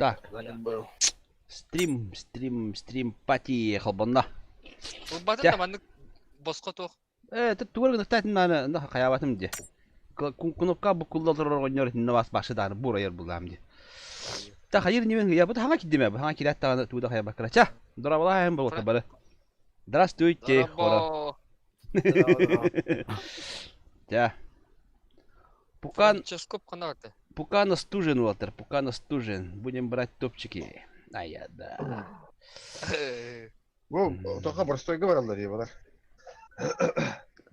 Так. Стрим пати халбанна. Батан таманны боско тоқ. Тугар гыктатын аны хаябатым ди. Кунукка бу куллалар ойнор нвас башыдан бура ер булам ди. Та хайыр немен я бу ханга кидеме бу ханга кират та туда хаябак крача. Дорабала хем болот бары. Здравствуйте, хора. Да. Пукан Ческоп канаты. Пукан стужен, Уолтер, Пукан стужен. Будем брать топчики. А я да. Только простой говорил, его, да?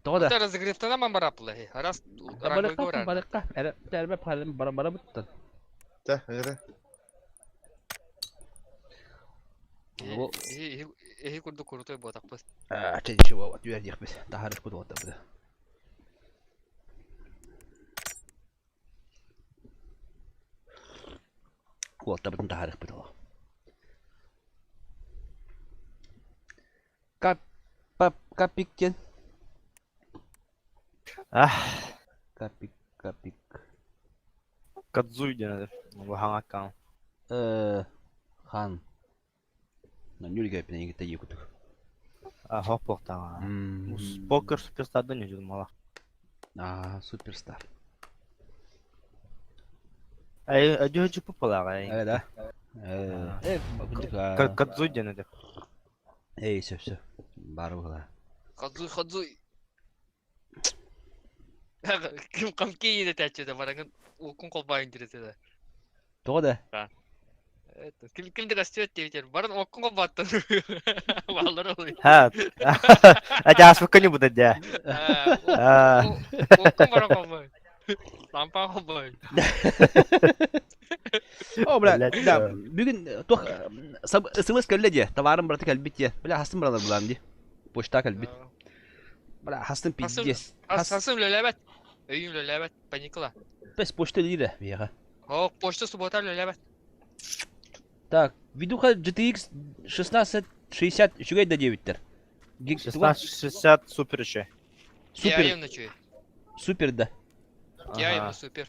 Тода. Это разогревта нам бараплы. Раз рагой говорят. Баракка. Тербе палым бара буттан. Да, это. Эхи курду крутой ботак пос. Чего, вот вердих без. Тахарыш куда вот так. Вот так бутын тахарыш бутала. Капиктен. Капик. Кадзуй деді. Вахаң аккан. Хан. На нюльга пен егетте екутук. Хоқ боқтаға. Покер суперстарды не жүрдім ала. Суперстар. Өді өджі пұпылаға. Да. Кадзуй деді. Все. Баруға. Хадзуй. Ким камки еді тәтчеді бараңын оқын қолбайын діреседі. Тода. Килди растет тейтер. Барын оқын қолбаттын. Баллар олай. Ажас бұққа не бұда дә. Оқын бара қолбайын. Лампа қолбайын. Бля, бүгін тоқ ысылыс көлі де. Таварым бұраты кәлбет де. Бля, хастым бұрадыр бұлам де. Почта кәлбет. Бля, хастым пиздес. Хастым лөләбәт. Өйін лөләбәт. Паникла. Пес почта дейді бияға. Почта субботар лөләбәт. Так, видуха GTX 1660 үшігай да 9-тер. 1660 супер еще. Супер да. Тиаевна супер.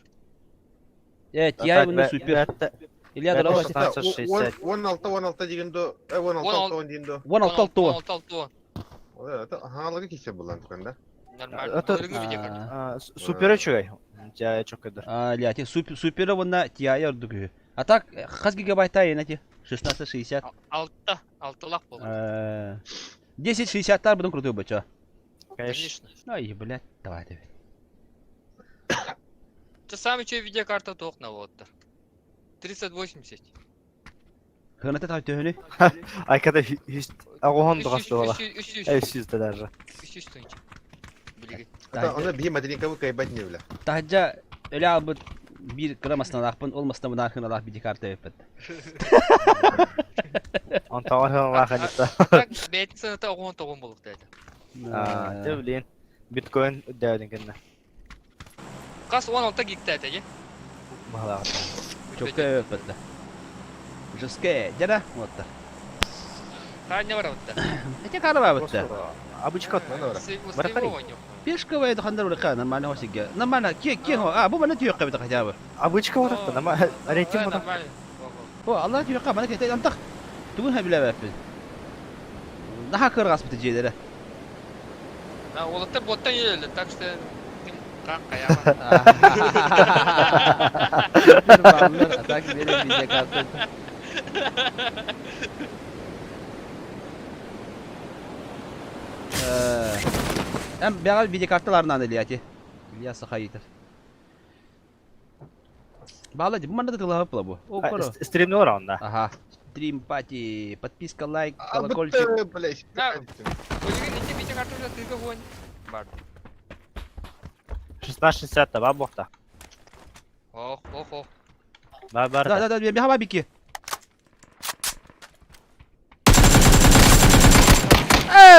Тиаевна супер. Илья дорога. 1660. 16 дегенді, 16 дегенді. 16. Ханалығы кесе болан тұқанда. Супер еще. Тиая çok kadar. Ля, супер вона Тиая ордугу. А так, қаз гигабайта енати? 1660. 6 лақ болды. 1060-тар бұдың крутой бача. Конечно. Ай, блядь, давай. Ты сам еще видеокарта тоқна вот. 380. Ханаты тағай төхіні? Айкада ағуған дұғасы ола. 300 даже. 300 тонча. Білігі. Оны бейім мәдінековы кайбат не білі. Тахджа, өлі албы bir kıramasına laqpın, olmasına buna arxına laq bir kartı öpet. Он тауархан лахан итті. Так, бәйті сыныта оғын болып дәді. Төвлейін. Биткоин өддәудің кенді. Қас 16 гигта әтеге? Бағалаға. Çok öpet. Жесткая, дяда, вот так. Қа не бар өтті? Эти карава өтті. Обычка. Пешковая дохандар улықа, нормально хосиге. Нормально, кен хо, бұл мана түйеққа беді хотя бы. Обычка отақты, нама рейтинг бұда. О, Алла түйеққа, мана кетті, антақ. Түгін хәбілі бәппін. Наха қырғас біті жейдері. Олықты боттан елелі, так что... Қан қаяма. Так берем бизе картын. Hem beraber video kartlarından eliyati. İlyas Hayitır. Bağladı. Bu manda da tılavapla bu. O koro. Стримный оранда. Ага. Стрим пати, подписка, лайк, колокольчик. Өзіген ете видеокарта уже тыға ғойн. Бар. 1660 да, ба боқта. Ох. Бар. Да, bir hava biki.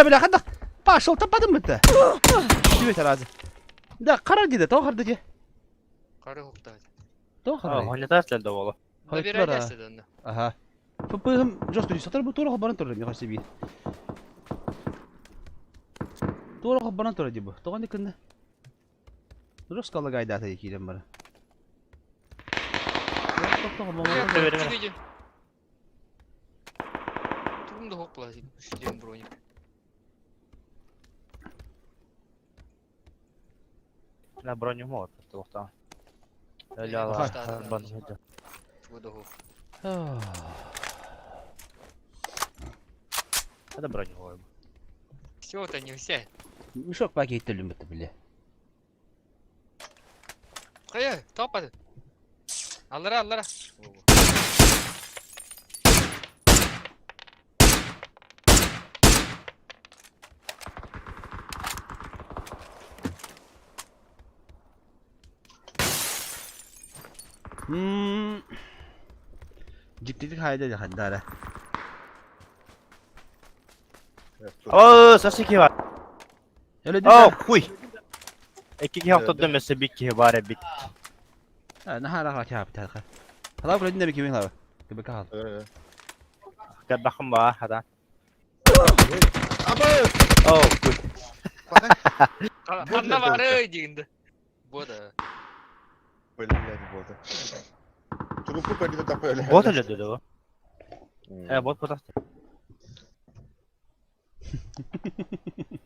Bile hadi. Пошел, тападым это. Тебе сразу. Да, қарар деді, тоқар деді. Қары құқтады. Тоқар. Ғанетар тілді олы. Набирай әседі онда. Ага. Пыпығым жоқ түрі, сатыр бұл тоғы баран тұрды, меға себейді. Тоғы баран тұрды де бұл. Тоған декінді. Жоқ скалы қайда ата екейлем бары. Yoktu benim. Turumda hopla şimdi bronyu. La bronyu mu var? To'xta. Evet, Ya Allah. başladı. Bana hadi. Turda hop. Hadi bronyu var. Все, это не все. Müşok belki hittirlim bitti bile. Hayır, topadı. Allara. Cikledik hayda hadi ara. Oo, sasiki var. Öyle değil Oo, mi? huy. İki hafta dönmesi bir ki bari bit. Ha, nah ara kaki abi tarka. Hala buraya dinle kimin abi. Gibi kahal. Gel bakın bana hadi. Ama! Oo, huy. Anna var öyle. Bu da. Böyle yani bu arada. Turupu perdido tapı öyle. Bot öyle dedi o. Bot.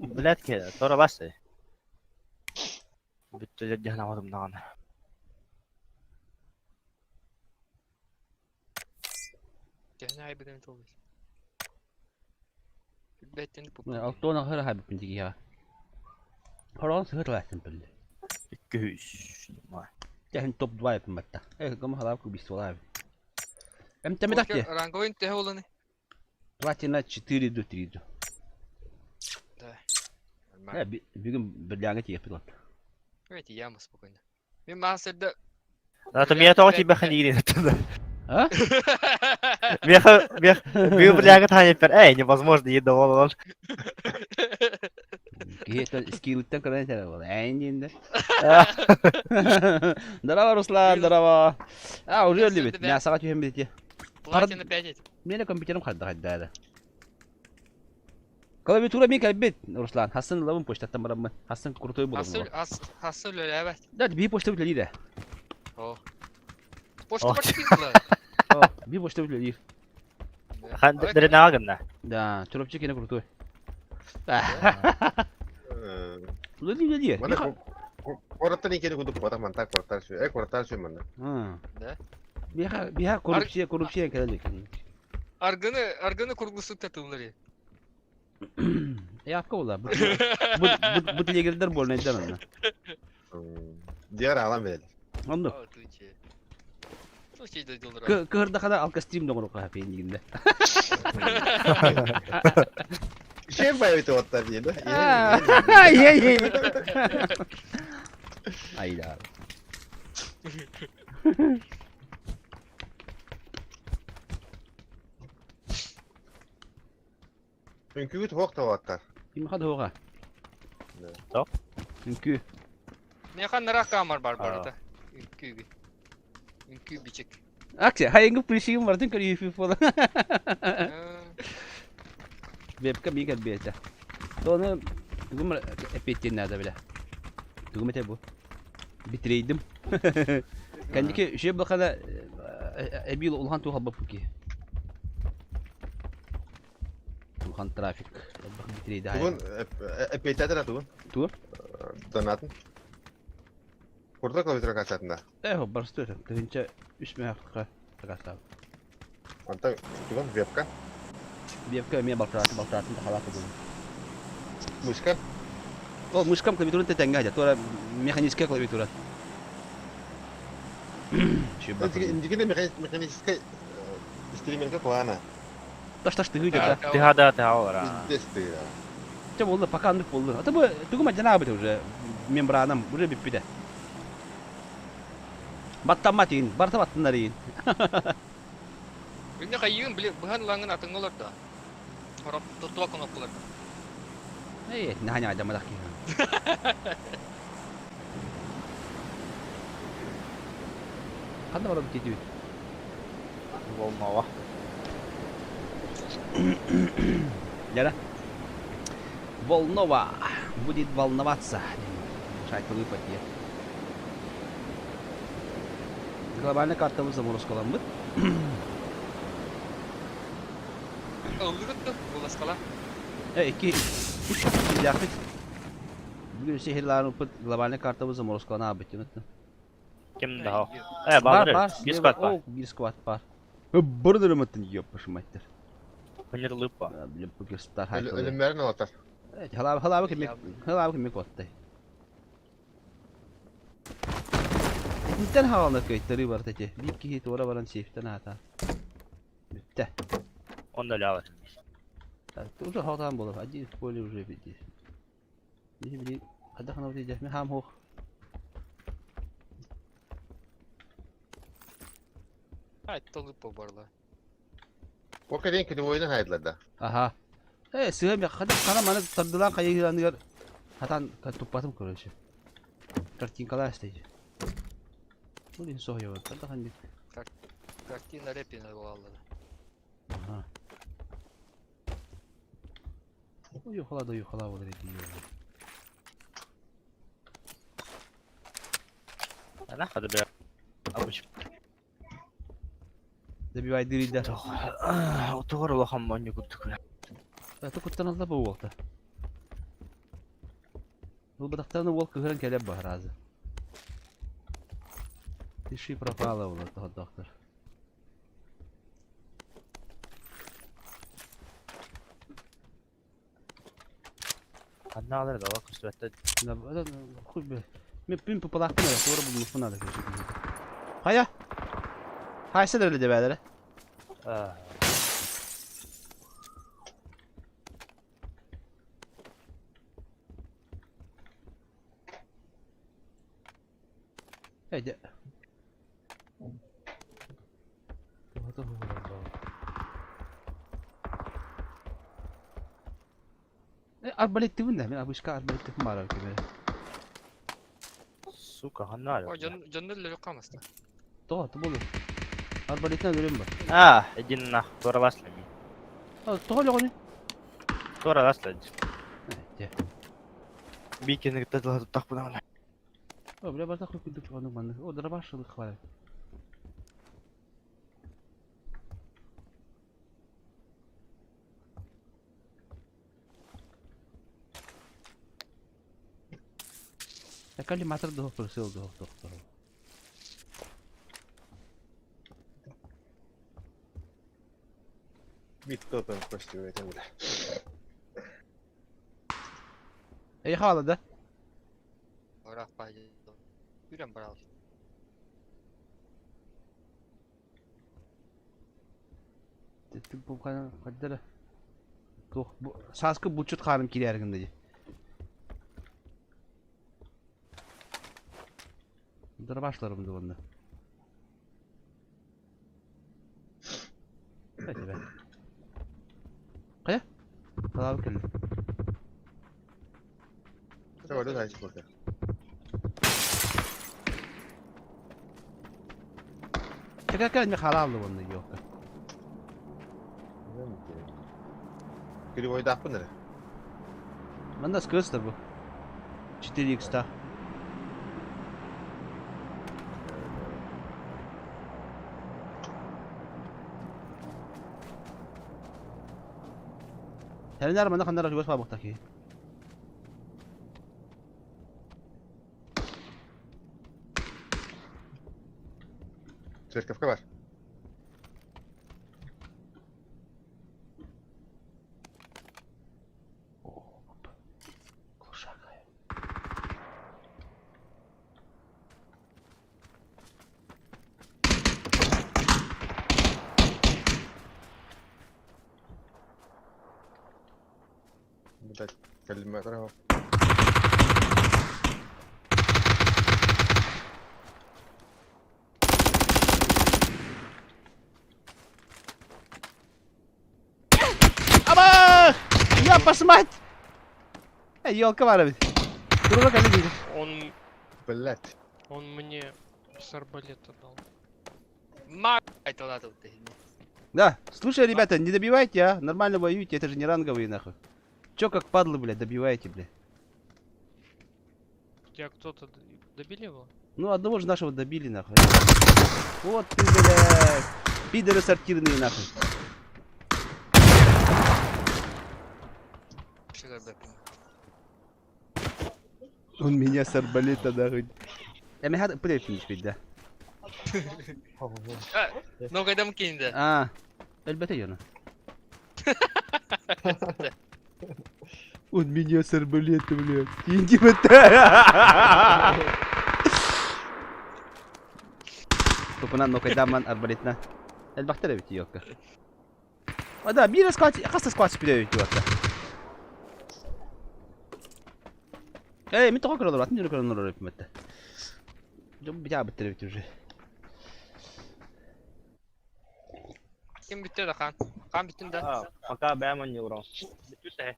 Bilet ki, sonra bastı. Bitti cehennem dağın. Cehennem bir demet olmuş. Betten bu. Ne altona hara abi pinti ya. Horon sığır versin böyle. 200. Vay. Jahin top 2 yapın batta. Kamu hala ku bis abi. Emte mi dakti? Rangoin te olanı. Platina 4 Да. Bir gün birliğine yapıyorlar. Evet, яма спокойно. Мен мастерда. Zaten bir yatağı gibi bakın iyi değil. Ha? Bir бляга тань пер. Невозможно едовол. Кието скиллтен кыран тера бол. Эйнинде. Здорово, Руслан, здорово. Уже любит. Я сагат юхем бит. Платина 5. Мене компьютерим хадда. Клавиатура мен кайбет, Руслан. Хасын лавын почтаттан барамын. Хасын крутой болду. Асыл öyle evet. Да, bir почта биледи. О. Почта почтила. Bir почта биледи. Хан дрене агынна. Да, чурапчик yine крутой. Биледи. Mana koratan ikeni kudu kota mantak kortar şu. Kortar şu mana. Да. Biha korupsiya gelecek. Argını kurgusu tatımları. Yapka ola. Bu dile girdiler bol neyden ona. Diğer alan verelim. Anladım. О, ты че? Что şey de diyorlar. Kırda kadar alka stream doğru kahve yendiğinde. Şey bayağı bir tuvatlar diye de. Ye. Ayda. Çünkü bir tuhaf tuvatlar. Kim hadi hoğa. Top. Çünkü Ne kan nara kamar barbarda. Ünkü biçik. akse hayır prişim var çünkü yufi falan. Webcam bir kere biyete. Sonra tugum epetin nada bile. Tugum ete bu. Bitireydim. Kendiki şey bakala ebil ulhan tu habba puki. Ulhan trafik. Bak bitireydi. Tuğun epeyte de tuğun. Tuğun? Donatın. Kurda klaviatura kasatında. Barstı. Terince üstüme hakka takasab. Anta tuğun webcam. Webcam mi baltratın da halaka bu. Muşkan. Oh, muskam klaviaturun tetengah aja. Tuh mekaniske klaviatura. Jika dia mekanis ke streaming ke kuana. Taş tıhı da. Тихо ора. Deste ya. Coba oldu pakandık oldu. Ata bu tuğum aja nabi уже membranam уже bipide. Battan matin, barta battanlar yiyin. Ini kayın bile bahan langın atın olur da. Harap tutuak konaklar. Eh, nah hanya aja madak ki. Kan orang begitu. Volnova. Ya dah. Volnova. Будет волноваться. Шайка выпадет. Глобальный картамызда мороскалан быт. Öldürüktü bu skala. 2-3 yakıt. Bugün şehirlerin uput глобальный картамызда мороскалан abit unuttum. Kimde o? Var Bağları. var. Bir squad var. Bir squad var. Burada unuttum yapmışım ettir. Panirılıp var. Bilip bu göster hayır. Ölümlerin otar. Evet, hala kemik ottay. Neden havalı kayıtları var teki? Bir kişi tora varan safe'ten hata. Bitti. Onda öyle alır. Уже havadan bulup acı böyle уже bitti. Ne bileyim, hadi kana diyeceğim mi ham hoch. Hayır tolup bu arada. O kadar kötü oyunun hayatlarda. Aha. Sığım ya kadar kana mana tardılan kayılanlar. Hatan tupatım kuruşu. Kартинкалар isteyeceğim. Bu din soğuyor. Kadar hani. Kартина репина vallahi. Aha. Yuhala olur ediyor. Ana hadi bir. Almışım. Забивай дыры да. Otuğur ulağım bana guttuk. Это куттан алда bu oldu. Bu бадактарны ол кыгырын келеп бар азы. Пиши пропало вот этого доктор. Anne alır da bak üstüvette. Да, хуй бы. Мен попалактым да, doğru bulmuş buna da köşe. Haya. Haysa da öyle de beyler. Haydi. Arbaletli bunda. Ben abuşka arbaletli var abi böyle. Suka anne alır. O canlı yok amasta. Doğru, bunu. Arbaletine göreyim bak. Иди нах, Тора ласлами. Doğru onu. Тора ласлами. Evet. Бикені тадыла тұттақ бұдан олай. O bile bardak okuduk onun bana. O da başladık var. Ya kalimatlar doktor, sil doktor. Bitti otan koşturuyor yeter bile. İyi havalı Bırak bayı. Yürüyen bırak. Bu kadar. Bu saskı buçut karım kilergindeci. Dur başlarım da bunda. Hadi be. Kaya? Daha bakalım. Sıra var da hayır burada. Çekerken mi halaldı bunda yok. Gri oyda aklı nere? Bunda sıkıntı bu. 4x'ta. Senin arabanda kanlar acaba fabuktaki. Çerkefka var. Burada kelime var. Ama! Yapmasın mate! Елка var abi. Dur bakalım bir. Блять. Он мне с арбалета дал. Мать туда тут. Да, слушай, ребята, не добивайте, а? Нормально воюйте, это же не ранговые нахуй. Чё как падлы, блядь, добиваете, блядь. Тебя кто-то добили его? Ну, одного же нашего добили, нахуй. Вот ты, блядь. Пидоры сортирные, нахуй. Что за бэпинг? Он меня с арбалета, нахуй. Я меня хат плевкинешь ведь, да? Ну, когда мкинь, А, elbette yana. Он меня с арбалета, блядь. Иди вот Тупынан ну кайдаман арбалетна. Elbette bitiyor yok. Ada bir squat, kasta squat bile bitiyor hatta. Эй, mitä kokeilu olet? Mitä kokeilu olet rypmättä? Jom pitää bitti bitiyor уже. Kim bitti de kan? Kan bittin de. Пока бෑмін не урал. Бітті.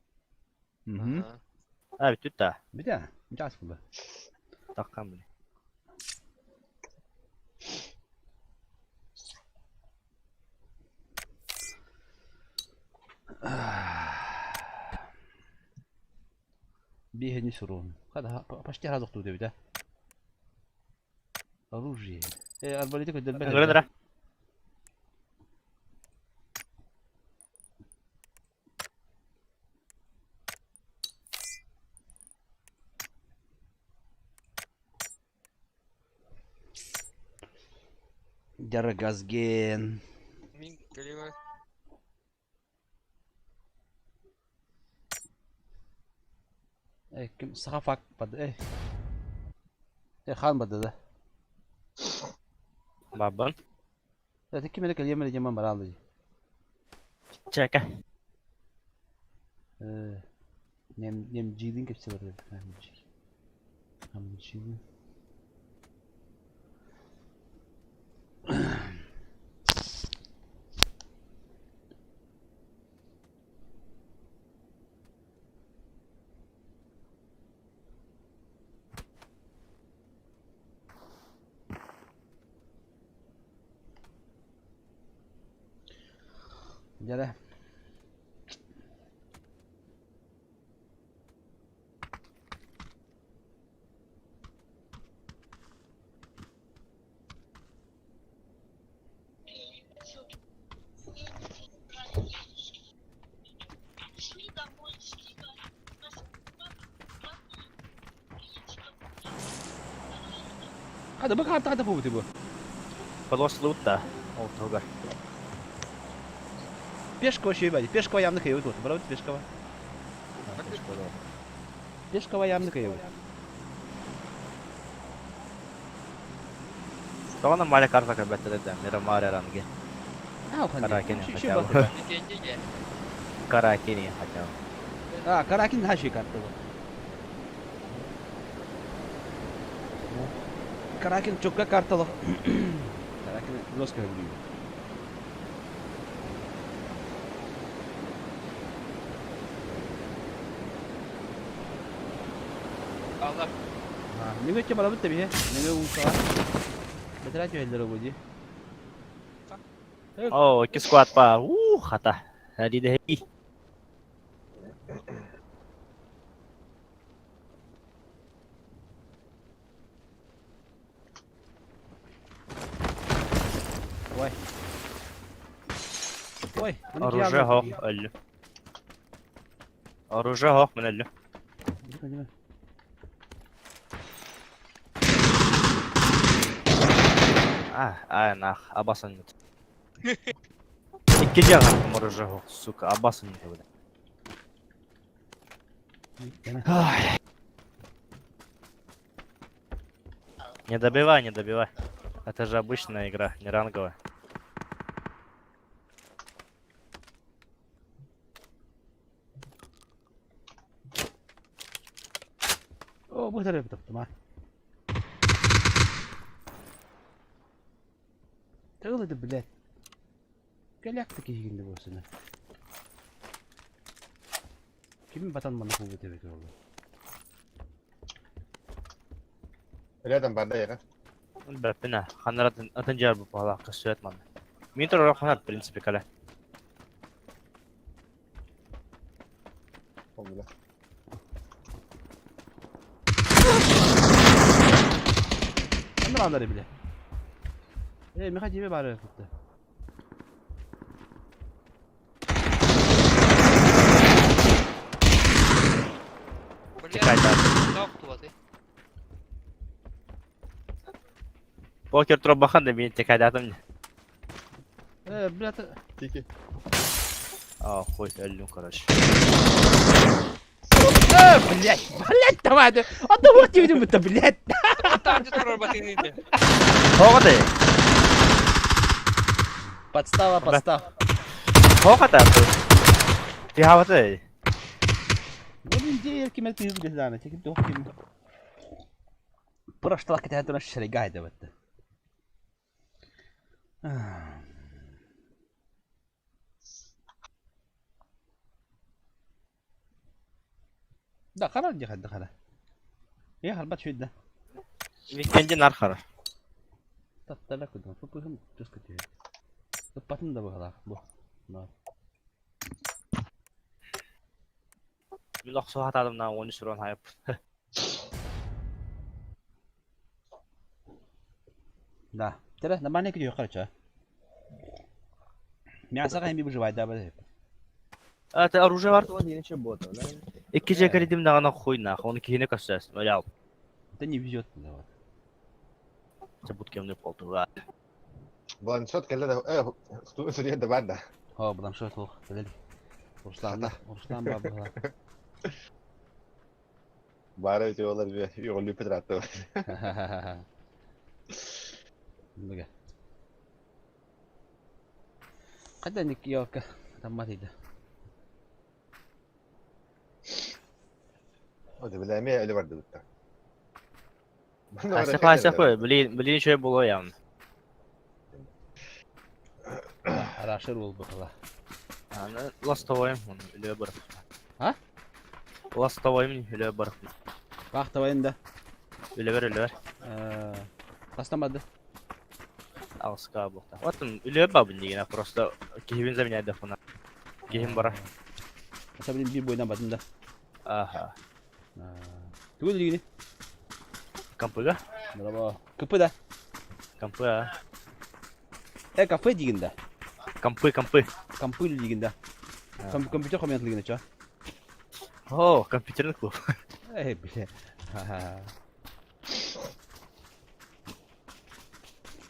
Mhm. Бітті. Mitä askunda? Takkan bile. Бегай не сурон. Когда почти разок тут да? Оружие. Арбалетик öldürme. Гридера. Яргазген. Min geliyor. Kim sahafak pada khan pada da. Babban. Ya tek kimene kal yemene jaman baralı. Çeka. Nem jidin kepsi var. Ham jidin. Jadi. Ada bak ada bu tiba. Подвоз лута. О, тога. Пешкова ще баді. Пешкова явно київ тут. Брав Пешкова. Пешкова явно київ. Sonra mali karta kabette de mera mare rangi. Ha, kan. Karakeni Şu hatta. bak. İkinci ye. Karakeni hatta. Ha, Karakin her şey kartı bu. Karakin çok da kartalı. Karakin Roska biliyor. Allah. Minggu coba labut tapi ya. Minggu usaha. Betul aja elder bu dia. Oh, iki squad pa. Hata. Hadi deh. Vay. Vay. Оружие хох ölü. Оружие хох мен ölü. Nah, abasan nyt. İki canım оружие хох, сука, abasan nyt böyle. Не добивай, не добивай. Это же обычная игра, не ранговая. Oh, bu tarafı tuttum ha. Tağladı bilet. Gel yaktık ilginde bu sene. Kimin batan bana kuvvet evet oldu. Rядом банда ya kan? Бәппіне, ханар атын жар бұл пағала қыз сөйет маңды. Мен тұр ханар, в принципе, кәлі. Alhamdulillah. Andır alları bile. Mika gibi bari tuttu. Блядь, как тут, ты? Poker trop bakın da beni tek hayatım. Biraz Tiki. Aa koy öldüm kardeş. блядь, блядь, давай, да. Одного не видим это, блядь. Там, где тур ботинки. Hoga da. Подстава, подстав. Hoga da. Ти havada. Bunun diğer kime tüyüz bir tane. Çekip de okuyayım. Proştalak kitayet ona şişeri gayet evet. Da karar diye hadi karar. Ya halbat şu da. Weekend'in arkara. Tatlı kudum. Fıpıhım düz kötü. Tıpatın da bu kadar. Bu. No. Bir lokso hatadım na 13 ron hayıp. Да. Teraz на бане gidiyor kardeş. Мясо кайми выживать да böyle. Evet оружие var da yine şey bu da. İki cekar idim de ana koyna. Onu kihine kaçacağız. Öyle al. Это не везет туда вот. Çabuk kemne poltu var. Bulan shot kelle de Suriye de ben de. Ha buradan şöyle soğuk. Böyle. Ruslan baba. Bari diyorlar bir yol lüpet attı. Bugün. Kadanlık yok. Tamam dedi. O da bile mi öyle vardı burada. Kaçsa koy. Bilin şey buluyor yani. Araşır ol bakalım. Yani lastavoyum onu öyle bırak. Ha? Lastavoyum öyle bırak. Bak tavayında. Öyle ver. Kastamadı. Alska bu. Отын öyle babın yine просто kihibin zemine defona. Kihim bara. Mesela benim bir boyuna badında. Aha. Tugul ilgili. Kampıga. Merhaba. Kapı da. Kampı. Kafe diginde. Kampı. Kampı diginde. Kompüter komiyat liginde ça. Oh, kompüterin ku. Bile.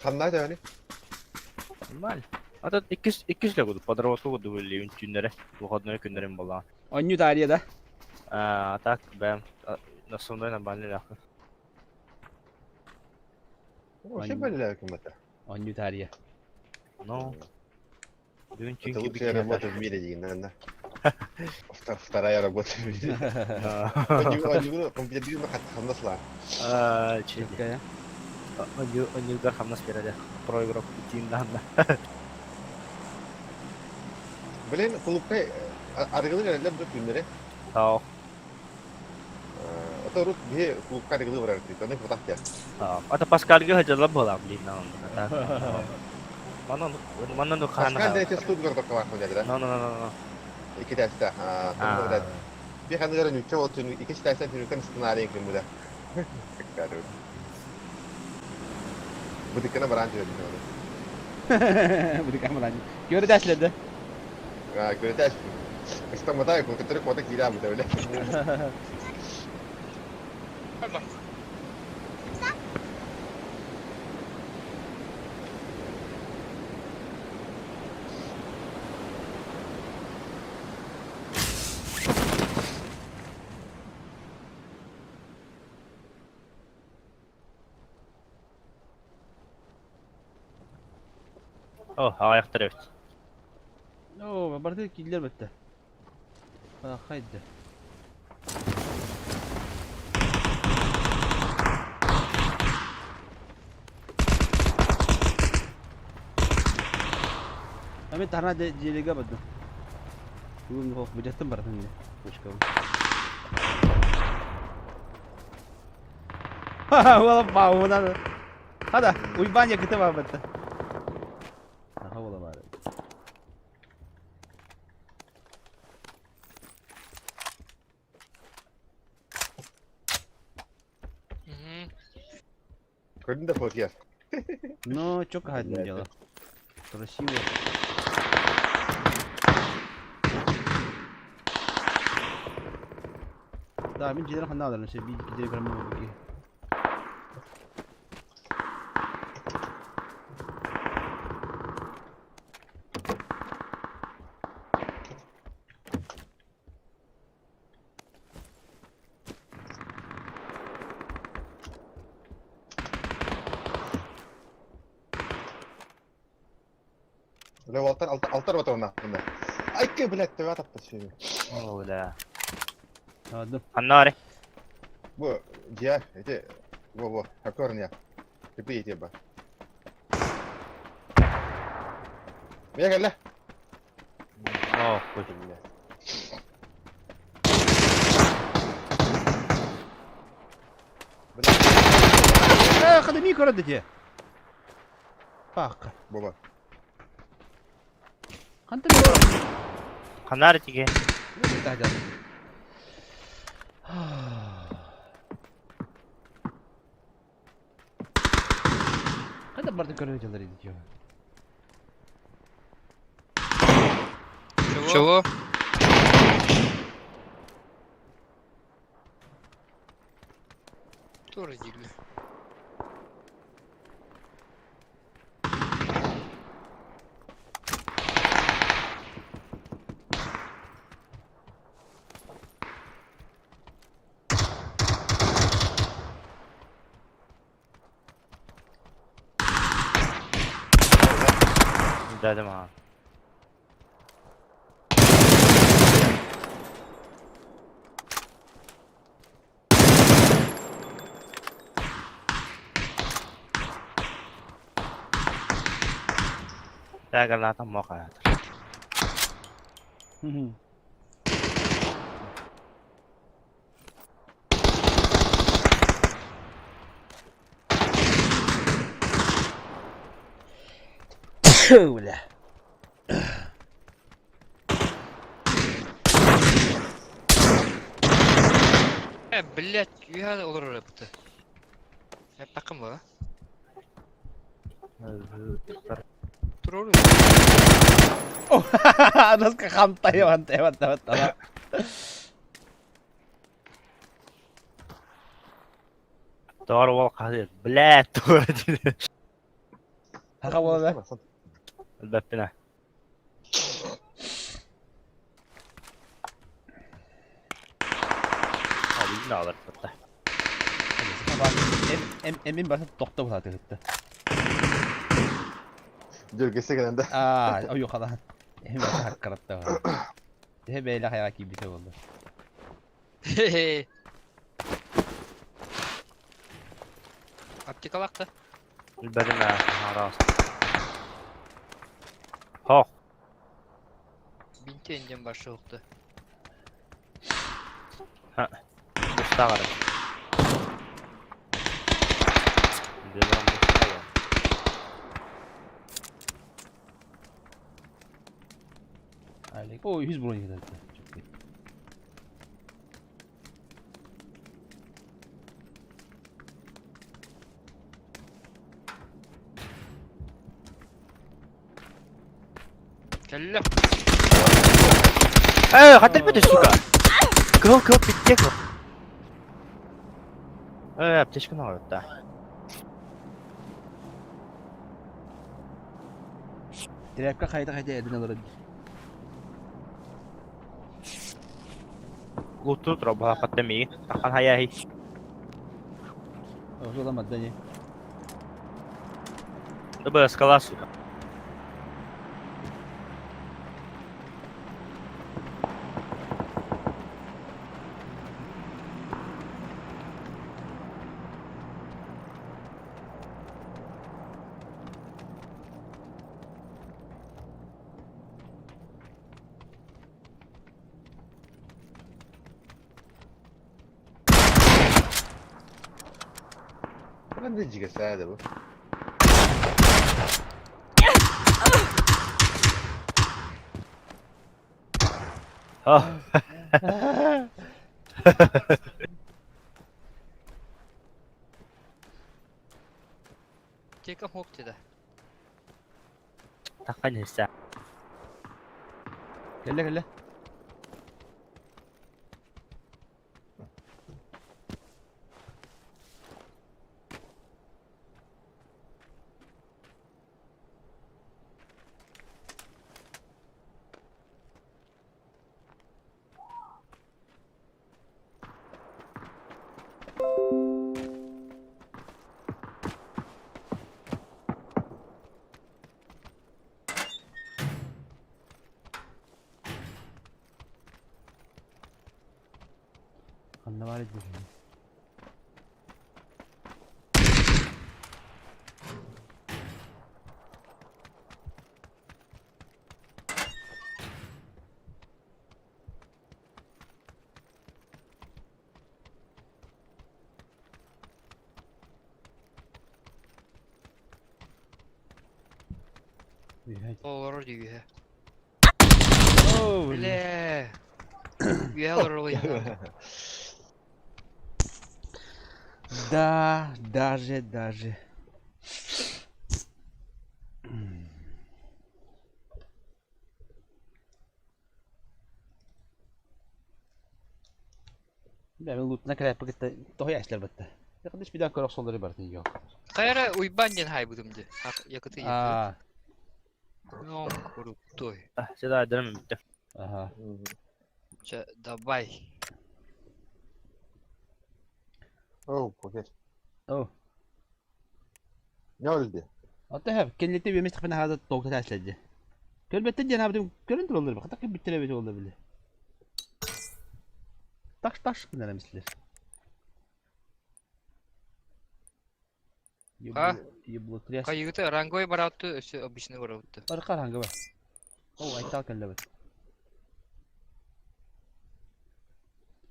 Kanlar da yani. Normal. Ata ikis lagu подработку году были günlere. Выходной günlerim bolan. Onyu tarihe da. Так ben nasılda ben ne yakın. O şey böyle hükümete. Onyu tarihe. No. Dün çünkü Çünkü bir şey kere. работа в мире дигинен. Вторая работа в мире. Onu компьютер bir kat kanlasla. Şey. Ya. Onu da hamlas berede. Program içinden de. Bilen kulüpte arıgılı geldiler bu günleri. Tamam. O da bir kulüpte arıgılı var artık. Ne fotoğraf ya. Tamam. Ata Pascal'ga hajalan bolam din na. Mana no kana. Pascal de Stuttgart'ta var mı dediler. No. İki derste. Bir kanı gören ülke oturun. İki dersten ülkenin sınırı yakın bu da. Bu dikkana baran diyor. Bu di kamu lanjut. Gimana derslerdi? Göre ders. İstanbul'da kompüteri koda giriyor bu da öyle. Пойдем. Oh, ayakta evet. Oo, barda killer bitti. Haydi. Kami tarna de jeliga badu. Gum ho bijatam baratan ni. Pushka. Wala pau na. Hada, uybanya kita ba batta. Aha wala bari. Мгм. Gördün de Fortier. No, çok haydin diyorlar. Красиво. Да, мен жедел хана аларым, şey bir iki diye görmem oldu ki. Лев алтар батыр ona. Bunda. Ay ki блядь, tövbe taptı şey. Öyle. Aldım. Hanna Bu ciğer, ete bu hakor ya. Tepe ete bak. Niye gel lan? Oh, koy. Kademi yukarı dedi. Bak. Baba. Kanta bir var. Hanna tike. Ne daha canım. Kada barda göreceğiz diyor. Чего? Тоже дигли. Dedim ha. Saya kan latang mau kayak. Ulan. Блять, я olur yaptı. Hep takım mı? Dur oğlum. Oh, nas kakamtay mantap. Doğru ol kadir. Blät doğru dedi. Haka wala. Elbette. Abi yine alır hatta. Bak, emin başta doktor bu zaten gitti. Gölgesi gelende. Aa, o yok lan. Emin başta hakkaratta var. He böyle hayal gibi bir şey oldu. Aptika baktı. Elbette. Haras. Ho. Binti engem başı yoktu. Usta karı. Devam usta ya. Aylık. O 100 buraya giderdi. Çok iyi. Kelle. Хотел бы ты, сука? Go, bitti go. Аптечка надо, да. Direkt kayda edin alırım. Lutut roba katemi. Akan hayahi. O zaman madde. Coba skala suka. Ben de ciga sade bu. Oh. хук dedi. Takkan hisse. Kelle kelle. Anne var ediyor. Olur diyor ya. Oh. Bile. Üye olur oyun. Да, даже. Ben loot'una kadar pakette daha yaşlar battı. Yakında bir daha korok solları var diyor. Kayara uyban den hay budum de. Yakıtı yakıt. Aa, Yok kurup toy. Seda ederim bitti. aha. Dabay. Oh, poket. Oh. Ne oldu? Hatta hep kendisi bir mesafeden hada doğru taşladı. Elbette cenabım görüntü olur bak. Takip bitirebilir olabilir. Taş bunlar misler. Ha? Yıblı triyas. Kayıgıtı rangoy barattı ösü abişini barattı. Barkar hangi var? Oh ay tal kelle bak.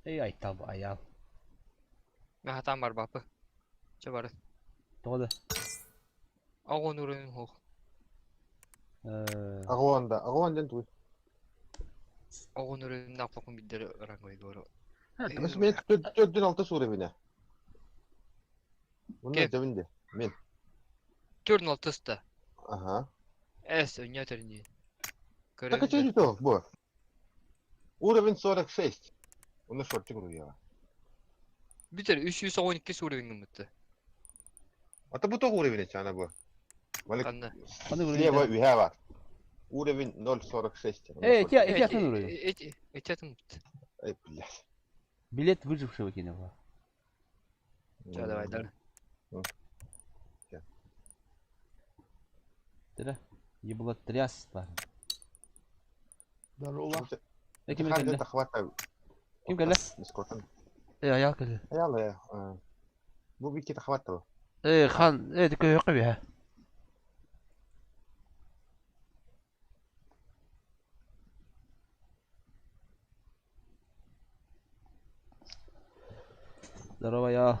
Ay tal bu ayal. Ben hatam var bapı. Çabarın. Doğru. Ağın ürünün hoğ. Agwandan tuh. Ağın ürünün akbakın bidleri rangoy doğru. Terus men dördün altı sure bine. Bunu Kim? deminde. Men. Türün altısta. Aha. Es önye terini. Tak kaçıncı tuh bu? Уровень 46. Onu şortu kuruyor. Bitir 312 surevinin mıttı. Ata bu da uğrevine çana bu. Balık Kanlı. Hadi diye buraya. var üye var. Uğrevin 046. Evet yakın vuruyor. Etiyatın mıttı. Ay billah. Bilet vuracak şu bakayım bu. Çağda baylar. Tira. Yıblı triyas var. Darullah. Kim Kan geldi? takhwata. Kim geldi? Discord'dan. Ayal geldi. Yalla ya. Bu bir kita takhwata. Han, köy yok ya. Здорово, я.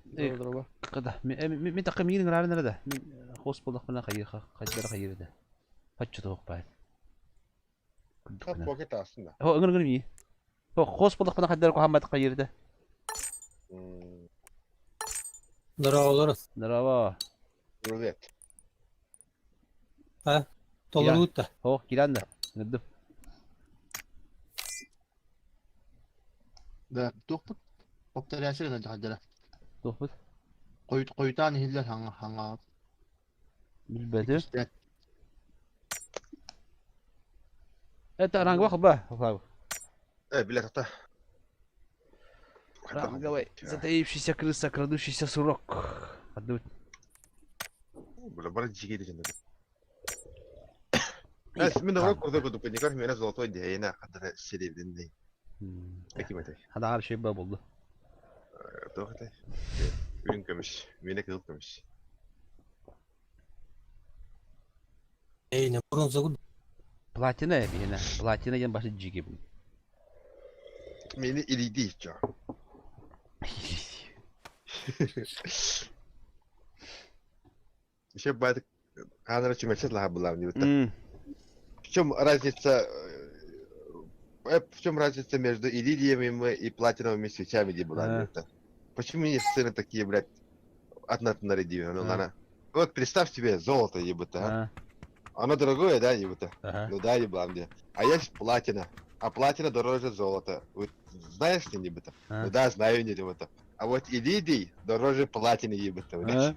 Здорово. Kada. Min takım yiyin ngaran nerede? Min host bulduk bana kayıra kayırdı. Kaçtı toğuk bay. Ha poket aslında. Ho ngır ngır mi? Ho host bulduk bana kayıra ko hamad kayırdı. Здорово, Лорес. Здорово. Rulet. Толугутта. Ho giren de. Gıdım. Да, тухпут. Повторяйся на хадара. Tohbut. Койтан хиллер ханга. Bilbedi. İşte Evet rang bak ba. Bak. Bilet ata. Давай, затаившийся крыса, крадущийся сурок. Подуть. Böyle bana cigi diyeceğim dedi. Ben de olarak orada koydum. Ne kadar mena zoltoy diye yine kadar sedevdin değil. Peki Mete. Hadi her şey böyle oldu. Doğru da. Ürün kömüş. Mene kızıl kömüş. ne bronza gud. Platina ya bir yine. Platina yan başı G gibi. Mene iri değil ya. Еще бывает, она очень мечтала была у него. В чем разница? В чем разница между иридиевыми и платиновыми свечами, где была? Почему не сцены такие, блядь, одна нарядивая, ну ладно. Вот представь себе золото ебута, а? Ha. Оно дорогое, да, ебута? Aha. Ну да, еблам где. А есть платина. А платина дороже золота. Вот знаешь ли, ебута? А. Ну да, знаю, не ебута. А вот иридий дороже платины, ебута, блядь.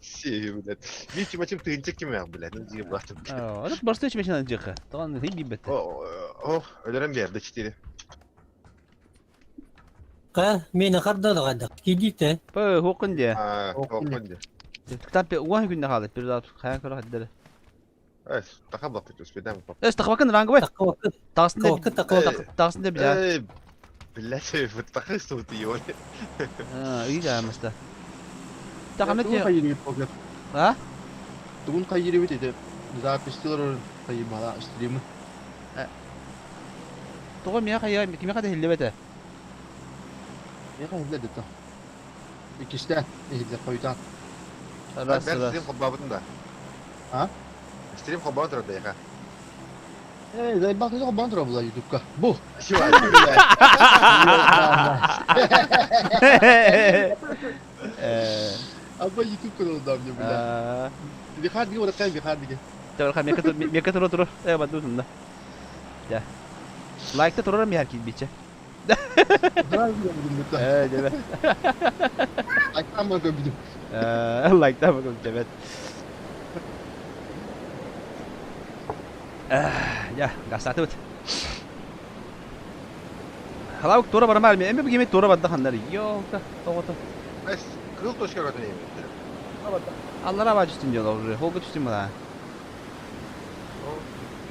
Все, блядь. Видите, почему ты интекимер, блядь, ну ебаться, блядь. Aa, onu başta içme şanan jıkı. Doğan hibi bitti. О, ölürüm bir yerde 4. Ka, meni kadda da kadda. Gidite. Bu hukun diye. А, Окунь. окунь. Kitap bir 10 günde kaldı. Bir daha kayan kara hadları. Эй, тахаблак ты успедаем. Es takvakın rangı var. Takka vakit. Dağısında Takka vakit. dağısında bir daha. Эй, блядь, вот тахысту ты его. Ha, iyi de mesela. Takımda Tugun diyor. kayırıyor poker. Ha? Tugun kayırıyor dedi. Записtilor kayıbala stream'i. Doğum ya kaya kime kadar hille bete. Ne kadar dedi ta. İkisinden. İhide koydan. Ben Ras ras. стрим хоббабытын да. А? Стрим хоббабытын да яха. Zay bak ne bandıra bula YouTube'ka. Bu. Чего, блядь? Ama YouTube kanalından diyor bile. Aa, Bir hard diye orada bir hard diye. Tabii kan meka turur. Evet bak durdum da. Ya. Like'ta tururum ya herkes biçe. Daha iyi yapıyordum lütfen. Evet evet. Ayaktan bakıyorum bir de. Like'ta bakalım evet. Ya gasatı bit. Hala bak tora baram almıyor. Emme bu yemek tora badda hanları. Yok da. Doğru. Эй, крыл точка родной. Allah rava üstün diyorlar oraya. Holga üstün mü lan?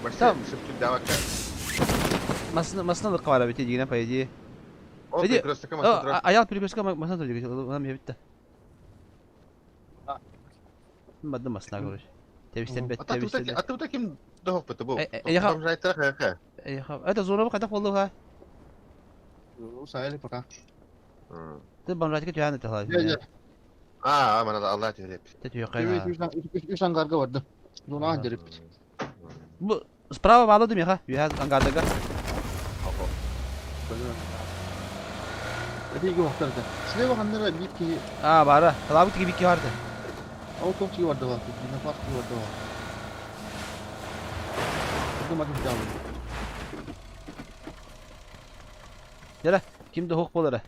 Барсам, шептут давай. Masına da kavara bitti yine payıcı. О, Иди. ты просто команда. Ayal prigoska masına da diyor. Ona bir bitti. Madde masına görüş. Tevişten bet А ты вот tevişten. таким, а ты вот таким дохопыты был. Я Там же это ха. Это zora bak atak oldu ha. O sayılı paka. Tabi bana rahat geçiyor hani Gel gel. А, бана Allah тебе. Tetiyor Evet, kayna. üç tane karga vardı. Bunu andirip. Bu sprava bağladım ya ha. Ya angardaga. Hadi iki vakti arada. Size bakanlara bir ki Aa bara. Kalabık gibi ki vardı. Outbox vardı var. Bir fark vardı var. Bu maçı bir daha. Kimde hok bolara?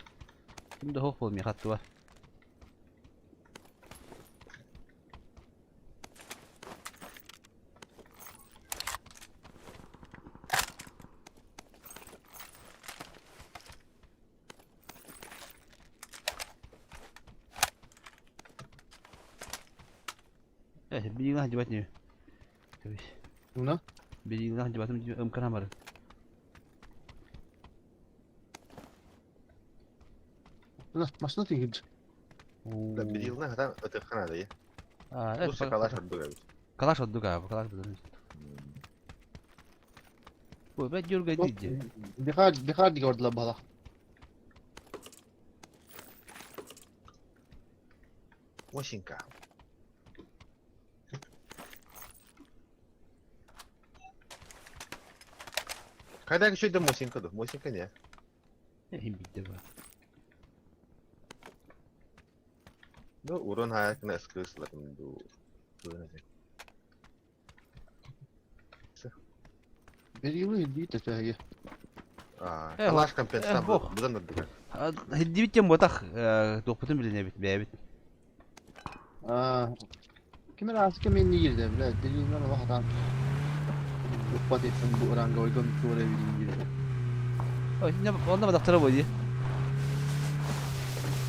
Kimde hok bol mi hattı var. Bir yıl hacı batmıyor. Tabii. Buna. Bir yıl hacı batmıyor. Ömkan hamarı. Buna maçta da girdi. Да, берилна, там это хана да. Aa, Ну, шоколад отдыгает. Kalaş oldu galiba. Kalaş oldu. Bu ben yorga değil. Bir hard gördüler bala. Осенька. Когда еще до Мосинка, да? Мосинка не. Bitti bu. Ну, урон hayal kena скрылся ду. Bir yılı hindi de sayı. А, Эх, калаш компенсация бог. будан отдыхать. Hiddi bitti bu tak. Dokutun biline bit. Be bit. Aa. Kime razı kime inni girdi bile. Bir yıldan vaktan. Lupa ettim bu oranga uygun bir tuğra bilin girdi. O şimdi onda daktara bu diye.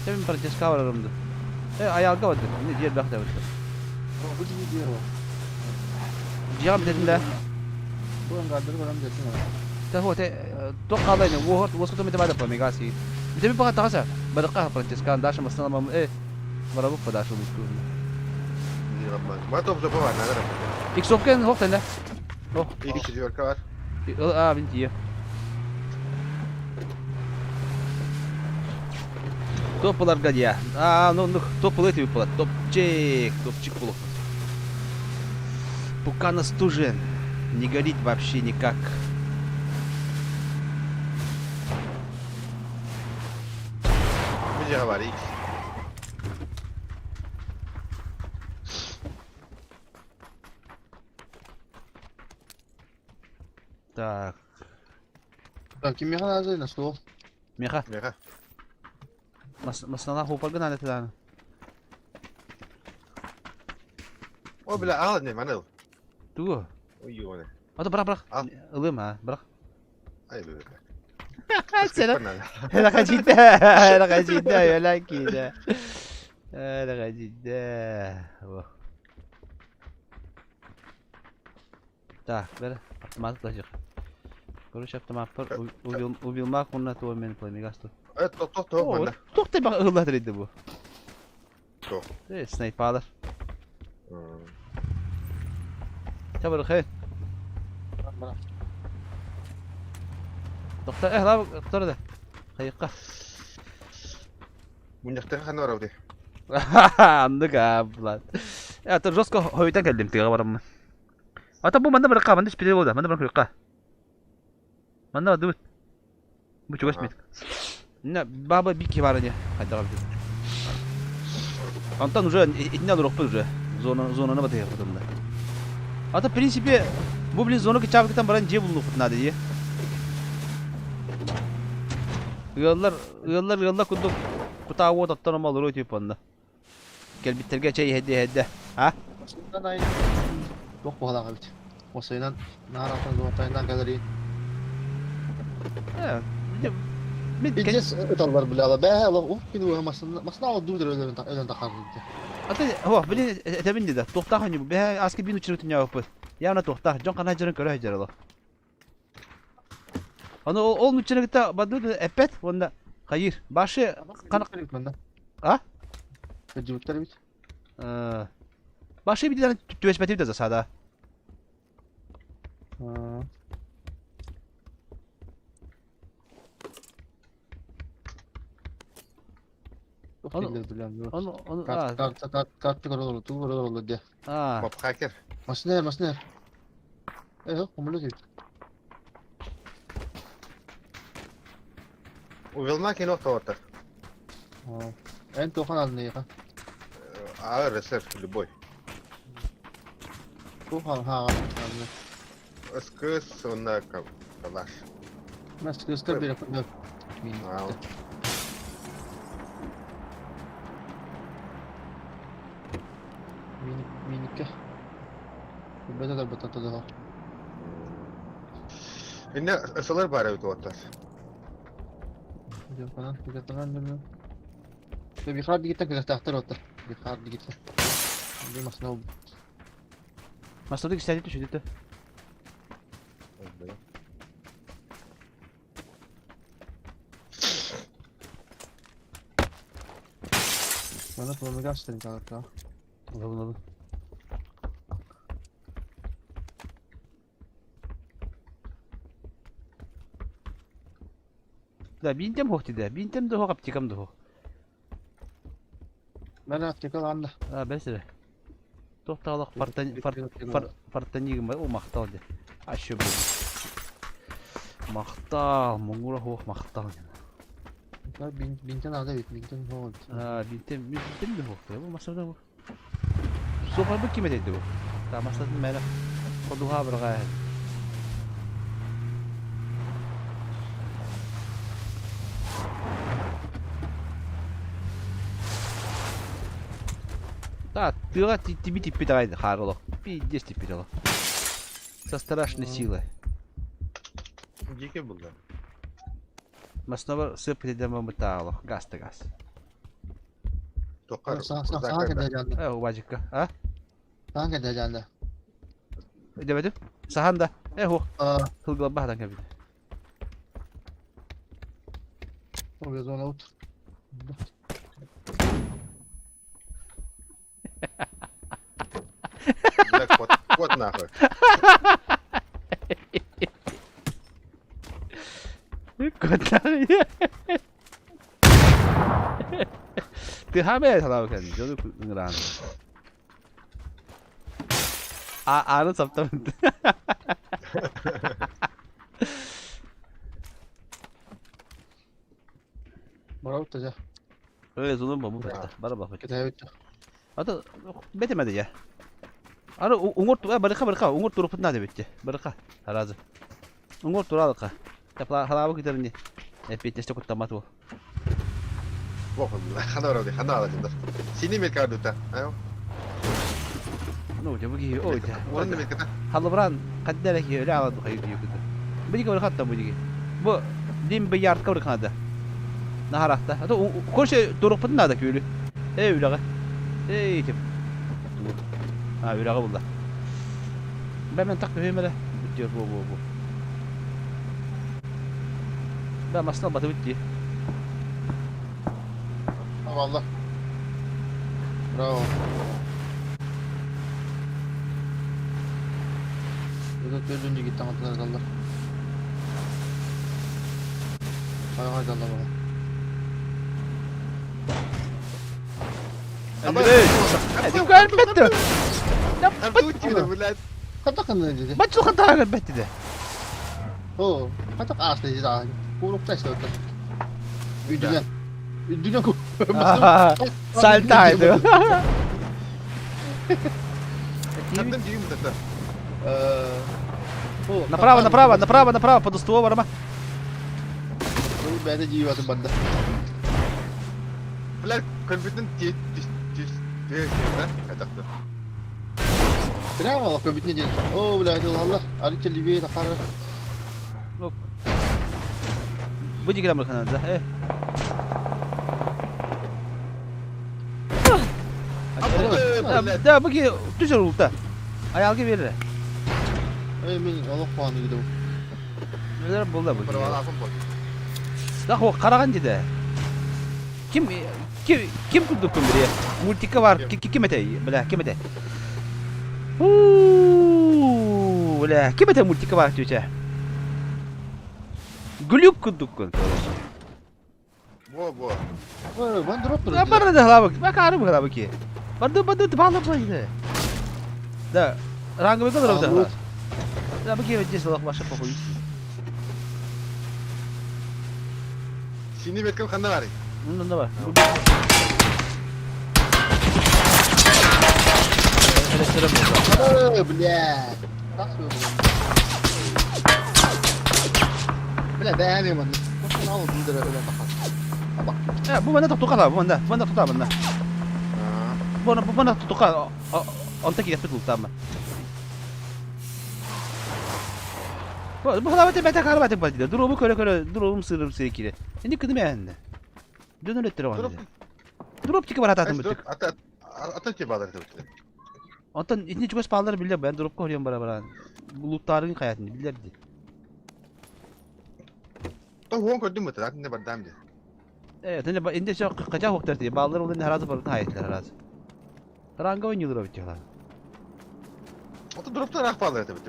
Tabii bir parça skavara rumdu. Ayağı kavadı. Ne diğer bakta var. Bu gibi diyor o. Ciham dedim de. Bu oranga var mı desin o. Ta ho te to qala ne wo wo skutu mete bada pa megasi. Bite bir pakat takasa. Barqa Francesca dash masna mam mara bu padash bu sku. Ma топ забывай, надо работать. Xok'ken hok ne? Oh. Или четверка var. Aa binti ya. Топулар гадья. Ну, топул эти выпало. Топчик плохо. Пока настужен. Не горит вообще никак. Где говорить? Так. Так, kim yakan hazır nasıl o? Меха. Меха. Масына хупалган аны тыланы. О, бля, ал не, маныл. Тугу. Ой, ёне. Ата быrak. Al. Илым ha, bırak. Ай, бля. Sen Панал. Hele kacide. Hele kacide öyle ki de. Hele kacide. Так, ver. Автомат ложик. Короче, автомат пар. Убилмак онна то мен пламигасту. То, мана. Токтай бак ылатыр иде бу. Ток. Снайпалар. Çabuk xeyr. Bırak. Doktor la doktor da. Kayıkka. Муньяктан ханар авди. Anladık abi lan. Ya dur Rosco hoydan geldim diye varım mı? Ata bu bende bırak bende hiçbir şey oldu. Bende bırak kayıkka. Bende var dur. Bu çok esmet. Ne baba bir kibar ne? Hadi abi. Антон уже не надо рухпы уже. Зонаны батыр yaptığımda. Ata принципе bu блин зону кычабыкtan баран же булну футнады дие. Yıllar kunduk kutağı o tattan ama olur tip onda. Gel bitirge çay hedi. Ha? Aslında aynı. Yok bu kadar bit. O sayıdan naratın zortayından galeri. Evet. Bileceğiz ötal var bile ala. Be ala oh bir de masna o durdur ölen takardı. Ata ho bilin etebindi de. Tohta hani bu. Be aski bin uçurutun ya yapı. Yana tohta. Jon kana hajarın köre hajar ala. Onu ol uçurun gitti. Badı epet onda. Hayır. Başı Kanak kırık bende. Ha? Tecrübeler bit. Başı bir tane tüveşmeti de zasada. Yok Onu- bildir bilen yok. Onu Kart olur tu olur diye. ha. Моп хакер. Masner. Yok kumulu değil. Увелма кино товар. En tokan alın ya. А, ресер, любой. Tokan ha. Скыс, он на калаш. Mas göster bir yapın. Al. Minik. Beda da batata da. Инне ысылар бар өтіп отыр. Gidiyor falan dönüyor. Bir kart gittik bir tahtar otur. Bir kart gittik. Bir masna oldu. Masladık istedi düşürdü. Bana problemi gösterin kanka. Alın. Da bintem hohti de. Bintem de ho kaptikam de ho. Ben artık alanda. Ha besire. Tohtalıq fartanigim var. O maqtal de. Aşı bu. Maqtal. Mongura hoh maqtal. Binten aldı bit. Binten oldu. Ha bintem de hoh. Bu masada bu. Sohar bu kime dedi bu? Ta masada mera. Koduha bir gayet. Да, тыга тебе типи давай харло. Пиздец теперь ло. Со страшной силой. Дикий был, да. Мы снова сыпали дома металла. Газ. Токар. Sana kadar canlı. Убаджика. А? Sana kadar canlı. Demedim. Sahanda. Ho. Aa, Hılgıla bahdan kabul. o biraz ona otur. Бля, кот нахуй. Kontağıyı. Tihame sana bakın. Jodu ngran. Anı saptam. Bana otur. Öyle zulüm bu festa. Bara bak. Kita otur. Ata betemedi ya. Ara ungur tu baraka ungur tu ruput nade bitti. Baraka. Harazi. Ungor turalıka. Tapla halabı giderini. Hep biteste kutlamat bu. Wallah, hana orada, hana alacağım. Sini mi kaldı da? Ayo. Ne olacak bu gibi? Olacak. Onun ne kadar? Halıbran kadderek öyle aladı hayır diyor kudu. Bu digi hatta bu digi. Bu dim bir yard kavur kanada. Naharakta. Hatta koşu durupun da köylü. Öyle ga. Tip. Ha öyle ga bulda. Ben tak hemele. Bitiyor bu. Ben masal batı bitti. Eyvallah. Bravo. Burada dördüncü gitti anahtarlar kaldı. Hay dallar bana. Hadi kalbetti. Артучи, блядь. Katak kanı dedi. Maçlı hata kalbetti de. Oo. Katak ağaçta dedi daha. Kuyrukta işte orada. Üdügen. Üdügen Saltaydı. Артем дивим тогда. Направо, под ствол варма. Ben de civatım bende. Блядь, компьютер Kaçaktı. Bravo, köbüt ne diyor? Oo, bilahi Allah. Ali kellibeyi de karı. Bu digi lamır kanada. Da bu ki düşür ulta. Ayalgı verir. Emin Allah puanı gidiyor. Neler buldu bu. Para alafım bu. Da o karagan dedi. Kim kurdu kumbriye? Multika var. Kim ete? Bela kim ete? Bela kim ete multika var diyor. Gülük kurduk kun. Bu. Ben drop Ya bana da hala bak. Bak ağrım hala bak ki. Bandı tıpalı böyle. Da rangı kadar oldu. Da bak ki vecih Allah başa pakoy. Sini bekle kanda var. Bunun da var. Hele sıra bu. Bля. Nasıl oldu? Bля beğenmiyorum onu. Bakın al bunu da öyle bakalım. Ya bu bana da tukar bu bana. Bu bana tutar bana. Bu bana tukar. Onta ki yaptı tamam. Bu halavete bete karabate patide. Durumu köre durum sırrım sekire. Şimdi kıdım yani. Dönür ettire bana. Durup çıkı var hatatım bittik. Ata ki bağlar tabii. Ondan içini çıkış pahaları bildi ben durup koruyorum beraber. Bu lootların hayatını bilirdi. To huon ko dimut rat ne badam de. Evet, hani inde çok kaçak vakti diye bağlar olan herhalde barın hayatlar herhalde. Ranga oynuyorlar bitiyorlar. Ata dropta rak bağlar tabii.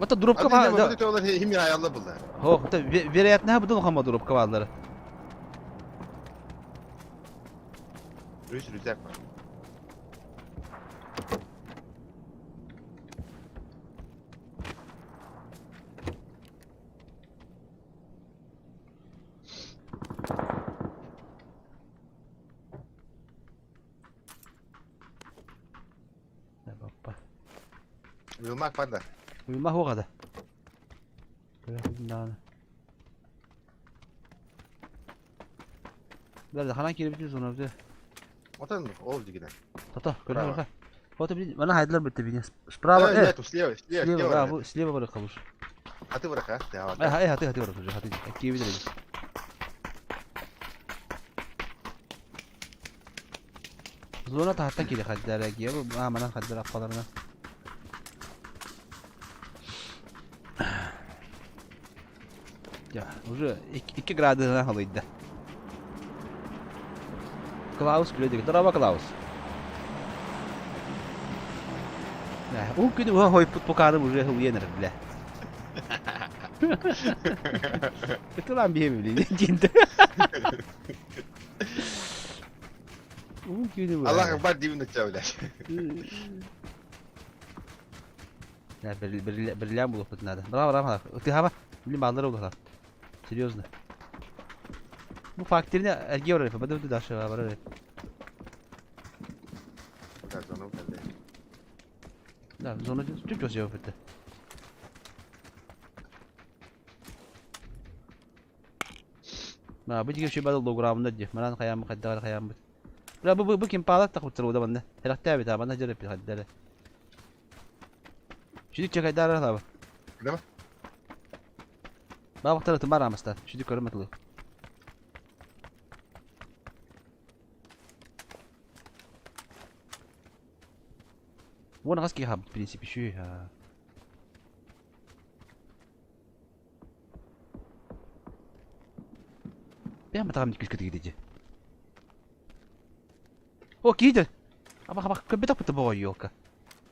Hatta durup Hadi kafa. ne bu diyorlar him ya ayarla bullar. Ho, hatta veriyat ne bu ama durup kafaları. Rüzgar var. Uyumak var da. Uyumah o kadar. Böyle bundan. Nerede hanan kelime bitiyor sonra bize. Otan oldu yine. Tata, böyle Bravo. bak. Foto bir bana hayırlar bitti bir. Sprava Evet, evet. sleva. Bu sleva böyle kalır. Atı bırak ha. Devam. Hadi bırak hocam hadi. Ekleyebiliriz. Zona tahta kiri haddara giye bu amanan haddara afalarına. Ya, уже 2 градусdan halıydı. Klaus güledik. Drama Klaus. Ya, o günü o hoy putpokanı buraya hıyener bile. Itu lan bir bile cinta. O günü bu. Allah akbar dibinde çavlar. Ya berlian bulup tutnadı. Bravo. Öte hava. Bilim bağları oldu. Серьезно. Bu fakirine ergi var hep. Bada da aşağı var hep. Da zona çok çok cevap etti. Ma bu diye şey badal logramında diye. Malan kayam kadar kayam. La bu kim palat tak utur da bende. Helak tabi ta bende jarep haddere. Şimdi çekay darar abi. Öyle mi? Bak tarafı var amastar. Şimdi körüm atlı. وانا غاسكي هاب برينسيبي شويه بيا ما تعمل كيش كتير ديجي او كيدر ابا كبتك بتبغى يوكا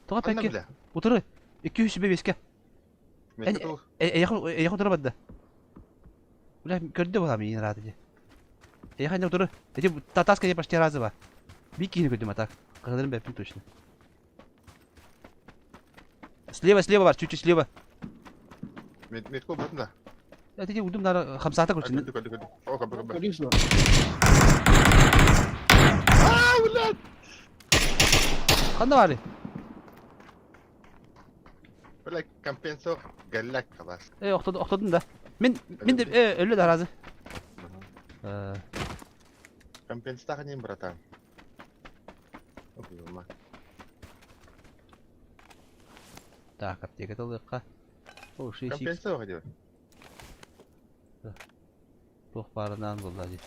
تغى Anla بك bile. وترى 200 بيسكا Mektup o. ياخذ ربده ولا كرده ولا مين راتجي يا خلينا ترى تجي تاتاس كده بس ترى زبا بيكي كده متاك قدرن بيبين точно слева бар чуть-чуть слева Mektup bakın da. لا تجي قدام نار 5 ساعات كرسي Gördük. O kapı kapı. Görüyorsun. خلنا واري Böyle kampenso gallak kalas. ايه اختضن ده من ده ايه اللي ده رازي Kampenso takan bratan. Oke, mah. Так, аптека толыка. О, 6 Kampenso hadi. Тух барынан булды.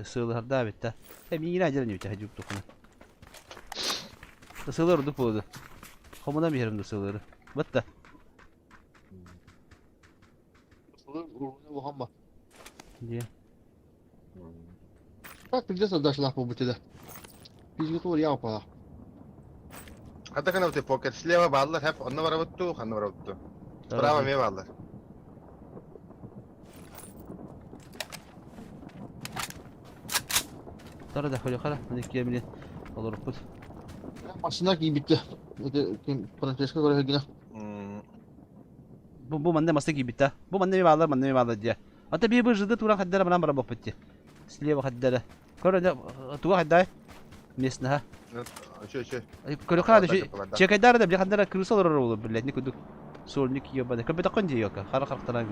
Sığırlar da bitti. Hem yine acele ne hacı tukuna. Sığırlar da buldu. Komuna bir yerimde sığırları. Bitti. Ruhuna muhamma. Diye. Bak bir de sadaşlar bu bütede. Biz yutur yapalım. Hatta kana bu pocket sleva bağlar hep onunla var avuttu, onunla var avuttu. Bravo me bağlar. Tara da koyuyor kara. Hadi kiyemin olur put. Maçına ki bitti. Kim Francesco göre yine. Bu manda masa gibi bitti. Bu manda mi bağlar diye. Hatta bir jıdı turan haddere bana bara bakıttı. Sleva haddere. Kara da tuğa hadday. Mesnaha. Şey. Koyuyor kara da şu çekaylar da bir haddere kırısı olur bilet. Ne kuduk. Sornik yiyor bana. Köpek takın diyor ka. Kara taran.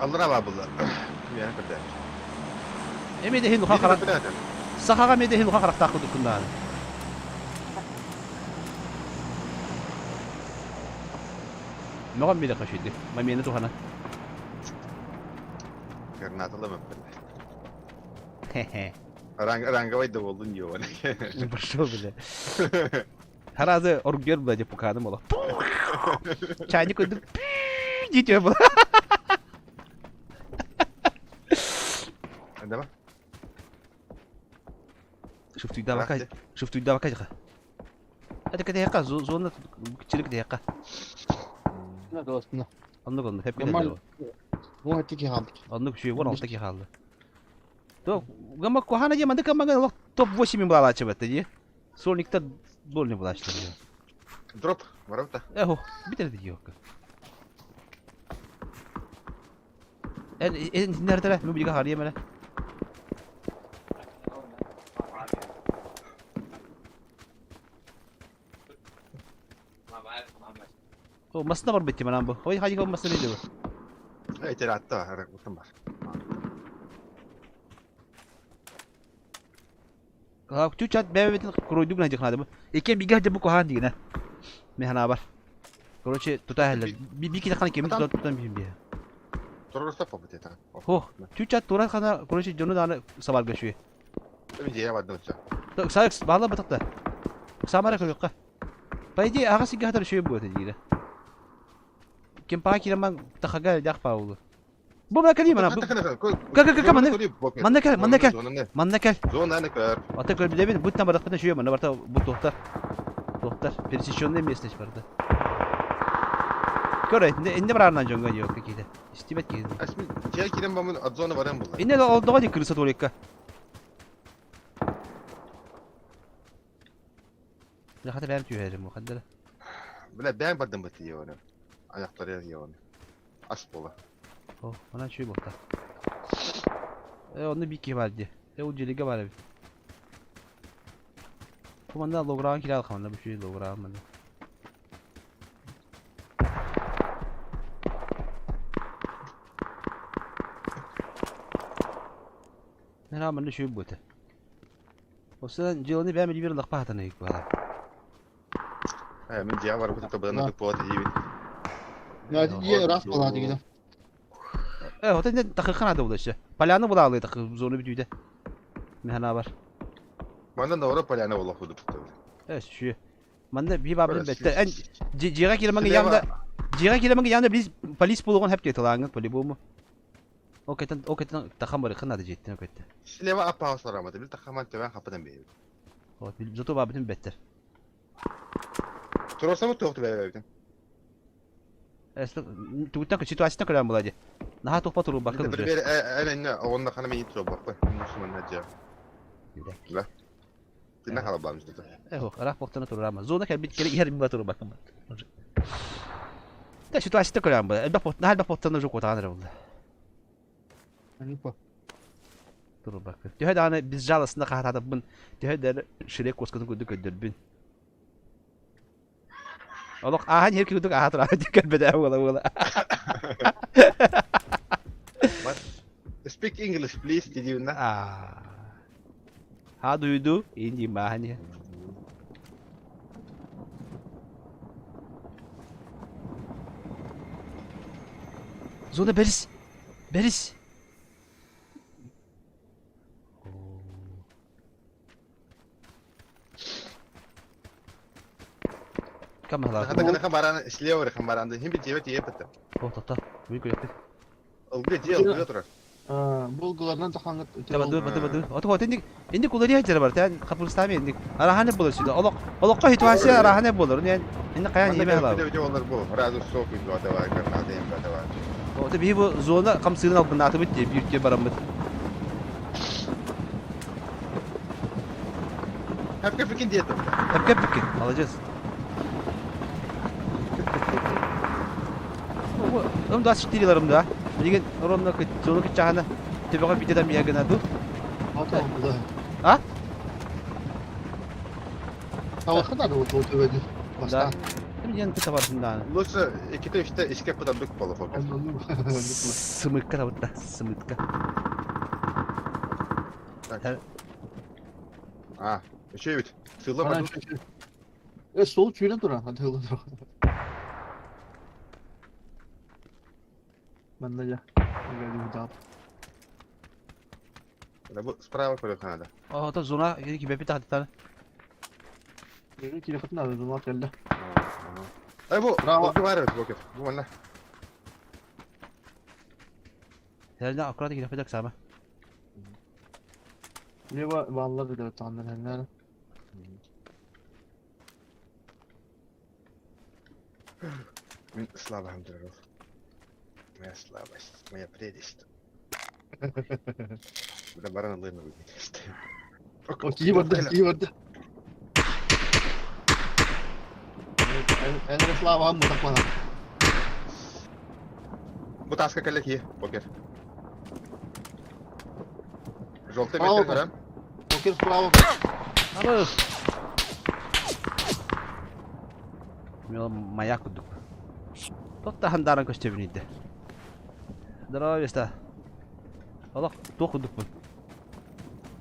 Allah'a bağlı. Yani kadar. Emi de hindu kara. Sahaga me de hindu kara takuduk kundan. Nogam bile kaşıydı. Mamiyene tuhana. Karnatalı mı? Hehe. Rangavay da oldun diyor bana. Başo bile. Herhalde orgör bile pukadım ola. Çayını koydum. Gidiyor bu. Anda mı? شفتوا يدا بكاج شفتوا يدا بكاج هذا كده هيقا زونا كتير كده هيقا Ne dostuna. anlık hep Normal. كده Bu hattı ki hamd. anlık şey var alttaki halde то гама кохана же мандыка мага топ 8 min bala çabata diye Sonic'ta bol ne bulaştı diyor Drop. Var mı da? eho bitirdi diyor nerede la mu bilga hariye mele o masna var bitti bana bu hoy hadi ko masna ne diyor Evet, hatta var. Var. Ha tucat bebetin kroyduk najik hadi bu iken bir gahde bu kohan diye ne mehana var Короче tuta heller bir kita kan kemin tutan bir Tororsa popet eta. ho tucat turan kana Короче jonu da sabar geçiyor Bir diye var dönse. Sayık bağla batakta samara koyuyor ka Paydi ağası gahtar şey bu tecide Kim paki lamang takagal yak paulu Bu bana kalima na Manda kel Zona ne kadar? Ata kör bilemin bu tam batakta şey bana barta bu tohtar precision ne mesaj vardı Kore inde bararnan jonga yok kide İstimet ki Asmi diğer kiren bamın adzona varan bunlar. İnne oldu hadi kırsa torika Ya hadi ver diyor herim o kadar Bile ben badım bitiyor onu. Ayakları yiyor onu. As bola. Oh, ona şey bota. Onu bir ki vardı. O celiga var abi. Kumanda logran kiral kamanda bu şey logran mı? Ne rağmen de şu bote. O sen jilini ben bir lak pahatana yık bana. Min jiya var bu tabanı pot iyi. Ya diye rast bol hadi gidelim. O da ne dakika da bulaşı. Palyanı bulalı dakika zonu bir düyde. Mehana var. Bana doğru palyana ola hudu tabii. Evet şu. Manda bir babın Böyle bette. En jiga kilemanın Sileva- yanında jiga kilemanın yanında biz polis bulduğun hep getalaŋın poli bu mu? O ketin takam var kına da jettin o kette. Sileva apa soramadı. Bir takaman teven kapıdan beri. O bil zato babın better. Turorsa mı tohtu verdim? Esna tuğutan ki situasyon kadar buladı. Naha topa turu bakın. Bir en onda kana men yitro bak. Müslüman hacı. La. Dinle kalabalım işte. Arah boktana turu ama. Zona kel bit kere yer bir baturu bakın. Da situasyon kadar buladı. Elbette pot nahal boktana çok otanır oldu. Hani bu. Turu bakın. Diyor da biz jalasında kahradı bun. Diyor da şirek koskunu gördük ödülbün. Allah ahan her ki gördük ahat rahat dikkat bede wala. Speak English please did you not? How do you do? Hindi mahanya. Zona beris. Beris. Kam hala. Hada kana kamaran isliyor kamaran da hem bir civet yepet. Oh tata. Büyük yaptık. Olgu ciye olgu otur. Bulgulardan takanlık. Tamam dur. Oto indi kulları hacer var. Yani kapırstami indi. Arahane bulur şimdi. Olokka hitwasi arahane bulur. Yani indi kayan yeme hala. Bir de olur bu. Razı soğuk bir vada var. Karnada hem vada var. O tabii bu zona kamsının altında atı bitti. Bir ülke baramız. Hep kefikin diyet. Hep alacağız. Oğlum daha siktir da. Bugün oranla zona kıçağına. Tebaka bir dedem yagına dur. Hata oldu. Ha? Hava kadar da oldu ödü. Baştan. Hem yan kıta var şimdi hani. Lusa ikide işte iske kadar dük balı fakat. Sımıtka da burada. Sımıtka. Ah, şey bit. Sığlama dur. Sol çüyle duran. Hadi hızlı dur. Ben de ya. Geldi bir daha. Bu sprava koyuyor kanada. O da zona gibi bir tane tane. Geri kile katın abi zaman geldi. Ay bu. Bravo. Bu var evet bu kez. Bu valla. Herhalde akkurat gibi yapacak sama. Ne var vallahi de tanrı henler. Min slava hamdurov. Moja slabost, moja predist. Da baran alırım bu işte. O iyi vardı. En slava ham mutak bana. Bu taska kalle ki poker. Желтый Bravo. метр görem. Poker slava. Alır. Mil mayak kuduk. Totta handaran köstebiniydi. Dara işte. Allah dokuduk bu.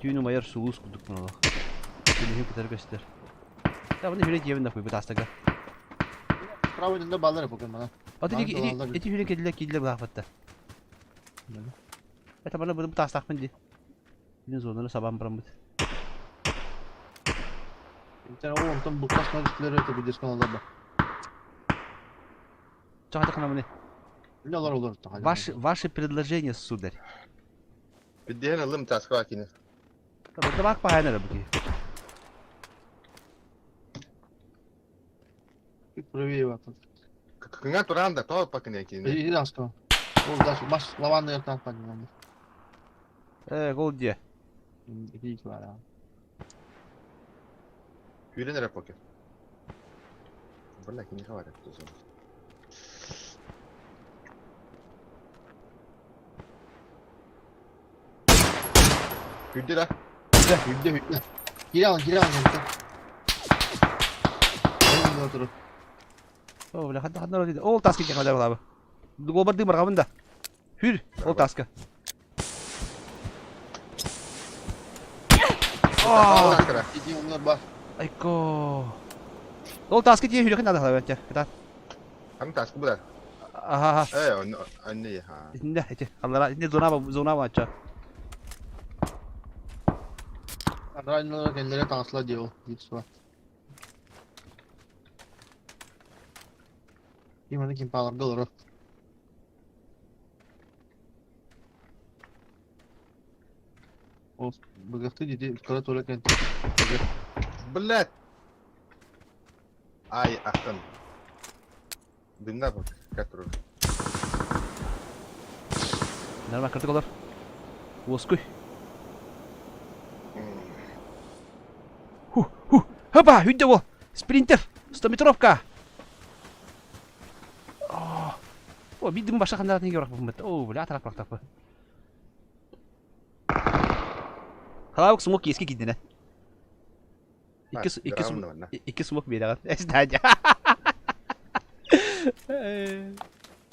Tüyünü mayar sulus kuduk bunu Allah. Tüyünü kadar göster. Ya bunu hüret yevinde koy bu tastaga. Bravo dinde ballar poker bana. Hadi eti hüret kediler bu hafatta. Eta bana bu tastak mı di? Bizim zorlarını sabah bırakmadı. Bir tane oğlum tam bu kasma riskleri ötebiliriz kanallarda. Çağda kanamı ne? Ne olur. Ваши предложения, сударь. Bir diyen alım taska vakini. Burada bak bahanere bu ki. Bir proviye bakın. Kınga turan da tol pakın yakini. İyi de aslında. Orada baş lavanda yatan falan. Gol diye. İyi var ya. Hüre nere poker. Valla kini hava yaptı o zaman. Hüddi la. Hüdde. Geri alın. Oyun oturur. Oh, udah kan kan dedi. Ol taskı ki kadar abi. Gobar di markamında. Hür, ol taskı. Aa! Gidiyor onlar bak. Ayko. Ол таскы тие хүрекін ады қалай бәнтер. Кытар. Hangi taskı bu da? Аха. Anne ya. Ha. İçinde, içi. Allah'a, içinde zona var açar. Raynalara kendileri tansla diyor. Git var. Kim kim bağırdı olur o. O bıgıktı dedi. Üskara tuvalet kenti. Блядь. Ay aklım. Dümler bak. Katırım. Normal kırtık olur. Oskuy. Hopa, hüdde bu. Sprinter. 100 metrovka. O bildiğim başka kandalar ne görüyoruz bu mümkün. Oo, böyle atarak bıraktık bu. Halavuk smoke eski gidine. İki smoke bir daha. Esnacı.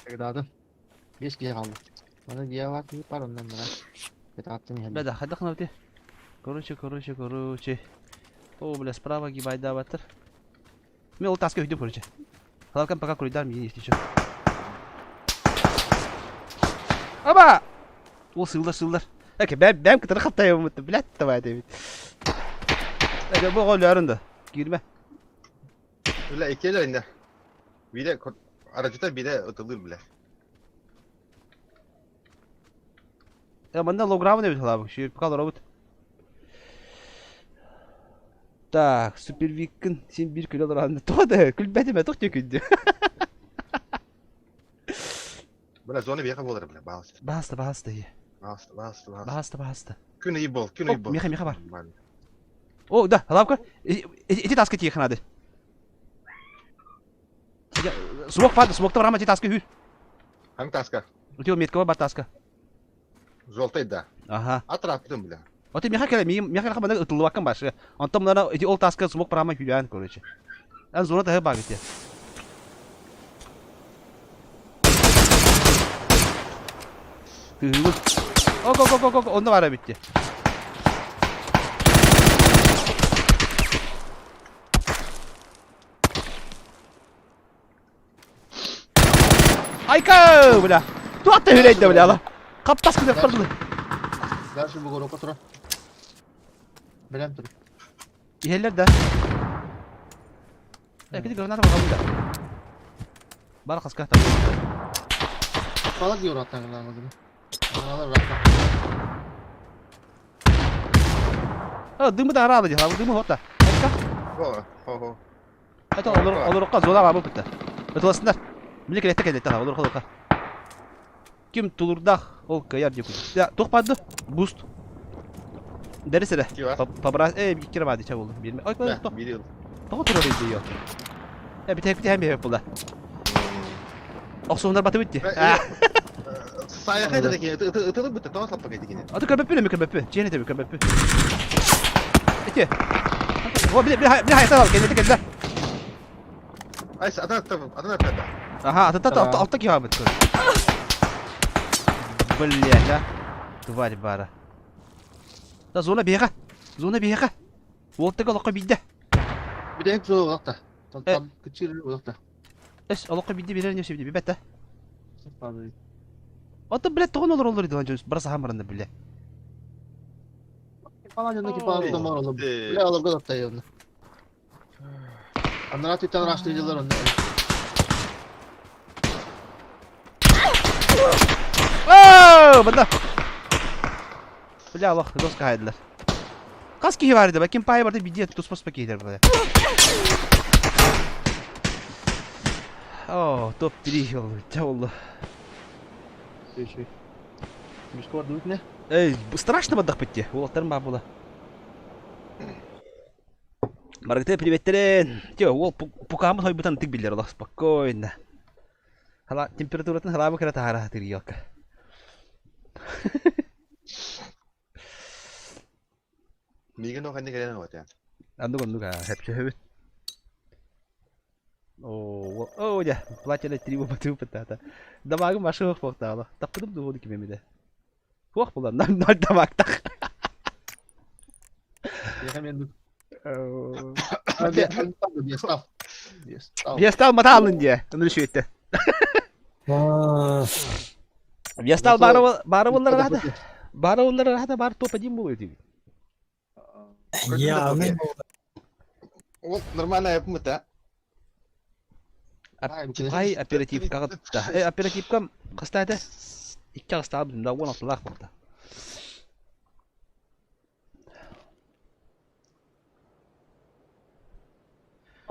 Evladım. 5 kişi kaldı. Bana diye var ki var ondan bana. Bir attım yani. Да, ходах на те. Короче. О, бля, справа гибай да батыр. Мен ол таска үйдем короче. Халкан пока курайдар мен если чё. Аба! Ол сылдар. Әке, бәм кітір қаптай өмітті, блядь, давай деймін. Әке, бұл қоларында. Girme. Öyle ikiler indi. Bir de aracıda bir de atılır bile. Ya bende logramı ne bitir abi? Şu покал робот. Так, Супервикін сен 1 кilo тұрғанды тоғды. Күлбәді ме тоқ текінді. Böyle zonu bir yakın olur bile. Bağıstı. Басты, iyi. Басты. Күн iyi bol. Меха бар. О, да, лапка. Эти таски тиехан ады. Смок пады, смокта барама эти таски хүйр. Hangi taska? У тебя метка бар таска. Желтый да. Ага. Atrattım bile. Вот меха банда ытылы баккан башы. Антон мына эти ол таска смок барама хүйрән, короче. Ан зона тағы баг эти. Ок, onda var bitti. Ayka, bля. Tuat da hüreydi bля Allah. Kaptas kıdep kırdı. Ver şu bu gol otura. Bilem dur. İheller de. Gidi granada bakalım da. Bana kaskah tabii. Falan diyor hatta anlamadım. Anlalar rahat. Dımı da aradı ya. Dımı hotta. Ayka. Ho. Hadi olur kaz zona var bu bitti. Ötülasınlar. Millet etek edetti ha olur. Kim tulurda ol kayar diyor. Ya toqpadı. Boost. Deresere. Ki var? Pabra bir kere vardı çabuk oldu. Bilmem. Ay Ne? Bir yıl. Toq turabilir diyor. Bir tek hem bir hep buldu. Oksonlar batı bitti. Sayaka edek yine. Itılıp bitti. Tamam sapmak edek yine. Adı köpepi. Cennete bir köpepi. İki. O bir hayata al kendine kendine. Ay Adana atladı. Ага, alttaki Ahmet. Бля, тварь бара. Да зона бега. Волттага лоққа бидде. Bir de hep zor olarak Tam küçük olarak da. Эс, лоққа бидде берер не себеби бетте. Fazla. Ата блядь, тоғын olur idi ланчы. Барса хамырында бля. Falan yanındaki falan da var oğlum. Ne alıp kadar da yanında. Anlar tüten araştırıcılar onda. Ооо, банда. Бля, Allah, доска хайдылар. Қас кейі бар еді, бәкем пайы барды бидде туспас пакейлер бұрады. О, топ-3 oldu, çab oldu. Şey. Bir skor duydun ne? Эй, страшно бадақ бітте, олақтарым бар бола. Маргите, приветтерен. Тё, ол пукамыз хойбутан тик билер, Allah, спокойно. Hala, температуратын халабы кірі тағара тіргелка. Migen o kendi gelen o ya. Андуга, хәпче хөбіт. О, я, платили 3 бату патата. Дамагы машы хоқ боқталы. Тапқыдым дуғыды кемемеде. Хоқ болан, нөл дамақтақ. Ya ben Oo. Abi bir staff. Bir staff. Vestal mata alın diye. Onu şu etti. Vestal barabulları rahata. Barabulları rahata bar topa diyeyim bu öyle. Ya o нормально yapımı da. Hay aperatif kağıtta. Aperatif kam kastaydı. İki kasta bizim daha 16 lak burada.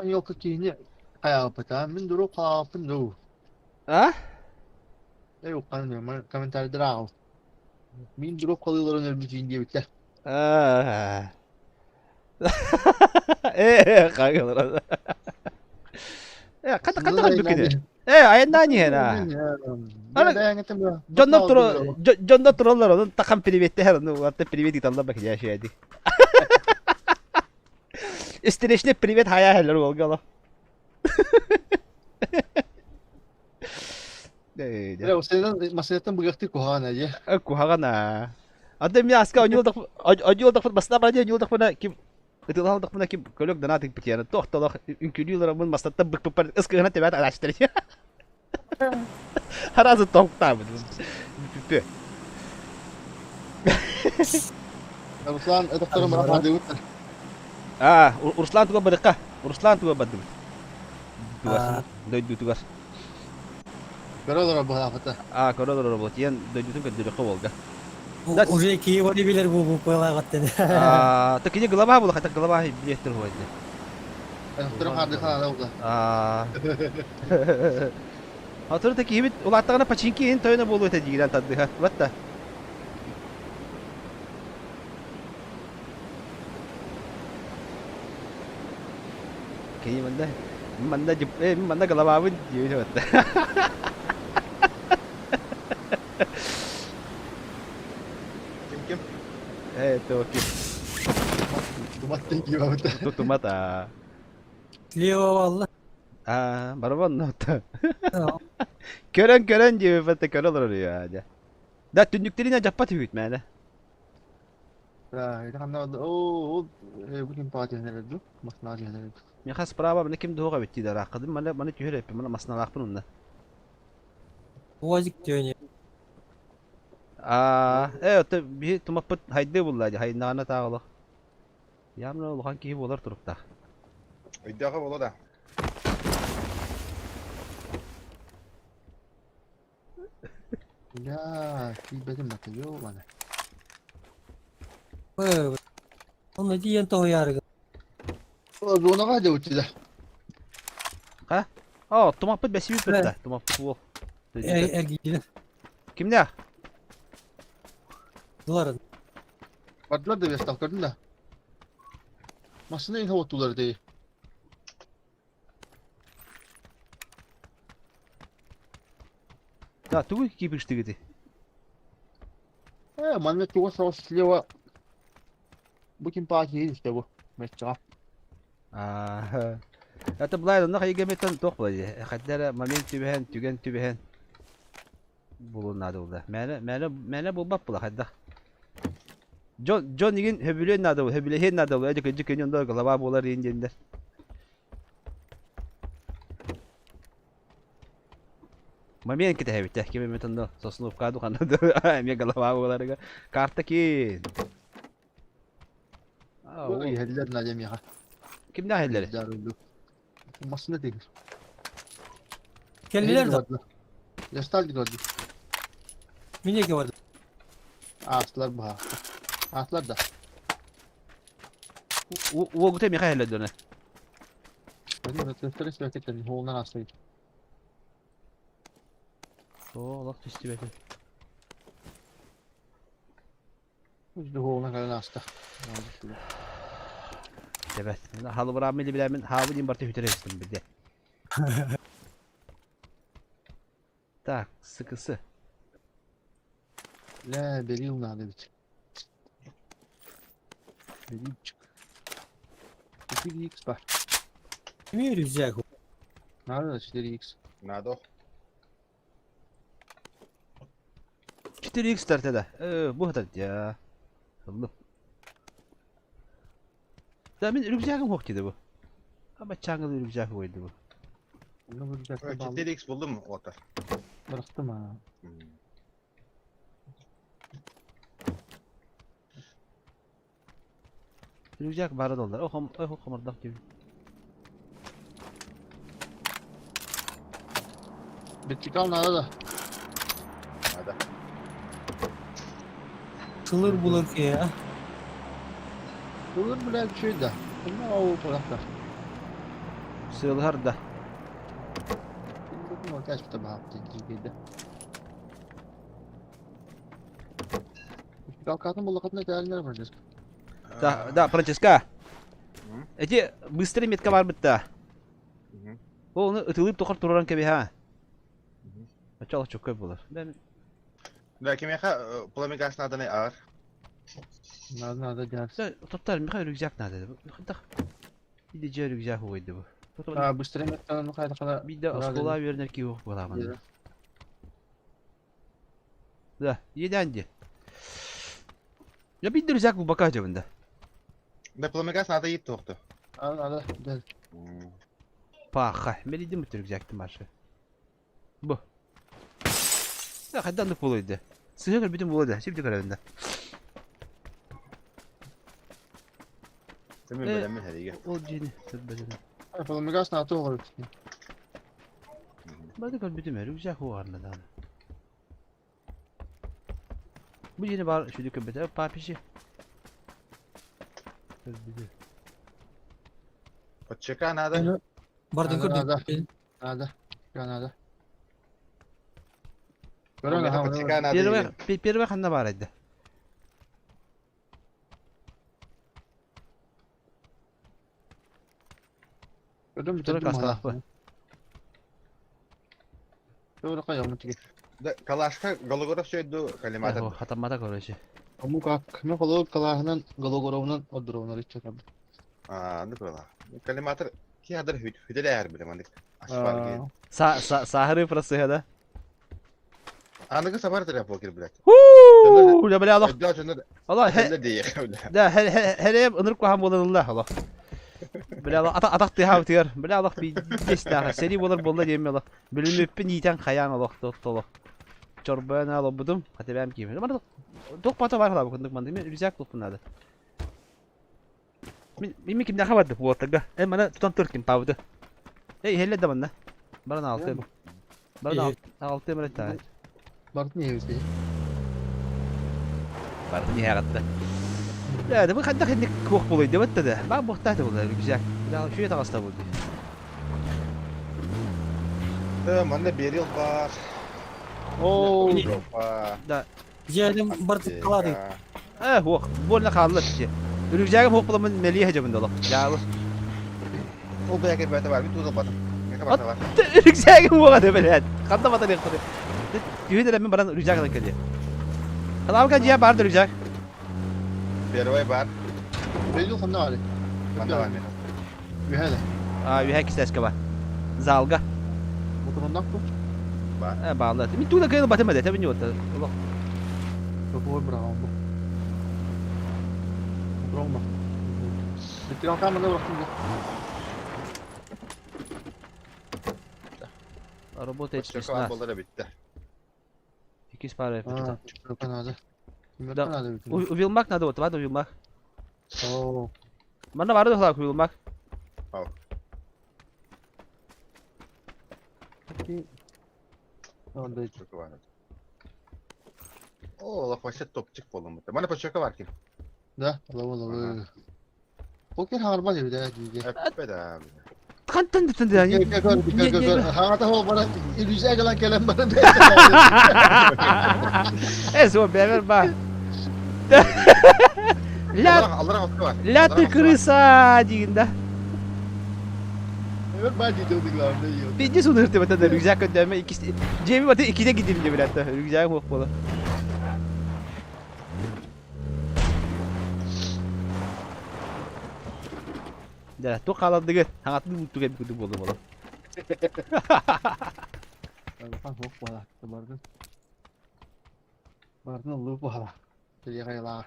Yok ki kayak apa min dulu kapın dulu. Ha? Yok kan komentar draw. Min dulu kalıyorlar ölmüşün diye bitti. Kankalar. Kata kata dükünü. Ayından yiyen ha. Ana- Ben gittim ya. Jonda turallar onun takım privette her onu hatta privet gitarlar bak ya şeydi. İstireçli privet hayaller olgalı. Ya o senin masaladan bu yaktık kuhana ya. Aku hagana. Adam ya aska onyol tak basta ba dia nyol tak na kim itu hal tak na kim kolok dana tik petiana toh toh inkudi lara mun masta tabak papar eska na tebet araştır ya. Harazı tok tam. Pipi. Ruslan doktorum rahat değil. Uruslan tuga badaka. Uruslan tuga badum. Tugas. Doidu tugas. Görüyorlar bu hafta. Kalau robot yan doidu tuga doidu kawalga. Уже Киева билер bu полагаттен. Takinya gelabah bola kata gelabah biyetir hoje. Doktorum hardı kana oldu. Hatır taki hibit ulattağına paçinki in toyuna bolu öte jigiran taddı ha. Vatta. Kayı manda gelabahın jiyo vatta. Kim? Tuh. Dumattın gibi hafta. Tutup mata. Слева валла. Baraban nota. Kören diyor vatta kören olur ya. Da tündüklerine capat hüyütmene. Ya itu kan o bugün parti nerede? Masna nerede? Ya khas praba bana kim doğu bitti de raqadım bana tühür hep bana masna laqpın onda. Uvazık diyor. Evet bir tumapat haydi bulladı haydana tağlı. Yamna uluhan ki bolar turupta. İddia bolu da. Ya benim bakıyor bana. Onu diyen toho yargı. O zona kadar uçtu. Tumapat besi bir pıtta. Tumapat bu. Ergiyle. Kim ne? Doların. Vardılar da bir staff gördün de. Masına in hava tutular diye. Da tu ki pişti gidi. Manne tuğa savaş слева. Bugün parti işte bu. Mesela. Ata bulay da kay gemetan tok bulay. Hatta mamen tübehen tügen tübehen. Bulunnadı orada. Mene bu bap bula hadda. John igin hebüle nadı bu. Hebüle hen nadı bu. Acık acık yonda galaba bolar yengender. Mamen kita hebit ya. Kime metan da sosnu kadu kan da. Emya galaba bolar ga. Karta ki. Bu iyi hediler nadem ya. Kim ne helleri? Daruldu. Masına değil. Kelliler de. Yastal gördü. Minye vardı. Aslar bu ha. Aslar da. O gute mi helleri döne. Benim rötreftörü hareketlerini hoğundan aslaydı. Allah tüstü be. İşte hoğuna kadar asla. Evet. Halı bırakmayı bilemin. Halı diyeyim bartı hütere istim bir de. Tak sıkısı. La beri una dedik. Beri çık. Bir X var. Kimi yürüyecek o? Nerede işte X? Надо. 4x startede. Bu kadar ya. Aldım. Da men rüzgâgym hok dedi bu. Ama çaňyl rüzgâg koydu bu. Onu bu rüzgâkta bağlı. 4x buldun mu otar? Bıraktım ha. Rüzgâg bara dollar. O hamırdak gibi. Bitti kal nada da. Hadi. Sılır bulur ki ya. Olur bile bir şey de. Bunlar o tarafta. Sığılır da. Bilmiyorum o kaç bir tabi hafta gibi. Kalkatın bu lakatında değerler vardır. Da Francesca. Eti bыстрый метка var bitti. O onu ıtılıp tokar turan gibi ha. Açalım çok köp olur. Ben Belki meha Plamigas'ın adı ne ağır? Nada dersin. sen tutar mı hayır rüzgâg nerede? Hadi. Bir de cahil rüzgâg koydu bu. Ha bu sırayı mekanın kayda kadar. Bir de askola verenler ki yok bu adamın. Yürü. Da yedendi. Ya bir de rüzgâg bu bakar cebinde. Ne Plamigas'ın adı yiğit toktu. Nada gel. Paha, melidi mi rüzgâgtım başı? Bu. Ya kaddanlık buluydu. Sığır bütün buluydu. Şimdi görevinde. Demin böyle mi hediye? O cini. Yapalım bir gaz natı olur. Bada kal bütün rüzgâg o arla da. Bu yeni var şu dükkanı papişi. Почека надо. Bardın Nada. kırdı. Nada. Ya nada. Görün ha. Почека надо. Первый ханна бар idi. Gördün mü? Dur, Dedim kastak hala. bu. Böyle kayalım tiki. Kalaşka Gologorov söyledi O kalimatı. hatamada koruşu. Amu kak. Ne kolu kalahının galogorovunun o drone'ları içecek abi. Aa, ne böyle? Kalimatı ki adır hüdele yer bile mandık. Aşvar gel. Sahırı pırası ya da. Anıgı sabar taraf bakır bile. Huuu! Ya böyle Allah. Daha sonra Allah ne diye öyle. da her ev ınırık kohan bolanıllah Allah. Böyle Allah atak diye havtıyor. Böyle Allah bir desta seri olur bolla diyeyim Allah. Bölüm öppün yiten kayan Allah dolu. Çorba ne alıp budum. Hadi ben kim? Ama dok pata var hala bu kunduk mandım. Rüzgar bunlar da. Mimi kim daha vardı bu ortada. Bana tutan Türk'üm pavdu. Hey helle de bana. Bana altı. Bana altı emret tane. Bak niye bir şey. Var niye yarattı? Ya da bu kadar kendi kok buluydu bitti de. Ben bu tahta buldu güzel. Ya şu yatağı hasta buldu. Manda bir yıl var. Oo. Avrupa. Ricaedim bardın kaladı. Oh, bu ne kaldı ki? Rüzgarım hoplamın meliye hecabında oğlum. Ya bu. O belki bir var. Bir tuza batım. Ne kadar var? Rüzgarım bu kadar böyle. Kanda batan yakaladı. Düğün de ben rüzgardan geliyor. Kalam kan ya bardı rüzgar. Bir way var. Belli olsa ne var? Manda var mı? Bir hele. Aa, bir herkes eski var. Zalga. Motorundan tut. Bağlı. Bir tuğla kayını batamadı. Tabii ne oldu? Allah. Çok olur bravo bu. Motor olma. Bitti kalkan bana bıraktım ya. Robot Çok etmişsin var ha. bolları bitti. 200 para yapacağız. Aa, çok kanada. Kim Da- kanada bitti. Uyulmak ne oldu? Var da uyulmak. Oo. Bana vardı kulak uyulmak. Peki. Orada Çok var. Oo, la poşet topçuk bolum. Bana poşet var kim? da lava. Poker harba gibi de diyecek. Hep bedava. Kantan da tındı yani. Gör. Hangata o bana ilüze gelen kelem bana da. Eso beber bak. La Allah hakkı var. la tıkırısa diyinde. Evet ben diyordum lan ne yiyor. Birinci sonu hırtı da rüzgar gönderme ikisi. Cemil batı 2'de gideyim diye hatta. Rüzgar hoppalı. Ya tu kalau dengan hangat lu butuh kayak begitu boleh boleh. Kan hok bala kemarin. Kemarin lu bala. Jadi kayak lah.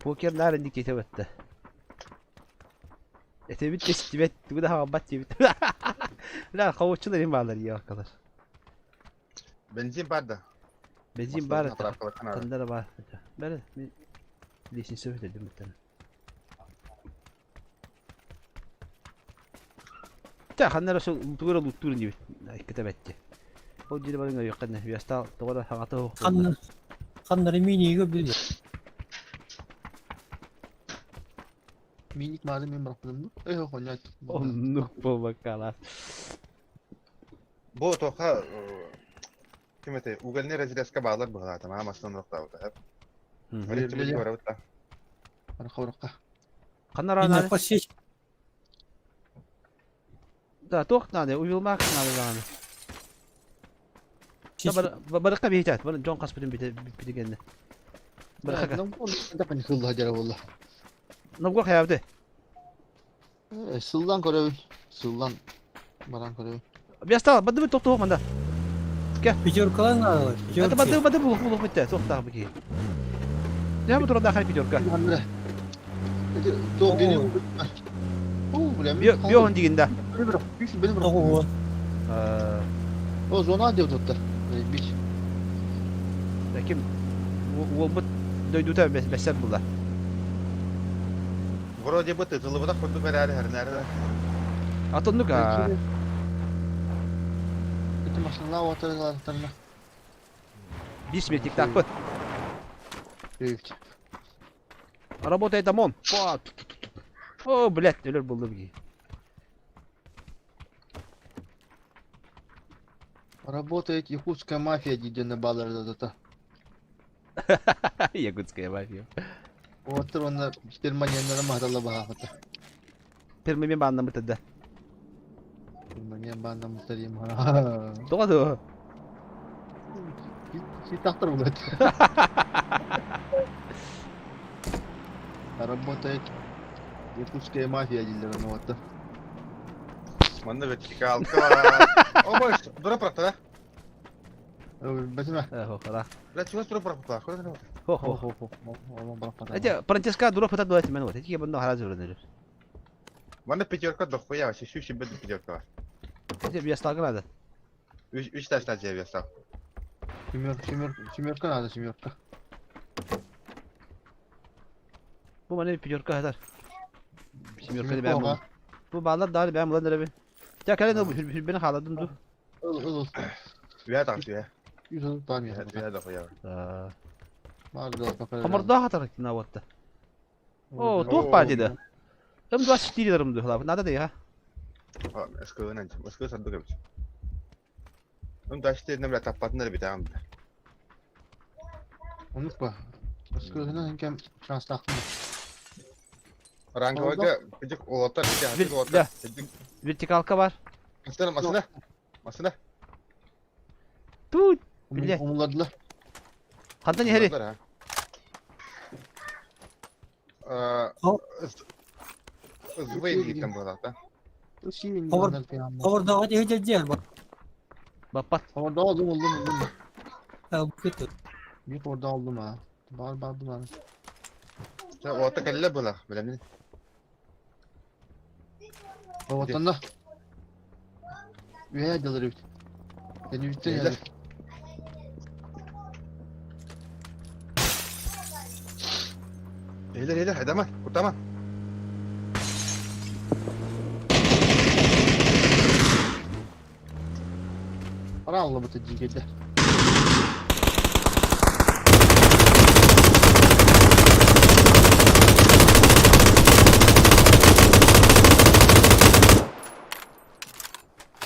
Poker nerede dikete battı. Etebit de stivet. Bu da hava bat yebit. Lan kavuççular en bağlar ya kadar. Benzin var da. Benzin var. Fotoğraf falan. Tanılara var. Böyle bir leşin söhbet edelim bir tane. Ta kanlara şu tuğra lutturun gibi. Hakikaten betti. O jiri bana yok kan. Biasa tuğra hangata o. Kanları miniyi biliyor. Minik malzeme bıraktım mı? Yok onu yaptım. Onu bu bakala. Bu toka kim ete ugalne rezideska bağlar bu zaten ama aslında nokta o da hep. Öyle bir şey var o da. Bana kavrakka. Kanlara Yine nane. paşeş. Da tok nane uyulmak nane nane. Baraka bir hicat. Bana John Kasper'in bir geldi. Baraka. Ne beni kıldı hacara valla. Nabgo hayavde. Sıldan korevi. Sıldan. Baran korevi. Biasa badı bir tok manda. Pijorkalar ne var? Hadi badı bulup bitti. Tok tak bagi. Ya bu turda kan pijorka. Hamle. Çok geliyor. Bu Bir on diginde. Beni bırak. Beni bırak. Oğuz. O zona diyor tuttu. Bir. Lakin bu doyduta besel bunlar. Вроде бы ты зылыбыда хоть бәрәре her nerede. Atındık ha. Bütün maşınlar ortadan tanına. Bir metik takpı. Evet. Работает ОМОН. О, блядь, ölür buldu bir. Работает якутская мафия, где на балларда. Якутская мафия. Otur onlar Germaniyanlara mahdalla bahafata. Permemin bandı mı tadı? Germaniyan banda muhtarıyım ha. Doğru. Si tahtır bu gayet. Работает якутская мафия, где на вот. Manda vertikalka. O boş. Dura bıraktı da. Basma. Ho, ora. La çuvas dura bıraktı. Koyun ne? Ho, ho, ho. Oğlum bırakma. Aja, Francesca dura putar dua etmen var. Hiç bunda hala zorlanır. Manda pijorka da ya. Şu şimdi pijorka var. Aja bir stalgın adı. 3 taş da ceviz sağ. Şimyorka nerede şimyorka? Bu bana bir pijorka kadar. Şimdi yok ben bu. Bu bağlar daha ben bulanır abi. Ya kale ne bu beni haladım du. Ol. Üye taş üye. Yüzü parmıyor. Üye de koyar. Var da bakalım. Hamur daha hatarak ne vatta. O tuh partide. Hem dua stiliyorum du hala. Nada değil ha. Ha, eski ne? Eski sandık gibi. Onu da işte ne bile tapatınlar bir daha. Unutma. Sıkıntı hem şans taktım. Rangı var küçük oğlaklar bir de hafif oğlaklar. Vertikalka var. Masına. Tut. Bile. Umuladılar. Kantan heri. Zıvayı gittim bu arada. Şimdi Kavur dağı diyeceğiz bak. Bapat. Orada oldum. Ya bu kötü. Bir orada oldum ha. Bağırdım ha. Sen oğlakta kelle bula. Bilemin. O vatanda. Üye adaları bit. Seni bitti ya. Beyler. Eyler edemem. Kurtamam. Para Allah bu tecrübeler.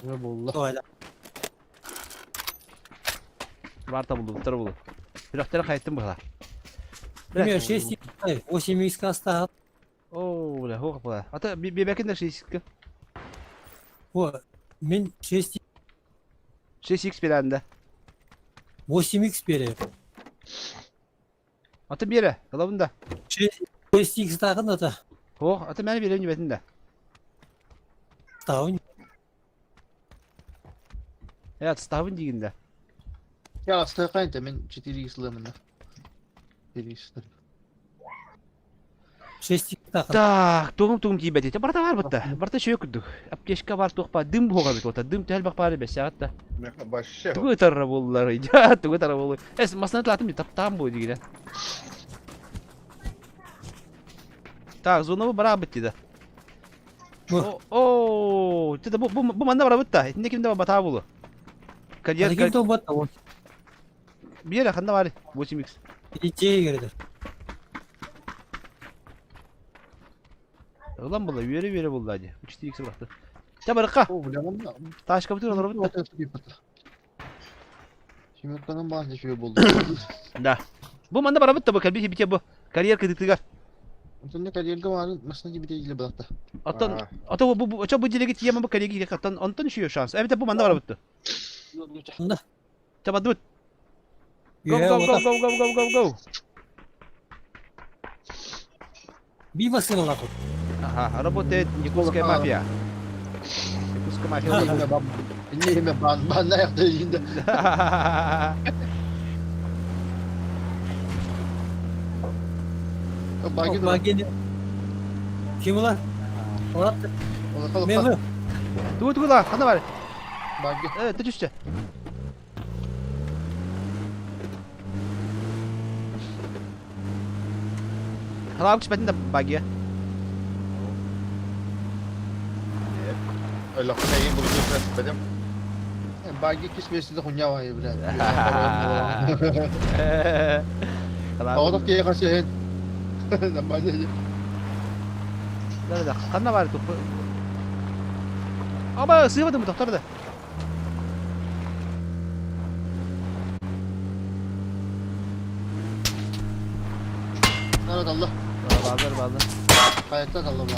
Ne buldu? Doğayla. Varta buldu, tara buldu. Pilotları kayıttım bu hala. Bilmiyorum 8x kasta. Oo, ulan hoş bu. Hatta bir bakın da şey sıkı. Bu min 6 Şey X birende. 8x beri. Hatta bir yere. Dolabında. 6x takın da. Ho, hatta ben bir yerin betinde. Stavın. Evet, stavın diginde. Ya aslında kayınca ben 4 yılımında. 1 yıl. 6x тахын. Так, тугум тибет ите. Барта бар бутта. Барта шөй күрдүк. Аптешка бар тохпа дым бога бит ота. Дым тел бак бары бес саатта. Вообще. Тугу тарра боллар. Я тугу тарра боллар. Эс масына тлатым таптам бу дигиле. Так, зона бара битти да. Бу. О, тиде бу манда бара битта. Итинде кимде бата болу. Карьер Ким то бот вот. bir yere kanda var. 8x. Идея говорит. Ulan bula yürü buldu hadi. 3x bıraktı. Ya bırakka. О, бля, мында. Taş kapatır olur mu? Şemerkanın bazı şey buldu. Da. Bu manda bana bitti bu kalbi bitiyor bu. Kariyer kreditigar. Sonra kariyerde var. Nasıl gibi değil bıraktı. Ata bu dile git yemem bu kariyer gidecek atan ondan düşüyor şans. Evet bu manda bana bitti. Да. Tamam dur. Go Я go вот go так. go go go go go. Бива сына нахуй. Ага, работает Якутская мафия. Якутская мафия. İneyim ben ne yaptı elinde. Bagi dur. Баги. Kim ulan? Orada. Ona Ne kalıp bu? Dur lan kanda var. bagi. Evet düş üstte. Halam kısmetinde bug ya. Öyle kayın buluşu biraz benim. Bagi kismesi de hunya var ya biraz. Halam. Ağda diye karşı hen. Ben de Da kanda var topu. Ama sığmadı mı doktor da? nerede Allah? Bazıları. Kayakta kaldı Allah.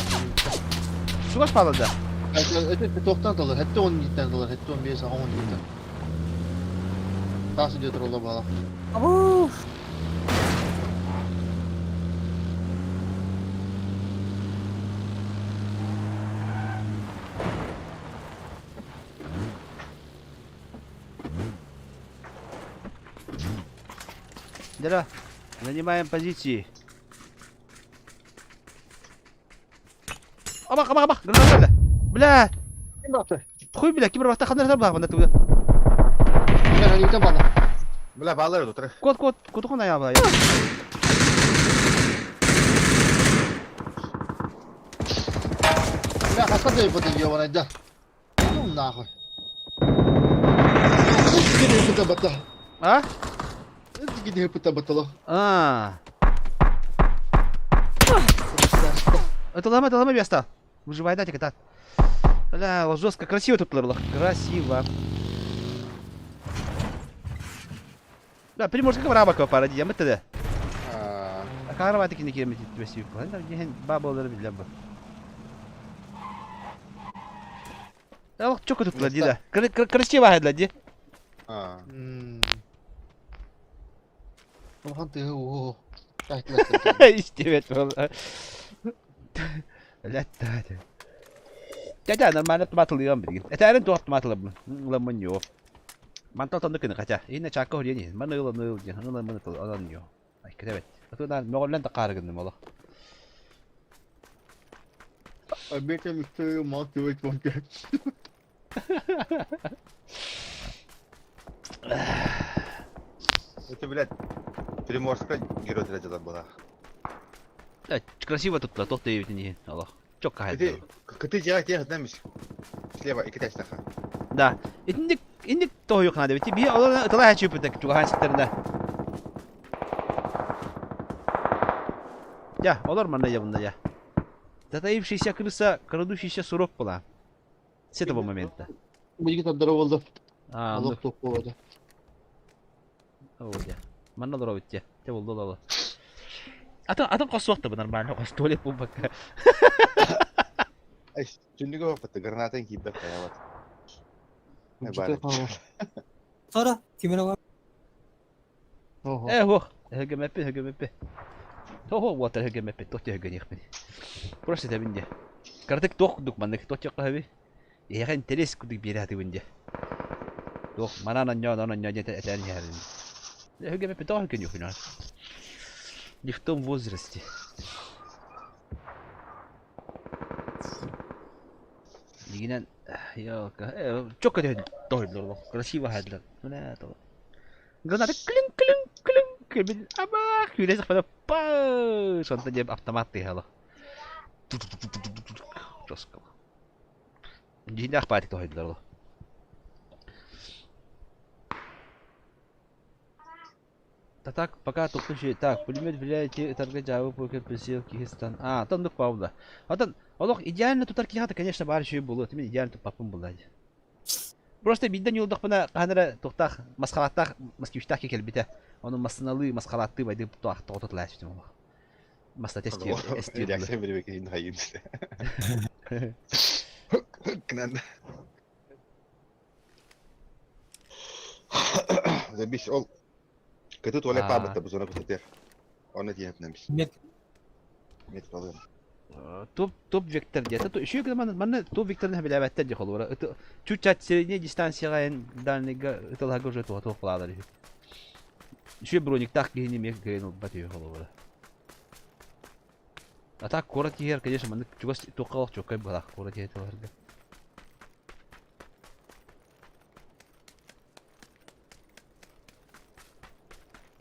Şu kaç bağladı? Öte toktan kalır. Hette 10 gitten kalır. Hette 11 sağ 10 gitten. Nasıl diyordur Allah bana. Abo. Дера, занимаем позиции. Абак, граната. Бля, Kim baktı? хуй бля, кибер бакта хандар бар банда туга. Ben hani gitten bana. Bula bağlar otur. Код кона я бля. Ya hasta da yapıdı diyor bana da. Oğlum ne yapıyor? Gidiyor pıta bata. А? Gidiyor pıta bata. А. Это лама место. Выживай, дайте кота. Бля, вот жестко, красиво тут было. Красиво. Бля, приморская рабака паради, я мытты. А карава такие кирмит твести. Ладно, где баба олар билем бу. Ya bak çok kötü değil de. Красиво haydi ди. Ulan tüh o. İşte evet valla. Latta hadi. Caca normalde atılıyorum bir gün. Eterin tuhat atılıyorum. Ulan yok. Mantal tanıdık ne kaça. Yine çakka horiye ni. Mana ulan diye. Ulan mana tol alan yok. Ay evet. Atudan Moğollan da qargındım valla. Benim istiyor mal tüvet bakıyor. Это, блядь, Приморска герой третьего была. Evet, красиво тут, тот и не. Allah. Çok haydi. Ты делать тех знаешь. Слева и китай таха. Да. İndik doğuyor kanada biti. Bir olan ıtala her şey yapıyorduk. Çok hansıklarında. Ya olur mu ne ya bunda ya? Zaten iyi bir şey yakırırsa kırıdı şişe sorup bula. Sete bu momentte. Bu iki tadları oldu. Aa, Allah anladım. topu oldu. Oh ya. Mana doğru bitti. Te oldu lala. Atın kosu vakti benar bana kosu tuvalet bu bak. Ay, şimdi gö patı granatın gibi kaya var. Ne Çıtır bari. hava. Sonra kimine var? Oho. Oh. Högemeppe. Oh, water högemeppe. Tohti högenik beni. Burası da bindi. Kardık dokduk mandık. Tohti kahve. Yakan teres kuduk bir hadi bindi. Doh, mana nanya jete eten yerin. Högemeppe daha högen yok inan. Не в том возрасте. Дигинен ёлка. Çok kötü doydular oğlum. Красиво hadılar. Bu ne to? Granada klink klink klink. Kebil ama küre bana pa. Sonunda cep avtomat diye hala. Жестко. Динах патик doydular oğlum. Так, пока только еще. Так, пулемет влияете, торга Java, покер, присел, Киргизстан. А, там ну правда. А там, олох, идеально тут аркихата, конечно, бар еще было. Ты идеально тут папам был. Просто бидden yoldak bana kanara tohtaq masqalattaq maskivshtaq kelbite. Onun masnalı masqalatты baydı tohtaq tohtlaş işte ama. Masla testi. Reaksiyon biri bekleyin hayır işte. Kınan. Zabiş ol. Kötü tuvalet pabıtta bu sonra kututer. Onu diye etmemiş. Met Met kalıyor. Топ вектор где-то. То еще когда man топ векторный хабилаватта де холора. Это чуть-чуть средняя дистанция дальнего это лаго уже то плавали. Еще броник так гени мег генул батю холора. А так коротко гер, конечно, man чугас токал чокай была коротко это ларга.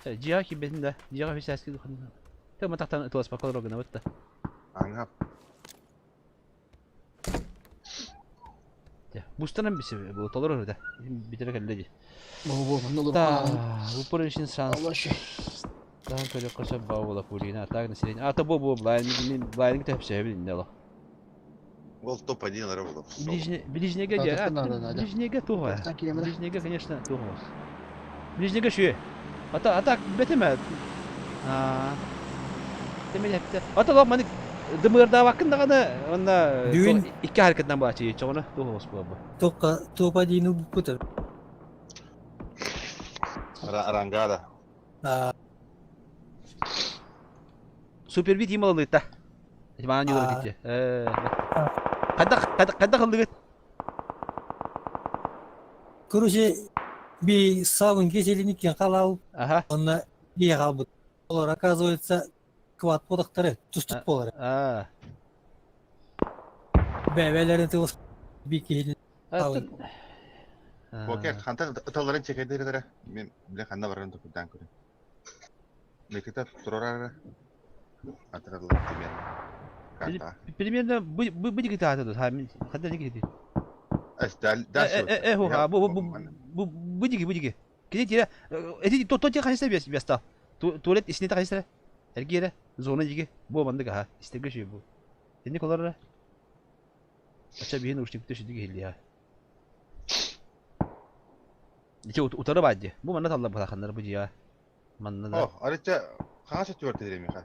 Жига кибетинде, жига фисаски духанда. Ты матактан это спокойно рогана вот. Anhap. Бустанам бисе bu толор öyle. Bitere geldi. Bu ne olur? Да, упор için şans. Allah şey. Daha böyle koşa bağla pulina. Tak nasıl? Ata bu blind de hepsi evin ne la. Ол топ-1 работал. Ближнего Татарстан надо, да. Ближнего туга. Татарстан килемре. Ближнего, конечно, туга. Ближнего şu. Ата beteme. Temel hepsi. Ata la manik dımırda vakında kana onda Düğün. iki hareketten bahçeyi çoğuna tuga olsun bu. topa dinu putar. Rangada. Süper bir team alalım da. Bana yolu gitti. Kadda kıldı git. Короче, bir savun geçelinik kalal. Aha. Ona diye kaldı. Onlar оказывается kvat podakları tustut polar. Bebelerin tığız bir kehil. Okey, kantar ıtalların çekeydileri. Ben bile kanda varın topudan kuru. Mekita sorar. Ataralar timen. Kanta. Примерно bu dikkat atıyordu. Kadda ne gitti? Bu dikkat. Kedi eti to kanista biasa. Tuvalet isni kanista. Ergiye zona jige. Bu bandı ha. İstege şey bu. Şimdi kollara. Acha bir uçtuk şimdi geldi ya. İçe utarı bacı. Bu manna talla bırakanlar bu ya. Manna da. Oh, ayrıca kaç atıyor dedim ya.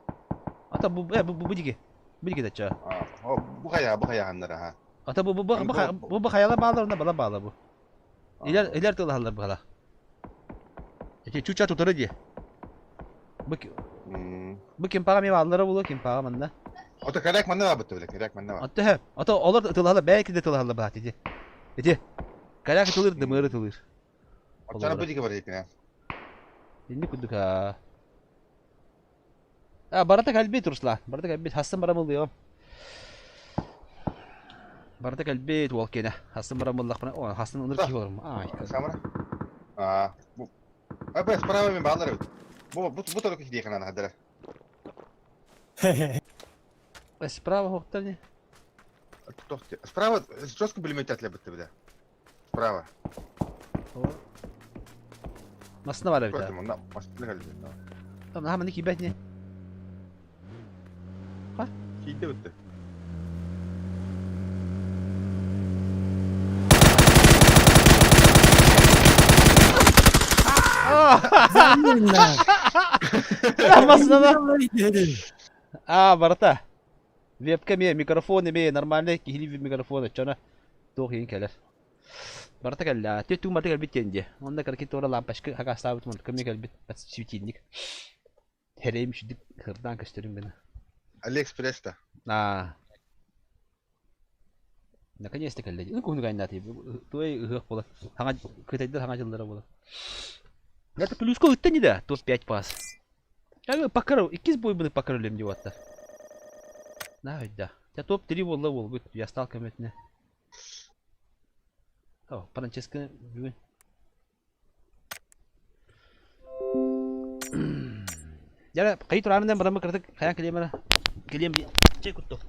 Ata bu dikkat. Bu dikkat acha. Oh, bu kaya hanlara ha. Ata bu hayala bağlarında bala bağla bu. İler tığlarlar bala. İçe çuça tutarı diye. Bu kim para mi bağlara bulu kim para manna. Ota kayak manna var bu kayak manna var. Ata hep. Ata olur tığlarla belki de tığlarla bağ dedi. Dedi. Kayak tığır demir tığır. Sana bu dike var ya. Şimdi kuduk ha. Barata kalbi turusla. Barata kalbi hasım bara oluyor. Barata kalbi walkene. Hasım bara mullah bana. O hasım onur ki olur mu? Ay. Samara. Bu. Apa sparava mi bağlar. Bu tarafı diye kanana hadara. Справа хохтар не? Справа жестко пулемет отлепит бля. Справа. Masna var bir Просто tane. мында машина geldi. Tamam hemen iki bet ne? Kiydi bitti. Zannedenler. Masna da. Barata. Webcam ye, mikrofon ye, normalde kihli bir mikrofon açana. Doğru keler. Barata gel. Tütü marta gel bitence. Onda karki tora lampaşkı haka sabit mont. Kamya gel bit. Bas sivitlik. Hereymiş dik hırdan kaçtırın beni. AliExpress'ta. Наконец-то коллеги. Ну, куда гайна ты? Той их было. Хага кытайдыр хага жылдары было. Это плюско үтті не да? Топ-5 пас. Покару, 2 бой bunu покару лем деватта. Да, да. Ya top diri bolla bol bu yastal kametine. Oh, Francesca bugün. Ya kayıt oranından bana kırdık. Kayan kelime. Kelime bir şey kuttu.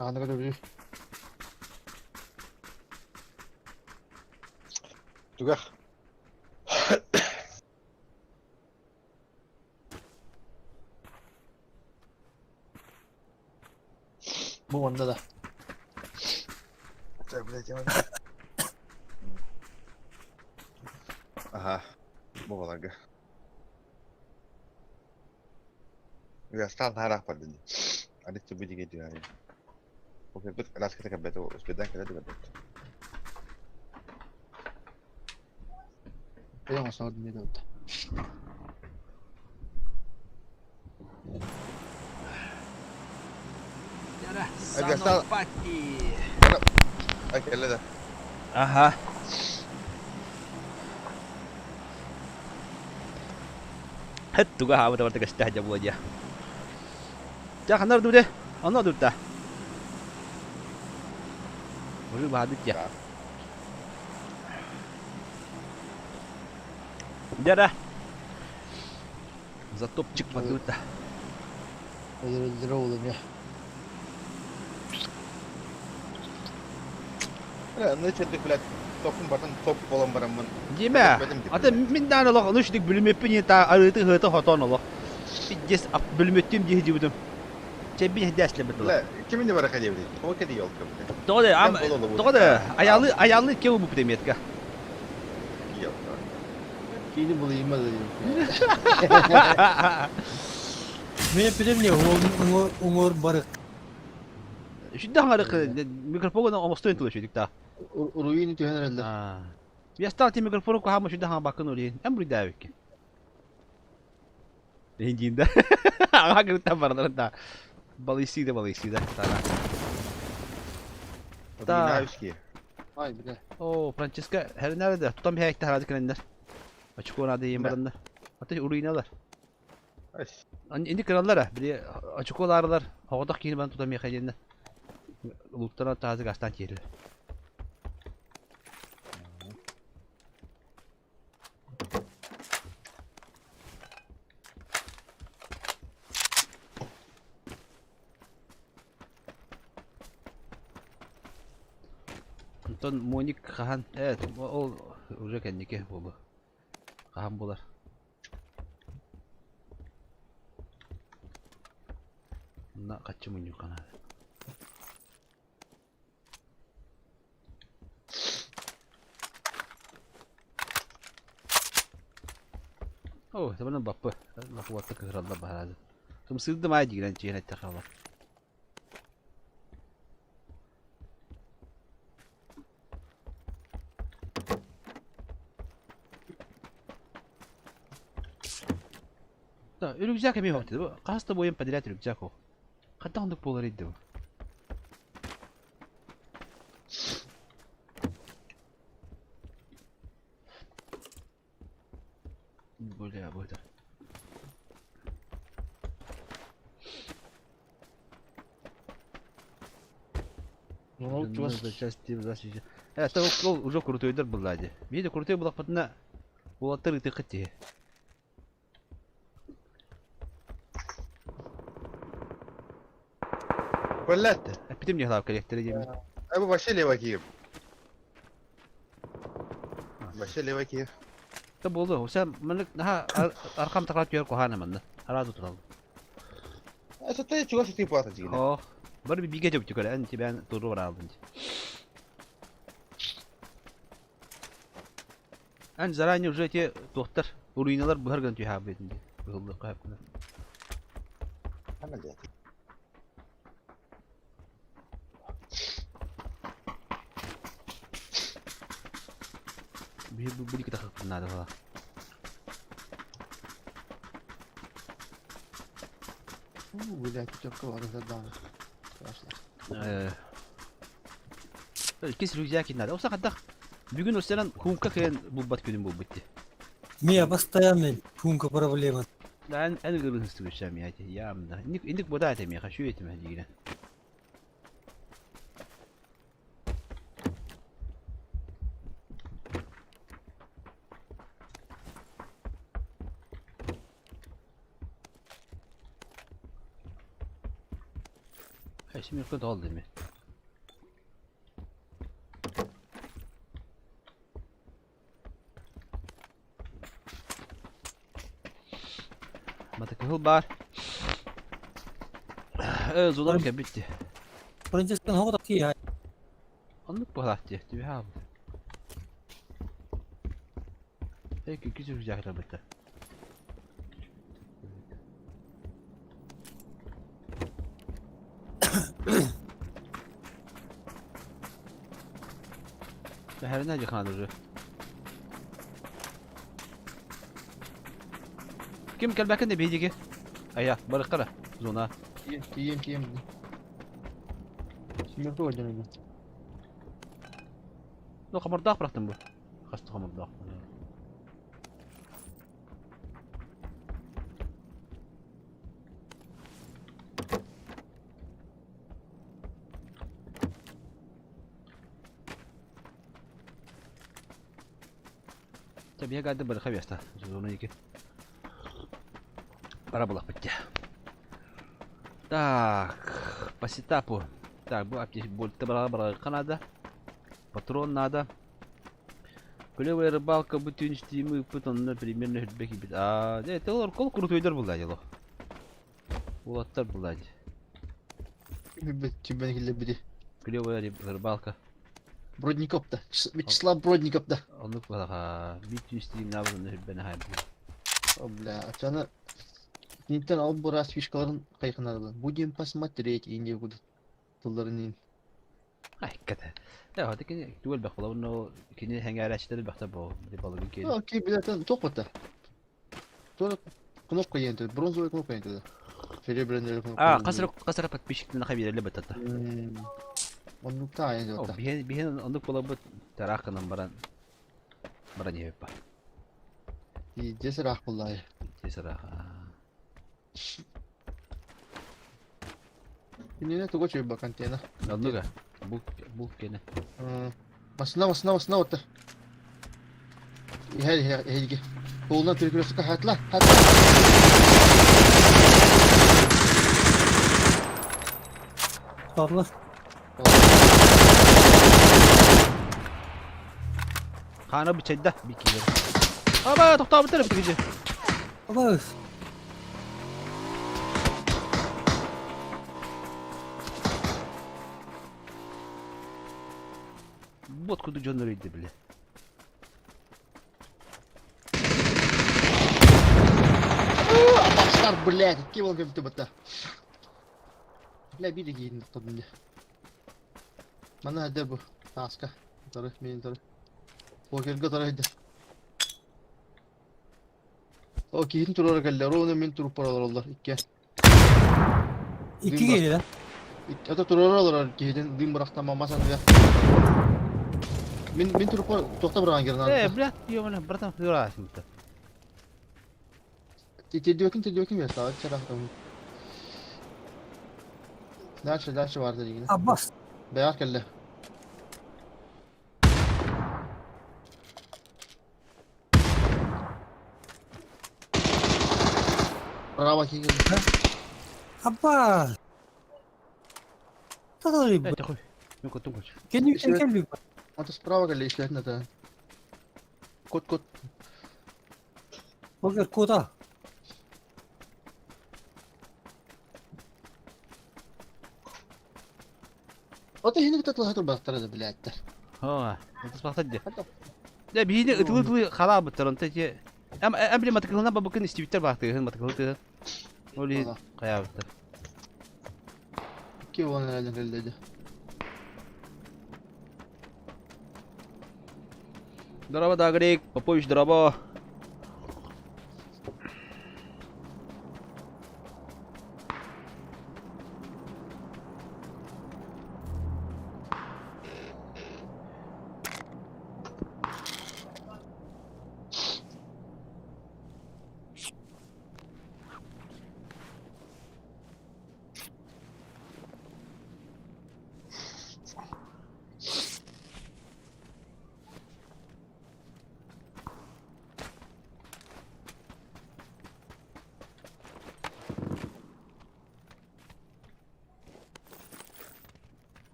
Ağını kadar bir. Tugak. Bu onda da. Aha. Bu olaga. Ya stan harap pada ni. Ada coba juga dia. Oke, bet ras kita kabet o sepeda kita juga bet. Benim olsa orada ne de oldu. Yara. Gastal. Pati. Ay, kela dah. Aha. Het tuga hawa tawar tegas dah jabu aja. Ja kanar du deh. Ono du ta. Baru bahadit ya. Ya dah. Zatop çıkma du ta. Öldür oğlum ya. Ne çettik bilet. Topun batın top bolan baramın. Jime. Ata min dana lo onu şidik bölüm yapın ta arıtı hıtı hoton lo. Biz bölüm ettim diye jibudum. Çebi hediasle betul. La, kimin de baraka diyebilir? O kedi yol kabul. Doğru ama Ben bol doğru ayarlı ki bu premier ka. Yok. Kini bulayım da diyorum. Men pirimle umur barık. Şundan harık mikrofonu almost entulu şudik ta. Ruini tühen herhalde. Ah. Biasa ti mikrofonu ko hamo şundan bakın oraya. Em buraya davik. Enginde. Aga gırta bardan ta. Balisi de sana. O Da. da ki. Vay bir de. Oo Francesca her nerede? Tutam bir hektar hadi kalender. Açık ona da yemarında. Hatta uruynalar. Ay. Indi krallara bir açık olarlar. Havada ki ben tutam yakayında. Luttan taze gastan yeri. Ton Monik Kahan, evet o уже kendike bu. Kahan bular. Na kaçı mı yukarı? Oh, teman bapak, lah buat kekeran lah bahasa. Semsir tu mai jiran cina cakap. Da, örümcek mi vakti bu? Kasta boyun padilat örümcek o. Katandık polarıydı bu. Böyle ya böyle. Ne oldu Bunlar da части защища. Это ол уже крутойдер булады. Биде крутой булак патна. Булаттыр итекти. Kollat. Апитим не хлап коллектор едем. Bu başı levakiyim. Başı levakiyim. Da buldu. O sen bana daha arkam taklat gör kohana manda. Aradı tutalım. Sataya çuva satayım bu atacı yine. Oh. Bir gece bitti öyle. Anti ben duru var aldım. En zararlı ücreti doktor. Bu ruinalar bu her gün tüyhab edildi. Yolda kayıplar. Hemen de. Bu iki dakika kılnadı falan. Vilayet çok kıvarında dağılır. Arkadaşlar. İki sürü güzel kinlerde. Olsa kadar. Bugün o senen hukka kıyan bu bat günün bu bitti. Мия постоянно пунка проблема. Ben en gırgın hıstı göstereyim ya. Ya amına. İndik bu da etem ya. Şu etem hadi yine. Şimdi yok da oldu mi? Matı kıl bar. Zolar ki bitti. Принцесса هو такие. Anlık bu halattı. Dibi abi. Peki küçük güzel bitti. Her ne kanadırı? Kim kelbekin de beydi ki? Aya barıkara zona. Kiyim. Şimdi yok hocam öyle. No kamardağ bıraktım bu. Hasta kamardağ. Tabii ya geldi barıka bir hasta. Zona iki. Para bulak bitti. Так, по сетапу. Так, bu больше барыка надо. Патрон надо. Клевая рыбалка, bütün стимы, потом, примерно, hüdbeki bit. Evet, onlar kol kurutuydur buldu acaba. Ulatlar buldu acaba. Чемпионкилер biri. Клевая рыбалка. Бродников-то. Вячеслав Бродников-то. Anlık bulağa. Bütün stim ne yapalım, hüdbeni hayal. О, бля, sana Nintendo al bu rast fişkaların kayıklarını. Будем посмотреть ince kudu. Tıllarının. Hakikaten. Ya hadi ki duel bakmalı onu kini hengareçleri bakta bu. Bir balığı ki. Окей, biletten çok batı. Sonra knopka yenti. Bronzовая knopka yenti. Серебряная knopka. Kasır patpişikliğine kabireli batata. Onu ta yenti. O bir anlık bulağı bu terakının baran. Baran yapar. Cesur akbullahi. Tesara. Ini ne tuh coba bakan tiana. Anlık ha. Bu gene. Masına otur. Hadi. Koluna tükürüyorsun hatla. Torlar. Kana bıçayda bir kere. Ama tokta bir taraf gidecek. Bak. Bot kudu canlarıydı bile. Башкар, блядь, какие он говорит, это. Бля, биди гидin tabii. Bana hadi bu. Taska. Tarih benim tarih. Pokerga tarihdi. O kihin turara geldiler. Onu min turu paralar İki. İki geliyor lan. Ata turara alırlar kihin. Din bıraktım ama sen ya. Min turu para tokta bırakan girin. Bırak diyor bana. Bırakın diyor şimdi. Tediyorkin ya. Sağ çarak tamam. Ders vardı yine. Abbas. Beyaz kelle. Bravo ki. Abbas. Tadari bu. Evet koy. Мен көттім көч. Кенниктен келбейм. Аты справа келе işlerin ата. Код. Богер куда? Аты хинек татла хатыр бактар да блядь. Ха, это спахтать де. Хата. Да бейне ытылы хала бұттырын те. Әмбіле матықылына бабықын істебіттер бақтығын матықылы. Оли Ага. қая бұттыр. Ки вон әле келди. Дорого дагрик, Попович дорого.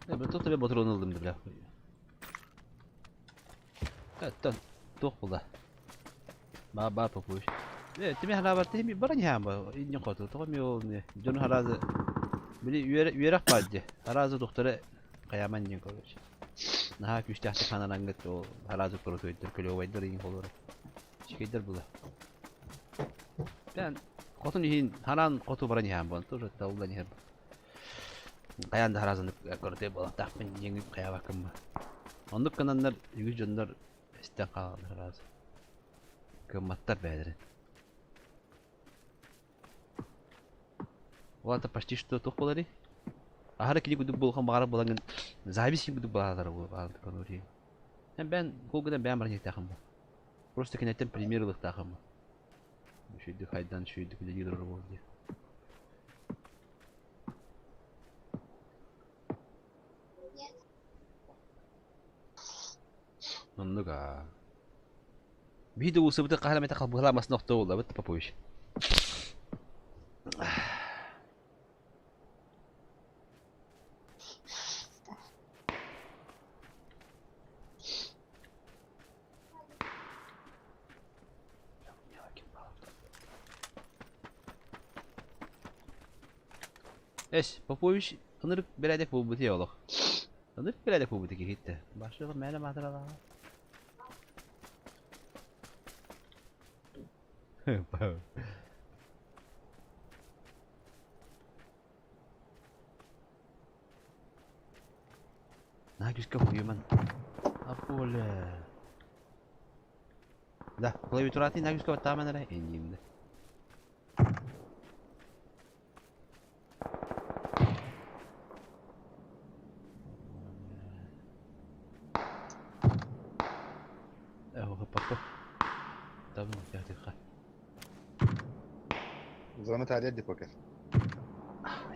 Ben тут тебе батрон aldım da bile. Evet, toh bulda. Ba Popovich. Evet, timi harabat timi baranya hamba. İnce kotu. Tokum yol ne. Jon harazı. Bili üyerak badje. Harazı doktora kayaman jen koyuş. Naha küçte hasta kananan git o harazı korutu ettir. Köle ovaydır yin olur. Şikayetler bula. Ben kotun yihin haran kotu baranya hamba. Тоже tavuldan yer. Kayan da harazanıp görüntü bolan takpın yengip kaya bakım mı? Onduk kananlar yüz canlar isten kalır harazı. Kımmatlar beylerin. O anda почти что тух болары. Ahara kili guduk bolgan bağırıp bolanın zabisi guduk bağırlar bu bağırdı kanuri. Ben Google'dan ben barıncak takım bu. Просто kinetten примерlik takım bu. Şuydu haydan şuydu kili gidiyor bu diye. Anlaga. Bir de usul bir kahraman takıl bu halamas nokta oldu. Bitti Popovich. Es, Popovich anırık beledek bu bitiye oğlum. Anırık beledek bu bitiye gitti. Başlayalım meyle madrala. Nah, just kamu man. Apa boleh? Dah, kalau itu rati, nah just kau taman ada engine dah. Apa? Tahu ya dikkat. Zona tarihi de poker.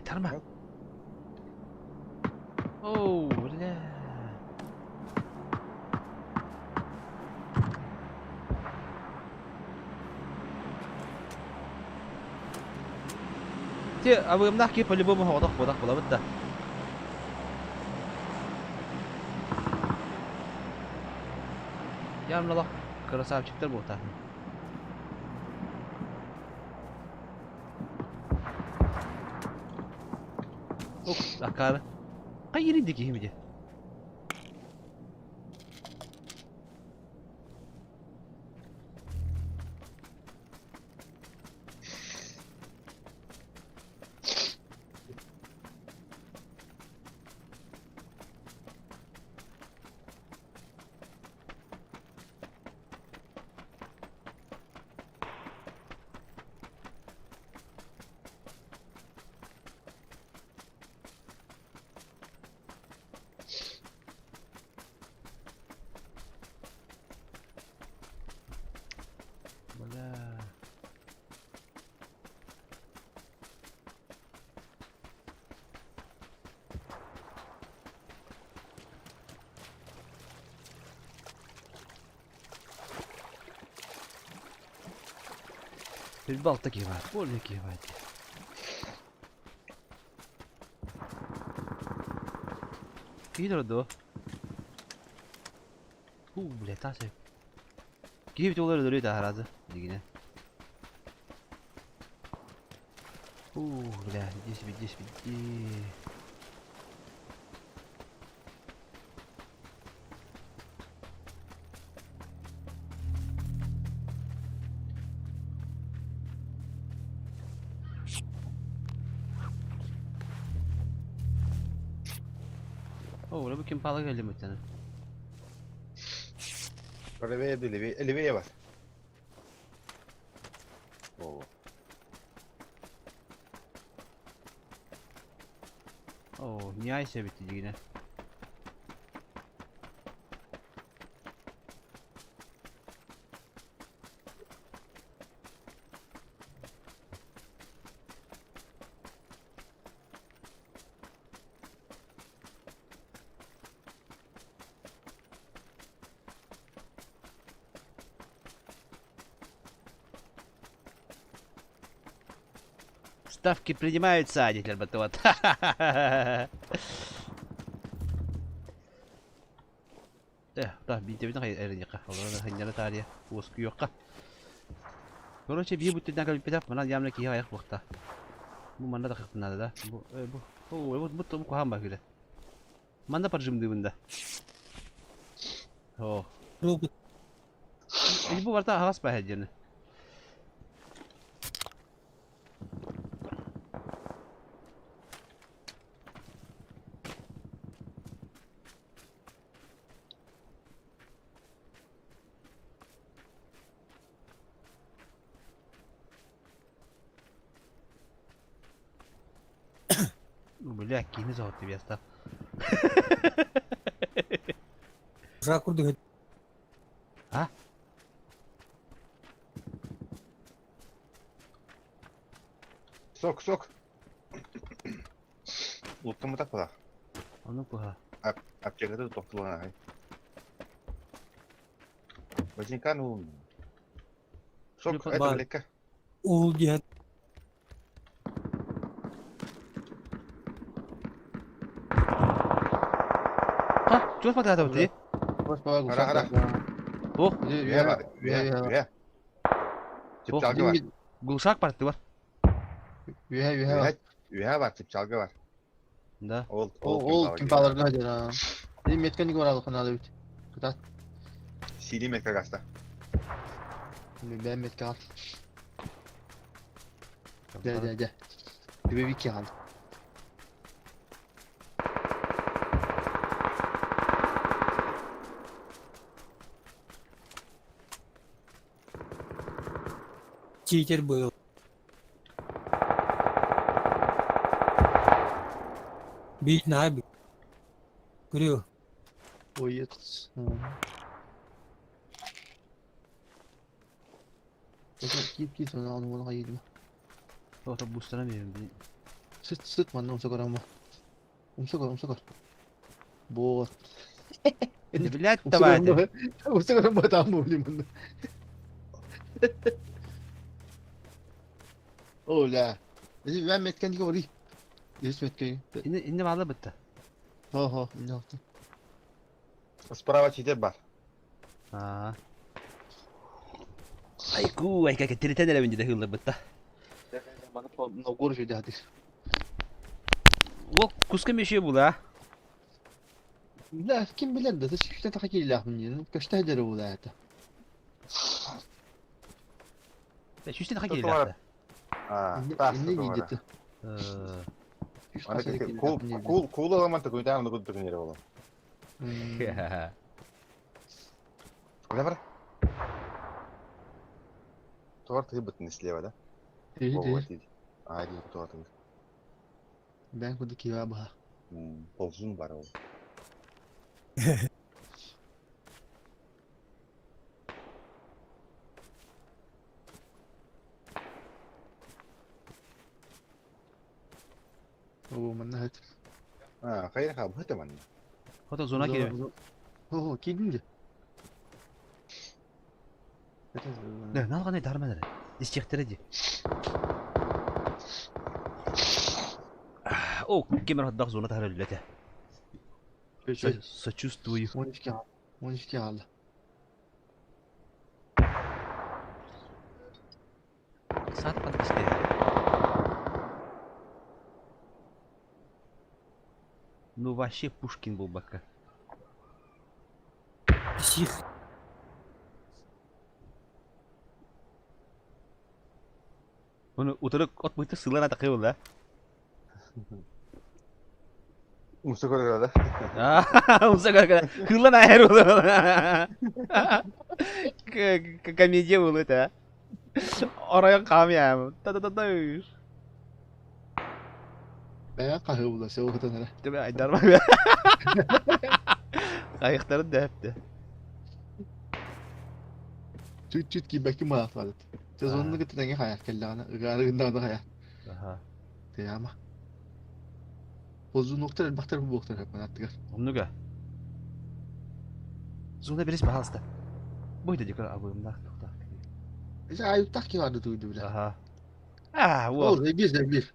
Tarma. Oh, la. Те, а вы нахки по-любому ходах была вот да. Yanımda красавчиктер bu tahmin. Ops, akar. Kayırın dikeyim diye. البلطة كيفات بقول لك كيفات Kihi durdu. Bile taşı. Kihi bitoları duruyor da haradı. Digine. Bile bitti. Bu kim pahalı geldi mi tane? Leveye de leveye var. Oo. Nihayet bitti yine. Ставки принимаются, дядя Батот. Bir de bir tane erin yaka. Allah'ın hanyana tarihe. Uskü yokka. Görünce bir bütünden kalıp bir tane yamla ki ayak vakta. Bu manda da kıktın da. Bu kuhan bak öyle. Manda parçım bunda. Robot. Bu var da havas bahediyene. Böyle kini zor bir yasta. Rakurduk. Sok. Unuttum mu takla? Onu kuha. Apçakada topluğuna hay. Bacın kan oğlum. Sok, Lütfen hadi bak. lekka. Oğul diye. Çok mu daha bitti? Boş baba Ara, ara. Üye var, üye. Tip çalgı var. Gulsak parti var. Üye var, tip çalgı var. Da. Ol kim palarga hadi ha. Benim mekanik var alın kanalı bit. Kutat. CD mekka gasta. Ben metka al. Gel. Bir wiki al. Cheater bu. Bir ne abi? Görüyor. Oyut. Git onu aldım onu hayırlı. Orada boost'lara verin. Sıt man umsa koran mı? Umsa kor. Bot. Ne bilet de vardı. Umsa koran mı tam bu limonu. Ola. Ben mekanik orayı. Yes mekanik. İndi valla bitti. Ha ne yaptın? Sparava çiğde var. Ha. Ay kaka tiriten ele önce de hızlı bitti. Bana no görüşüydü hadi. O kuskum bir şey bu la. La kim bilir de işte takil lahmin yani. Kaçta eder o da hatta. Şu işte hakiki Tutu var. la. Ha, Ne tas tutu var. gitti? Cool alaman takıyor, tamam da kutu takıyor oğlum. Ne var? Tuvar takıyor bittin sleva da. İyi. Haydi tuvar takıyor. Ben kudu kiva bah. Pozun var oğlum. O mana hat. Ha, kayın kabı hıtı man. O da zona giriyor. Ho kidince. Ne algan ne darmaları. Diş çektireci. O kemer hadak zona tahrir lete. Сочувствую. 12 aldı. 12 aldı. Saat kaç işte ya? Ну вообще Пушкин был бака. Псих. Onu oturup ot boyutu sığlana takıyor la. Musa koyuyorlar. Unsa kadar kılan ayar olur. Komedya olur da. Oraya kamyam. Ta ta ta ta. Bayağı kahve bula sen o kadar nere. Tabii Aydar var ya. Ayakları da hepti. Tüt gibi belki maat vardı. Sezonunu getiren hayat kellana. Igarı gındardı hayat. Aha. Deyama. Bozu noktalar baktar bu baktar hep anlattılar. Omnuga. Zunda birisi bahalsta. Buydu dikkat abimda. İşte ayıp tak ki vardı duydu bile. Aha. Ah, wo. Oldu bir.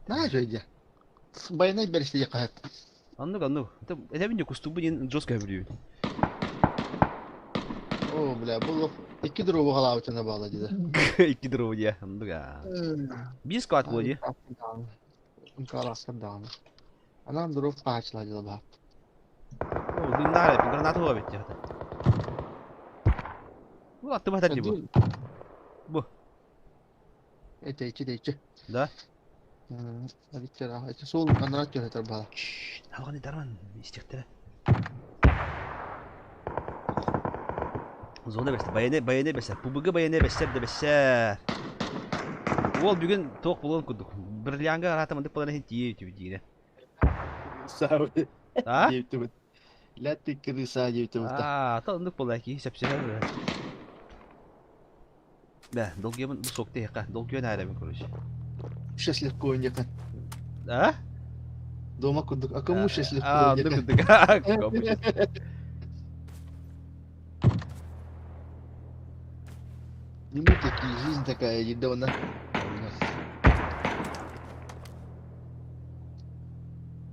Ne söyleyeceğim? Bayana bir işte yakayat. Anlık. Tabi bince kustubu yen jos gavriyor. O bile bu 2 lira bu hala uçana bağladı da. 2 lira ya. Anlık ya. Bir squat bu ya. Kalaskan dağını. Anam durup kaçladı bak. O dinler hep. Granat hava bitti. Bu attı bahtar diye bu. Bu. Ete içi. Da. Hadi çara. Ete sol kanat yönetir bana. Şşş. Halkani darman. İstektere. Zonda besler. Bayane besler. Pubuga bayane besler de besler. Ol bugün tok bulan kuduk. Bir yanga rahatamadık bulan hiç yiyip. Sağ ol. Ha? Yevtümüt. Latik kırısa yevtümüt. Tanıdık bulan ki. Sepseler. Nah, dolgiyamın bu soktu ya. Dolgiyo nerede mi konuş? Şaşlık koyun yakın. Ha? Doma kuduk. Akın mu şaşlık koyun Anladık. yakın. Kapışız. Yumurtaki жизнь такая едона.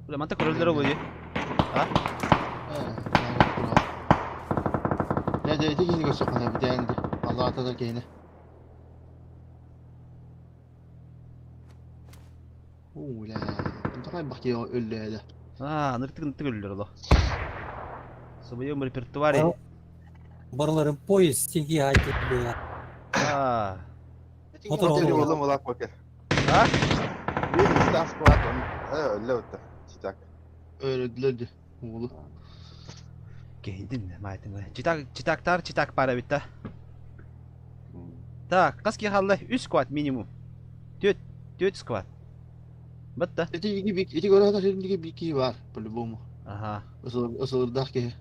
Ulan mantık korulları oluyor. Ha? Ne dedi yine göstermene bir dendi. Allah atadır gene. Ulan. Bunlar bak ya öyle. Nırtık ölüler ola. Sabaya mı repertuarı? Aa. Barıların poyuz silgi haykırdı ya. Motor Poker oldu. oğlum ulan poker. Ha? Bir tas kuat öyle öte. Çitak. Öldürdü. Oğlu. Kendin maitim. Çitak para bitti. Tak, kaski halle 3 squat minimum. 4 squat. Bitti. İki göre şimdi bir iki var. Böyle bu mu? Aha. Isılır dak ki.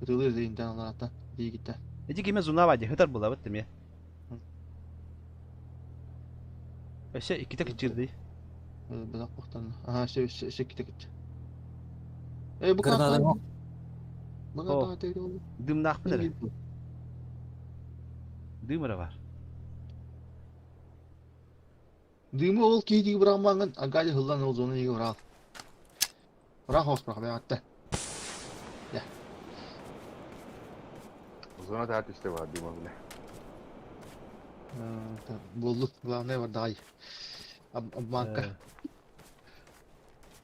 Ötülür de internet hatta. İyi gitti. Eci kime zuna var diye hıtar bula bittim ya. Eşe iki tek içirdi. Bırak baktan. Aha şey gitti. Bu Granada kadar. yok. Bu Oh. kadar değil oldu. Dımnak mı nere? Dımıra var. Düğümü ol ki diye bırakmanın agacı hıllan olduğunu iyi bırak. Bırak hoş bırak be hatta. Uzun tartıştı var değil mi bile? Bulduk. Ulan ne var daha iyi. Banka.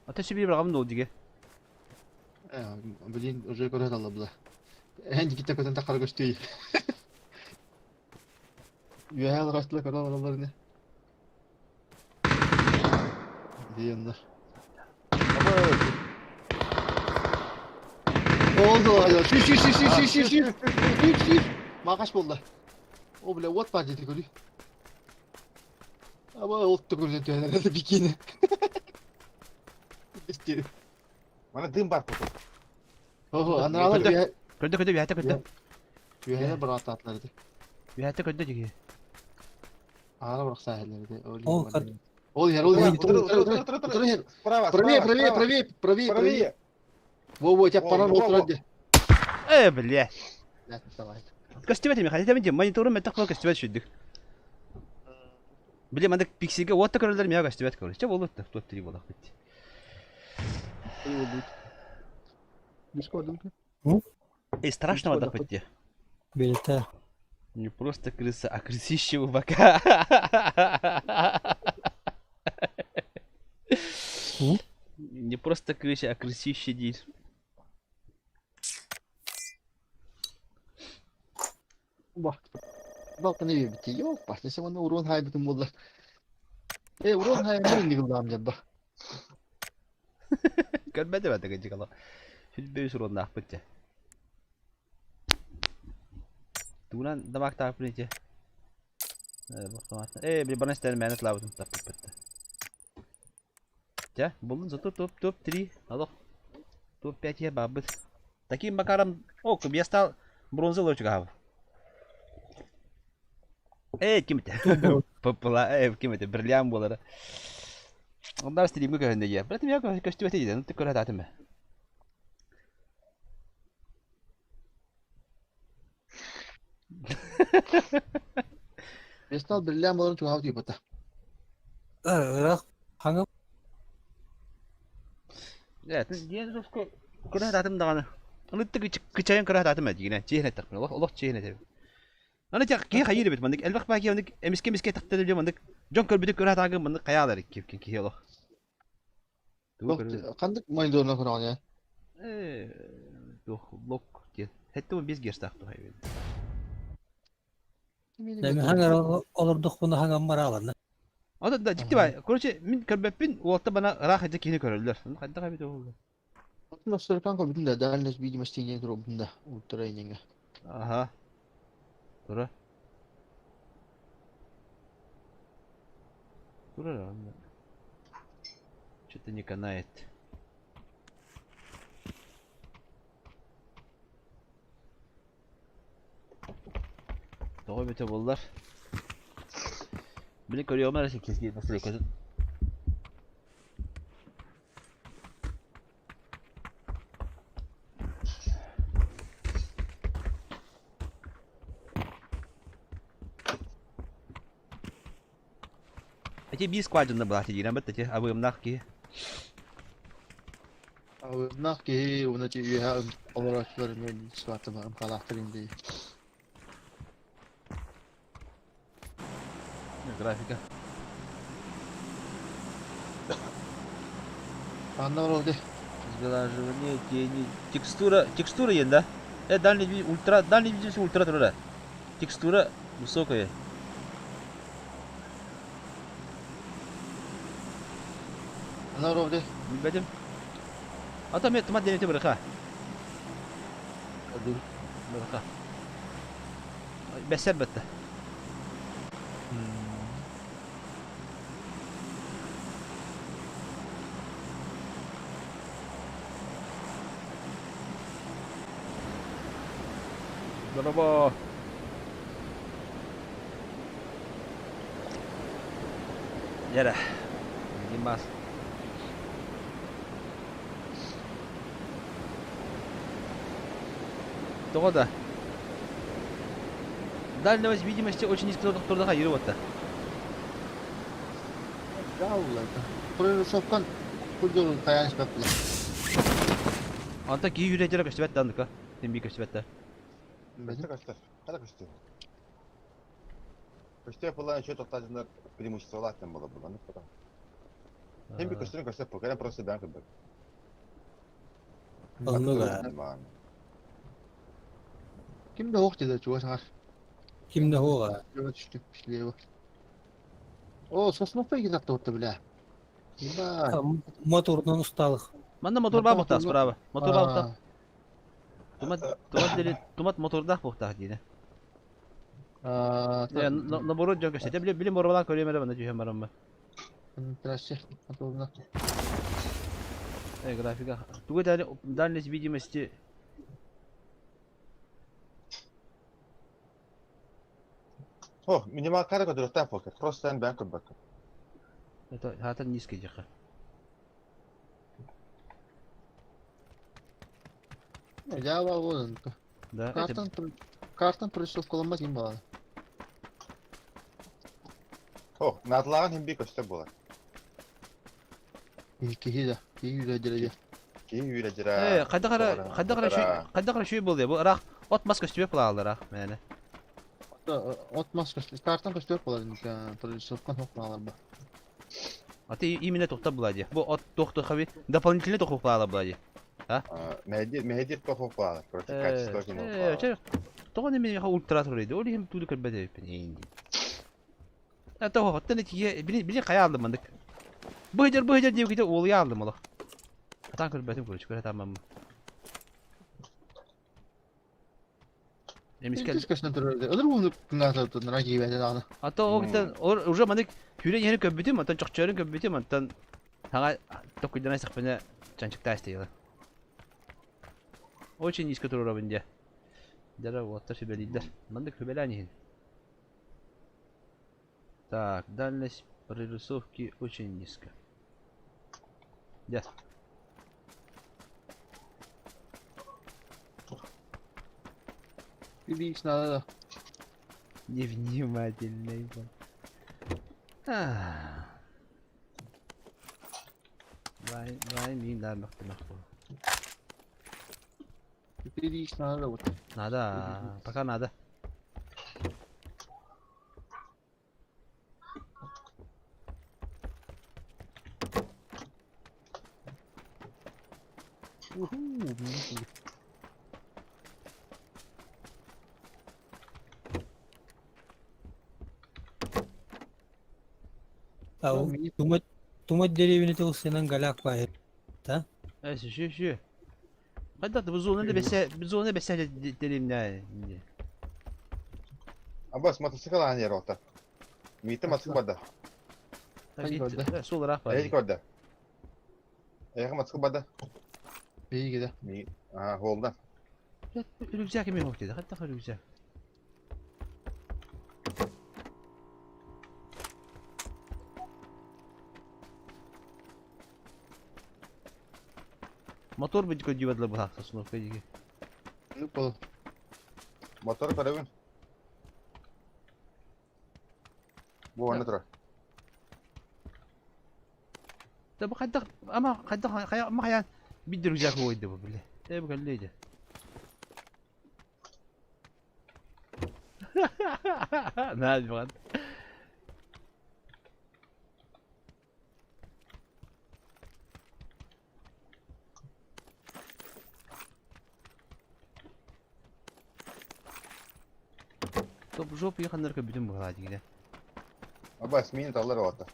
Ateşi bir bırakalım da oldu ki. Bilin özel göre Allah bula. Hangi kitle kötü takar göçtüğü. Üyel kaçtılar kadar aralarını. Diyenler. Oldu hala. Şir. Makaş buldu. O bile what var dedi görüyor. Ama oldu görüyor herhalde bikini. İşte. Mana dım var poker. Oho anladılar ya. Kötü bir hayata kötü. Üyeler bırak atlardı. Bir hayata kötü diye. Ağla bırak sahilleri de. О, как Ol yer. Otur yer. Справа, Правее. Во, тебя пора отрады. Бля. Давай. Костюм этими хотя бы монитором это такой костюм шүддük. Билем анда пиксельге вот так көрөлөр мага костюм көрөч. Че болот та тот три болот бит. Дискорд. Эй, страшного да хоть. Билета. Не просто крыса, а крысище у бока. Не просто крыша, а крысище дейді. Бак. Бак не бити. Yok başta bana urun hay bütün buldu. Urun hay ne ligam jabba. Көрмәдім әді кәнчік ала. Хүлбей сұруын ақ бітті. Туғынан дамақ тағып білейте. Біле бұрын істәрі мәні тұлабыдым тапып бітті. Жа, бұлын зұты топ 3. Алық. Топ 5 е бабыд. Таким бакарам... О, кім я стал бронзы лойчик ағабы. Кім еті? Пыпыла, кім еті? Бірлям болары. Onlar istediğimi göründe ya. Bırakın ya köştü öte gidelim. Tık köre dağıtım ben. Vestal birliğe malın çok hafif yapıta. Irak hangi Evet. Diyen rufku köre dağıtım dağını. Onu tık kıçayın köre dağıtım ben. Yine cihne takın. Allah cihne tabi. Ana jak ki hayır bit mandık. Elbak belki mandık. Emiske taktı diyor mandık. John körbüdük köre dağın mandık. Kayalar ki yolu. Kandık monitörüne kuran ya. Lok diye. Hatta bu biz gerçekten hayır. Demin hangi olurduk bunu hangi maralar. O da ciddi var. Korçe min körbepin o altta bana rahat edecek yeni körüldüler. Hadi kaybet oldu. Nasıl kanka bütün de dernes bir maçta yine durup bunda. Ultra yine. Aha. Dur. Dur lan. Что-то не канает. Doğru bir tabular. Beni görüyor mu? Nasıl keskin nasıl yakasın? Chứ biết qua chừng nào thì gì nó biết chứ, à bơm nát kia. Nak ki ona ci ya olarak vermeyi sıfatı var. Kalahtırın diye. Grafika. Anlar oldu. Сглаживание тени. Текстура есть, да? Дальний видео ультра труда. Текстура высокая. Anlar oldu. Bilmedim. Atam ya temat deneti mereka. Aduh, mereka. Besar betul. Berapa? Ya dah. Dimas. Тоғада. Дальнего видимости очень низкий турдаға еріп отты. Жаулайды. Құрылы соққан күлдері таяныш бәпілі. Anta ki yüreğe kaçtı bet dandık ha. Sen bir kaçtı bet. Костер. Когда костер? Костер была еще тотальное преимущество латным было. Ну потом. Hem bir kostüm kostüm poker просто ben kırdım. Anladım. Kimde hoş dedi çoğu sanır. Kimde o var? Yola düştük pişliğe bak. O sosnuk peki zaten orta bile. Eba. Motordan ustalık. Manda motor bağ buhtas bravo. Motor bağ buhtas. Tumat motorda buhtas yine. Ya naboru jog işte. Bilim oradan koyuyorum ben de cühem varım ben. Трассе. Motoruna. Grafika. Tuğu da dальность видимости. О, минимал карга дуртан покер. Просто ben kırdım. Это хата низкий жака. Ya var oğlum. Да. Kartın turist kullanmak iyi bağlı. О, надлаған hem bir kostüm bolar. İyi de. İyi yüze derece. Ki yürü jira. Kadda kara şey boldu. Bu Irak ot maskası tübep bulaldı Irak yani. Ot maskası. Karttan kaç dört olar indi. Продюсеркан хокмалар ба. Аты именно тоқтап булади. Бу от тоқты хави дополнительно тоқып була булади. Мехедир тоху кылалар. Короче, качество кино. Ча. Тоғын эме ультра турайды. Ол эм туду көрбөдө эпин энди. Ата о хоттан эти били кая алдым мындык. Быжыр деп кете ол я алдым ала. Атан көрбөтүм көрчү көрө тамам. Эмискел. Тискашна турайды. Алар буны күнгатып раги бәден аны. Ата о кете уже мындык хүрен йени көбүтүм, ата чокчорун көбүтүм, ата тага токуйдан айсак бене чанчыкта истейла. Очень низко уровень. Даже вот то себе лидер. Надо к Так, дальность прорисовки очень низко. Да. Бибикс надо. Невнимательный. Вай, мин нахуй. Бибикс надо вот. Надо, пока надо. Ау, тумать деревни тыл сенен галяк байыр. Şu. Hadi bu zona bese dedim ne. Абас мотоцикл ани рота. Мите мотоцикл бада. Sol taraf var. Эйк бада. Эйк мотоцикл бада. İyi gider. Холда. Rüzgar kimi yok dedi. Hatta rüzgar. Motor bir dikkat yuvadla bu hafta sonu peki. Ну, пол. Мотор көрөбүн. Бу аны тура. Tabi ama kayan bir de rüzgar koydu bu bile. Tabi kalleydi. Ne yapıyorsun? Top жопу яхандар көбүтүм була дигиле. Абас мин талар рота.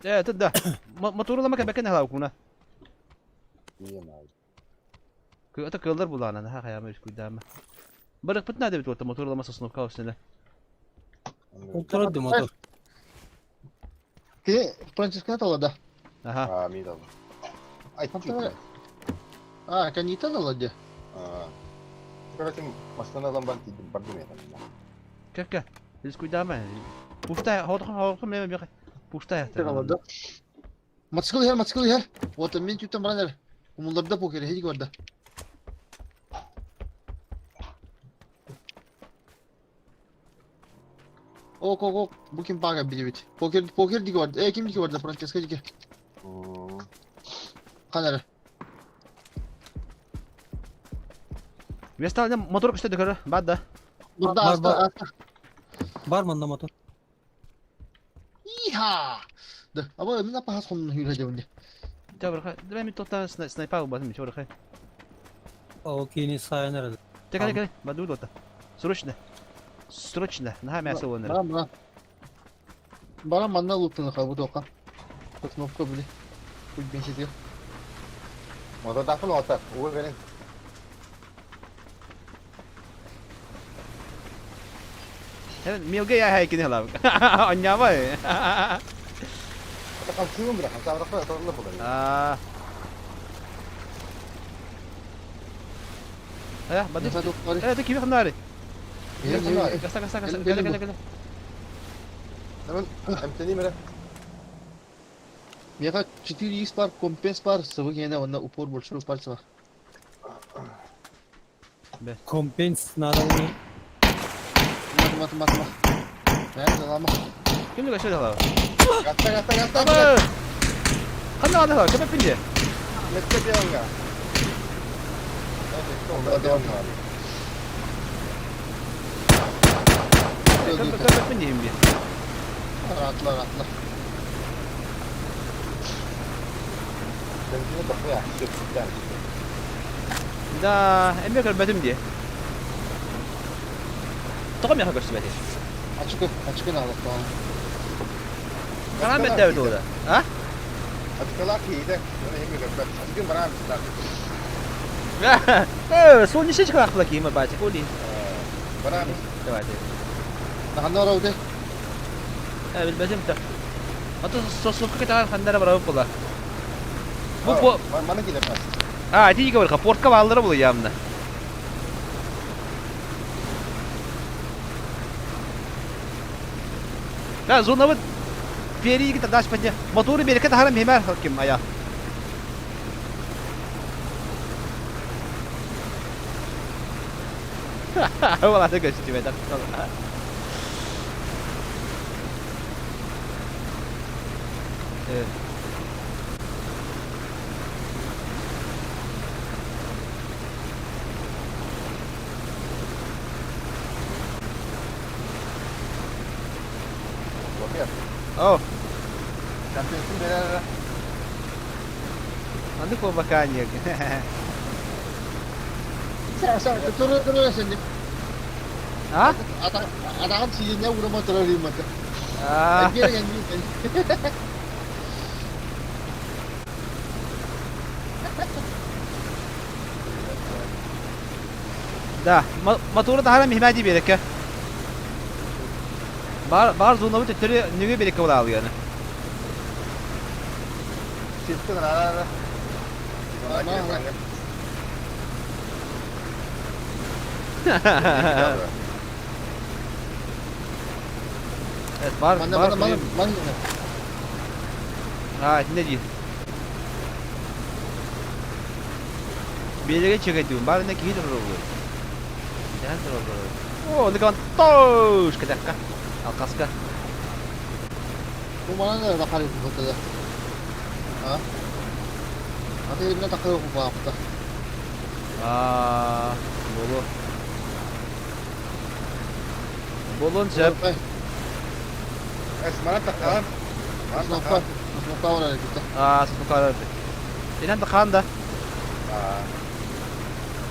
Тада. Моторлама кебекен халау куна. Ата кылдар булана ha каяма үс куйдама. Бирик битна деп отто моторлама сосновка усне. Отурады мотор. Ki Francesca da. Aha. Мин тал. Ай, Канита да. Короче, машина ламбан тидим бардыме. Кака. Үс куйдама. Пуштай, хот меме бек. Пуштай. Da. Мотоцикл her. Вот мен чүтем баранер. Умулдарда покер хеди горда. Ok. Bu kim paga bilibit. Poker digi vardı. Kim digi vardı Francesca digi. Kanara. Vestalda motor kuşta dökörü. Badda. Burada Var, asta. Бар мында мотор. İha. Da. Ama ne yapar sonunu yürüyeceğim diye. Добре, давай ми тота снайпа убавим, чё рахай. Окей, сайнер. Чекай, баду дота. Срочно. Нага мясо вонер. Бара манна луптын хабу дока. Кнопка били. Куй бенчи диyor. Мотор дафын ота. Уй берин. Hemen milge ya haykini hala. Anya var. Ata kalkıyorum bırak. Ata bırak torla bulalım. Ya, badu. Neyse doktor. Dik kimi xnari. Gel. Gasa. Gel. Gel. Hemen emteni mere. Мега 4x пар, компенс пар, сывы гене онна упор больше упарца бар. Компенс надо мне. Мат. Ben lama. Kimdi kaçıyor hala? Gasta. Abi. Kanna ada hala, köpek pince. Mette diyorlar. Köpek mi diyeyim bir? Rahatla rahatla. Benzine bakma ya. Süper. Da emmi körbetim diye. Tokum ya görsü beti. Açık alıp tamam. Kanan bet devdi orada. Ha? Açıklar ki iyi de. Bunu hem göster. Açıkın bana mısın? Son işe çıkar akla ki mi bahçe koli. Bana mı? Evet. Daha ne oldu? Evet bilmezim de. Atı sosuk kita kandara bara pula. Bu Bana gidelim. ah di juga berkaport balları bulacağım da. Ya zona bu peri kita dash panja. Motoru bereket haram hemer hakim aya. Wala ta göstü be. Evet. Bakıyor. Oh, Şampiyon beraber. nanti ko makanya. Sen dur sen de. Ha? Adam sizinle vurma tırarıyım bak. Ah. Gel gel. Da, motoru da haram himadi berek ya. Bar zona bu tetleri nüge berek ola alıyor yani. Çıktın ara. Evet, bar Bana. Ha, ne diyor? Bir yere çekediyorum. Bari ne ki hiç oluyor. Jangan terlalu. Oh, ini kan tos ke dakika. Alkaska. Bu bana ne bakar bu fotoda? Ha? Hadi elimle takıyor bu hafta. Ah, bolu. Bolon siap. Semangat tekan. Smoke oraya gitti. Ah, satu kali. Ini tekan dah.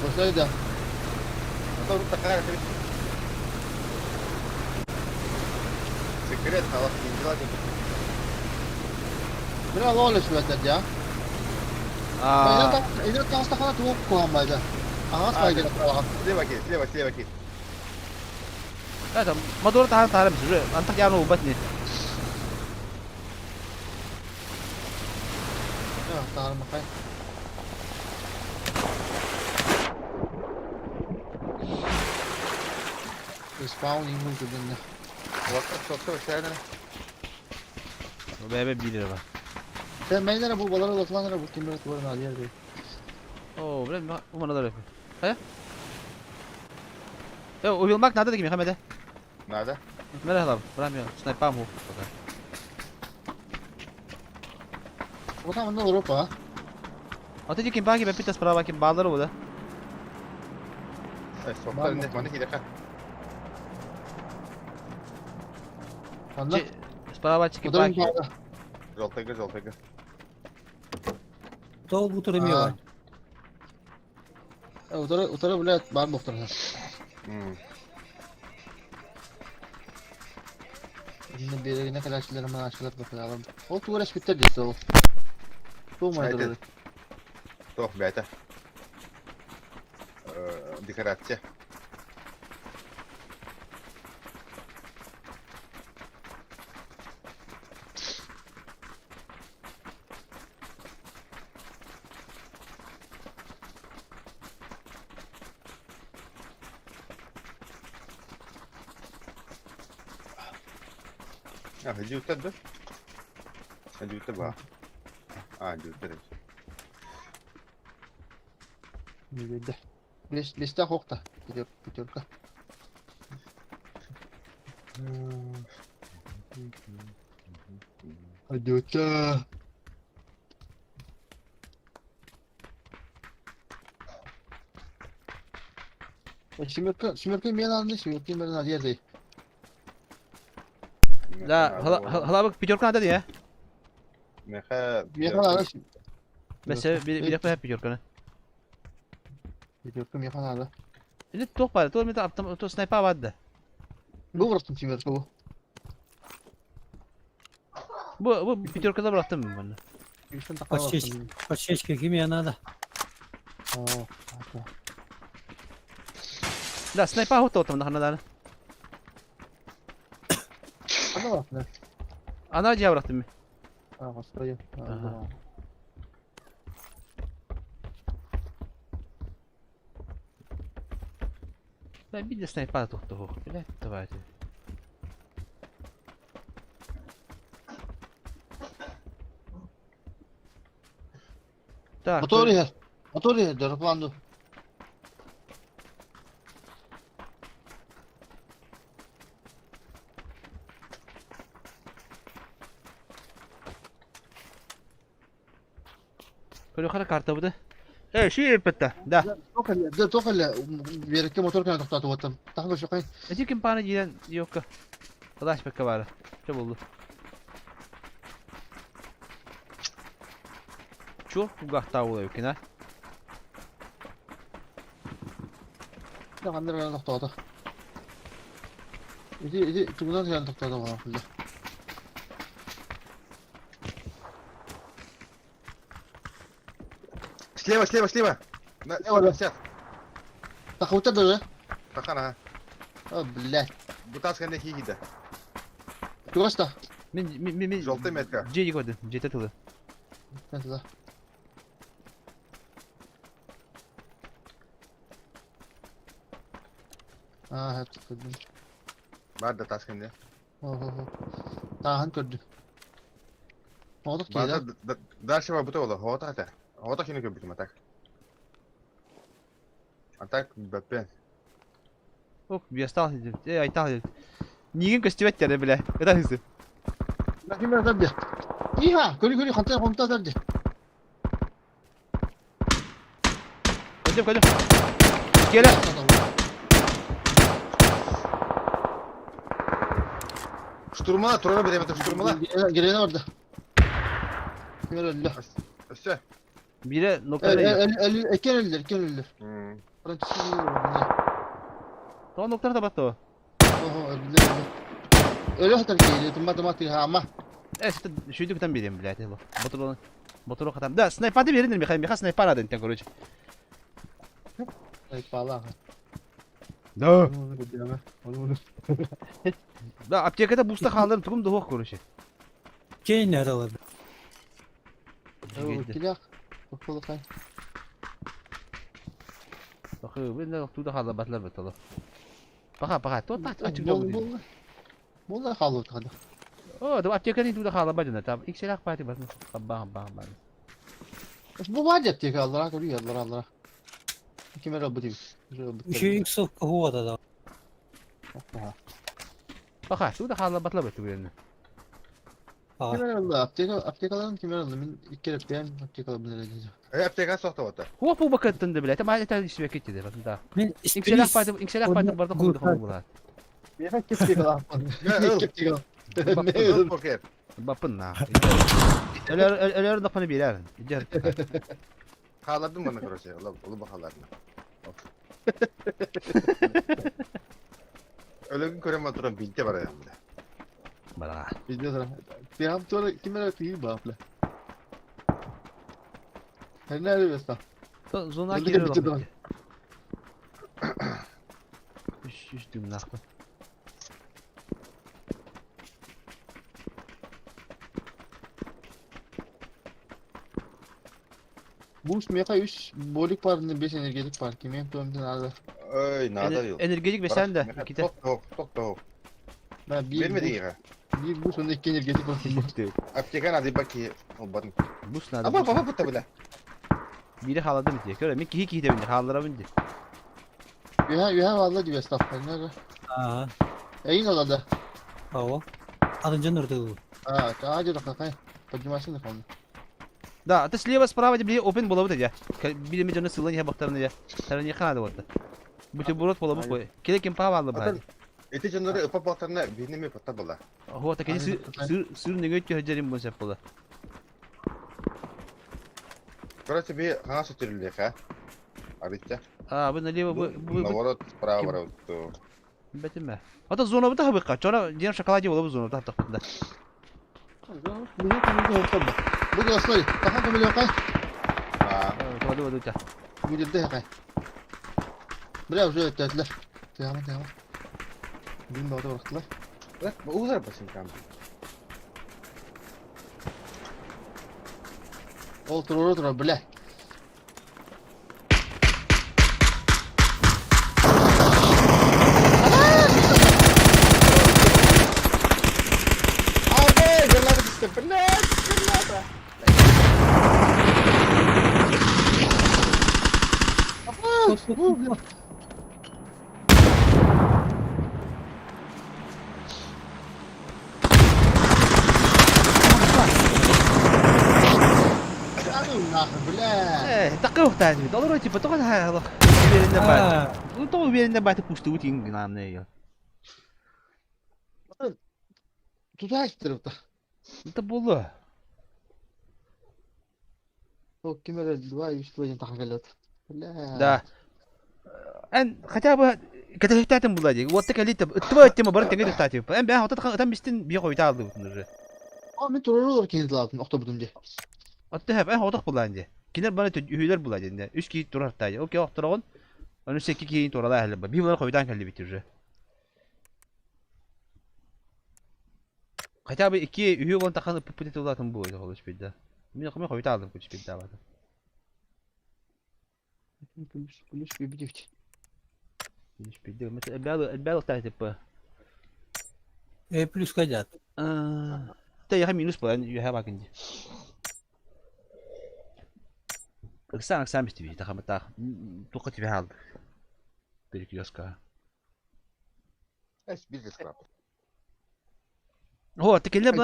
Boşaydı. Atau tekan. Sekret kalau tinggi lagi. Biraz öyle şöyle ya. Ah, İnan taşta kana tuğuk kullanmaydı. Ağaç kaydı falan. Sila baki. ada motor tahan mesti. Antak jangan obat nih. Ya, tahan makay. Respawning mu gudun. Çok şeyler. Bebe 1 lira var. Sen meylere bu baları ulaşılanlara bu kimleri tuvarın hali yerde. Oh, bener bu mana da yapıyor. Kayak? Ya, mobil mak nada da kimi kamera. Nada. Merah lah, beram ya. Sniper mu. O zaman da Avrupa. Atı dikim pagi bepi tas para bakim balları bu da. Sokaklar ne? Mana kita kan? Anla. Para baca O da pagi. Jol tega. Tol bu turu var. Utara bile var muhtemelen. Şimdi bir ne kadar şeyler ama aşağıda bakalım. O tuvalet bitti diye o. Aynen. Tuğmaydı. Tuh, beta. Dekorasi. Juta tuh. Juta bah. Juta deh. Bildi. Liste hokta. Gidiyor ka. Hadi uça. Şimirke men aldı, şimirke ben aldı yerde. Da hala bak piyorkan da ya. Meha. Mekan aldı. Mesela bir hep piyorkan. Şimirke mekan aldı. Ne top var. Top meta aptam to sniper vardı. Bu bıraktım şimirke bu. Bu piyorkada bıraktım ben bunu. Üçten takla bastım. Почечка кими надо. Oo. Da sniper hotta otam da hanadar. Hadi bak ne? Ana cevap bıraktım. Aa, bastırayım. Aha. Ben bir de sniper tuttu ho. Bile tavaydı. Tak. Motor ya, rapandu. Böyle yukarı kartı bu da. Şu yapıtta. Da. Tokelle, bir motor kan tahtatu vatam. Tahta şu kay. Ece kim bana giden yok. Arkadaş bekle bari. Çok oldu. Çok gahta oluyor ki ne? Ya kandır kan tahtatu. İdi tuğdan kan tahtatu var. Слева. Eyvallah. Сейчас. Tahuta da. Takana. Ah billah. Bu taskende higide. Tuğasta. Min Желтая метка. C koydum. C tıklı. Ben de. Ah, hep tıkladım. Var da taskende. Oh. Tahan gördüm. Olduk ki ya. Var da дальше var bu da olur. Hota ata. Hota şimdi köpütüm atak. Atak bepen. Ok bir stal dedim. Ay tal dedim. Niye köstüvet ya bile. Kadar hızlı. Bakayım ben tabii. İyi ha. Gölü hanta hanta tabii. Koydum. Gele. Штурмала, трое берем, штурмала. Gelene orada. Öyle. Все. Bire noktada yok. Eken öldür. Fransız Tamam noktada da battı o. Oho, öldür. Öyle hatar ki, matematik ha ama. İşte şuydu bir tane bileyim bile. Motoru katam. Da sniper de verin mi? Hayır, sniper adın ten korucu. Ay pala. Da. Onu. Da aptekada busta kaldırım tukum da hoş korucu. Кей не рылы. Kirak. Bakalım kay. Bakıyor ben de tuğda kaldı batlar batalı. Baka tot açık da bu. Bolla kalı hadi. O da aptekada tuğda kaldı bacına tabi. İlk şeyler parti basın. Bam. Bu var ya tek Allah koruyor Allah. Kime rabbi diyor. Еще и ссылка года да. Baka tuğda kaldı batlar batı bu yerine. Kime Allah aptekaların kime Allah min ilk kere ben aptekalar bunları diyeceğim. Аптека сохта вот. Hop bu bakıttın bile. Tamam yeter işe gitti bakın da. Мен İlk şeyler parti barda koydu bular. Bir hak aptekalar. Ne Покер. Bapın na. Öler de panı birer. Gider. Kağladım bana короче. Ulu bakallarına. Öyle gün körem oturan bilte var ayağımda. Bana. Bilmiyorum. Bir hafta sonra kime rabbi değil bu abla. Her nerede besta? Zona Öldü giriyor. bitti lan. Üstüm naklı. Bu meka 3 bolik var, 5 energetik var. Kime tuğumdan aldı. Ey nadar yok. Energetik ve sen de. İki de. Tok. Ben bir Vermedi ya. bir bu sonunda 2 energetik var. Apteka hadi bakayım. Olmadı. Bus nada. Ama bu tabi. Biri haladı mı diye. Göre mi ki hiki de bindi. Halara bindi. You have Allah diyor staff. Nerede? Ага. Eyin olada. Ого. Адынжан үрді. Ha, hadi da kakay. Поднимайся на фон. Да, ты слева справа где open было вот эти. Били меня на силу не бахтарны я. Тарани хана вот. Бутерброд бола bu koy. Kele kim paha aldı bari. Эти жанры ıpa batarına birini mi pata bula? Ho ta kele sır ne götü hacerim bu sep bola. Короче, bir hana sütürülüyor ha. Arıca. Aa bu ne diyor bu Наоборот, справа ворот. betim. Ata zona bu da haber kaç. Ona diğer şokoladeci bola bu zona da taptında. Bunu koyunca ortada. Bu da aslayı. Tahan da milyon kay. Ha. Hadi hadi hadi. Bu dilde ya kay. Biraz şöyle ettiler. Devam. Bilmem orada bıraktılar. Bak, bu uzar basın kam. Otur bile. Abi, gırladı işte. Gırladı. Allah bile. Takı tane. Dolar tipe to kan ha Allah. Üzerinde bak. Ha, Bu to üzerinde bak pustu ting nam ne ya. Tutar tarafta. Bu bolu. O kime dua üstüne tahan geliyor. Da. En хотя бы катахтатым булады. Вот так элит ытба этме бар теңе татып. En ben hatta там бистин bir koyta aldı bunu. Ama ben tururu olarak kendi lazım. Okta budum diye. Hatta hep en hatta bulandı. Kiler bana üyeler buladı. 3 kişi turar tayı. Okey okturağın. Onu 8 kişi turala helle. Bir bunlar koydan kelli bitirir. Хотя бы 2 üye olan takan pıpıtı ulatın bu oydu oluş bir de. Min kome koyta aldım kuş bir daha vardı. Gülüş bir video. Kuş bir de. Mesela el tatip. E plus kajat. Te ya minus bu yani ya bakın. Aksan bitti bir takım tak. Tokat bir halde. Bir kioska. Es bir skrap. Ho tekeller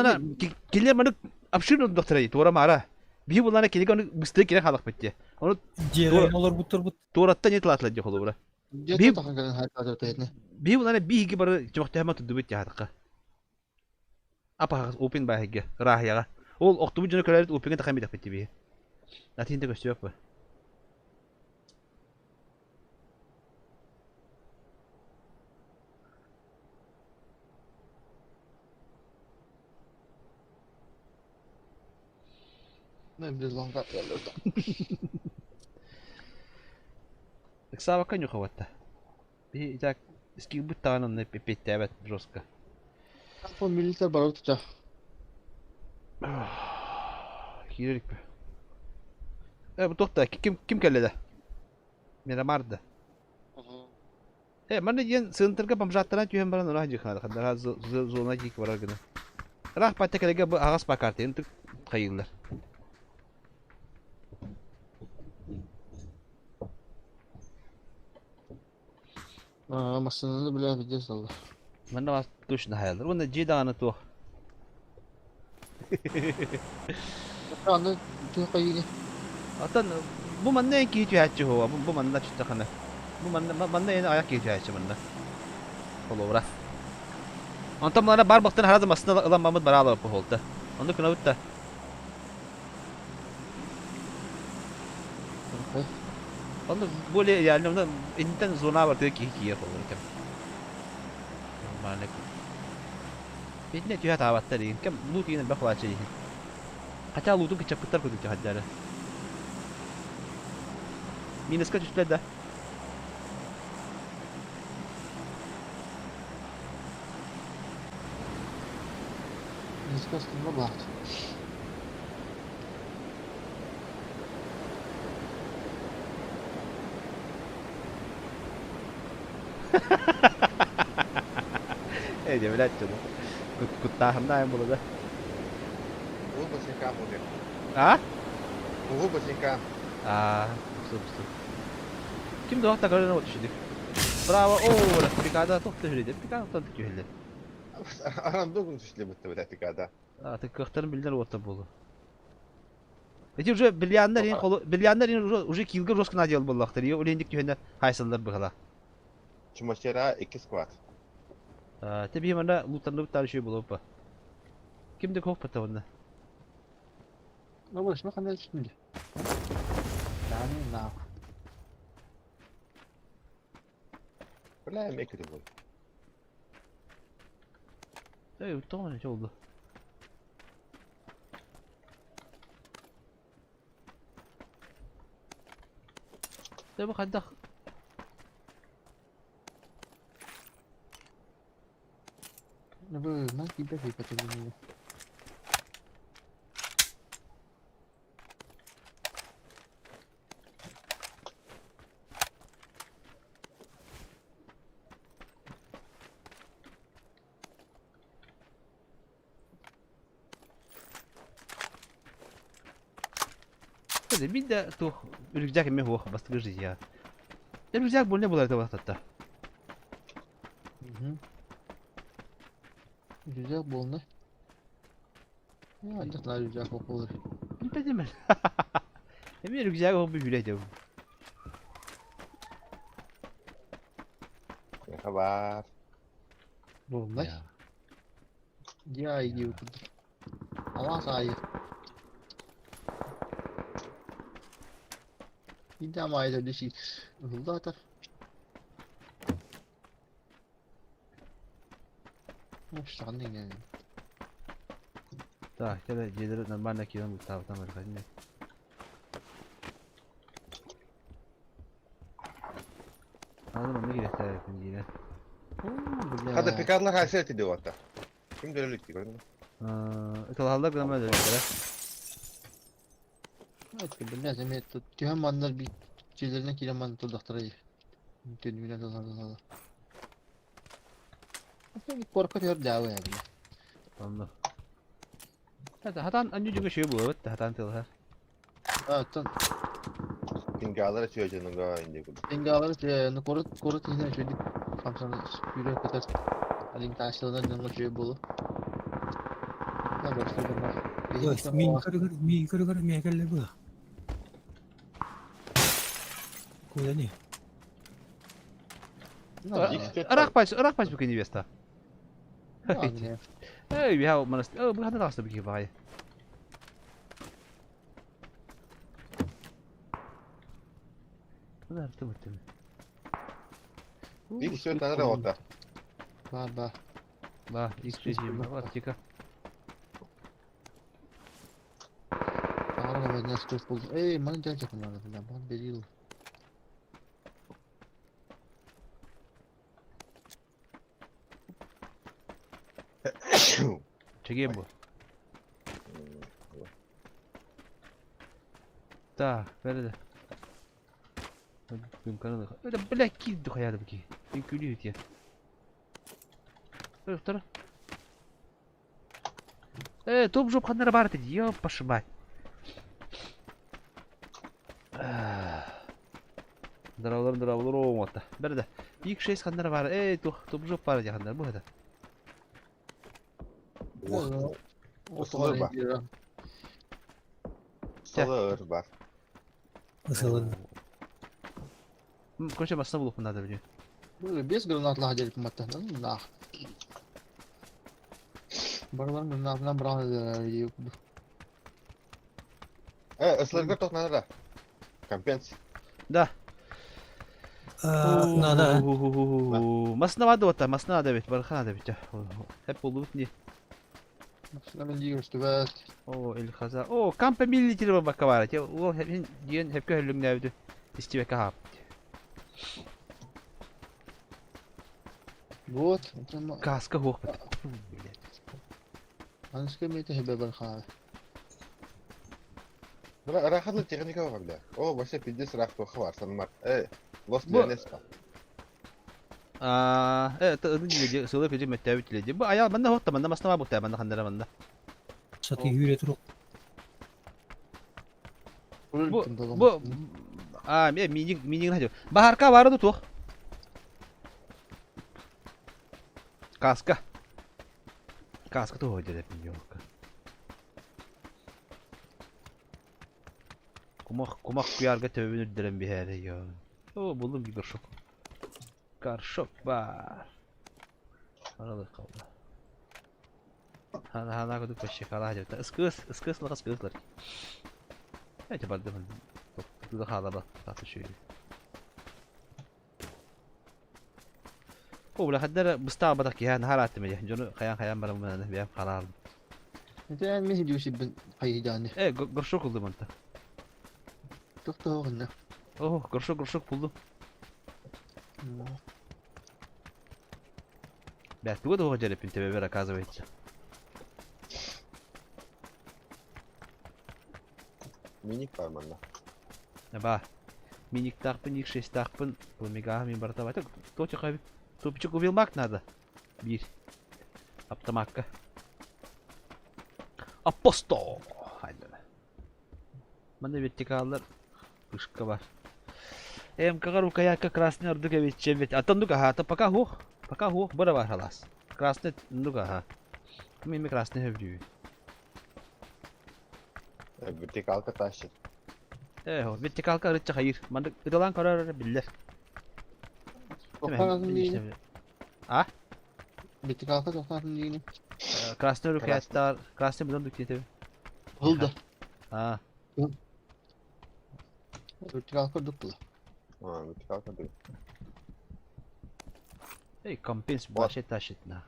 bana apşırın doktora tora mara. Bir bulana kelik onu mıstık kire halak bitti. Onu Jereyn olur butur but. toratta ne tlatla jok olur. Bir tahan gelen her kadar tayetne. Bir bulana bir iki bara çok tehmat tudu bitti hatta. Apa open bahage rahya. Ol oktubu jona kadar open takam bitti bitti bir. Natin de gösteriyor bu. Ben bir longa geliyor. Kısa bakın yok havatta. Bir tak eski bu tanın ne pipitti evet broska. Bu militer barut tutacak. Girelim be. Bu doktor kim kellede? Miramar'da. Ben de yen sığıntırga pamjattıran tüyen baran ona hacı kanal. Kadar zona gik var gene. Rah patta kelege bu ağız pakartı tık kayırlar. Masasını bile bileceğiz Allah. Ben de var tuşuna hayaldir. Onda cidanı to. Şu anda çok iyi. Atan bu manda en ki tüyatçı hova. Bu manda çıktı kana. Bu manda en ayak ki tüyatçı manda. Olovra. Antam bana bar baktın her zaman aslında alan Mahmut bara alıp oldu. Onu kuna bitti. Onu böyle yani onda inten zona var diyor ki yapılır ki. Normalde. Bir ne tüyat avatta değil. Kem loot yine bakla şey. Hatta loot'un kıçapıtlar koyduk hadları. Minus kaç üstlerde? Disgusting bak. Dia bilang tu. Kutahan na yung burada. Bu basın kam oluyor. Ha? Bu basın kam. Betul. Kim doh tak ada nak düşürdü. Bravo. Pikada top düşürdü. Pikada top düşürdü. Aram dokun tuşlu bitti bu dakikada. Tak kıhtarın bildiler orta bolu. Эти уже бриллиандар уже килгер жестко надел был лахтар. Ее уленdik тюхенде хайсалдар быгала. Çumaşera 2 squat. Tabii hemen de loot'tan şey bulup ba. Kimde kokpata onda? Ne var şimdi kanal şimdi. Yani ne? Böyle mi kötü bu? Evet, tamam ne oldu? Tabii kadar. Ne böyle nasıl gibi bir patron. Hadi bir de tuh rüzgar mi ho bastı gıcı ya. Rüzgar bu ne bular da vaktatta. Güzel bu ne? Ya da güzel kokuyor. Bilmedim ben. Hem rüzgar o bir hüleydi. Ne haber? Bu ne? Ya iyi gibi. Ama sayı. Bir de ama ayda bir şey. Hızlı atar. Hoş lan yani. Da, kere jeleri normalde kiyon bu taraftan var kadın. Anladım ne gerek var şimdi yine. Hadi pikarlar haset ediyor hatta. Kim dönülük diyor gördün mü? Ikalhallar kadar böyle kere. Evet bir ne zaman tutuyor manlar bir şeylerine kireman tutdaktarayı. Dönüyor da. Aslında korkuyor dawa yani. Anladım. Hatan anca juga şey bu evet hatan tılha. Evet tan. Pingalar açıyor canım ga indi bu. Tengaları ne korut yine şöyle kamsana yürek kadar. Alin taşlarından ne şey bulu. Ne başlıyor bana. Yes, mi kır mi kelle bu. Kuya ni. Irak paç bu investa. Ne? Hey, vi har manas. Bu hade rasta bir var. Bu da tuttum. Bir kişi tane de orada. Ba. Ba, ilk şey var çıka. Ağır ve ne stres buldu. Ey, bana gelecek bunlar falan. Ben biliyorum. Çekeyim bu. Da, böyle de. Gün kanalı. Öyle black kid koyardı bu ki. Bir gülüyor diye. Öyle tara. Top job kanlara var dedi. Ya başım bay. Dravlar olmadı. Böyle de. İlk şey kanlara var. Top job var ya kanlar bu kadar. Isılır bak. Isılır bak. Nasıl? Koşa basına bulup bunlar da biliyor. Böyle bez granatla hacer pemata. Nah. Barbar granatla beraber Isılır tok nara. Компенс. Da. Nada. Masna vardı hatta. Masna da evet. Barkan da evet. Hep oldu niye? Şuna ben diyor işte bak. El kaza. Kampa milli bak var. Ya o hep köylüm nevdi. İstive kahap. Bot. Tamam. Kaska hoch. Anska mete hebe barxa. Bura rahatlı teknika var da. O başta piddes rahat var sanmak. Lost Bu- Learnes'ta. Evet, adı dileci, sığlık dileci, mettevit dileci. Bu ayağı bende hotta, bende masna var bu bende kandıra bende. Satı yürütür. Bu, mining hacı. Baharka vardı tuh. Kaska. Kaska tuh hoca da bilmiyor. Kumak kuyarga tövbünü diren bir her ya. Buldum bir şok. Karşok var. Aralık kaldı. Hala koduk başı hala hadi. Iskıs la ıskıslar. Evet bak dedim. Burada hala bak tatlı şöyle. O bula kadar mustabadak ya nahar attım ya. Jonu kayan bana bunu bir hala aldım. انت يعني مين يجي وشي حيداني Karşok oldu manta. تختار غنى Oh karşok buldum. Belki bu da o acele pinte bebera kaza vetti. Minik var bende. Ne ba? Minik takpın, ilk 6 takpın. Bu megaha min barata var. To çıkıyor. To küçük uvilmak nerede? Bir. Apta makka. Aposto. Haydi. Bende vertikallar. Pışka var. Em kagar ukaya ka krasny arduk evet çevet. Atan duka ha ta paka hu. Paka hu. Bura var halas. Krasny duka ha. Mimi krasny hevdiyor. Vertikal taşı. O vertikal ka rıçı hayır. Mandık ıdalan karar biller. تختار ديني Ah? بيتك على تختار ديني Krasny rukayatlar. Krasny budan dukti tabi. هلدا Ha. بيتك على دكتور Ha, vertikal taşı. Ey kampens başet taşetna.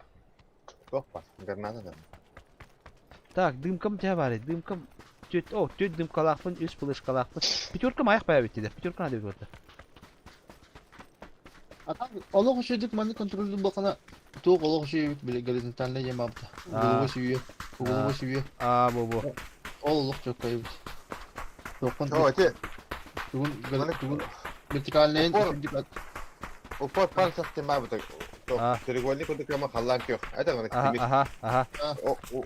Çok var. Granada da. Так, дымкам тебя варит, дымкам. Тёт дым калахпын, үс пылыш калахпын. Пятерка моих появится, да, пятерка надо вот. Adam Allah hoşedik mani kontrolü bakana tuğ Allah hoşedik bile gelin tanle yemaptı. Aa. Bu hoşuyor. Bu Aa. hoşuyor. Bu. Allah çok kayıp. Dokun O öte. tuğun Bana- gelin tuğun vertikalleyin Spor. üçüncü kat. Упор пар система bu da. А. Треугольник он такой халлан yok. Это он Aha.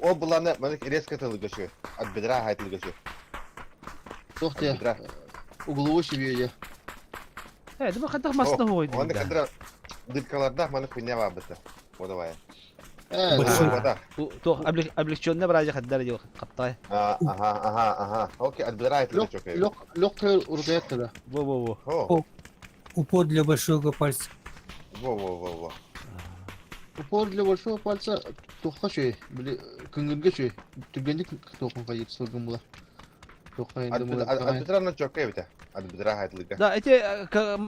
O bulanı bana резко тылгыşı. От бедра хайтылгыşı. Tuğ От diye. бедра. Uğulu hoşuyor ya. He, değil mi? Kadar masada hoydu. Onda kadar dırkalarda bana kunya var bıta. O da var ya. Evet. Başka- O da. То облегчённо брать хаддар yok каптай. Aha. Okey, от бедра Lok хайтылгыşı çok iyi. lok tör urgayat da. Во. О, Упор для большого пальца. во. Упор для большого пальца tuğha şey. Böyle kıngırga şey. Tügendik tuğun kayıt sorgun bula. Tuğha От indi от бедра на çok iyi bıta. От бедра хайтылгыşı. Da ete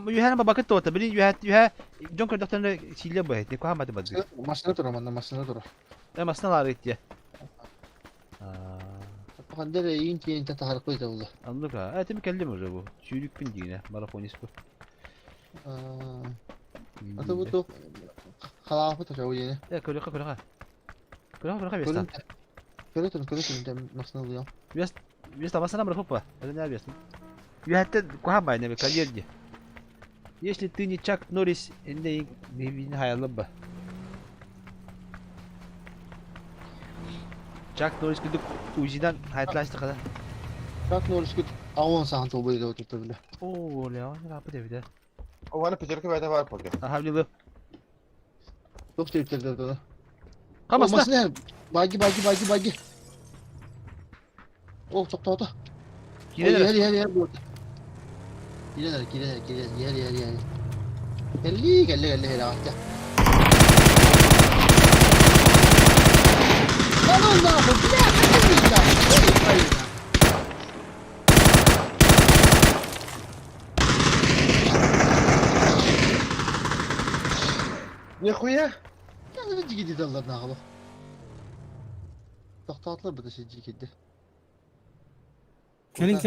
yuhana ma bakıt tota. Beni yuha John kırdaktan sille bu et. Ne koha madı badı. Maşına dur aman maşına dur. Ama asna lar et ya. Bakanda da yiyin ki inta taharık koydu valla. Anladık ha. Ete mi kellim orada bu. Çürük bin dine. Marafonis bu. Ata bu tuğ halafı taşağı yine. Ya körüka. Körüka Körün bestan. körün de maşına oluyor. Biraz da masana bırakıp var. Öyle ne yapıyorsun? Yuhatta koha bayne be kariyerci. Если ты не Чак Норрис, не hayalım bu. Chuck Norris gidip Uzi'den hayatlaştı kadar. Bak ne olur ki avon sahan tobu da oturttu bile. Oo, Leon ne yaptı evde? O bana pıtırkı böyle var poke. Havlilı. Çok tepkiler de. Kamasla. Maşına bagi. Oh çok tatlı. Gidelim. Yer bu. Gidelim yer. Gelli helakta. Lan Allah'ım bir dakika. Nihуя? Ya ne gidi dallar nağlı. Çok tatlı bu da şey gidi. Gelin.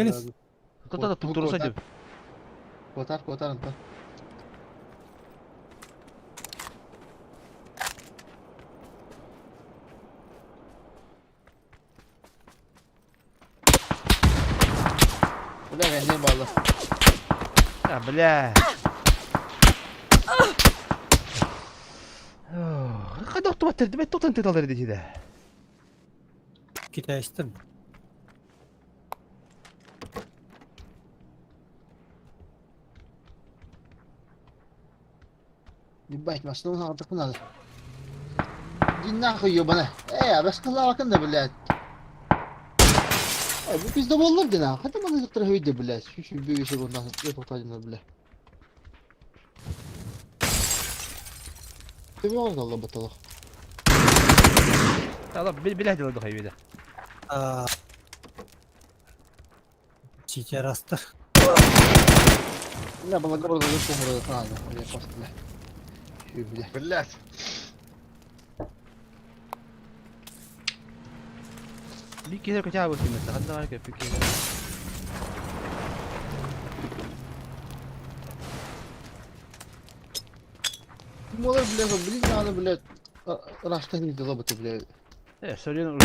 Tata tutturursa gibi. Kotar anta. Ulan eline bağlı. Ya bile. Kadar otomatik ben totan tetaları dedi de. Китайстар. Bir bakmasın onu artık bunu alır. Dinle koyuyor bana. Ya bas kıla bakın da bile. Bu bizde olur dina. Hadi bana zıttır höyde bile. Şu bir şey bundan yapıp bile. Tabii orada Allah batalım. Allah bilah diyordu hayvede. Aa. Çiçeğe rastır. Ne bana orada da kumura falan. Oraya bastım. Şöyle. Блядь. Bir kere kaçar bakayım mesela. Hadi var ki bir kere. Kumura bile bilin yani bile. Rasta gidiyor Allah batalım bile. Evet söyleyen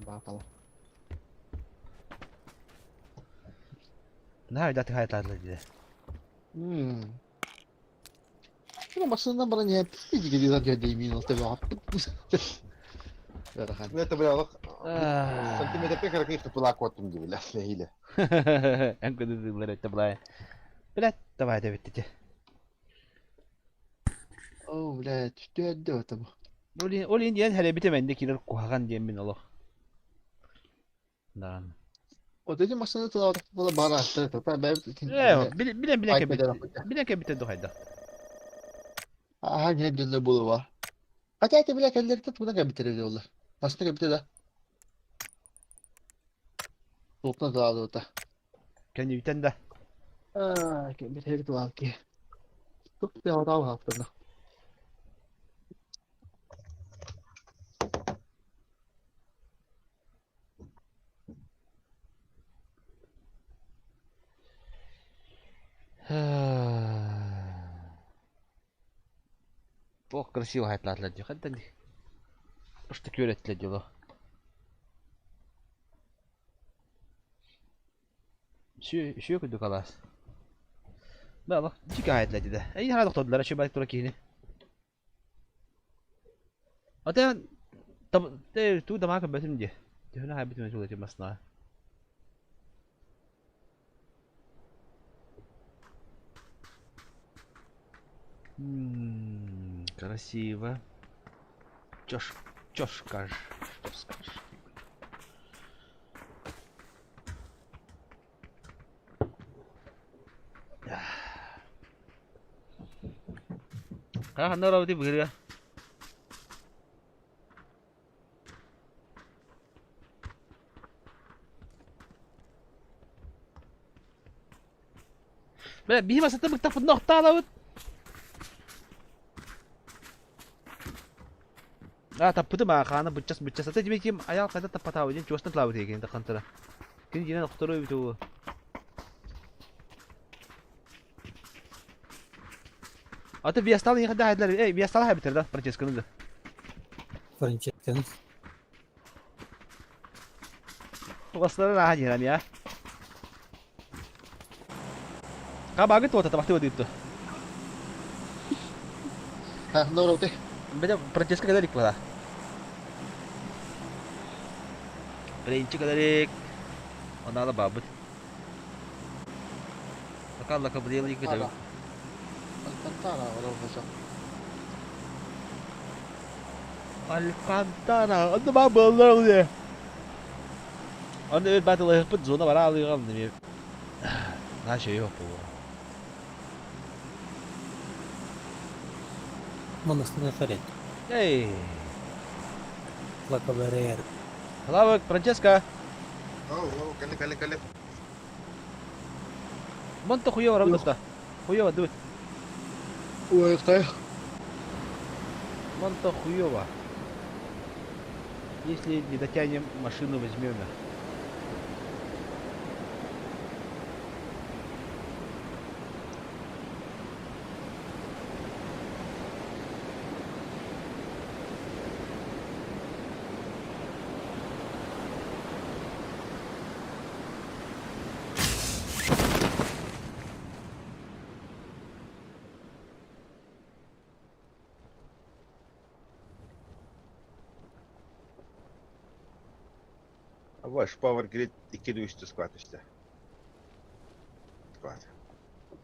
Bakalım. ne hayat hayatlarla diye. Şuna baksana bana niye pis gidiyorlar ya demin o tabii attım. Верхан. Ну это, бля, лох. Ah. Сантиметр пекара, конечно, была котом, бля, или. En kötü duyguları etti bulaya. Bilet de var da bitti. Oh, блядь, что я делаю там? Olin diyen hele bitemendi kiler kuhagan diyen bin Allah. Dan. Вот эти машины туда было бара, что это, ben Evet, bilen Ay, bitti. bedava. Bilen bitti de hayda. Aha ne diyorlar bu var. Hatta bile kendileri tut buna bitiriyorlar. Aslında bitirdi. Topla dağıldı orada. Kendi biten de. Aa, bitirdi var ki. Çok bir hata var aslında. Ох, красиво hayatlarla diyor. Hadi hadi. İşte köretler diyor. Şu yok kalas. Bak, çık hayatlar dedi. İyi hadi doktorlara şu bak durak yine. Hatta tu da maka betim diye. Diyor ne habetim yok diye masna. Красиво. Чё скажешь? Что скажешь? Ah, anda rawati begini ya. Böyle bir masa tabuk tapın nokta laut. Ah, tapıtı mı? Kana bıças. Ata cimi kim ayal kada tapat tahu jen cuasna laut ya kini takantara. Kini jina doktoru itu. Ata biastal yang kada hadlar. Biastal ha bitirdi Francesco'nun da. Francesco'nun. Waslara lah jiran ya. Kabagı tuh tetap waktu itu. Ha, ne oldu? Baca Francesco kada dik lah. Francesco kada dik. Ona da babut. Bakal lah kabul lagi kita. Alcantara orang macam. Alcantara, anda babul lah dia. Anda bir battle hepet zona var alıyor kaldı bir. Her şey yok bu. Manasını Fred. Hey. La Cabrera. Halo Francesca. Oh, kali. Monta хуёво работа. Хуёво дует. Ой, это. Монта хуёво. Если не дотянем, машину возьмем. Ваш Power Grid 2 squat işte. Squat.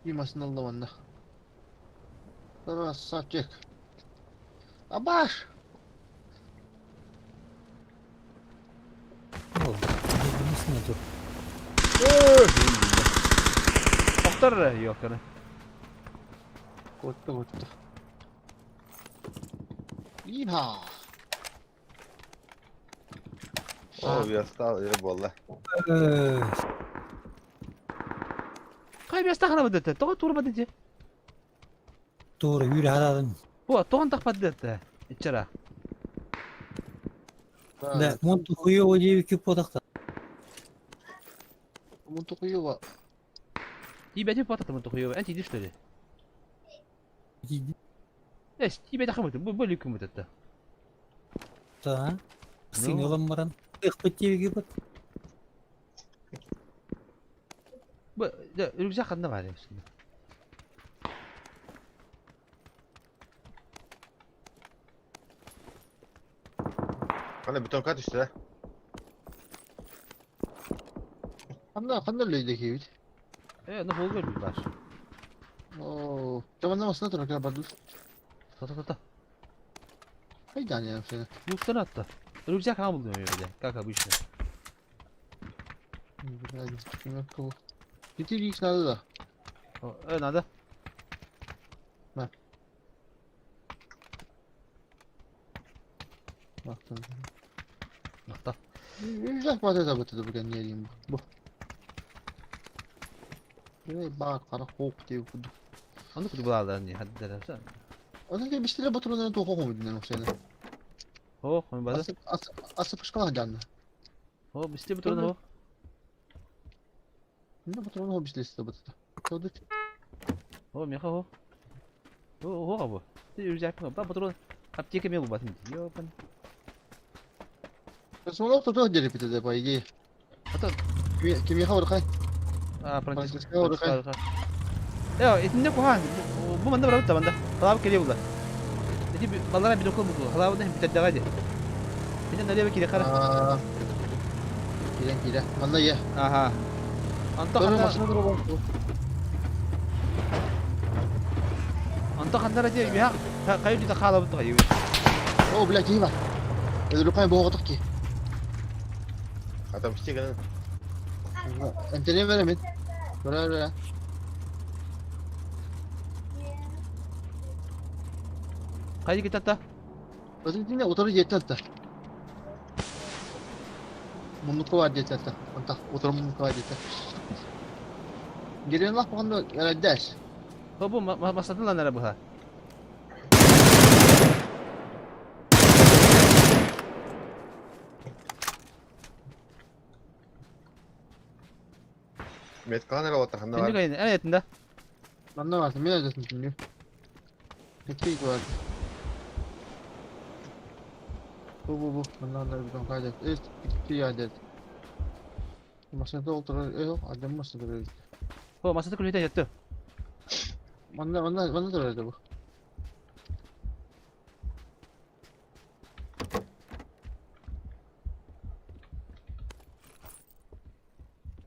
Bir masın aldı bana. Sonra satacak. Abaş. Ne oldu? mı dur? Doktor yok yani. Kotta kotta. İha. О, я стал, я болла. Kaybıyas takana mı dedi? Toğa turma dedi. Doğru yürü haradan. Bu toğan takmadı dedi. İçeri. Ne montu kuyu o diye bir küp odakta. Muntukuyu wa. İyi bence patladı mı toğuyor. Enti düştü. Eş, iyi bence takmadı. Bu böyle hüküm dedi. Ta. Sin olan maran. Ikbet diye bir küp. Bu örümcek kanında var ya şimdi. Ana beton kat işte. Kanda leydi ki. Ne bol bir var. Oo. Tamam namasına dur kadar badul. Ta. Haydi yani seni. Muhtan attı. Örümcek kan buluyor öyle. Kanka bu işte. Hadi çıkın ko. Bitir ilk sırada da. Ön adı. Bak tamam. Nokta. Yüzak batı batı bugün yeriyim bu. Bak kara hop diye kudu. Onu kutu bularlar niye? Hadi dersen. Onun gibi bir şeyle batırmadan da hokum edin o seni. Ho, onu bana. Asıl pışkala canlı. Ho, bisti bu turnu ho. Ne batırmadan o bir şeyle batı. Çözdük. Ho, miyaka ho. Ho kabu. Örümcek mi? Bak bu turnu. Aptiye kemiğe bu batın. Yo ben. Sonra tutuyor deri pide de bayı. Hatta. Kimi havur kay. Francisco orada. Ya etinde kuhan. Bu manda berapa banda? Kalau kiri bulan. Jadi ballara bir dokun bu. Kalau ne bir tedde hadi. Bir de nereye kiri kara. Aa. Kira. Mana ya? Aha. Antak Sonra anda masana dur bak. antak anda aja ya. Kayu di takala betul kayu. Oh, belah kiri mah. Ada lupa yang bawa kotak ki. Adam işte kan. Ente ne veremin? Böyle. Kayu kita ta. Bakın dinle otoru yeter hatta. Mumluklu var yeter hatta. Antak otoru mumluklu var yeter. Geliyor lah bakın da yani ders. Oh bu masalah lan nara bu ha. Met kan era otak anda Ini var. kayu. Evet etinde. Ben ne varsın? Ne dersin şimdi? Peki var. Bu. Ben bir ton kaydet. Bir adet. Masada oturur. Yok, adam masada duruyor. Oh masada kuliah jatuh. Bana da öyle bu.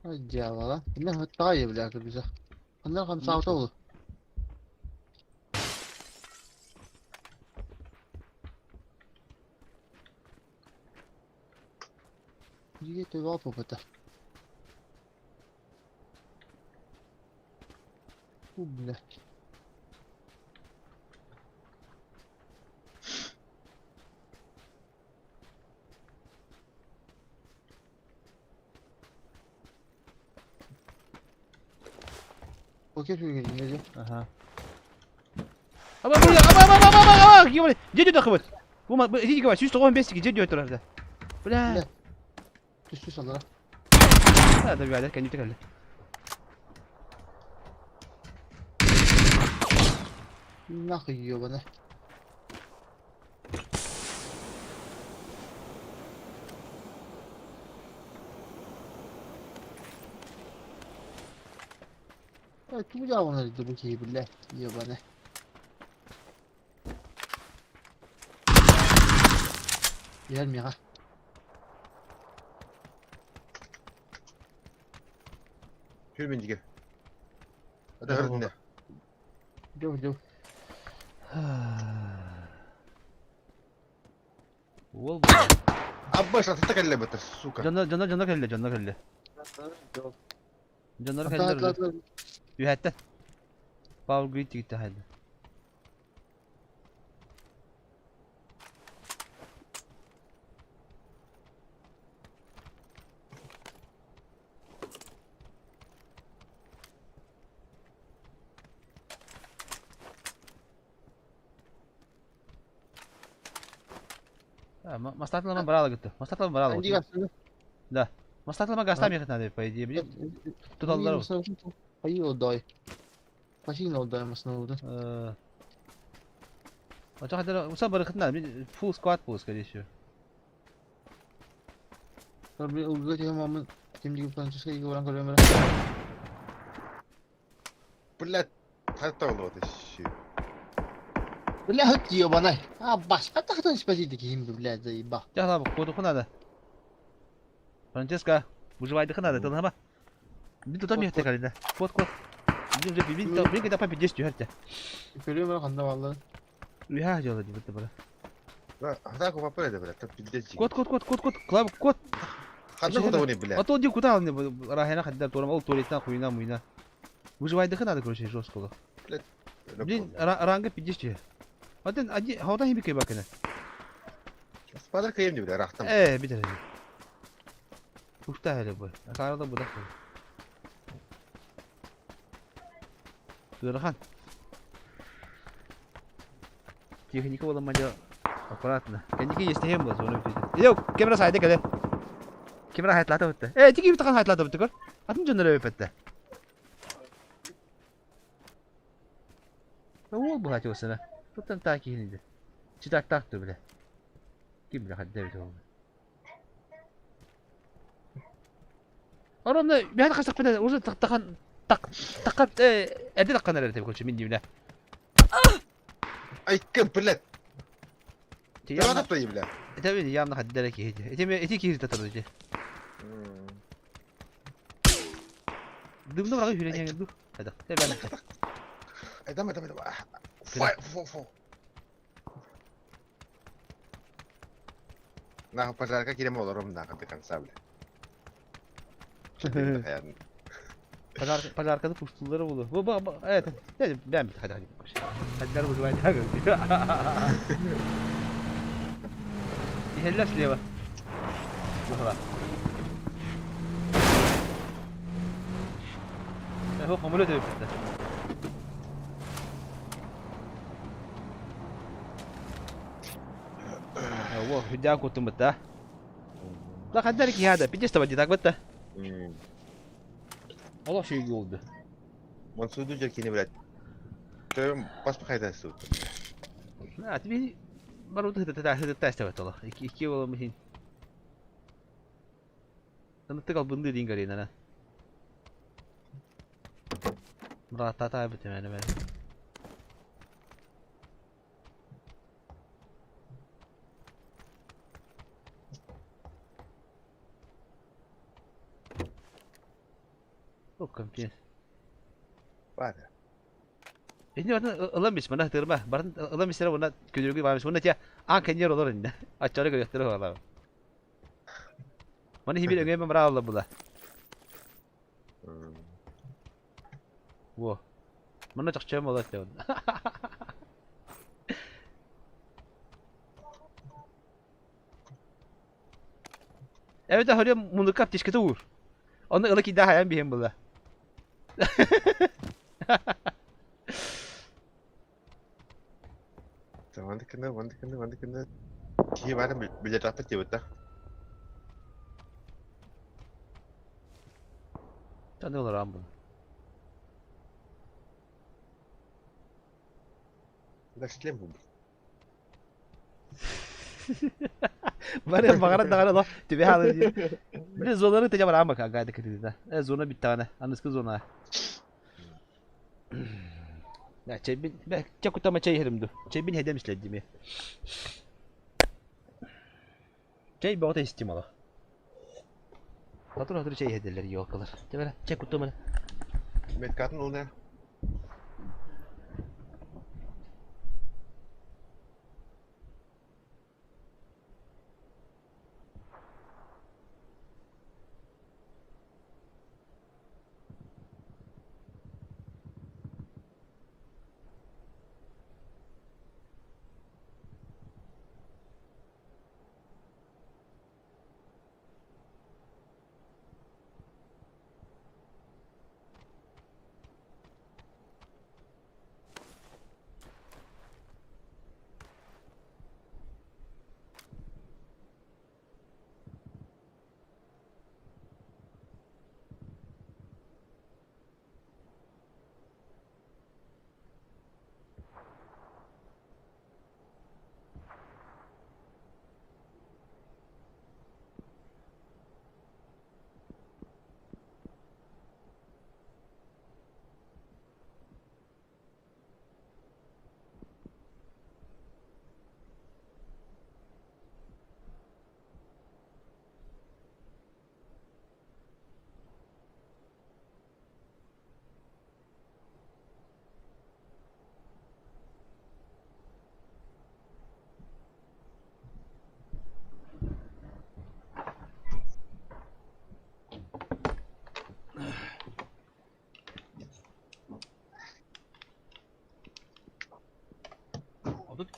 Hadi ya valla. Ne daha iyi bile akıl bize. Onlar kan sağda olur. İyi de var bu kadar. Bu bile. Okey şöyle gelin. Aha. Apa. Gimana? Jadi dah kebut. Bu ini juga sus tokoh basic jadi itu ada. Udah. Ne? Düştü sanırım. Ada bir ada kan itu kan. Ne yiyor bana? Evet, bu cevabını da bu ki bile yiyor bana. Yer mi ha? Şöyle bincike. Hadi hadi ne? Dur. Wall. Abba şatı kelle bitir suka. Canlar kelle, canlar kelle. Canlar Atla kelle. atla atla. Yühetten. Power grid gitti haydi. Maslahat lama barala gitu. Maslahat lama barala. Andy gastını. Maslahat lama gastam yakın hadi pay diye bir tutallar o. Hayır o day. Başın o day masna oldu. Macam hadi usah berkenal bir full squad post kali şu. Tabii ulga dia momen tim di Prancis kayak orang Korea merah. Блядь, hatta oldu şu. Bela hak diyor bana. Ha başka taktan spesifik kim bela zayıba. Jangan lah, kudu kena ada. Francesca, bujuk ada kena ada tuh apa? Ini tuh tapi hati kali dah. Kuat. Ini kita apa pijis juga aja. Korea merah kanda vallahi. Ya jauh lagi betul betul. Hatta aku apa ya böyle tapi de. Kuat. Kelab kuat. Hatta kuda onu bile. Atau dia kuda nih rahena kadar turam ol turistan kuyuna muyuna. Bujuk ada kena ada kursi jos kolo. Jadi rangga pijis juga. Zaten acı havadan gibi kaya bakın. Spadar kayım bile rahtam. Bir tane. Usta hele bu. Karada bu da. Sederhan. Техника была моя аккуратно. Kendiki yesteyim bu sonra bir. Yok, kamera saydı kale. Kamera hayatladı bitti. Tiki bir takan hayatladı bitti gör. Atın canları öpetti. Ne oldu bu hacı olsana? Tuttan takip edildi. Çıtak taktı bile. Kim bilir hadi devlet oldu. Oğlum ne? Bir hadi kaçtak bile. Uzun takan evde takan nerede tabii koçum bildiğim ne. Ay kim bled. Ya Ya da tayı bile. tabii yanına hadi derek yedi. Eti kirdi tatlıcı. Dümdüm bırakıp yürüyen dur. Hadi. Tabii ben de. Edem. Fay. Nah, pasarka kirim olurum nah ketekan sable. Yani. Pazar arkada puştulları buldu. Bu evet. Ben bir hadi. Hadi bu zaman hadi. Diheller şuraya bak. Bu kadar. هو قمله ده بس هو هدا كنت متى لا خدرك هذا بيجي تبدي تاك بتة والله شيء يولد Mansudu jerkini bile. Tüm pas pakayda su. لا تبي برضه هدا تستوعب والله iki والله مهين أنا تقال بندي دين قرينا أنا مرات تعبت يعني ben. Çok kampiyon. Var. Ini mana elamis mana terma. Baran elamis era mana kujurgi bamis mana cia angkat nyer olur ini. Acara kau terus orang. Mana hibil enggak memang Allah bula. Wah. Mana cak cem Allah tuh. Evet hadi mundukap tişkete vur. Onu ılık iddia hayan bir hem bula. Mandi kena. Ki var mı bilet apa diyor da? Sen ne olur am bunu. Laşlem bu. Var ya makaran da Allah tibi halı diye. Bir de zonları tecavüz ama kanka dikkat edin ha. Zona bir tane. Anıskı zona. Ya cebin ben çok utama çay yerim du. Cebin hedem istedim ya. Çay bağda istim ala. Hatır çay hederler iyi kalır. Değil çek utama. Metkatın o ne?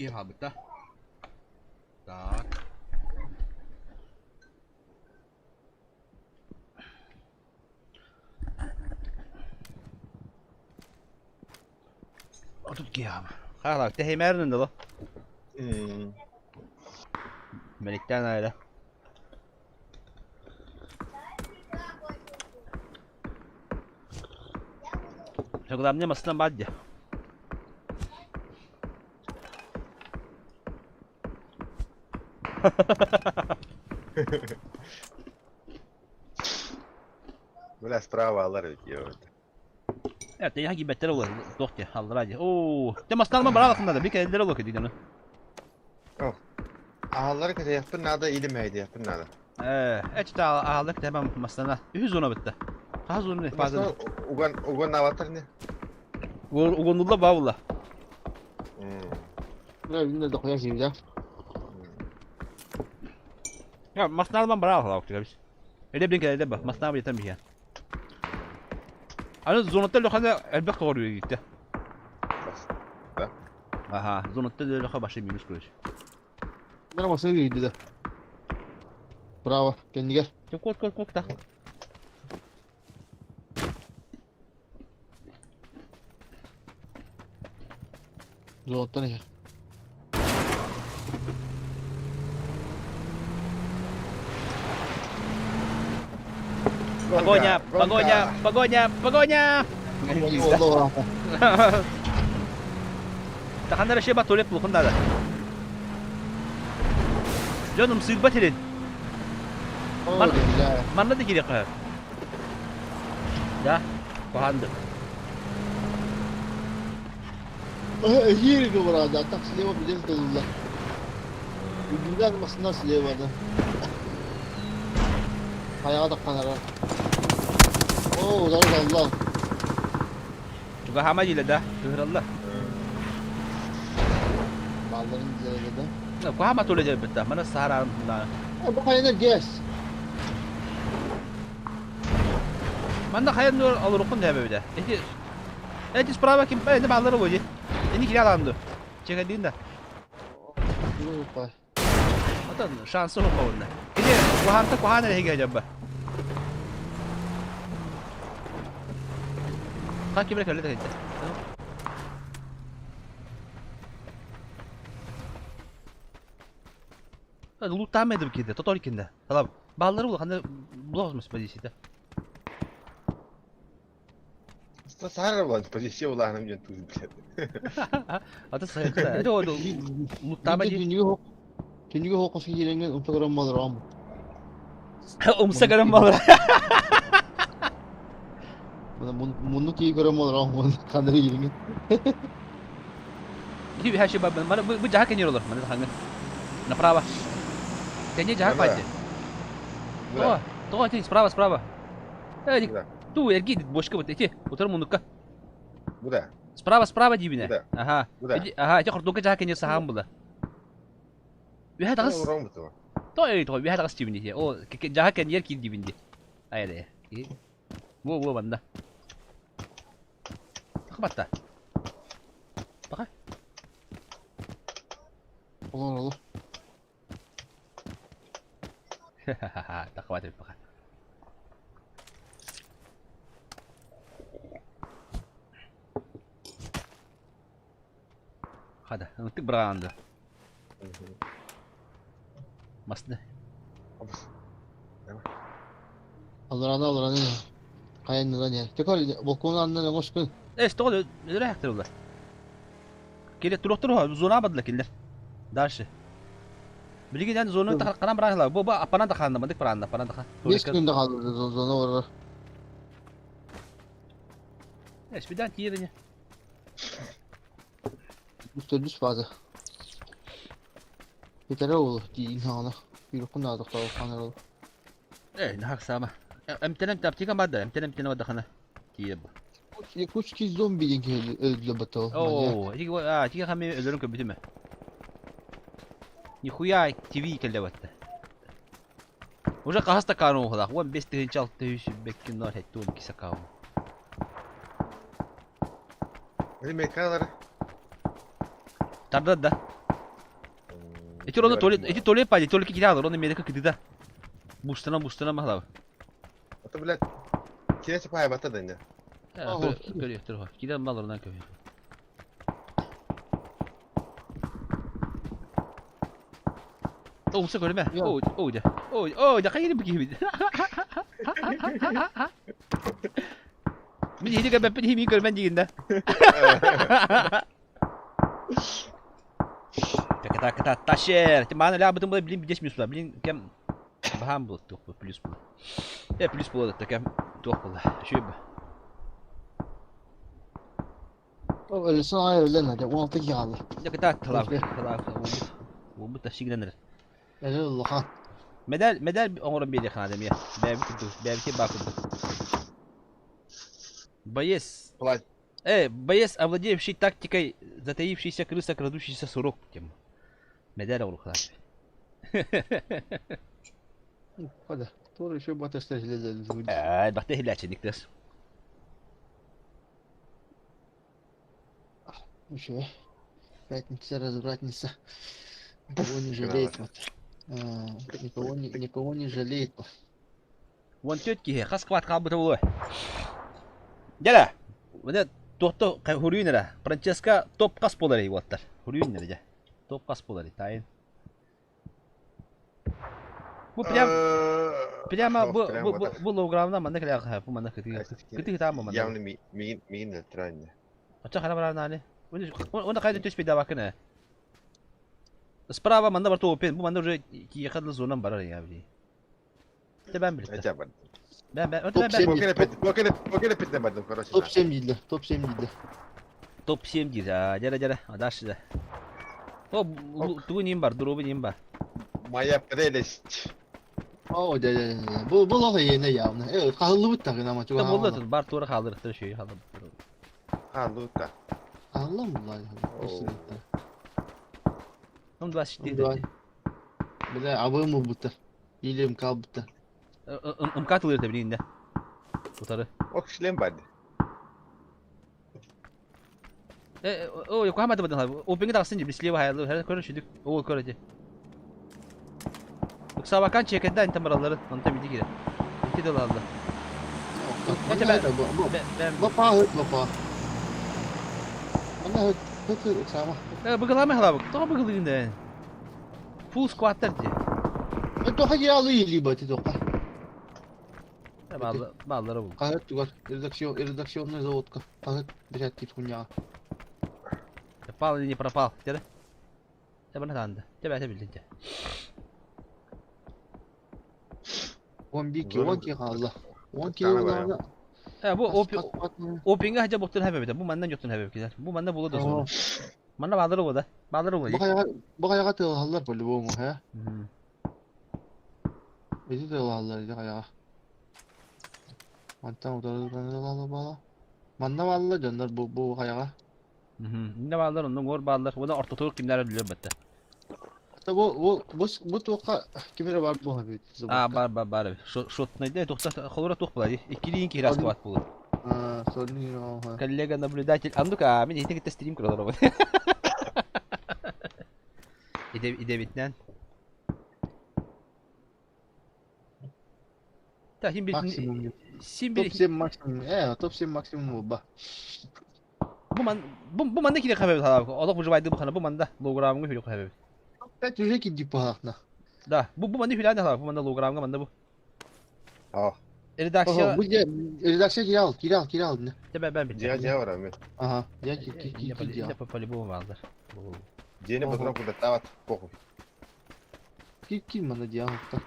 Ki abi da. Так. Отут ki abi. Hala tehmerin de lo. Melikten ayrı. Главное масна бадди. Böyle sprava alır diyor. Evet, ya gibi beter olur. Doktor, Allah razı. Oo, te masna alma bana aslında bir kere ellere olur ki diyor. Ağları kese yapın nada ilimeydi yapın nada. İşte aldık tamam masna. 100 ona bitti. Az onu fazla. Ugan avatar ne? Ugondulla bavula. Buraya binler de koyar şimdi ya. Ya masna alma bana aslında okçu biz. Öyle bir kere de bak masna abi yeter mi ya? Hani zonatta lokanda elbette koruyor gitti. Aha, zonatta da lokha başı minus kuruş. Bana masaya girdi de. Bravo. Kendi gel. Çok kok da. Zorlukta ne ya? Погоня, погоня, погоня, погоня. Allah Allah. Takanlara şey bak tuvalet bulukunda da. Canım sık batirin. Oh, güzel. Mana da giriyor kaya. Ya, kohandı. Hier ke burada. Tak silahı bir de doldular. Güzel masasında silahı vardı. Ayağa da kanara. Oo, dar Allah. Juga hama gila dah. Tuhrallah. Balların üzerinde de. Ko hama tuvalet je betah. Mana sahara na. Bu kayına gez. Manda kaya nur alurukun da böyle. Eti sprava kim ne balları boyu. Ini kira alandı. Çekediğin de. Yürü bak. Atan şansı yok onda. Ini kuhanta kuhana ne acaba? Kaç kibre kaldı da gitti. Hadi loot tahmedim ki de. Total ikinde. Tamam. Balları bul. Hani bulamaz pozisiyonda. Sahara bulan pozisyon ulanım yön tuz bile. Ata sayıcı da. Hadi o loot tahmedi. Dünyayı hokusu yiyengen Instagram alır ama. Umsa garam balları. Bunu ki gram alır ama. Kanları yiyengen. Ini her şey bana bu jahat kenyor olur. Mana hangi? Na prava. Kayaknya jahat Mana? aja. Oh, tuh ini sprava. Eh, Udah. tuh ergi boşka bu iki. Otur mundukka. Bu da. Sprava dibine. Udah. Aha. Udah. Aha, itu kordoka jahat kenyor saham bula. Biha takas. Orang betul. Tuh biha takas dibine ya. Oh, jahat kenyor ki dibine. Ayo deh. Bu banda. Kapatta. Bakar. Olur. Tak khawatir bakar. Hadi, untuk beranda. Mas ne? Alır ne? Kayan neden ya? Tekrar balkonun anına hoş gün. İşte o öyle yaptırıyorlar. Kile turuh zona badla killer. Darşı. Bilgi zona tak kanan beranglah. Bu apana tak kanan bandik beranda, apana tak. 5 günde kaldı zona orada. Es bir tane yerine. Üstü fazla. Yeter oldu değil hala. Bir okun aldık da kanlar oldu. Ne hak sama. Emtenem taptika badda, emtenem wadda kana. Tiyab. Kuş ki zombi dinki öldü batı. Oo, tiki kami ölürüm köbütü mü? Нихуя TV келде батта. Уже каста кану хла. Вон без тыгынчал тыгыш беккин нор хет тун кисакау. Hadi mekanlar. Tarda da. İki onu tuvalet, iki tuvalet payı, tuvalet iki alır. Onu medika kıdıda. Bustana mahla. Ото, блядь, кинesi paya bata da ne? Görüyor, dur. Gidelim mal oradan köye. Musa görme. Ya. Da kayır bir gibi. Bir hidi görme, bir himi görmen diginde. Kata taşer. Mana la betul betul bilin bijes musuh. Bilin kem baham bu tuh plus bu. Plus bu da kem tuh bu. Şöyle. O öyle sana öyle ne de 16 yağlı. Ya kata talak. Bu taşıglanır. Öyle Allah. Medal onların bir yakın ya. Belki bakıldı. Боец. Плать. Боец, овладевший тактикой затаившейся крыса, крадущийся сурок. Медаль урухлар. Hadi. Doğru şu batı stresle Bak da hilaçedik des. Еще. Пятница развратница. Никого не жалеет. Вот. Никого не жалеет. Вон тетки, хас кват кабыта булы. Гела. Мына тохто хурюнера. Франческа топ кас болары воттар. Хурюнера же. Топ кас болары тайын. Bu prямо bu logramdan manda kaya bu manda kötü tamam manda. Явно мигин нейтральный. Açık hara var nane. Onda kaydı tüs bir daha bakın ha. Sprava manda var open. Bu manda уже yakadlı zonan var ya bir. De ben bildim. Хотя бы. Ben Покер пятнем, короче. Топ 7 değildi. Top 7 değildi. Top 7 diyor ya. Jara. Adaş da. O bu nim var. Drop'u nim var. Моя прелесть. O de. Bu lafı yerine yavne. Evet, kahıllı bu takın ama çok. Tam oldu. Bar tora kaldırıktır şeyi kaldı. А, Лука. Allah mı lan? Onu da şiddet Bu da. etti. Bir de abı mı bu da? İlim kal bu da. Imkatılır tabi birinde. Tutarı. Ох, шлем бади. O Yokohama'da badın abi. O beni de aslında bir silahı hayallı. Her konuşuyorduk. O körece. Yoksa bakan çekenden tamaraları. Onu tabi gire. İki dolar aldı. Bence ben Ben Bapa hıt bapa. Bana hıt sama. bıgılama hala bak. Daha bıgılığında. Full squatlar diye. Itu haji alı ili bati toka. Ballara bul. Kahret tugar. Редакционный заводка. Kahret бежать тип хуйня. Пропал или не пропал? Где-то? Я бы надо. Тебя это бildince. 12 kaldı. 12 Sana var kaldı. Bu o pinga haca botun hebebe. Bu mandan yoktu hebebe gider. Bu manda bulu da sonra. Manda balları bu da. Balları bu. Bu kayağa tığlarlar böyle bu mu he? Bizi tığlarlar ya kayağa. Mantan odalarına bağla. Manda bağlı canlar bu kayağa. Ne ballar onun gor ballar. O da ortalık kimler ölüyor batta. Hatta bu toka kimere var bu abi. Bar. Şot neydi? Tokta kolora tok bulay. İkili inki hiras kvat bulu. Sorry no. Коллега наблюдатель. А ну-ка, мен итек итте стрим кыралар ой. Иде битнен. Та хим бит Maksimum. сим Top бит 7 maksimum. Top 7 maksimum bu ba. bu manda kire kabebe hala. Allah bu juvaydı bu kana bu manda logramı hülü kabebe. Ben tüje ki dip bahakna. Da bu manda hülü hala bu manda logramı manda bu. О, Redaksiya Bu redaksiya kiral ne? ben bildim. диа врами. Aha. Ya Ne по-любому vardır. День потом куда тават, похуй. Kim bana diye hatta.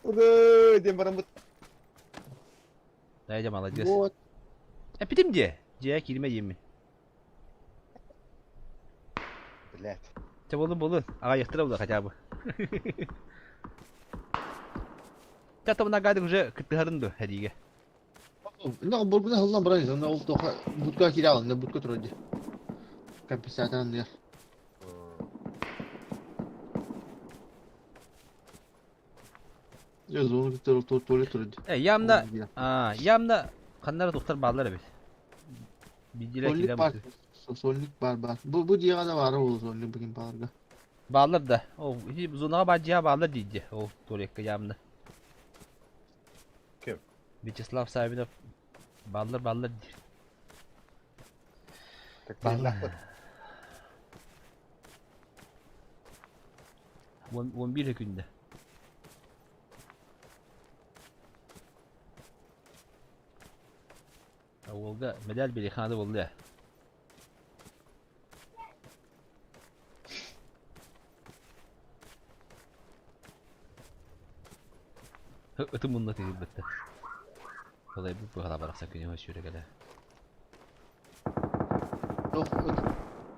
Ура, день барамбыт. Dayıca malacağız. Bu Bitim diye. Diye kelime yemin. Блядь. Bolun. Ağa yıktıra bu da kaçabı. Hatta buna gaydık уже kıtlıharındı hediye. ne burguna hızlan bırakıyorsun. Ne oldu toka budka kiral ne budka turacı. Kapisatan diye. Ya zonu tuvalet turacı. Yamda kanlara doktor bağlar abi. Bilgiler Solnik kilem. var. Solnik var. Bu diye kadar var o solnik bugün bağırga. Bağlar da. O zonağa bacıya bağlar diyece. O Torek kıyamını. Kim? Vyacheslav Savinov bağlar diyor. Так Bağlar. 11 günde. Avulga medal biri kanadı oldu ya. Ötüm bununla değil bitti. Kolay bu kadar bıraksak günü hoş yürü gele. Yok.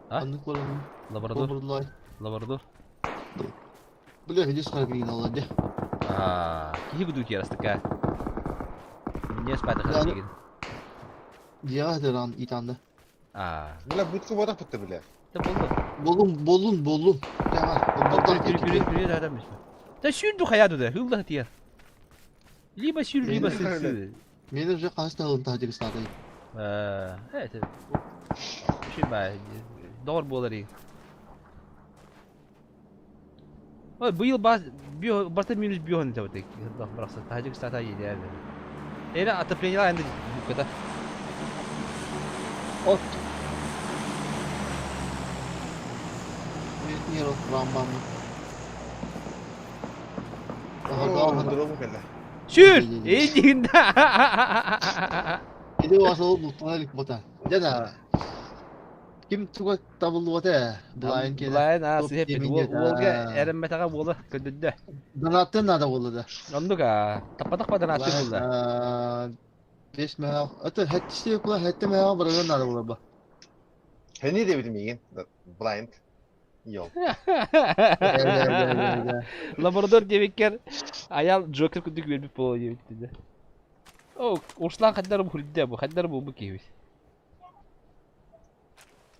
Ha? Anlık var onun. Labrador, Overlay. Labrador. Bile hiç sargıyın Allah de. Kihi kudu ki yarastık ha. Niye spayda Yani- kalacak? Diya ederan itanda. Бля, будка вода пытты, бля. De buldu. Bolun. Tamam. Yürü adammış. Da sürdü hayatı da. Hıllı hatiyar. Liba sür, liba Öyle. sür. Benim önce kaç tane tahcik istedim. Evet. Şey bay. Doğru bu oları. Bu yıl başta minus bir on tabii. Allah bıraksa tahcik istata yedi yani. Eğer ataplayıcılar aynı bu kadar. Ot. Niye o Ramban? Daha О, daha. дрону, бля. Sür! İyi, iyi, iyi. İyi değildi. Bir de o asıl bu tanalik botan. Dena. Kim tuğa tabuldu bote? Blind kede. Blind ha Top hep yemin Volga yedi. eren betaka bola ködüdü. Donatın nada buldu. Onduk ha. Tapatak pada natı buldu. 5 meha. Ata het işte yapıla hette meha bırakın nada buldu bu. Heni de bilmeyin. Blind. Yok. Labrador demekker ayal Joker kuduk verip bol yemek dedi. O urslan kadar bu hurda bu kadar bu kevis.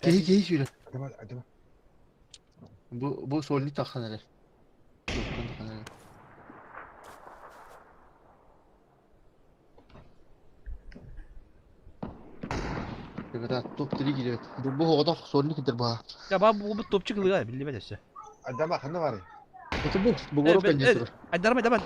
Kehi şöyle. Hadi. Bu solni takhaneler. Takhaneler. Evet, top diri gidiyor. Bu hoda solni gider bu. Ya bu topçu kılığı bildi ben işte. Adama kanı var ya. Bu grup pencere. Ay darma.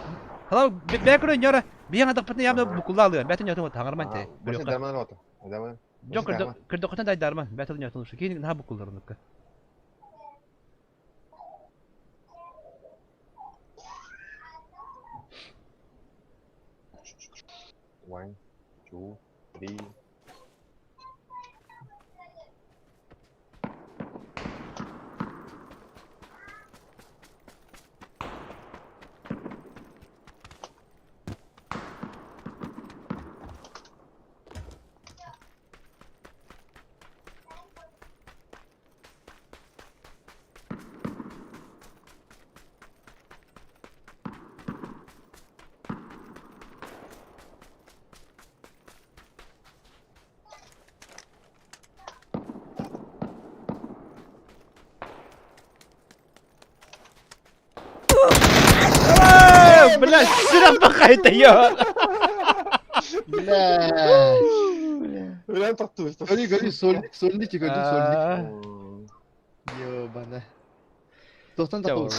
Hala ben kırın yara. Bir yana dapatını yaptı bu kullandı alıyor. Ben tanya tangarman te. Başka derman otu. Adama. Yok kırdı kotan da darman. Ben tanya tanışıyor. Kendi ne bu kullanırdık. One, two, three. Bela siapa kait ya? La. Ölen tatlı işte. Gari solni çıkıyor solni. Yo bana. Dostan da Tamam. oldu.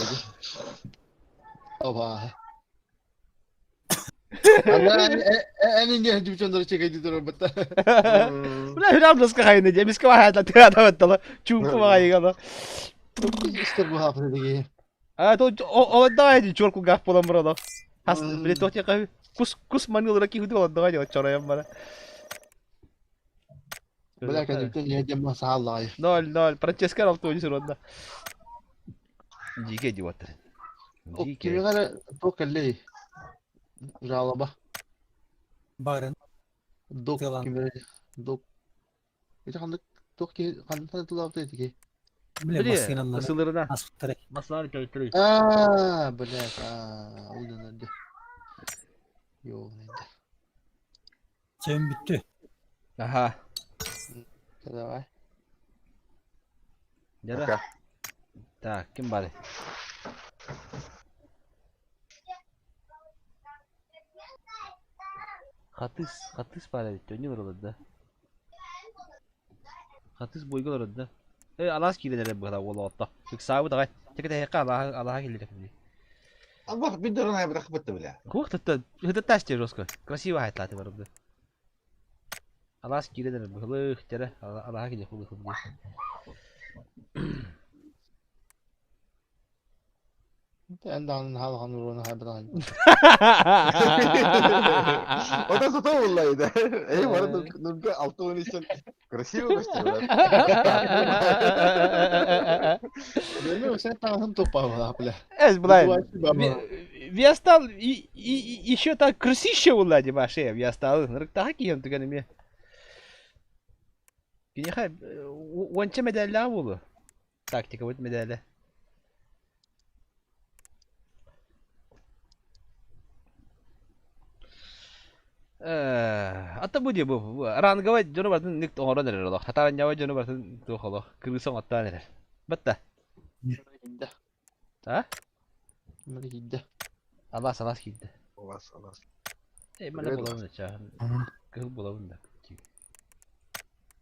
Oba. Allah en inge hadi çondor çekeydi dur batta. Bela hiram nasıl kait aja? Mis kawah ada ada betul. Cuma kaya kalau. İşte bu hafızadaki. Ah tu o da aja jual ku gaf pola merada. Has beli tu kah kus manil lagi itu o da aja cara yang mana. Bırak hadi ya cemma sağlar. Nol. Francesca al tu aja suruh da. Jika jual ter. O kimi kadar tokalle. Ralaba. Bağırın. Dok Yalan. kimi dok. Itu kan tulak dedi. Bile Beli maskinanları ısılarına. asfaltları. Masalah köytürü. Benar. Udah nanti. Yo nanti. Çevim bitti. Aha. Kada ay. Jada. Oke. Tak, kembali. Hatis pada itu ini orada. Hatis boyga orada. Alas kiri nere bu kadar valla hatta. Fik sahibi de Tek de heka Allah'a gelir. Ama bir dönem hayat bıraktı bile. Хух, это тасте жестко. Красиво хайтлаты барыбды. Алас киредер быхлых тере, Аллаха келе хулы хулы. En dağının halkan ruhunu haybedan. O da zıta vallahi. Ey var da nurga altı oyun için красиво gösteriyorlar. Benim sen tanrım topa var bile. Ez булай. Виастал еще так красище улади баше, виастал. Нырктага кием тыганыме. Кинеха онча медалла болу. Тактика вот медалла. Ата bu diye bu. Rangava jono bartın nik toğra neler ola. Hataran java jono bartın toğla. Kırısan atta neler. Batta. Hidde. Ha? Böyle hidde. Allah salas gitti. Olas olas. Mana Evet. bulavun da çağır. Kıl bulavun da.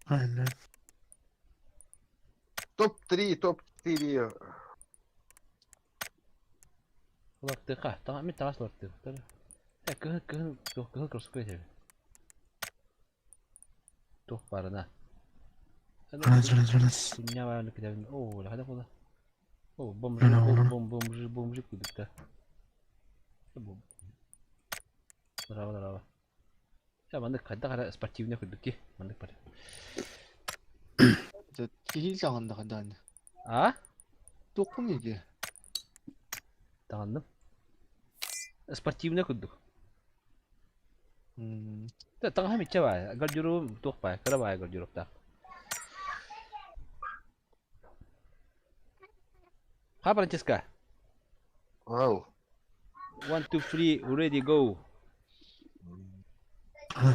Aynen. Top 3, top 4. Kulaktığı kah. Tamam mı? Tamam kulaktığı. Tamam. Kıhıl kırsı koy tabi. Tuh barına. Ranas. Dünya var önü kitabın. Oo, hadi kola. Oo, bomcuk kuduk da. Bu. Bravo. Ya mandık kadar sportifne kuduk ki. Mandık para. 저 기hil장한다 간다. Ha? 조금이지. Tanıdım. Sportifne kuduk. Tengah mi coba, agar juru tuh pa, kera ba agar juru tak. Ha Francesca. Wow. 1 2 3 ready go.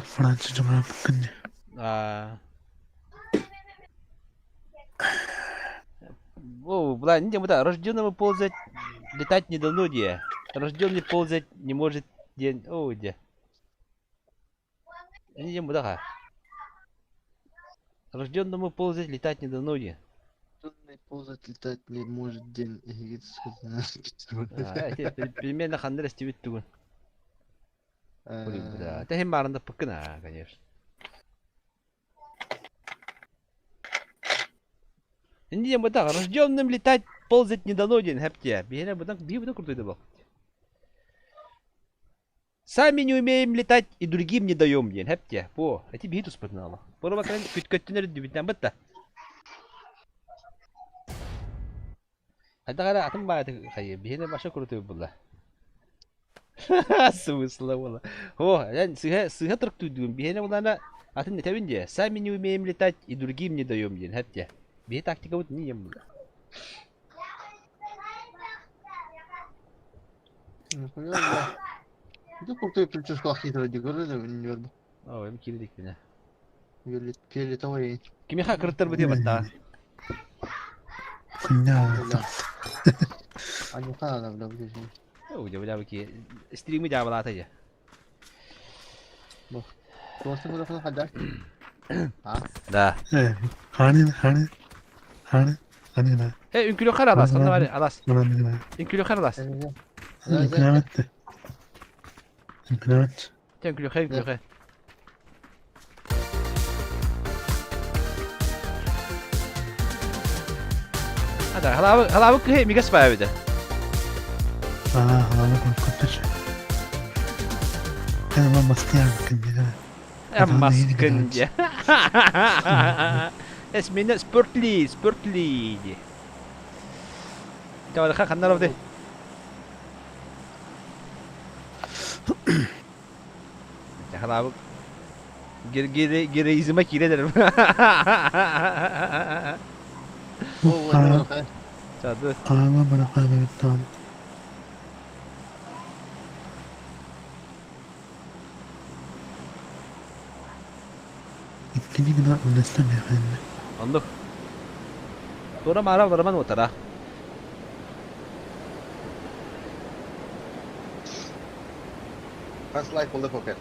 Fransızca bana bakın. Блин, не да, рожденному ползать, летать не дано где. Рожденный ползать не может день. О, где. Не да. Рожденному ползать, летать не дано где. Ползать летать не может день. Примерно хандер стивит тугун. Да, это химаранда пыкна, конечно. Не да, рожденным летать, ползать не дано день, хэптия. Бейна будан крутой добавил. Сами не умеем летать и другим не даем день, хэптия. По, а тебе хитус погнала. Порова кран kütkөттүнөр дибитен бытта. Хада кара атым бааты хайы, бейна баша крутой булла. Смысла була. О, я сыга тырктуйдум, бейна булана атын не табинде. Сами не умеем летать и другим не даем день, хэптия. Bir taktika bu niye burada? Bu kurtu yapıyoruz kalkıyor hadi göre de bilmiyorum. Aa, benim kirlilik bine. Böyle piyeli tavayı. Kimi ha kırıtır bu diye batta. Kunya. Anne kana da böyle şey. Oh, jauh ki stream'i jauh lah aja. Doğrusu burada falan hadi. Ha? Dah. Hani ne? Ünkülü kar alas, sana var alas. Bana ne? Ünkülü kar alas. İmkanetti. Ünkülü kar. Ada, hala bu migas pa bir de. Hala korkutucu. Ben maske yaptım bir de. Maskınca. Esmine sportli. Coba dekat kanal apa deh? Hala bu geri izime kire derim. Satu. Ama bana kadar tamam. İkinci gün anlasam efendim. Anlık. Sonra marah varman otara. Kaç like oldu poker?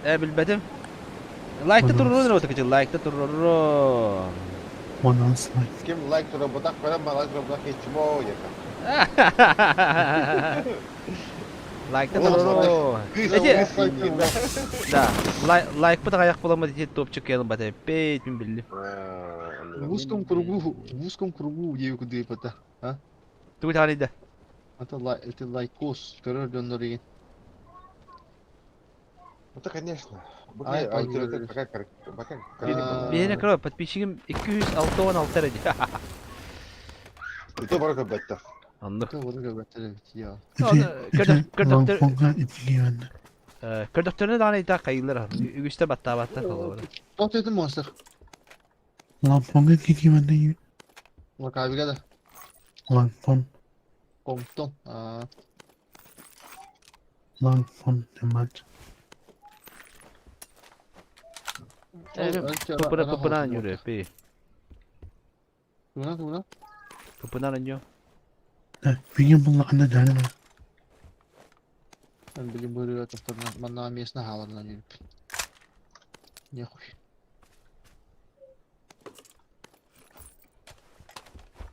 Bilmedim. Like'da turun ne oldu kecil? Like'da turun. Ondan sonra. Kim like tura budak koran ma like tura budak geçim o yakın. Like da Oğlum, doğru. Kız Ece- o Да, like bu da ayak bulamadı diye topçuk yanım batı. Peyt min billi. В узком кругу девку пата. Tuğ tane de. Это лайкос, көрөр дöndürген. Это конечно. Bu Ay, ne? ay, Autorite ay. bakın. Birine kral подписчигim 206 dedi. Itu baru kebetulan. Anlık. Это вот это ya. Longfong'a itilgi bende. Kördöktörüne tane ita kayılır. Ügüste batta kalır. Tot dedim monster. Longfong'a itilgi bende. Bak abi gel. Longfong. Kompton. Longfong demek. Pupuna yürü. Pi. Tuna. Pupuna yürü. Benim bununla anne derdim. Ben bileyim böyle taftarına. Ben namiyesine havalarından yürüp. Ne hoş.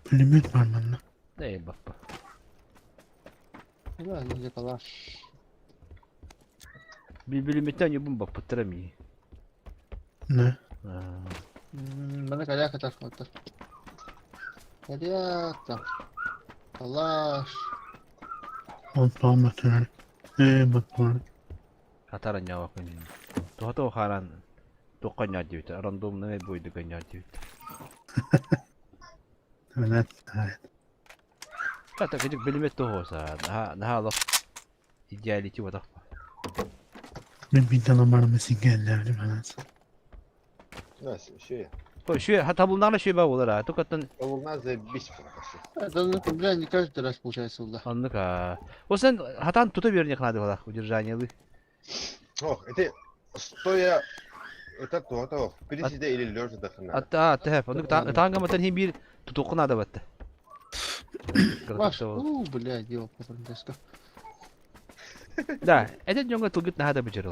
Pulimет var bende. Ne bak. Ya ne kadar. Birbiriminden yubun bak pıtıram iyi. Ne? Bana kaya katar katar. Kaya katar. Allah. Oltağım ötürür. Bak bunu. Hataran ya bakın. Tuh haran. Dokanya diyor. Random ne buydu kanya diyor. Evet. Evet. Kata kecik bilimet tuh olsa. Nah Allah. İdealiti wadak. Ben bir tane marmesi geldi bana. Nasıl şey? Ko şu hatta bunlarla şey bak olur ha. Tokattan Olmaz da bir prakası. Это, блядь, не каждый раз получается сюда. anlık ha. O sen hatan tutabilir ne kadar wadak. Удержание. Oh, это стоя это то. Birisi de ilerliyor zaten. Hatta hep. Onu tanga matan hem bir tutukuna da battı. Ваш, блядь, ёлка, фантастика. Да, этот jonga tulgut nah da bıcırı.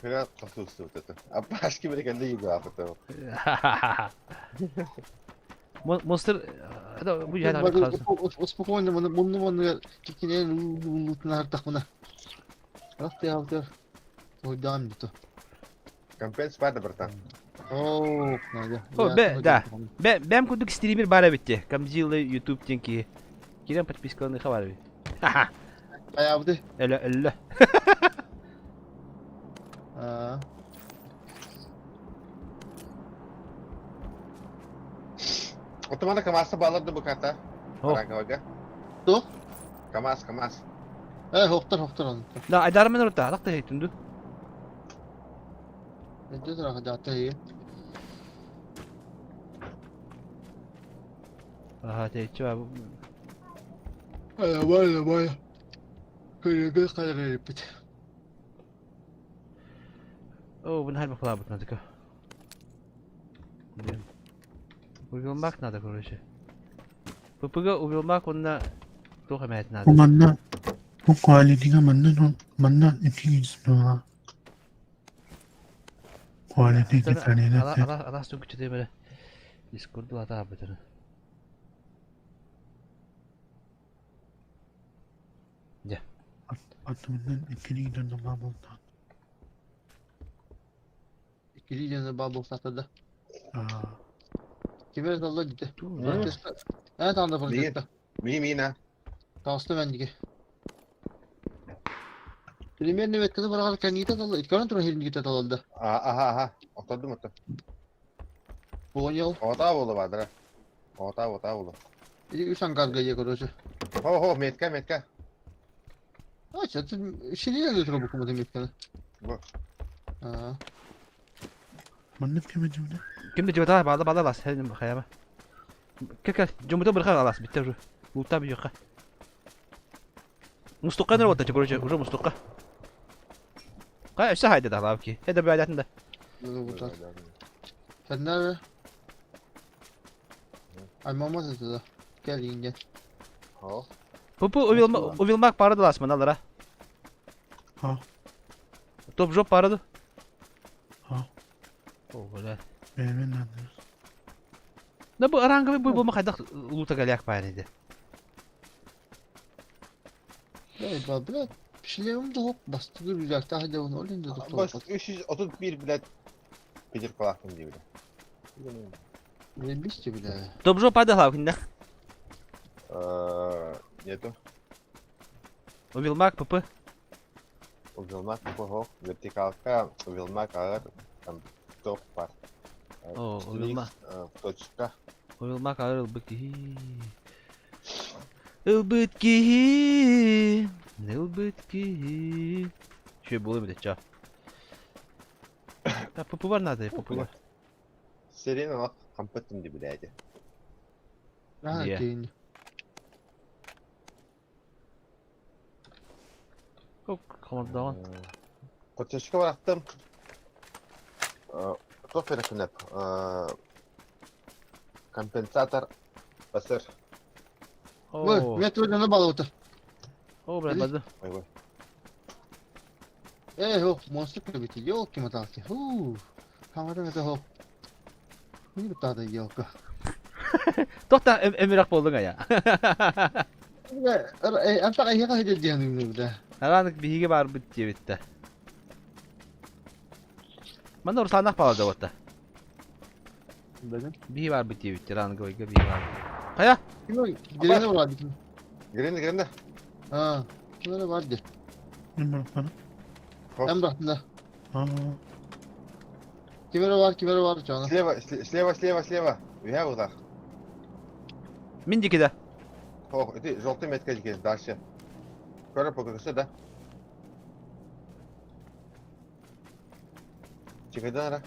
Biraz kasılsı это. А başka bir kendi gibi afet o. Monster da bu yana kalsın. Спокойно, bunu kikine lutuna hartak buna. Rakti avtör. Oydan bitti. Kampen spada bertan. Oh, nada. О, да. Бэм кудук стример бара битти. Камзилы YouTube тенки. Кирен подписканы хабар. Ха-ха. Ayavdı. Эле. Otomatik kamasa bağladı bu kata. Oh. Paragaga. Tu? Kamas. Hoktar onu. Да, айдармен орта. Лакта хейтунду. Ne tarafı da iyi. Aha, teyçi var bu. Baya. Kırıgı kadar repit. Oo, bunu her bakla bu nadık. Uyulmak nadı koruşu. Pıpıga uyulmak onunla tokamayet nadı. Mandan. Bu kualitiga mandan 200 dolar. Kualiti getirdiğine. Allah son küçüğü böyle. Discord'u hata yaptı. Atımdan 200 dolar buldu. İkili canı bal satıldı. Aa. Kime daldı gitti. Hı? Evet anda bunu Değil. gitti. Mina. Kastı ben dige. Premier ne vetkede bırakırken gitti daldı. İlk tur helin gitti daldı. Aha. Oturdum. Bu yıl. Ota bolu vardır. Ota bolu. İlk üç an kargaya korucu. Ho metka. Aç şimdi ne götürüyor bu komutu metkede? Bu. Mannet kemedi mi? Kimde cevata bağla las. Hedim khayama. Kaka cumuda bırka alas bitti şu. Muta bir yok. Mustuqa ne oldu çikorucu? Uje mustuqa. Kay işte haydi da abi ki. Hede bir aletinde. Bu tarz. Sen nerede? Ay mama dedi da. Gel yenge. Ho. Pupu uvilmak paradı las manalara. Ha. Top job paradı. Ha. O böyle. Da bu aranga bu makayda uluta galyak bayanidı. Evet bak bile bir şeylerim de hop bastı duracak. Daha da onu öyle de doktor. Bas 331 bilet Peter Kulak'ın diye bile. Ne bisti bile. Добро падала kinda. Нету. Увилмак папы. Увилмак, ого, вертикалка, увилмак, там топ бар. О, увилмак. Точка. Увилмак ağır ılbıtki. Ilbıtki. Ilbıtki. Şey bulu bir de ça. Ya pupı var nerede? Pupı var. Serinin o kampatın diye bileydi. Ha Niye? değil. Yok kamardavan. Koçaşka bıraktım. Top verekinep. Kompensator basır. Vay Oo. metrodan bağlı otur. Oo bre badı. Vay vay. Hop monster bitti. Yok kim ataltı. Kamerada da hop. Ne bir tane yok. Tohta emirak boldun ya. Antak ayıya kadar diyelim bir de. Aranık bir hige var bitti bitti. Ben de ortanak bağladı orta. Benim. Bir var bitti bitti. Aranık o bir var. Kaya. Kim o? Direne vardı kim? Girindi. Ha. Kimlere vardı? Hop. Emrah'ında. Kimlere var canım. Слева. Я вот так. Mindiki de. Ох, это желтый метка есть дальше. Скоро покажу, да? Çıkaydan ara.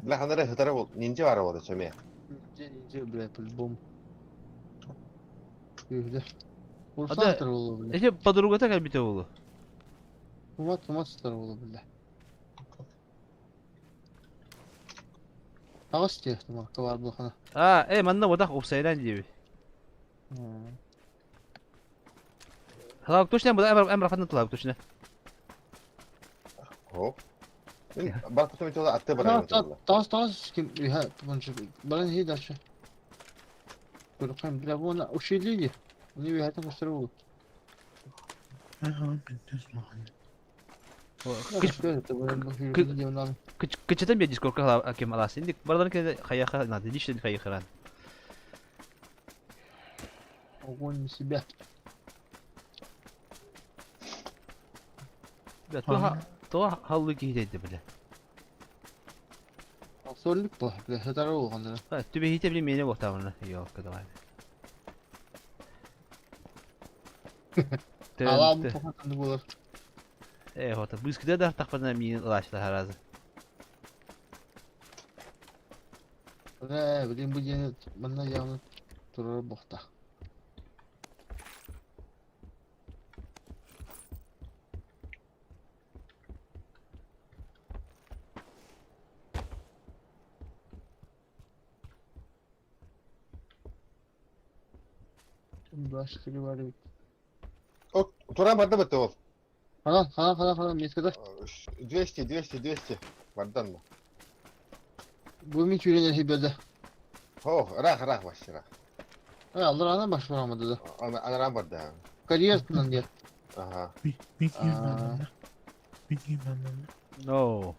La hanara hıtara ol. Ninja var orada çömeye. İnce bir apple bomb. Yüzde. Hadi. Vursan tır olur bile. Ece padurugata kal bite oğlu. Tomat tır olur bile. Ağız diye ihtimal var bu kana. Ha, manna wadak opsaylan diye. Halak toşne bu da emra fatna tulak toşne. Hop. Bak kutu metoda attı bana. Tas kim ha bunca bana hiç daşı. Böyle kan bile bu o şey değil. Onu bir hayata gösterir olur. Kıçıtan bir Discord kala hakem alas. Şimdi baradan kede kayaka nadı dişten kayakran. Огонь на себя. Ya to hallı ki dedi bile. Sorluk bu. Bir hedar olganlar. Ha, tübe hite bile meni ortamına. Yok kadar var. Ala bu pakatını bulur. Hota. Bu iskide de takpadına meni ulaştılar her azı. Ne bileyim bu yeni bana yalnız durur bokta. Başlığı var. O Turan vardı mı tavuk? Hala miskada. 200. Vardan mı? Bu mi çürüyen hibede. Oh, rak baş rak. Ay Allah ana başvuramadı da. Anaram vardı ha. Kariyerden diye. Aha. No.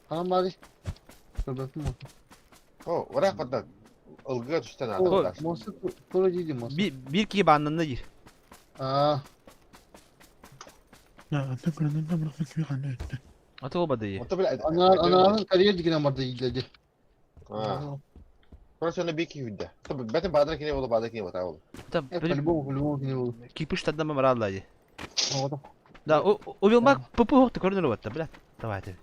Hanım bari. Sebepim o. Oh, rak vardı. Ilgıya düşten O arkadaş. monster projeydi monster. Bir ki bandında gir. Aa. Atı o badayı. O da bile... Ananın kariyer dikine vardı ilgili. Ha. Burası öyle bir iki günde. Tabii benim badrak yine oldu badrak yine var oğlum. Tabi Hep böyle bu ne oldu. kipuş tadına mı vallahi. O da. Da o bilmak pupu hoktu korunur vatta bile. Tamam hadi.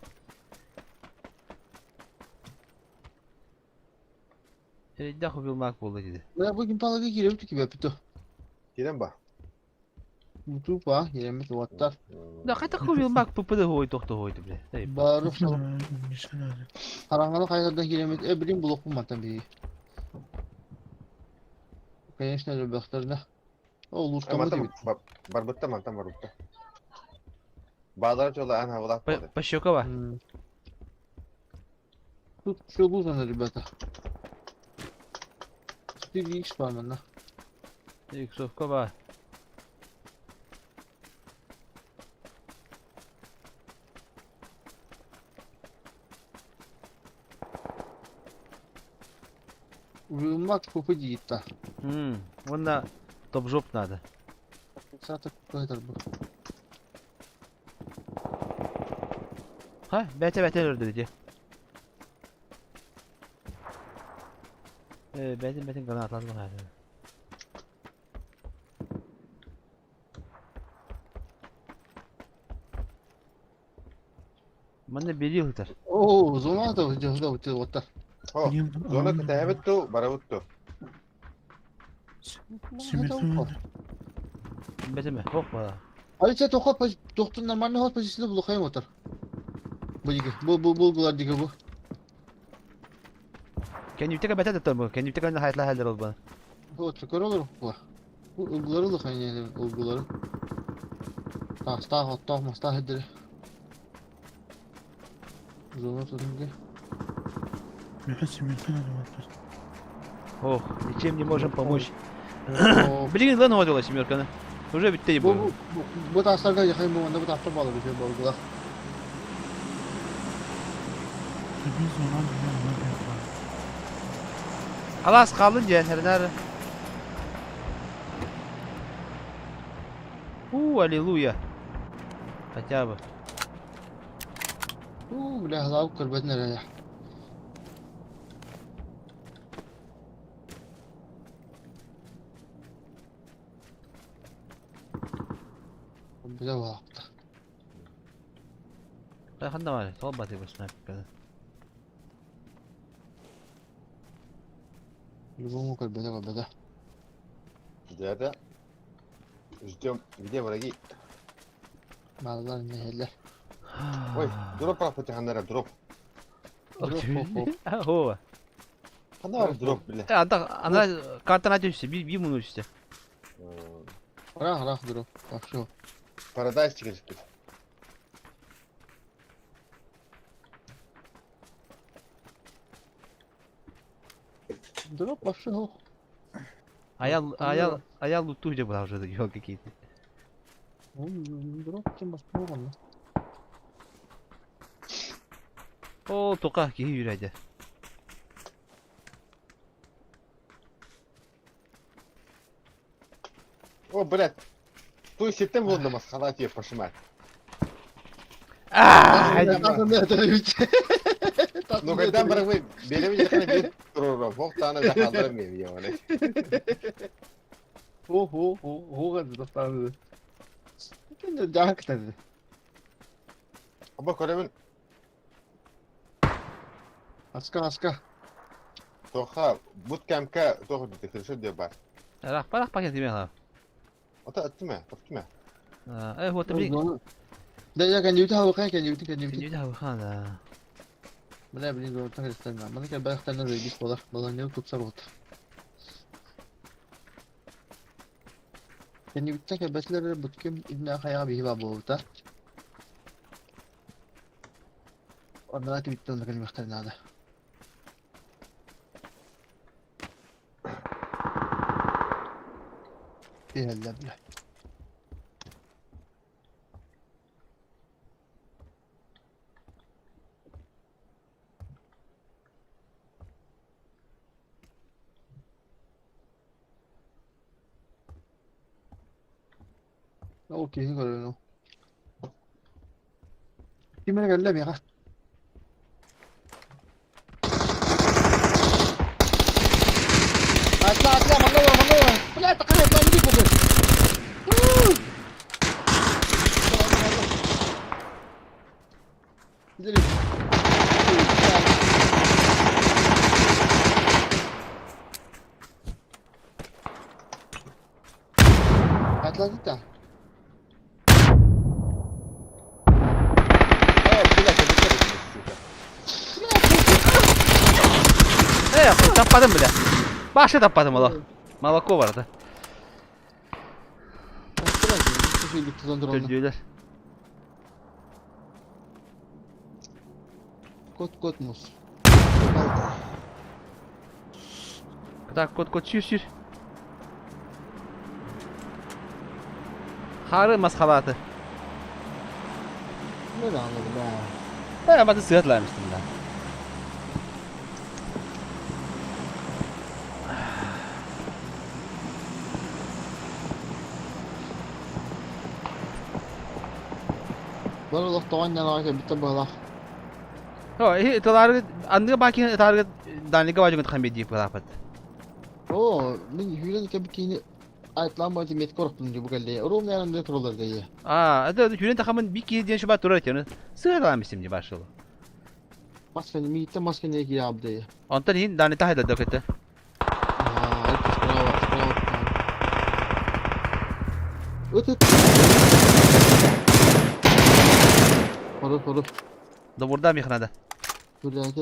Da o bilmak buldu dedi. Ya bugün pahalı girelim ki be pito. Gidelim bak. Mutu pa yemek wattar. Da kata o bilmak pupu da hoy toktu hoydu bile. Tabii. Baru karangalı kaygardan giremek bileyim blok bulmadan bir. Конечно же бахтарда. O lurkamı değil. Barbutta mantam barbutta. Bağlar çoğla an havalar koydu. Başyoka var. Тут все лузано, ребята. 4х var bende. Иксовка бар. Uyumak kapı gitti. Onda топ жоп надо. Zaten kadar bu. Ha, bete öldü diye. Betin kanatlarını var. Bende biri yıldır. Oo, zona da otta. О, зона китәбетту, барабытту. Betime, hoppa. Alice tokat doktor normalde hot pozisyonu blokayım otur. Bu digi. Bu digi bu. Kendi yükteki bete de tabi. Kendi yükteki önünde hayatlar halder ol bana. Bu çıkar olur bu. Bu uyguları blokayım yani uyguları. Tasta hot masta hedir. Zona tutun ki. Ох, ничем не можем помочь. Oo, Блин, ладно, вот семерка. Уже bitti bu. bu taslarga yakayım bu anda bu taslar bağlı bir şey bu uygular. Alas kalınca her. Аллилуйя. Хотя бы. Bile hazal kırbet nereye? Bile vakti. Kayakanda var ya. Sol batı bu sniper. Любому кырбете. Giderdi. Ждем, где враги? Mallar ne heller. Ой, дроп папа тиханнара, дроп. Ого. Кандай бар дроп, бля. Ана karttan açıyorsun. Bir bunu işte. Rah durup. Bak şu. Paradise çıkacak. Durup bak şu. Ayal luttu уже была уже такие какие-то. Durup kim başka yok mu? O toka ki yürüyecek. О, блядь. Той сетем вон намаз халат я пошмат. Ну когда бір вы берем жақына беріп тұрырым. Фоқтаны да қалдырым мен яғаны. Kadar dostlarım. Kendi daha kıtadı. Ama көремін Aska. тоқа bootcamp'ка тоқ детективші де бар. Рах пакет тебе надо. Ота әттіме, тоқтыме. Вот блин. Да я kan yuta hava kan yuta. Kendi de bakan da. Bana bilin doğru takır istemem. Bana kan bayaklarına da git bolar. Bana ne tutsa bot. Kan yuta kan besler butkim ibna khaya bihi babuta. Ondan ati bitti onda kan muhtar nada. Bir helle bile. Okey, no. Kimine geldi ya? Atla, mangga. Udah tekan lagi pokok. Jadi. Atla kita. Tapladım bile. Başta tapladım ola. Malako vardı. Şey gitti donduruldu. Öldüler. Kot muz. Tak kod sür. Harı maskalatı. Ne de anladım ha. Ben ama da sıhhatlaymıştım da. Var Allah doğan yana var bitti bala. Oh, italar andı bakin italar danliga wajin kan bedi perapat. Oo, min hülen ke bikini aytlan bacı met korktun bu galle. Orum yanında turlar gaye. Ada hüren takımın bir kez diyen şubat durar ki onu sıhhatlaymıştım diye başladı. Maskeni mitte maskeni ki abde. Ondan hin dani tahda dokete. Aa, herkes bravo. Öt. Koru. Da burada mihnada. Şuradan.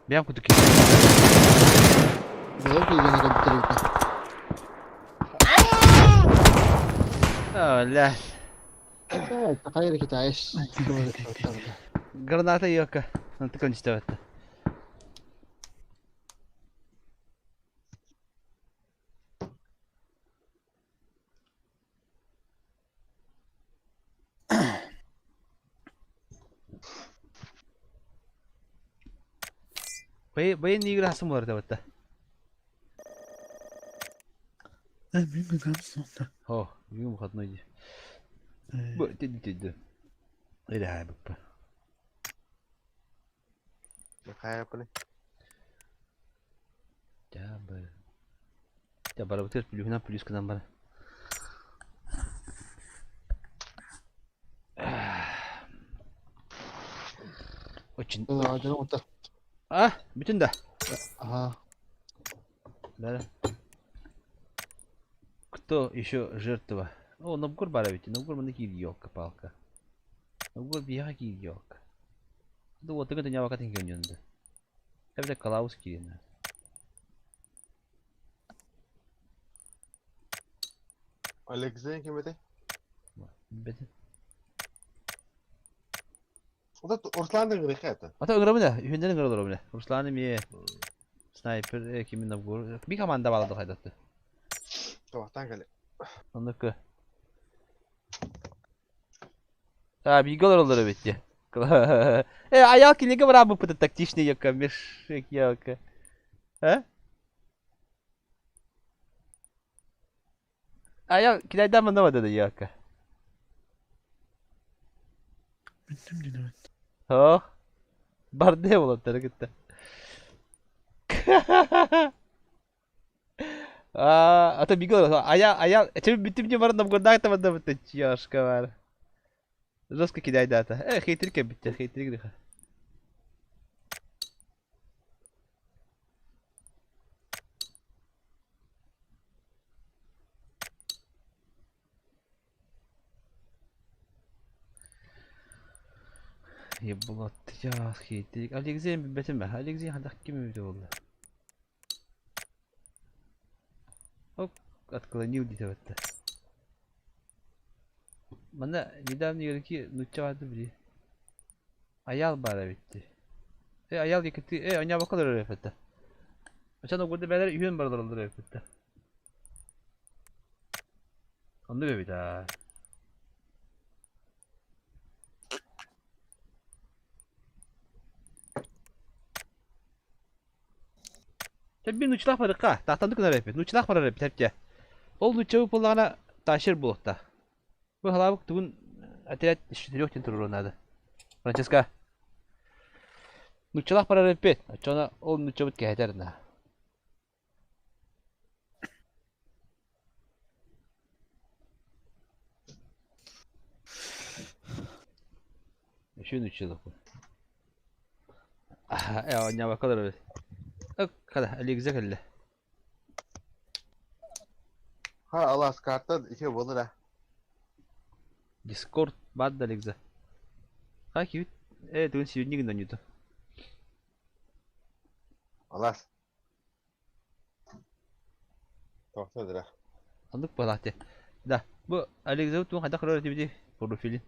Benim kutu ki. Böyle ki yine de bitirir. Allah. Evet, hayır ki taş. Granata yok. Nanti kan işte vatta. Bayı niye grasım var da vatta. Bilmiyorum kanka. Oh, yum katnayı. Bu dedi. Öyle ha bu. Makaya apa nih? Coba. Coba betul pilihan plus ke nambar. Очень. Hadi otur. Ah, bütün de. Aha. Да. Кто еще жертва? О, Новгор барабити. Новгор мана елка палка. Новгор бияга елка. Да вот это не вакатын гönünde. Hem de Klaus kirine. Alexey kim itu? Beti. O da Ruslan da gırık ya. Ata ıngramı da. Ühünden ıngramı bile. Ruslan'ı miye. Sniper kimin Novgor. Bir komanda bağladı haydattı. Sabahtan kali. Anlık. Ha, bilgiler olur bitti. Ayak ki ne kadar bu pıtı taktişne yakamış. Yok. Ha? Ayak kilerden mi anlamadı da yok. Bildim dedim. Oh. Barde olanları gitti. Ata bilgiler olur. Ayak. Çabuk bitince var da bu kadar da bitti. Yaşka var. Жестко кидай дата. Хейтрика битте, хейтрик греха. Ебалат, я хейтрик. Алексей бетеме. Алексей хадак ким öyle oldu. Hop, отклонил где-то вот. Bana недавно yerdeki nutça vardı biri. Ayal bara bitti. Ayal yıkıttı. Onya bakalım öyle yapıttı. Açan o burada beyler üyün baralar olur yapıttı. Onu da bir daha. Bir nutçulak var ka. Tahtandık ne yapıyor? Nutçulak var yapıyor tepki. Ol nutça bu pullağına taşır bulutta. Bu halabık tuğun atelet işleri yok tintur onlarda. Francesca. Nutçulak para yapıyor. Açana ol nutça bit kehterna. Şu nutçuluk bu. Ya bakalım öyle. Kada Alex'e kelle. Ha Allah karttan iki bulur ha. Discord bad Alex'e. Kanki dün сегодня гнанюта. Allah. Tohtadır ha. Anlık balahte. Da bu Alex'e tüm hada karar etti profili.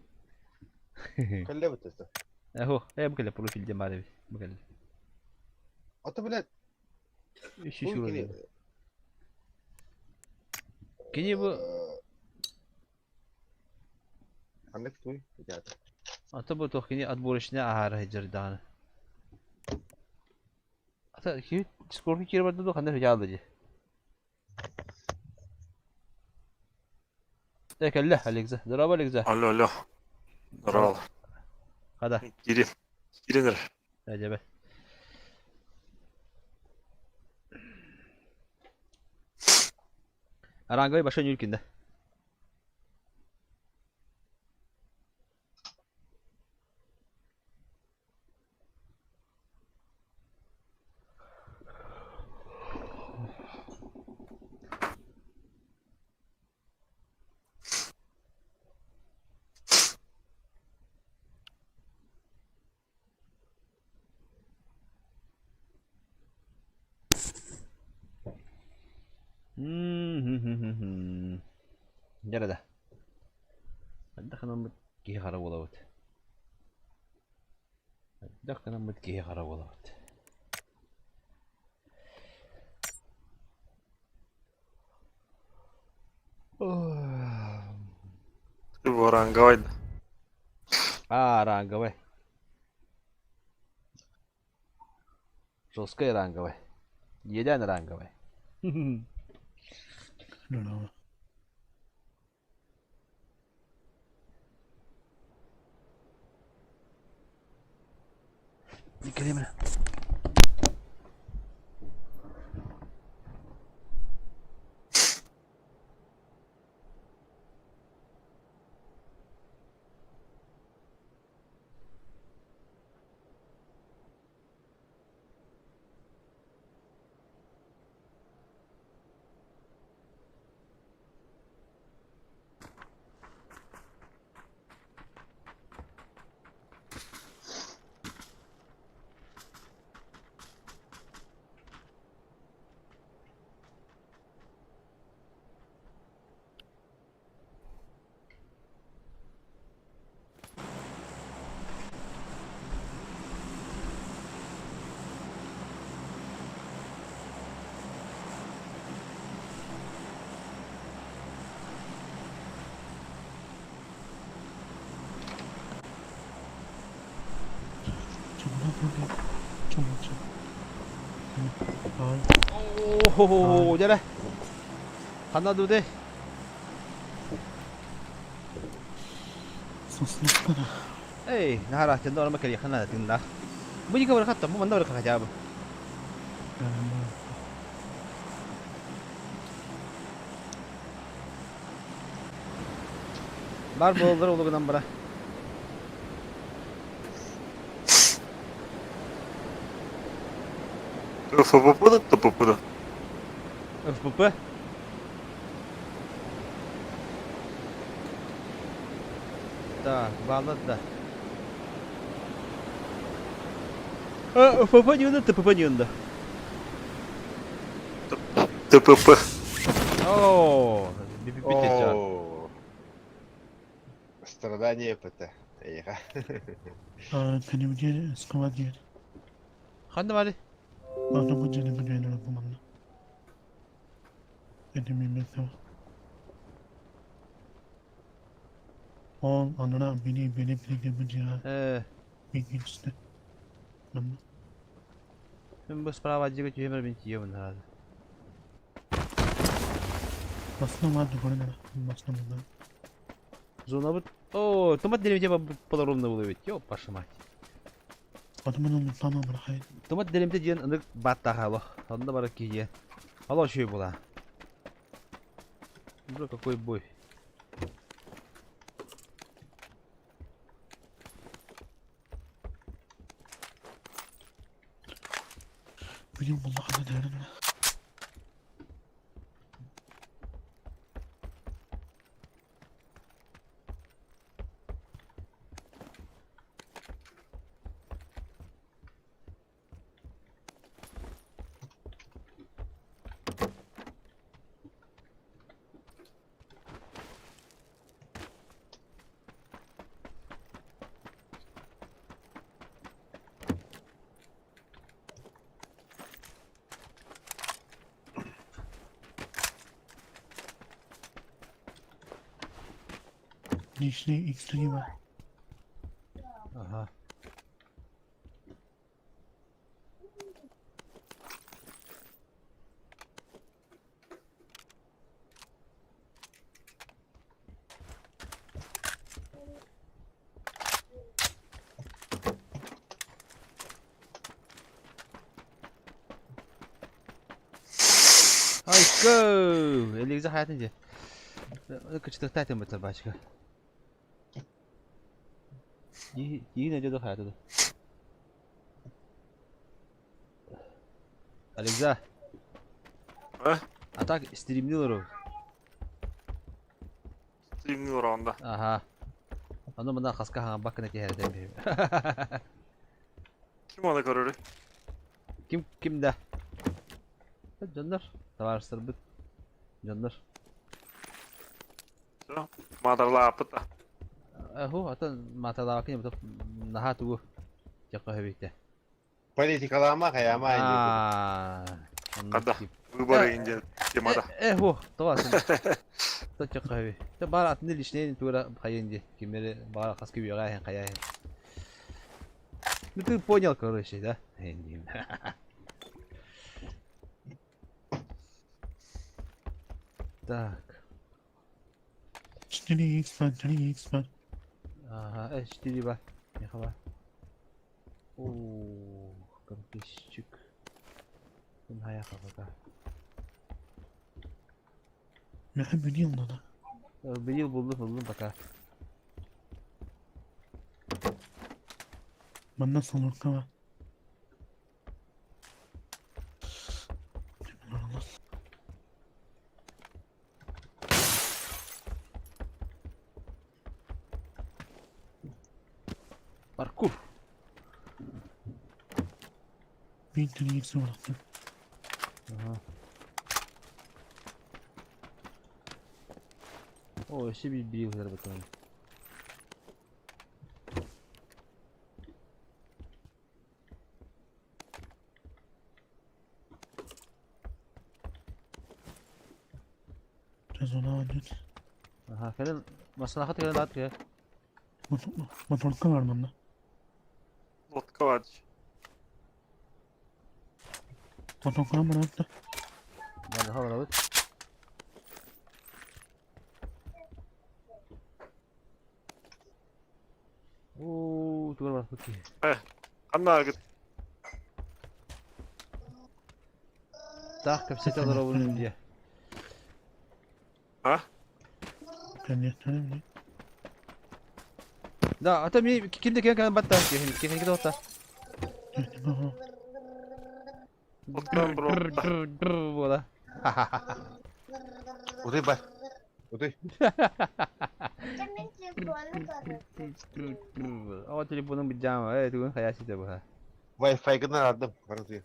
Kalle bıtısı. Eho, bu kelle profilde maalesef. Bu kelle. Atı bile İş bu iş kini. uğradı. Kini bu Anlık tuy. Yani. ata bu tohkini ad borişine ahara hecirdanı. Ata ki Discord'un kiri vardı da kandı hıcalıcı. Kelle Alexa. Draba Alexa. Alo alo. Ral. Hadi. Girin. Girinir. Acaba. Arangay başa yürkünde. Nerede? Hadi kanım ki hara olavut. Hadi kanım ki hara olavut. Varangaydı. Рангавай. Жесткая ранговая. Елян ранговая. Не кремля. 오호호 잘해. 하나 두 대. 에이 나라 전도 얼마 그리 하나 된다. 뭐 이거 왜 갔다 뭐 만나 왜 가자. 말 boldur oluğundan bırak. Fıpıpı da tıpıpı da. FPP. Так, bağladı da. FPP yönünde, TPP yönünde. Tıpıpı. Oo, bir çağır. О. Страдание ПТ. Эйха. Benim сквад yer. Hadi bari. Bana bu cene bu cene bu manna. Benim yemeğim. On anına beni birlikte bu cene bir işte. Manna. Ben bu spravacıga cümer bin çiğ bunlar. Aslında vardı bu arada. Aslında burada. Zona bu. Oo, tomat dilimce polaronda buluyor. Yok başıma. Adamın tamam bırakayım. Tomat dilimce ciğen ınık batta halı. Onda barak ki ciğen. Allah şey bula. Bro какой бой. Benim vallahi da değerli. Лишний экстрима. Aha. Let's go. Elinize hayatınca. Kıçlıkta ettim bu başka. Yine ne diyor hayatı? Alexa. Ha? Atak streamli olur. Stream'in oranda. Aha. Onu bundan kaska hangi bakın eti her demeyeyim. Kim onu görür? Kim de? Canlar. Tavarslar bit. Canlar. Madarla apıt da. Hu atan mata dawakin betul naha tuh. Jaka hebite. Политикалама каяма инде. Kada. Выборы инде темада. Hu. Tawasın. Ta jaka hebi. Ta bara atın ilişneyin tura kayınca. Kimleri bara kaskı bir yağı kaya. Ну ты понял, короче, да? Так. 4х бар. Ага, 4 бар. Меха бар. Ооо, компьютерчик. Bunu hayaka baka. Ben bir yıl da. Bir yıl buldum baka. Bana sanır kava. Parkur. Bir 4х bıraktım. Aha. O işi bir yıl kadar bakalım. Biraz ona alın. Aha, kalian maslahat kalian dağıt ya. Motorka var bunda. Vodka var. Motorka mı bıraktı? Bana hava alıp. Oo, tuh var putih. Kanna git. Tak, kapsayı alır onun diye. Ha? Ben yeterim ne? Da, atam ini kimde kalian batta. Kalian kita otak. Yani baba. Vodka bro. Bola. Uday бар. Uday. Oh, telefonun bir cam var. Evet, bugün hayası da bu ha. Wi-Fi'den aldım. Bana diyor.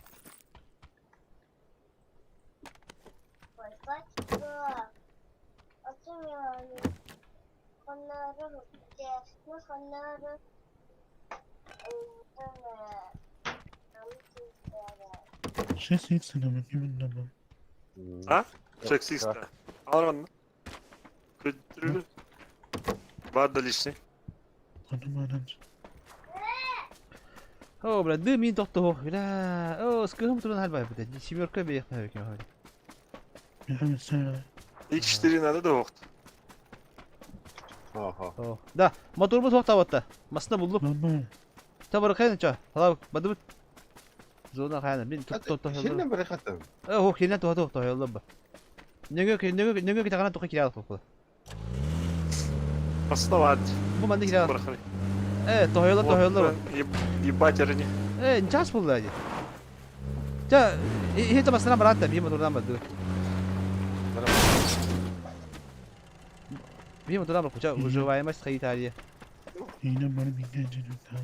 Şey seksene bakayım ben de. Ha? Seksi iste. Alır bana. Götürülür. Var da lişni. Hanım arancı. Oh, berada 2 minit tuh. Bila. Oh, sekarang turun hal baik betul. Simur ke biar kau bikin hal. Ya mesela. İlk işlerin adı da yoktu. Oha. Oh, da. Motorumuz waktu awatda. Masna bulduk. Normal. Tabar kayın ça. Hala badı. Zona kayın. Bin tut. Şimdi bıraktım. Oh, kena tuh yolda ba. Nengok kita kana tuh kira tuh. Aslında vardı. Bu mandi kira. Bırakın. Evet, tuh yolda. Yibat yerini. Cas pula aja. Ja, ini tuh masna berata bi motor nambah tuh. Bi motor nambah kuca ujuway mas kayı tarihi. Yine bana bir gencelik daha.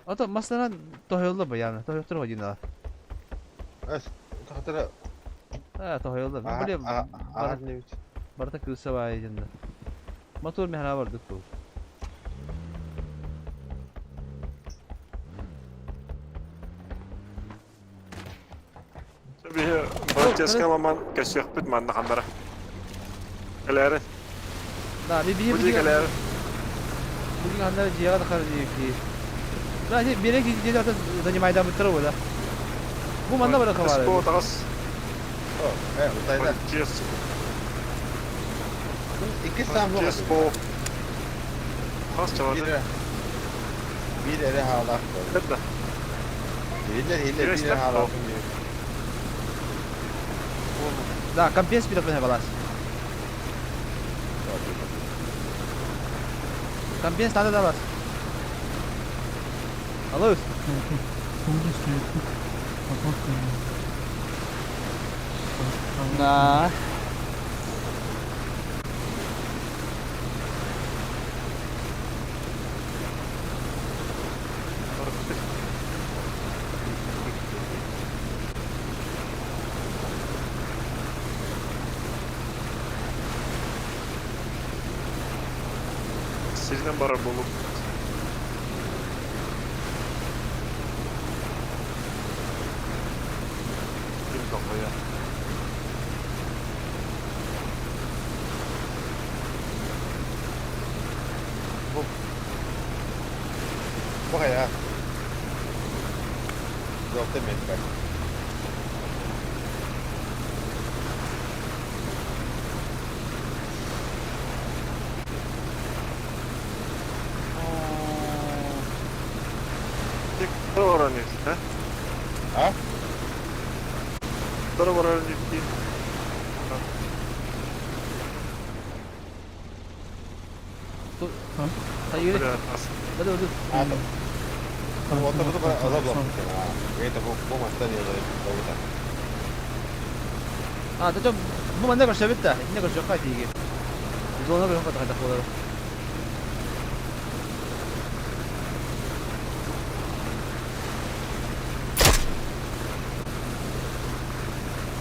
Ata masna tuh yolda ba yani. Tuh yolda hojina. Tahtara. Tuh yolda. Böyle ne biçim? barata kılsa vay janda. Motor mehra vardı tuh. Bir bahçesi kalaman kaşık bitmedi kanlara. Galeri. Da, bir Bu galeri. Bugün hanları ciğer da kar diye. Bence bir iki gece zaten zaнимайдан быстро да. Bu manda bırak var. Спо тагас. Utayda. Чес. İki samlo. Чес по. Хас Bir чавады. bir ere hala. Это. Hiller bir ere hala. Да, компенс bir dakika balas. Компенс надо да вас. Alır. Burada стоит. Походка. Na. Sizden bara bulup. Kim kafaya? Bu kaya. Yok demek ben. Кто воронит, а? А? Кто воронит? Hayır. Бля, Hadi hadi. Ado. Motorda bana azablamış ya. Это bu mastan ya da oldu. Ah, tetap bu manda kerja betta. Ini kerja kau tinggi. Zona berapa kata kata kau.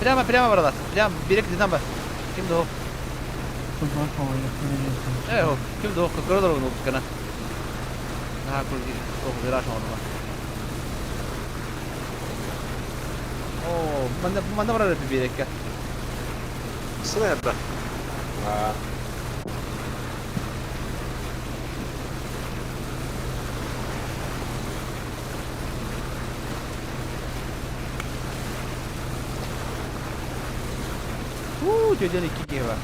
Прямо, брат. Прямо, берег ditambah. Kim do? Тут бака Ho, kim do? Kau dah lalu kena. Nah, aku di, oh, gerak sama. Oh, manda berada di berek ya. Снайпер. Ha. Çocuğun iki kere var.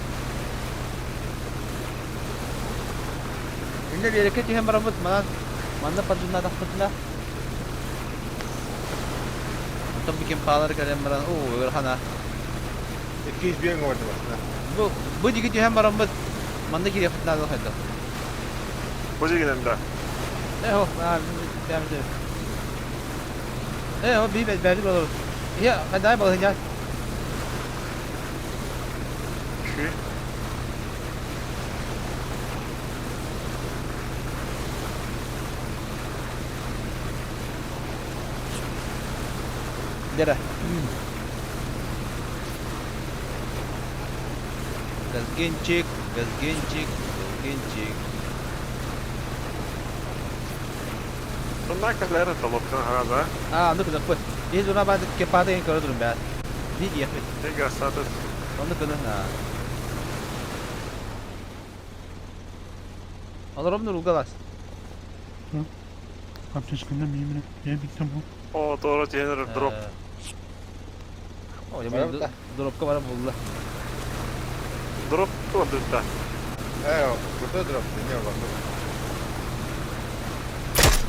Ini berek itu yang berambut mana? Manda paduna dah paduna. Untuk bikin palar kalian meran. Oh, berhana. 200 bin var aslında. Bu juga hem berambut. Manda kiri paduna dah itu. Hoca giden de. Oh, ben de. Oh, bir belli olur. Ya, kadar bakacağız. Şu. Dere. Газгенчик. Bunlar kadar da loktan arada. Ah, anu kena pun. Ini zona bantu kepada yang kalau turun berat. Di dia pun. Ne gastadı. Onu kena na. Alırım nur ugalas. Аптечкада мемре. Я бик там. O doğru general drop. Oh, ya Var bir mı? drop ke mana bulla. Drop tuh da. Burada drop ne var?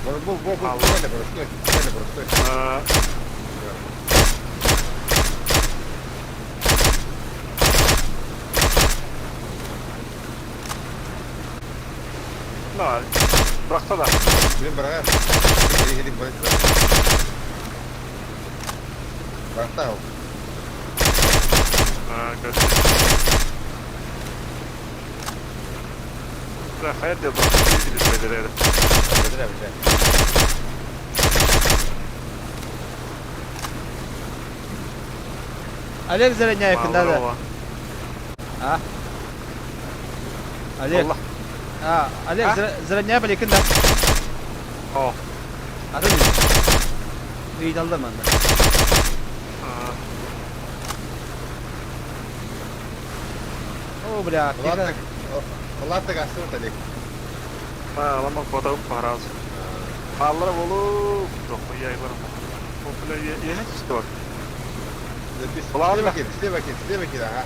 Bu böyle burası. Aa, Nah, bıraksana. Benim bırak. Hedik bırak. Bırak da o. Kötü. Bırak, hayır diye bırak. İngiliz bedeli. Bedir abi. Олег Зеленяев надо. А? Олег. Allah. А, Олег Зеленяев или кында? O. Adı ne? İyi daldım ben de. О, бля, Ладно, ладно, гасу тали. Lama foto paraz. Allar bolup, doktor yaylarım. Popüler yeni çıktı bak. Ulan Size bakayım, size bakayım, size bakayım ha.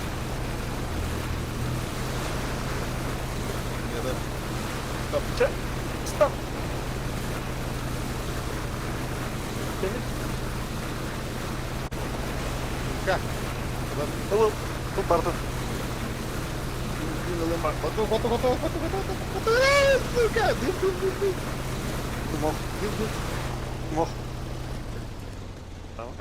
Ya da Stop. Ka. Oğlum, bu pardon. Foto, foto, foto, foto, foto, foto, foto. Suka, dur. Moh. Moh. Tamam.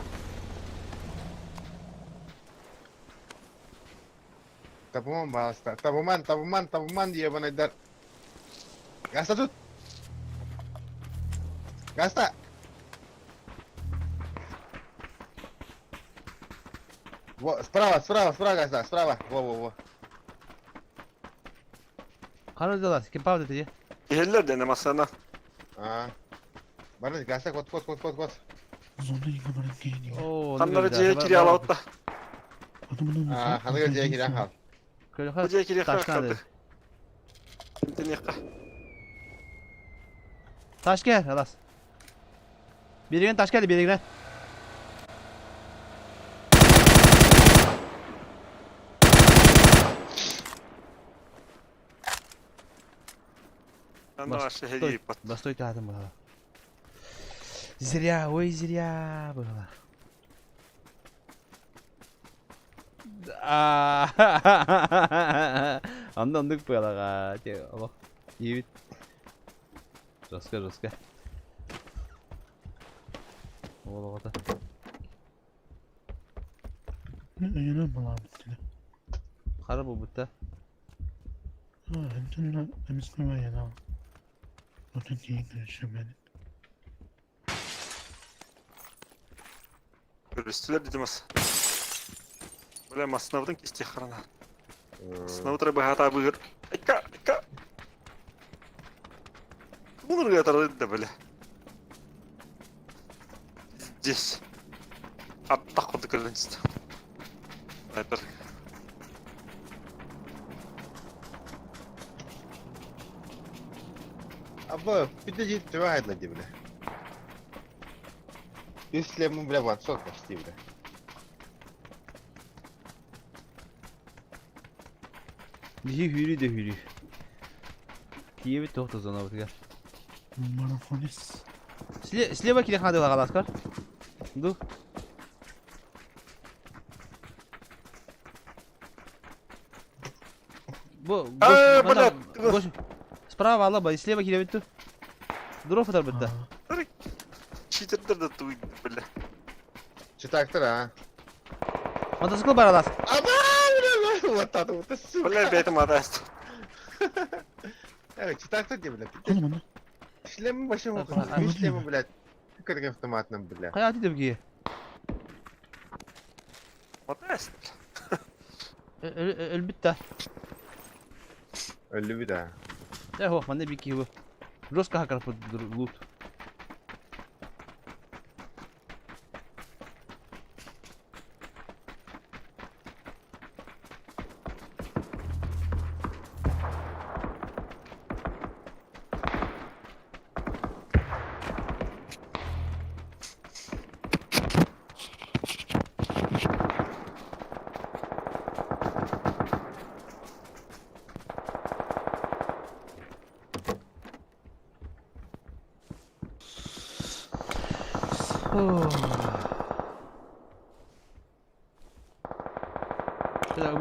Tabuman basta. Tabuman dia bana dar. Gasta tut. Gasta. Справа, Гasta, справа. Во. Kanadalar kim pavd ediyor? Yeller de ne masana. А. Bana Gasta kot. Zonda yıkamadan geliyor. Oo. Kanları ciye kiri alıp da. Adamın А, хана гөр жай кирен хал. Köyle Bu ciye kiri taş kaldı. kaldı. Şimdi yakka. Taş gel alas. Birine taş geldi birine. Ben de aşağı hediye yapat. Бастой тадым burada. Зря, ой, зря было. Anladık bu yalaga. Allah. İyi bit. Raska. Oğlum ata. Ayana mı bitti? Kara bu butta. Ha, hem de temizleme ayana. Orada değil görüşüm ben. Üstüler dedim as. Böyle masnavdın ki istihkarana. Sınavı треба hata buyur. Eka. Bunu götürdü de böyle. Здесь. Hatta kodu kırdın işte. Sniper. Або, підожди, тривай на бля. Если ему, бля, вансот почти, бля. Diye hürü de hürü. Diye bir tohtu zona bu gel. Marafonis. Слева киде хады лагал аскар. Ду. блядь. Справа алаба, слева киде битту. Дроф атар битта. Читердер de tuydu böyle. Читактыр, а? Мотоцикл бар алас. Аба, бля, вот это вот, сука. Böyle beytim adayız. Evet, читактыр де, бля. Oğlum ana. Шлемі başım Так, okudum. а- Üç шлемі, бля. Тыкырг автоматным, бля. Hayati de bigi. Adayız. Öl bitta. Öldü bir daha. Ho, mande bigi bu. Жестко hakar bu loot.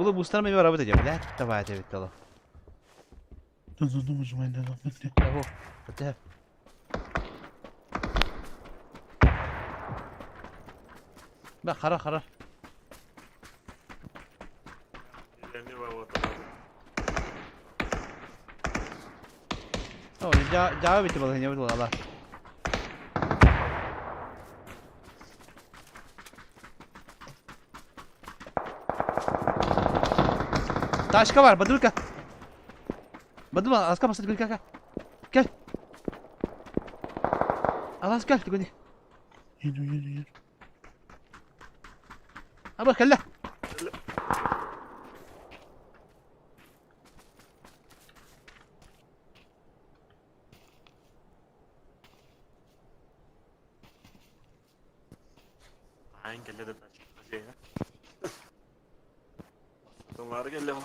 Bunu boostlarmaya bir araba edeceğim. La давай это ведь дало. Zonda mı devam etti? Ho. Hadi. Bak kara. Oh, jauh bitti balık ne betul Allah. Taşka var, Badurka. Badurka, aska masad gel. Gel. Alas gel, tuguni. Yürü. Abla kella. Ayın gelle de taşıyla. Bunlar gelle bak.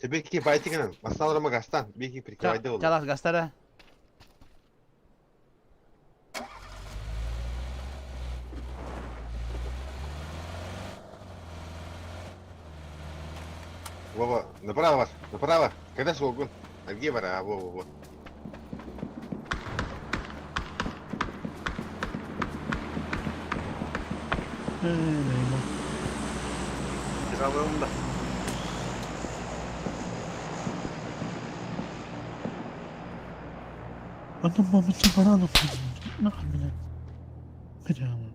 Tabii ki baytikinan. Masalarıma gastan. Bir ki prikavayda olur. Çalak gastara. Вова, направо, направо. Когда свогун? А где вора? Во. Eyvallah. Kiralığım da. Adam babası bana anlatıyor. Ne hamile? Kıcağım.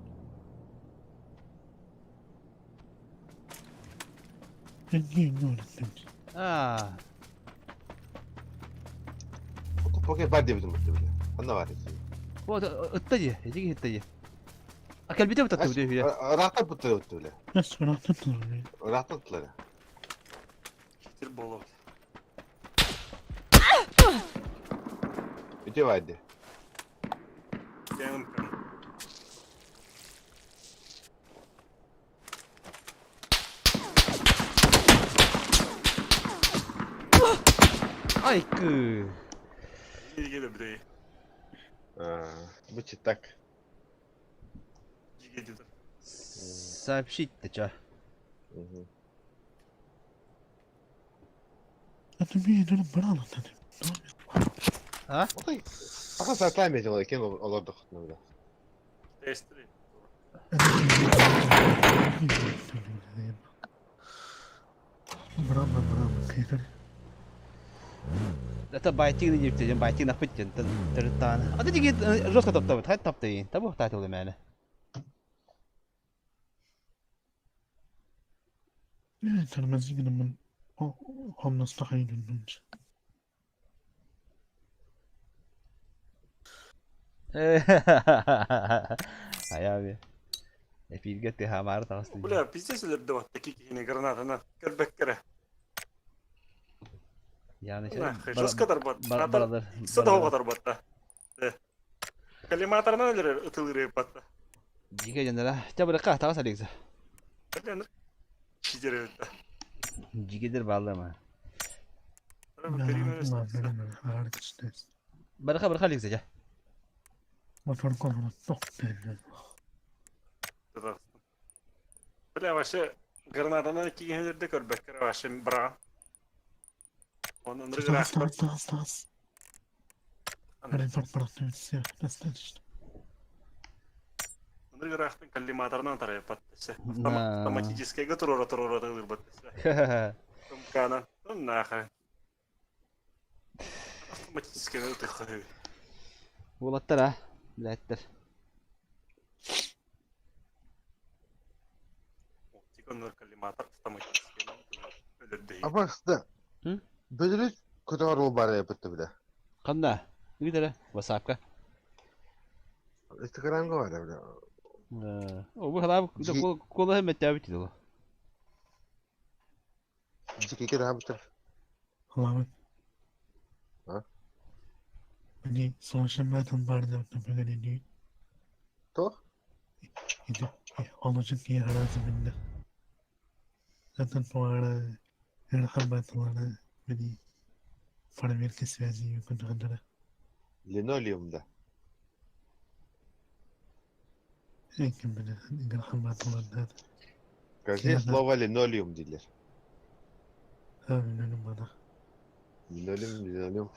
Ben yeni öğrettim. Aa. Poke bad diye bizim muhtemelen. Anla var ya. Bu ıttacı. Ecik ıttacı. Akıl bite bitattı bu diyor ya. Rahatlar putları muhtemelen. Nasıl anlattın onu? Rahatlar putları. Kitir bol oldu. Öte vardı. Benim kanım. Ay kı. İyi gelir bir de. Bu çıtak. Cigedidir. Сообщить-то чё? Adam bir yedim bana anlattı. Ha? Aka saklaymayacağım olayı. Kim olurdu kutlamada. Değiştireyim. Bravo, kıyır. Это байтик не диптен, байтик напытен, тыртан. А ты диги жестко топтавы, хай топтайын. Табу тайтыл мәне. Evet, tanımaz yine ben o hamnasta haydun. Ay abi. Epilget de hamar tavastı. Bula bizdeseler de var. Dakika granatana. Kerbekere. Yani şey. Söz kadar bat. Baradır. Kısa da o kadar batta. Kalimatlarına neler ıtılır batta. Jika jendela, coba dekat tahu sadik sa. Neler? Şicere ötte. Jigidir ballı mı? Berka lik saja. Motor koluna çok belli. Bula başa granatana iki gelir kerbekere başa bra. Onun Tas. Hani bıraktım size. Nasıl işte. Onun gıraqtın kalimatlarına taraya pattı. Nah. Автоматически готово тылыр батты. Kana. Нахрен. Автоматически тылыр. Bulattır ha. Bilettir. Тиконор калиматар автоматически өлөр değil. Ama aslında. Hı? Böyle kötü var o bari yapıttı bile. Kanda. Gider WhatsApp'ka. Instagram'da var öyle. O bu kadar kola hem tabi tido. Çekiki daha bu taraf. Allah'ım. Ha? Hani sonuçta ben barda böyle değil. To? İdi. Olacak yer araziminde. Zaten bu ara her haberlerde beni para ver que связи yukarıda. Linoleum'da. Ekim beni her haberlerde. Скажи слово линолеум, дилер. Öyle bana. Линолеум.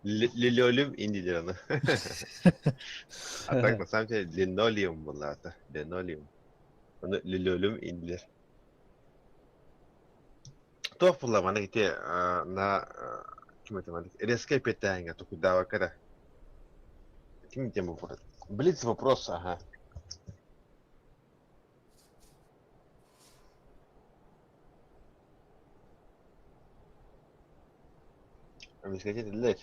Линолеум индилер она. А так на самом деле линолеум была это. Линолеум. Линолеум индилер. Топ была mana gitu na gimana резко питание то куда вакара. Каким тем вопрос? Блиц вопрос, ага. Мені скажіть, дилер.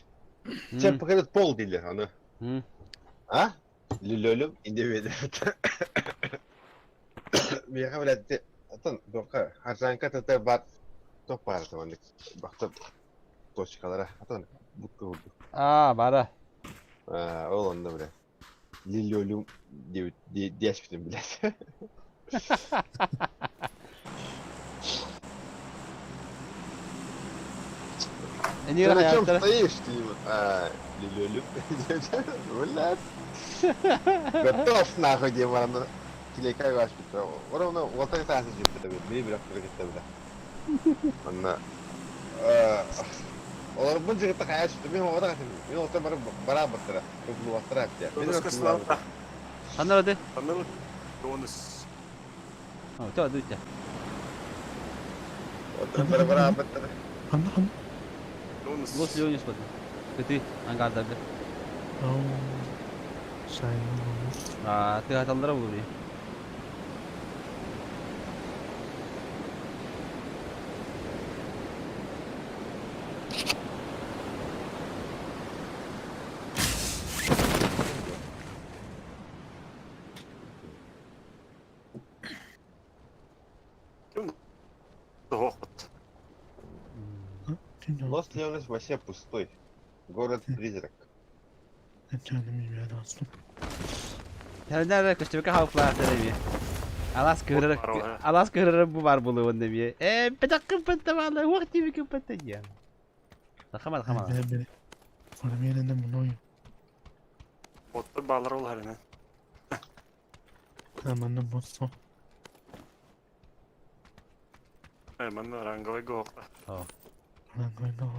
Це покажет пол дилер, аны. А? Лилолum individu. Мияга билет. Атын дока харжанка тата бар. Топ бар таманlık. Baktım точкалара. Atan bukka vurdu. Aa, bara. Ol onda bile. Liliolum diyeştim biraz. En iyi hayatları. Стоишь ты, Лилюлю. Вылез. Готов нахуй, где ворона. Телекай ваш петро. Ворона, вот это сразу же петро. Бери бирок кыргытта била. Анна. Олар бұл жігітті қая шықты. Мен оған қасым. Мен оған бара баттыра. Көпілі баттыра әпте. Носкасыларда. Қандар öde? Tanrı. Donus. Tamam duyacağım. Отыр бара баттыра. Anla anla. Donus. Los Leones bakın. Kötü. Ankara'da. Oh. Say. Tığ hatalara vuruyor. Хохот. Лос Леонес вообще пустой. Город-призрак. Ben kendimi bir dostum. Nerede kaçtı bakın havflar tabii. Alas kırırım bu var buluğun demiye. Bir dakika pıntı vallahi vakti bir kapatın ya. Takama. Ben. Bana bir yerinde bunu oyun. Otlar bağlar ol haline. Hemen de bozsa. Hemen de rangoy gokla. Ben koyma.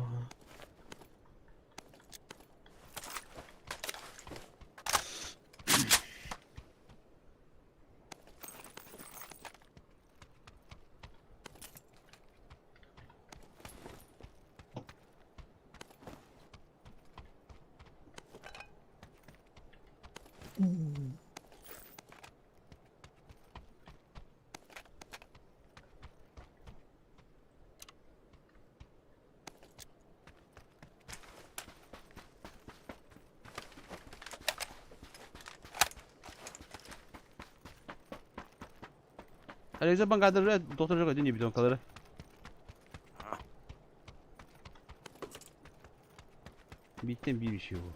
Alize ben kadar doktor yok ödünce bir donkaları. Bitten bir şey bu.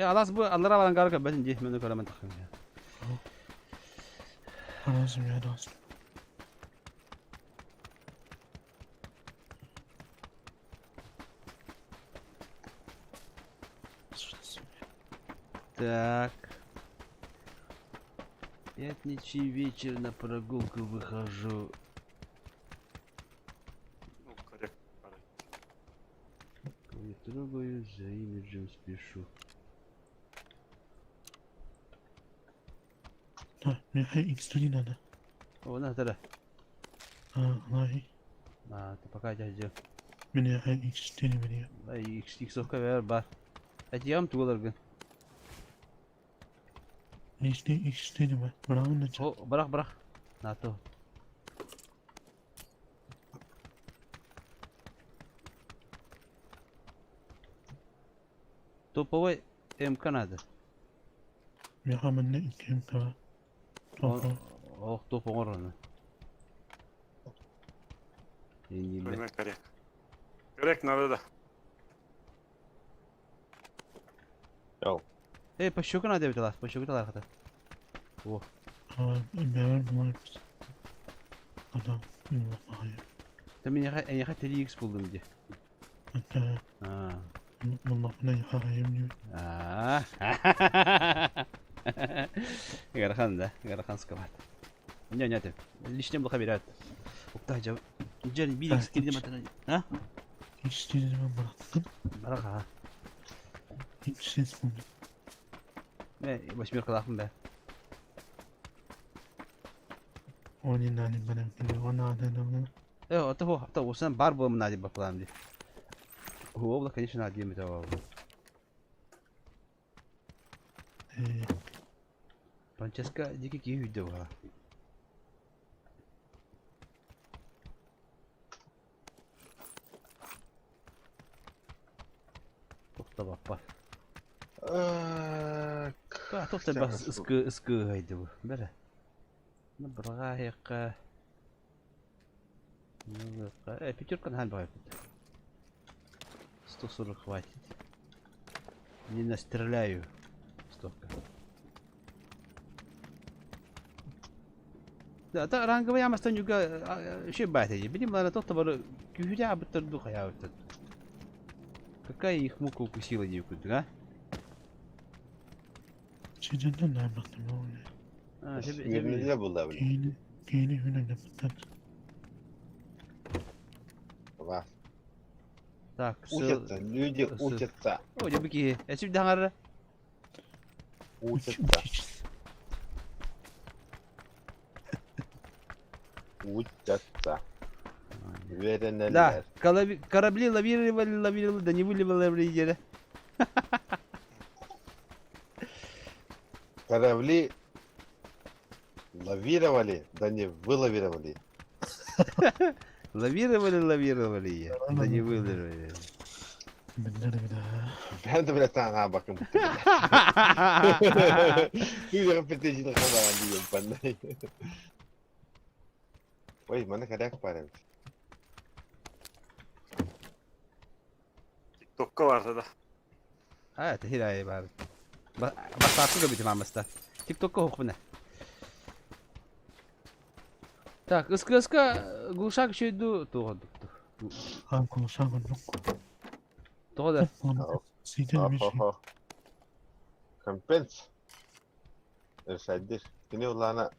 Alas bu Allah'a varan garip ben diye ben de karaman takım ya. Anasım bir dostum. Так. Пятничный вечер на прогулку выхожу. Ну, коррект. Не трогаю, за имиджем спешу. Ha, ne hay X-Tuning ada. О, на, да. Hay. Ты пока дядя. Beni hay X-Tuning veriyor. Ay X okka ver bar. Acıyam tuğlar gün. İşte X-Tuning var. Bravo ne çal. O bırak. NATO. Топовый МК надо. Ya hemen ne ikiyim kava. Topu. Ох, топ оңораны. Ендиле. Ölme korrekt. Korrekt nerede da? По щеку надо биталар, по щеку талар хата. О, Ha, ben bunlar. Adam. Bilmem hayır. ты меня я хотел X buldum diye. Hatta bunlar ne hayır diyor. Гарахан скават. Не, ты. Лишним было хабират. Уктах жав. Джани bir X girdim atana. Ha? X-Tuning'i ben bıraktım. Bırak ha. Hiç ses buldum. Başmıyor kalakım be. Onun nalim benim gibi. Ona adamı. Это sen бар было надо баклам ди. О, конечно, надо им этого. Панческа дикий ки видео. Тохта баппа. Тохта бас ысқы haydi bu. Böyle. Брагаека. Пятерка хал байып. 140 хватит. Не настреляю. Столько. Да, да, ранговый ямастан juga şey bahsediyor. Benim bana tot tabarı kühüde abıttırdık ya. Какая их мука укусила девку, а? Çiğdenden de baktım ne oluyor? Ha, Birini de buldu abi. Giyini hüne de batak. Var. Так, Учатся, люди учатся. О, дебики, я себе дангар. Учатся. Учатся. Verenler. Да, корабли лавировали, да не выливали йere. Корабли лавировали, да не вылавировали. Лавировали, да не выливали. Binleri bir daha. Ben de böyle sana bakın. Bir repetition kadar diyorum ben de. Oy, mana kadar yaparım. TikTok'a vardı da. Ha, tehir bari. Bak artık bitim amasta. TikTok'a hukmuna. Так, ıska глушак şeydu doğdu. Ha konuşan konuk. Doğdu. Siden bir şey. Компенс. Решайдир. Ini ulana.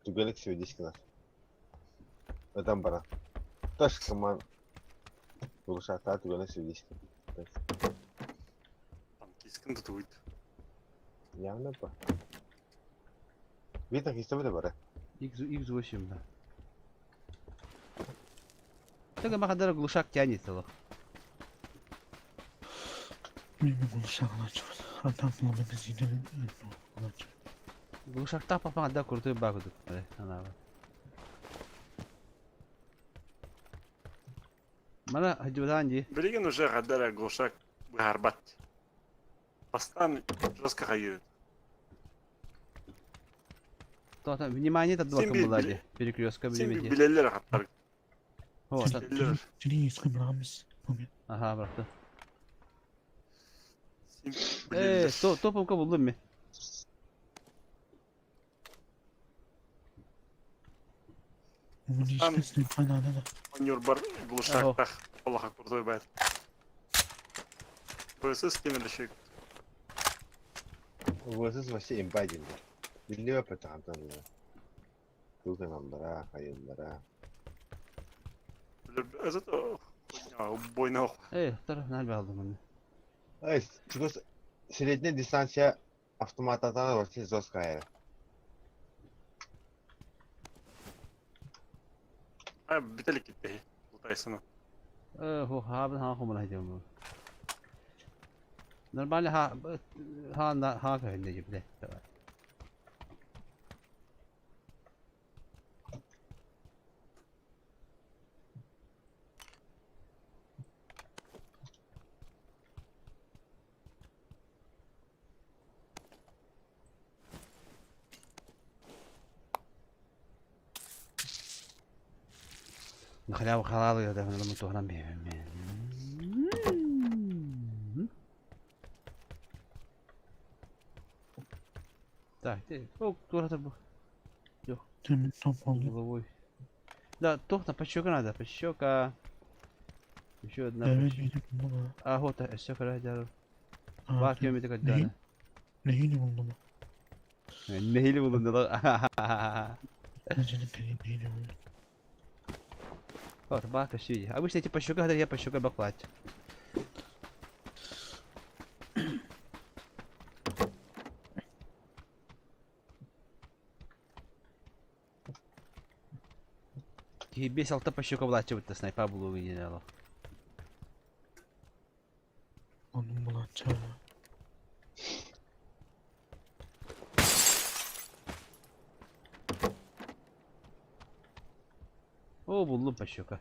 Тугалик свидишкина. Adam bana. Taş kaman. Глушака тугалик свидишкина. Там кискінді туйды. Явно па. Видно, история бара. X8 да. Только махадара глушак тянет целых. Benim konuşan açıyor. Adam bulamadı ziden. Açıyor. Глушак так попал, да, крутой баг тут. Она. Mana hajjudan ji. Білеген уже ғадара глушак ғарбат. Пастан жестко қайырды. То там внимание это два Симби- камбулади. Перекрестка Сен билемеди. білелер ғаттар. Вот. Білелер. Seni ıskımlamış. Bugün. Ага, брақты. Сен білелер. Топомка buldun mu? Onun işkesini kaynağına da. Онер бар глушактақ. Олаға кұрдой бәді. Көсіз темелішек. Vırsız başı imbaydı. Biliyor petantanla. Tuğkanamlara, hayırlara. Özet бойна оқ. Taraf nerede aldım onu? Ay, çünkü средняя дистанция автомататана вообще жесткая. Бітелік кетпей. Ұлтайсыны. Ho, haben ha kommen hajjum. Normalde ha köyünde gibi. Nakalaw kalaw ya da naman to hanam be. Так, ты, куда-то был. Demin tam oldu. Головой. Да, тохна, пощека надо, пощека. Еще одна Evet пощека. yedim bunu. А, вот, пощека ради. Aa, Bak yemedik hadi. Neyi? Neyini buldum? Neyli bulundu lan? Ecenin neyini buldum? Вот, бак, щи. Обычно эти пощека, когда я пощека баклать. Бес алты пощека блачы бітті снайпа булуы не дало. Onun bulancağı. О, buldum пощека.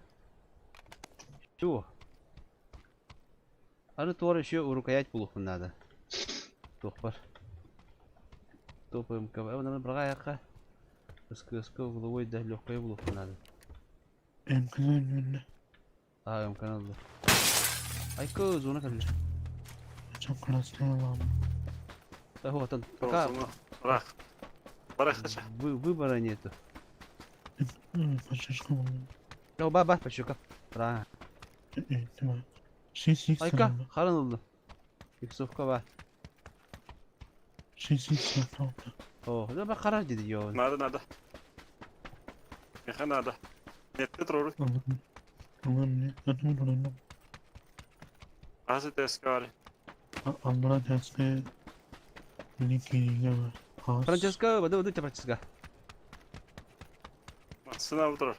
Чего? Ары туар еще рукоять булух надо. Тухпар. Топаем КВ, надо брага яка. Ыска головой да легкая булух надо. imkan önünde. Aa imkan oldu. Ay kız ona kalır. Çok klaslı olan. Da hotan. Olsun, bırak. Bırak kaça. Bu bana niyetu. Kaçışka oldu. Ya bak paşuka. Ra. Tamam. Şey Ayka sana. karın oldu. Yüksufka var. Şey sana. Oh da bak karar dedi yo. Nada. Mekan nada. Nette durur. Allah'ım ne? Adımı dolandım. Azı teskari. Allah'a derste. Linkini var. Francesca bada Francesca. Sınav durur.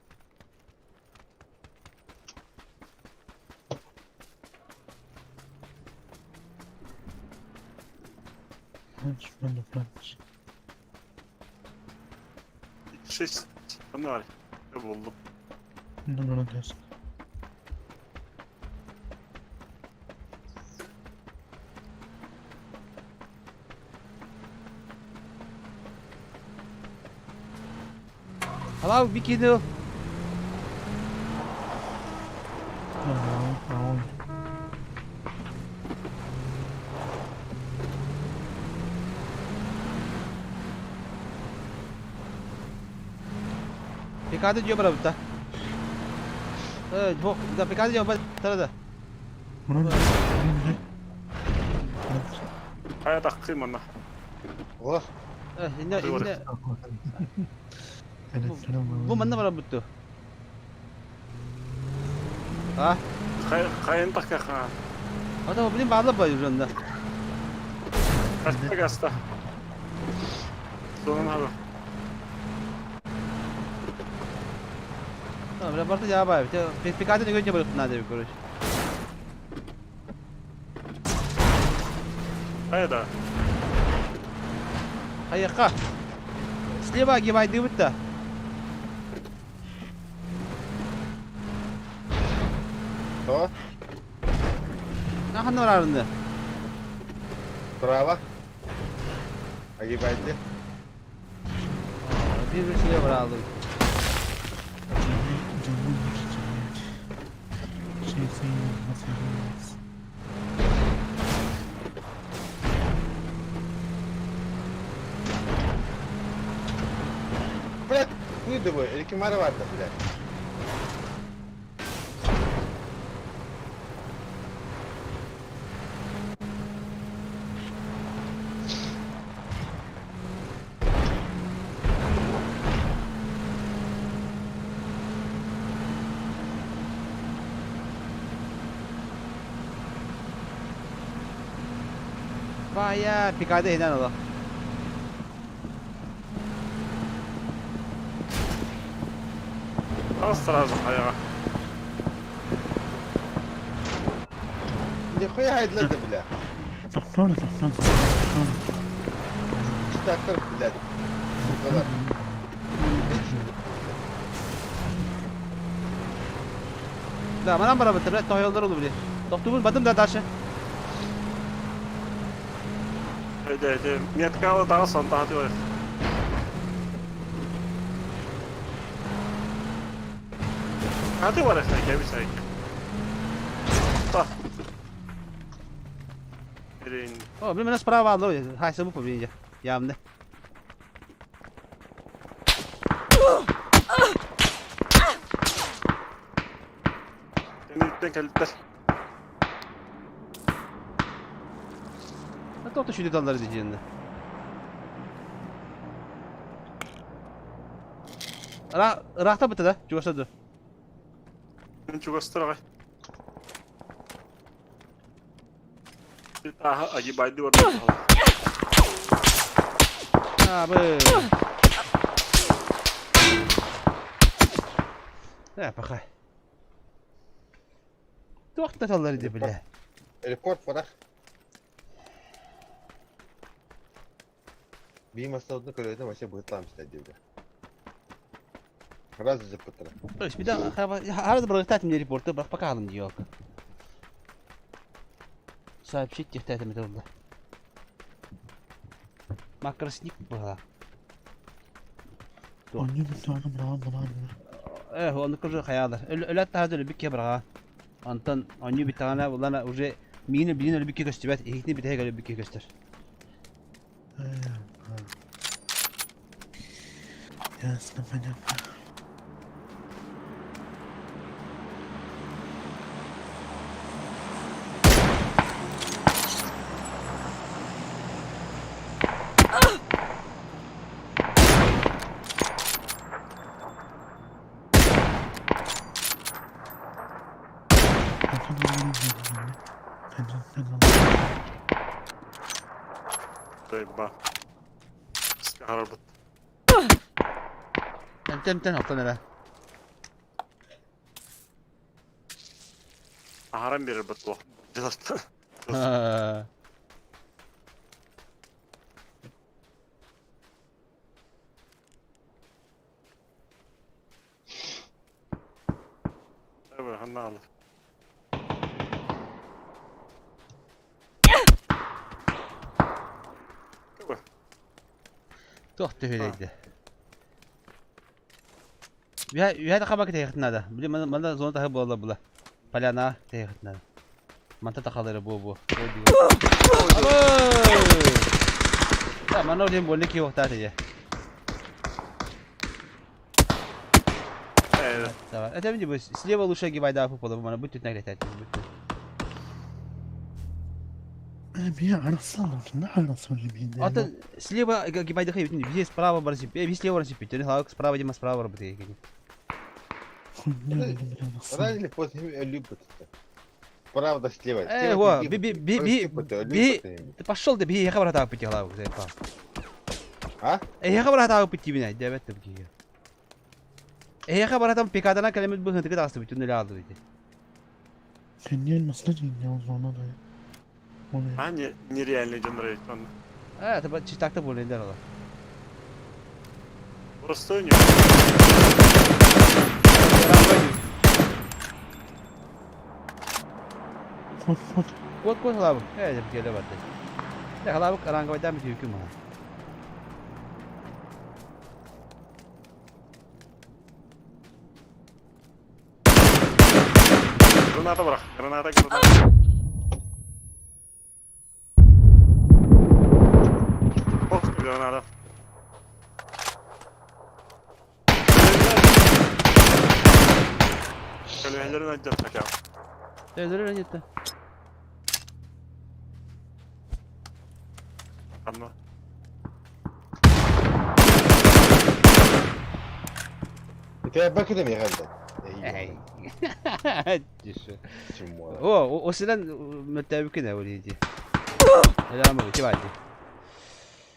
Ben de Fransız. Şey, ne var? Buldum. Allah'a derste. Hello bikini. Allah'ım. Pekade diyor bana burada. Yok, da pekade diyor bana tarada. Bunun ne? Kaya takayım ona. Oh, Yine bu manna bana buttu. Ha? Kayın takak ha. Adam benim bağlı bayırında. Gasta. Sonun abi. Tamam, raporta cevap abi. Pekade ne görünce bıraktın hadi bir konuş. Kaya da. Hayır ka. Слева гибай дыбыта. to. Ne hanım ararında? Bravo. Agi baydı. Bir şey var aldım. Bırak. Buydu bu. İlkin var vardı bile. Vay ya pekade inen ola. Az lazım ayağa. Ne koy haydılar da bile. Doktor. İşte aktar bile. Bu kadar. Da bana bana bitir. Toh yollar olur bile. Doktor badım da taşı. Hadi. Niyet kalı daha son daha diyor. Hadi var işte gibi şey. Tak. Birin. O bir menas prava aldı. Hay sabuk bu birinci. Yamdı. Denizden geldiler. Hatta o da şu dalları diyeceğinde. Rahta bitti de. Cuvarsa dur. Ben çok ıstırak. Bir daha acı baydı orada. Abi. Ne bakay. Doktor dalları diye bile. Report bırak. Bir masalda köreydi maçı bıhtlamışlar diyor. Razı zıpıttıra. Barış bir daha her da bırakıp diye reportu bak bakalım diyor. Sahip şey tehtat etmedi orada. Makrosnik bu ha. Anne bir tane bana. onu kırı hayalar. Öyle daha da bir kebra. Antan anyu bir tane ulan уже mini bilin öyle bir kere göster. İlkini bir daha öyle bir kere göster. Ясно, понятно. Ba. Skahar but. Ten hafta nere? Aharan bir but bu. Just. Evet, hanna al. Evet. Çok öyleydi. Ya da kabak tehlikinde da. Bilim bana zona tahi bula bula. Palyana tehlikinde. Manta takaları bu. Ya bana oraya bolne ki yok tahtaya. Evet. Tamam. Tabii bu sleva oluşa gibi ayda yapıp olur bana bütün neklet ettim bütün. Bir arasal olsun da arasal gibi. Ata sleva gibi ayda kayıp değil. Bir sprava var sip. Bir sleva var sip. Yani halk sprava değil, sprava var bu diye. Ранили после любит. Правда, слева. Во, ты пошел ты, я хабар так пить главу, зай па. А? Я хабар так пить бина, девет ты бги. Я хабар там пикадана калемет bu hıntıkı da astı bütün ne aldı dedi. Kendin nasıl dinliyor ona da. Onu. Hani нереальный дженерейт он. Tabi çitakta bu neden ola. Просто у него. Kod. Kod halabı. Evet bir kere vardı. Ya halabı karangavaydan bir hüküm var. Granata bırak. Granata. Post granata. Kalorilerin acıtmak ya. Öldürür gitti. Anla. Тебя bakıdım ya herhalde. Ey. Düşün. Почему? O silen müttebiki ne öyleydi. Helal mı ki vardı.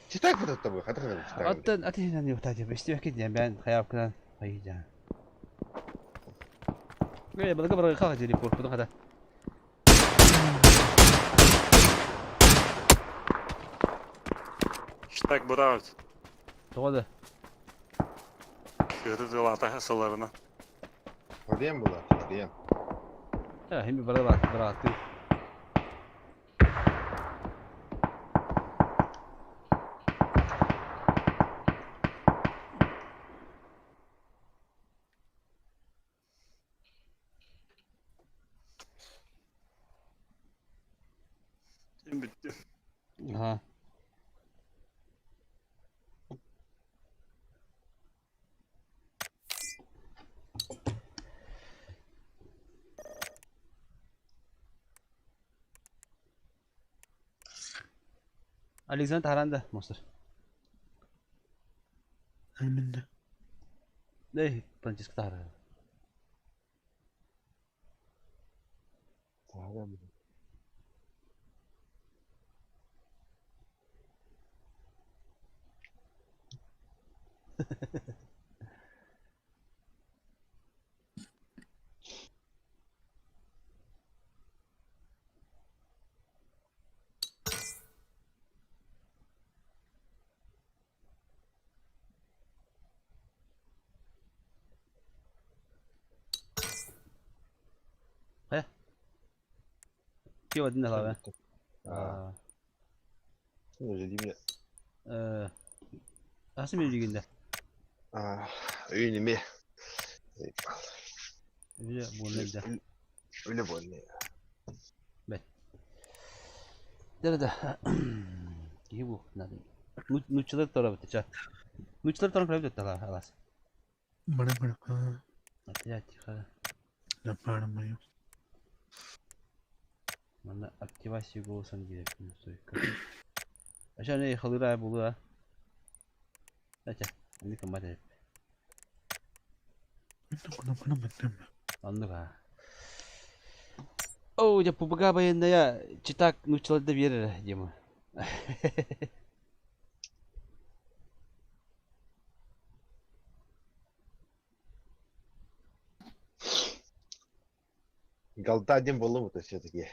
Читай вот это вы, хотя читай. Atın ateşinden yok tadı. İstiyor ki diye ben hayal kılan hayıca. Böyle balık bırakı kalk dedi korkudun kadar. Штак быравать. Doğru. Kırdı zılata hasalarına. Время было, время. Ya hem bir bıraktı. Kim bitti? Aha. Alexander Taranda monster. Elminde. Ne? Francisco Taranda. Kim adın ne abi? А, уже değil mi? Nasıl bir günde? Öyle mi? Öyle bu ne de. Öyle bu ne? Nerede? İyi bu. Nerede? Nuççaları tarafı tıça. Nuççaları tarafı da tala alas. Bana. Hadi ya tıka. Ne para mı? Bana aktivasyon olsan gerek bunu söyleyeyim. Aşağı ne kalır abi bulu ha. Hadi. Şimdi kamat et. Bana bakın. Anladık ha. Oh ya bu baga bayında ya çıtak nuççaları da bir yere diyeyim. Galdadim bolu mu taşıyorduk ya?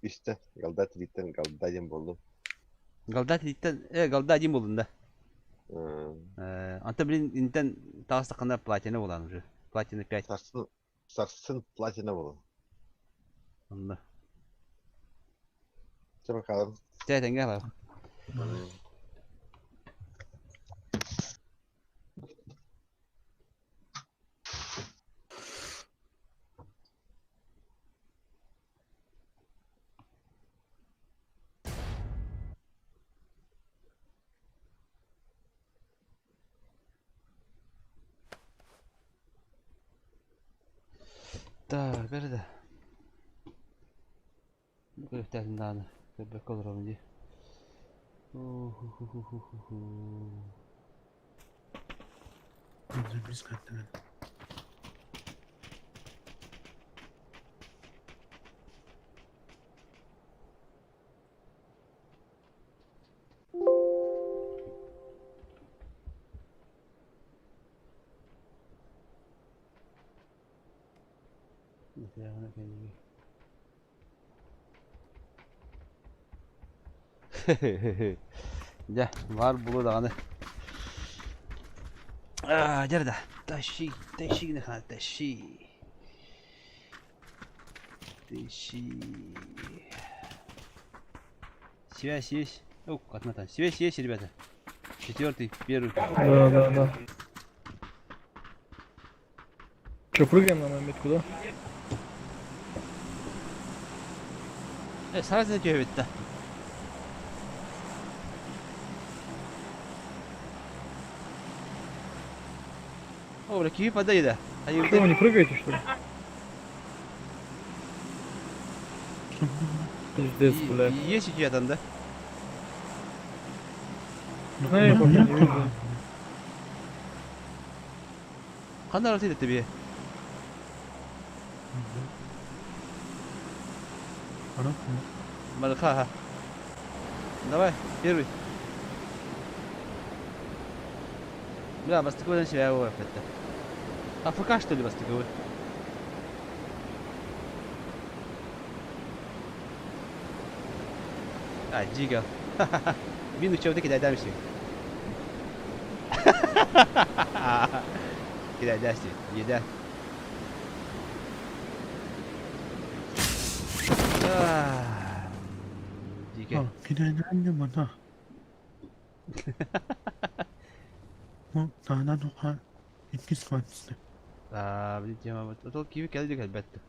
İşte Galdatilitten Galdadim bolu. Galdat'tan Galdat'ın bulunda. Hmm. Anta bilin inten tağız takında platina bulan şu. Platina 5. Sarsın platina bolu. Anla. Dur bakalım. Zaten gel abi. Hmm. Tak, nerede? Bu gösterdim daha ne? Bebek olur onu diye. Biz kattın. Mesela ona kendimi. Ya var bulu da hani. Nerede? Taşı ne kadar taşı. Связь. О, отмотай. Связь есть, ребята. Четвертый, первый. Да. Че, прыгаем на метку, да? Сразу на тебя ведь-то. О, ракиви подай, да. Они Что, вы не прыгаете, что ли? Пиздец, блядь. есть у тебя там, да? Ну, я пока не вижу. Қандай рот еді тебе? Малха. Давай, первый. Бля, бастыковый себя его это. АФК что ли бастыковый? Дига. Бин uçağıda gidermişsin. Gidersin. Gider. Diga. Günaydın bana. Bu dağdan oka etkisi var bizde. Bileceğim ama o gibi gelecek elbette.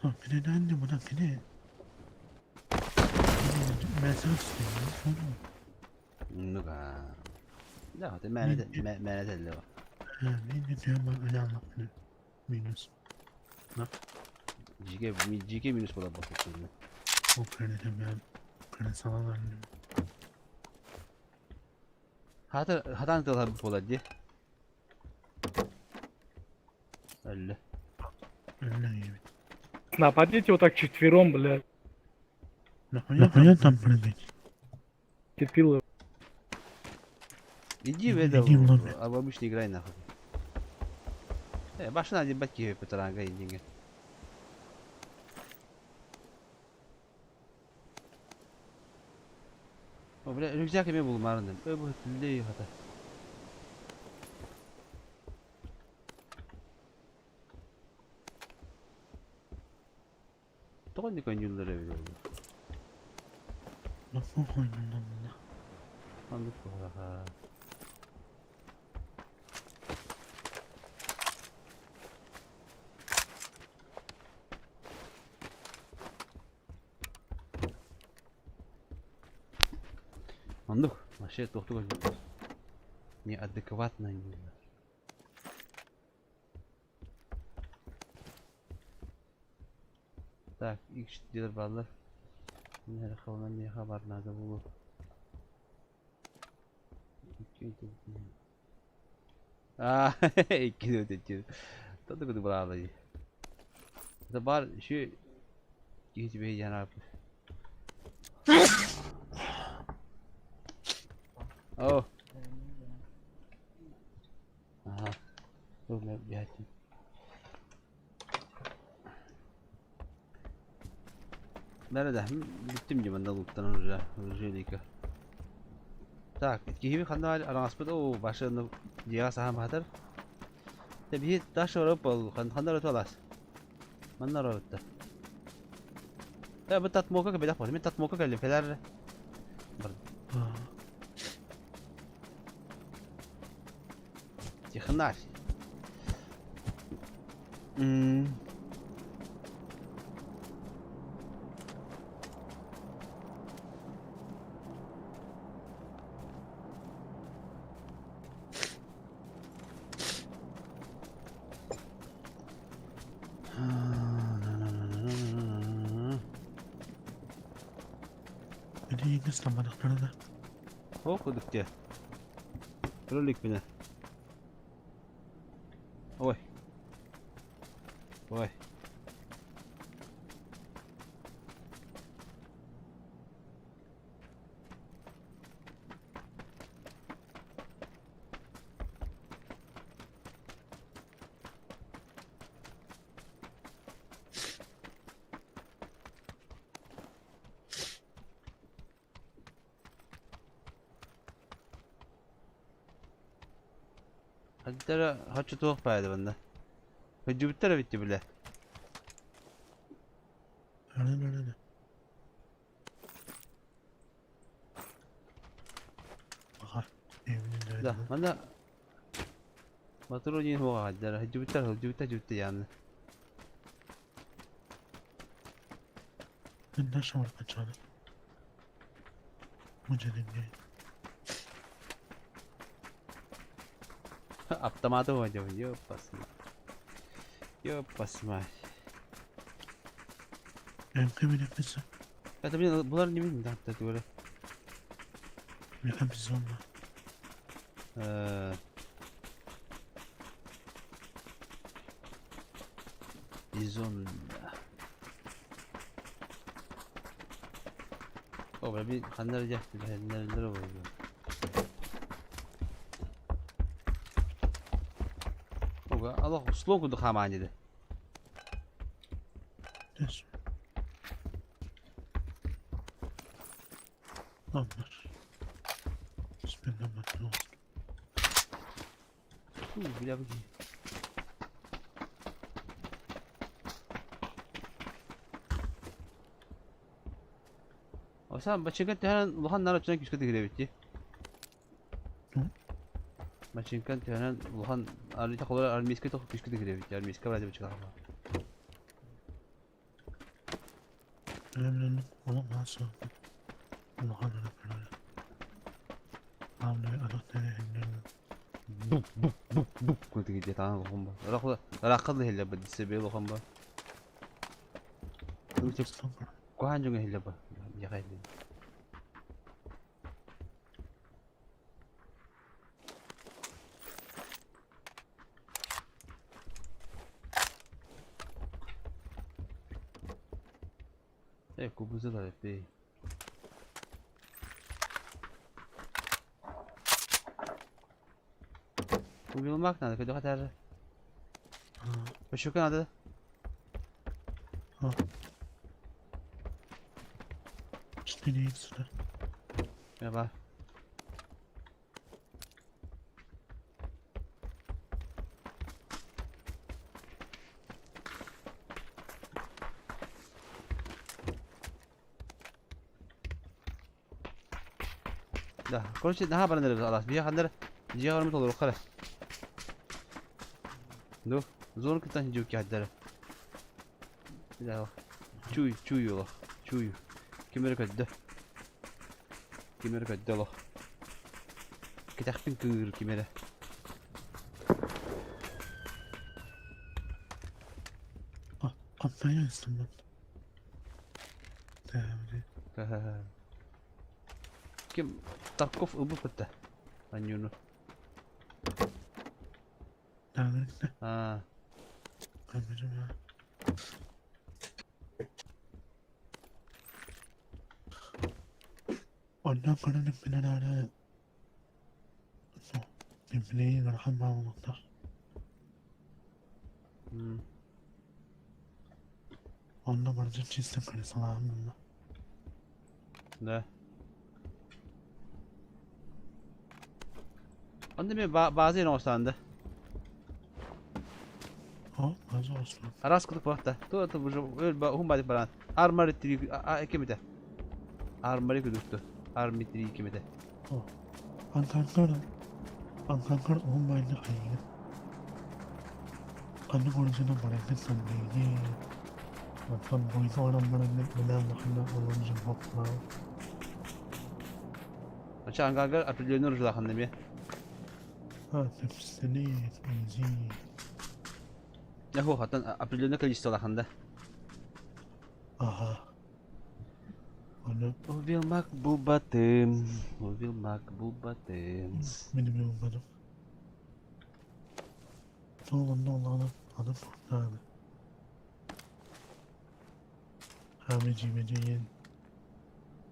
Günaydın bana güne. Ben sana istiyorum. Nuga. Ya hadi menet elde o. Ne diyorum ben öyle anlatmıyorum. Minus. GG minus bula bakıyorsun. O kredetim ben. Kredi sana verdim. Hadan da bula diye. Öyle. Öyle gibi. Нападите вот так четвером, блядь. Нахуя там прыгать? Терпило. Иди в это, в обычный играй нахуй. Başına hadi bak ki pıtıranga indinge. O bile rüzgar mi bulmarındım. Bu hütlü hata. Doğru konjunları öyle oldu. Nasıl oynuyorsun lan? Anlık bu ha. Ондук, вообще тохтук. Неадекватно. Так, икш дилер балдар. Ne kalan ne haber nerede bulur? Ah, iki de öteki. Tadı kudu buralı. Da bar şu hiç bir yanar. Oh. Aha. Dur ne yapayım? Nerede? Bittim gibi ben de loot'tan önce. Özellikle. Так, gibi kanal araştırdı o başında diye saham hatar. Tabii taş orap ol kanal otolas. Manlar orada. Ya bu tat moka gibi yapalım. Tat moka geldi feler. Yakınlar. Beni ıslamadıkları da. Okuduk diye. Rolik bine. Oy. Oy. Hadi tara haçı toğuk paydı bende. Hıcı bitti bitti bile. Öyle. Bakar. Evinin öyle. Da bende Batır yine hoğa hadi tara hıcı bitti yani. Ben de şamar kaçalı. Mucelim değil. Автоматы водил, ёпасма. Ёпасма. Benim kimin nefesi. Это, блин, bunlar ne bileyim da böyle. Benim biz onunla. Bizon. O böyle bir kanlar yaktı, neler oluyor. Oga, Allah slow kudu kamaniydi. Yes. Onlar. Bismillah bakın olsun. Bir daha bakayım. O sen başınkan tühenen Luhan nara tühenen küskü tigre bitti. Başınkan tühenen Luhan arı tak olarak armiske tok küskü tigre bitti. Armiske var diye çıkar. Önemli olan nasıl? Allah'ın öyle böyle. Ağabey adakları henlerini. Kutu gidiyor tamam Luhan ba. Rakıllı helle ba disse be Luhan ba. Kuhan juga helle ba. Ya kaydı. Kubuzu da epey. Bu bir olmak nerede? Kötü kadar. Başka nerede? İşte ne sıra. Merhaba. Да, короче, нахабар нервиз алас. Бия хандар жия гармит olur кара. Ду, зор китан жук хаддар. Да. Чуй yola. Чуй. Kimleri kötü. Kimere köddelo. Kitakpin kır kimere. Atmaya istedim ben. Devre. Kim Tarkov ubu fıttı. Anyunu. Devre ne? Ha. Amirim ya. Ondan karanın binelere. So. Birbirine yarhan bağlamakta. Hmm. Onda barca çizdim kare salam bununla. Ne? Onda mi bazı yine olsandı. O, bazı olsun. Aras kılık vakta. Tu bu öl ba hum badik baran. Armor tri kimide. Armor kuduktu. Armor tri kimide. Ankankar oğun bayında kayın. Anı konusuna bırakın sanmayı. Bakın boyutu oranlarında önem bakımda olunca hopla. Aça angagar atölyenin ucu lakanda mi? Ha, tepsini, izi. Yahu hatan atölyenin kalıcısı lakanda. Aha. Onu O bilmak bu batım. O bilmak bu batım. benim yorumladım. Doğumunda olanı adı Furkan. Hamicimeciyin.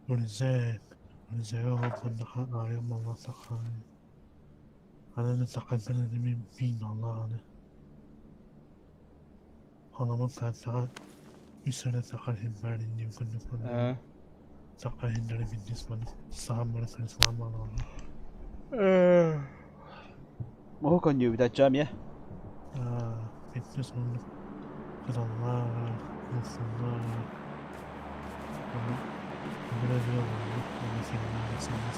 Rizek. Rizek'e hopunda ayım Allah sakın. Ananı sakın demin bin Allah'ını. Anamın kansağı üstüne sakın verdiğini yükünü konuyu. Sakın hindari bin dismanı. Sağım bırakın sağım Allah'ını. O konuyu bir açacağım ya. Bitti sonunda. Krallar, insanlar. Ama böyle bir yol oldu. Ama filmler, insanlar.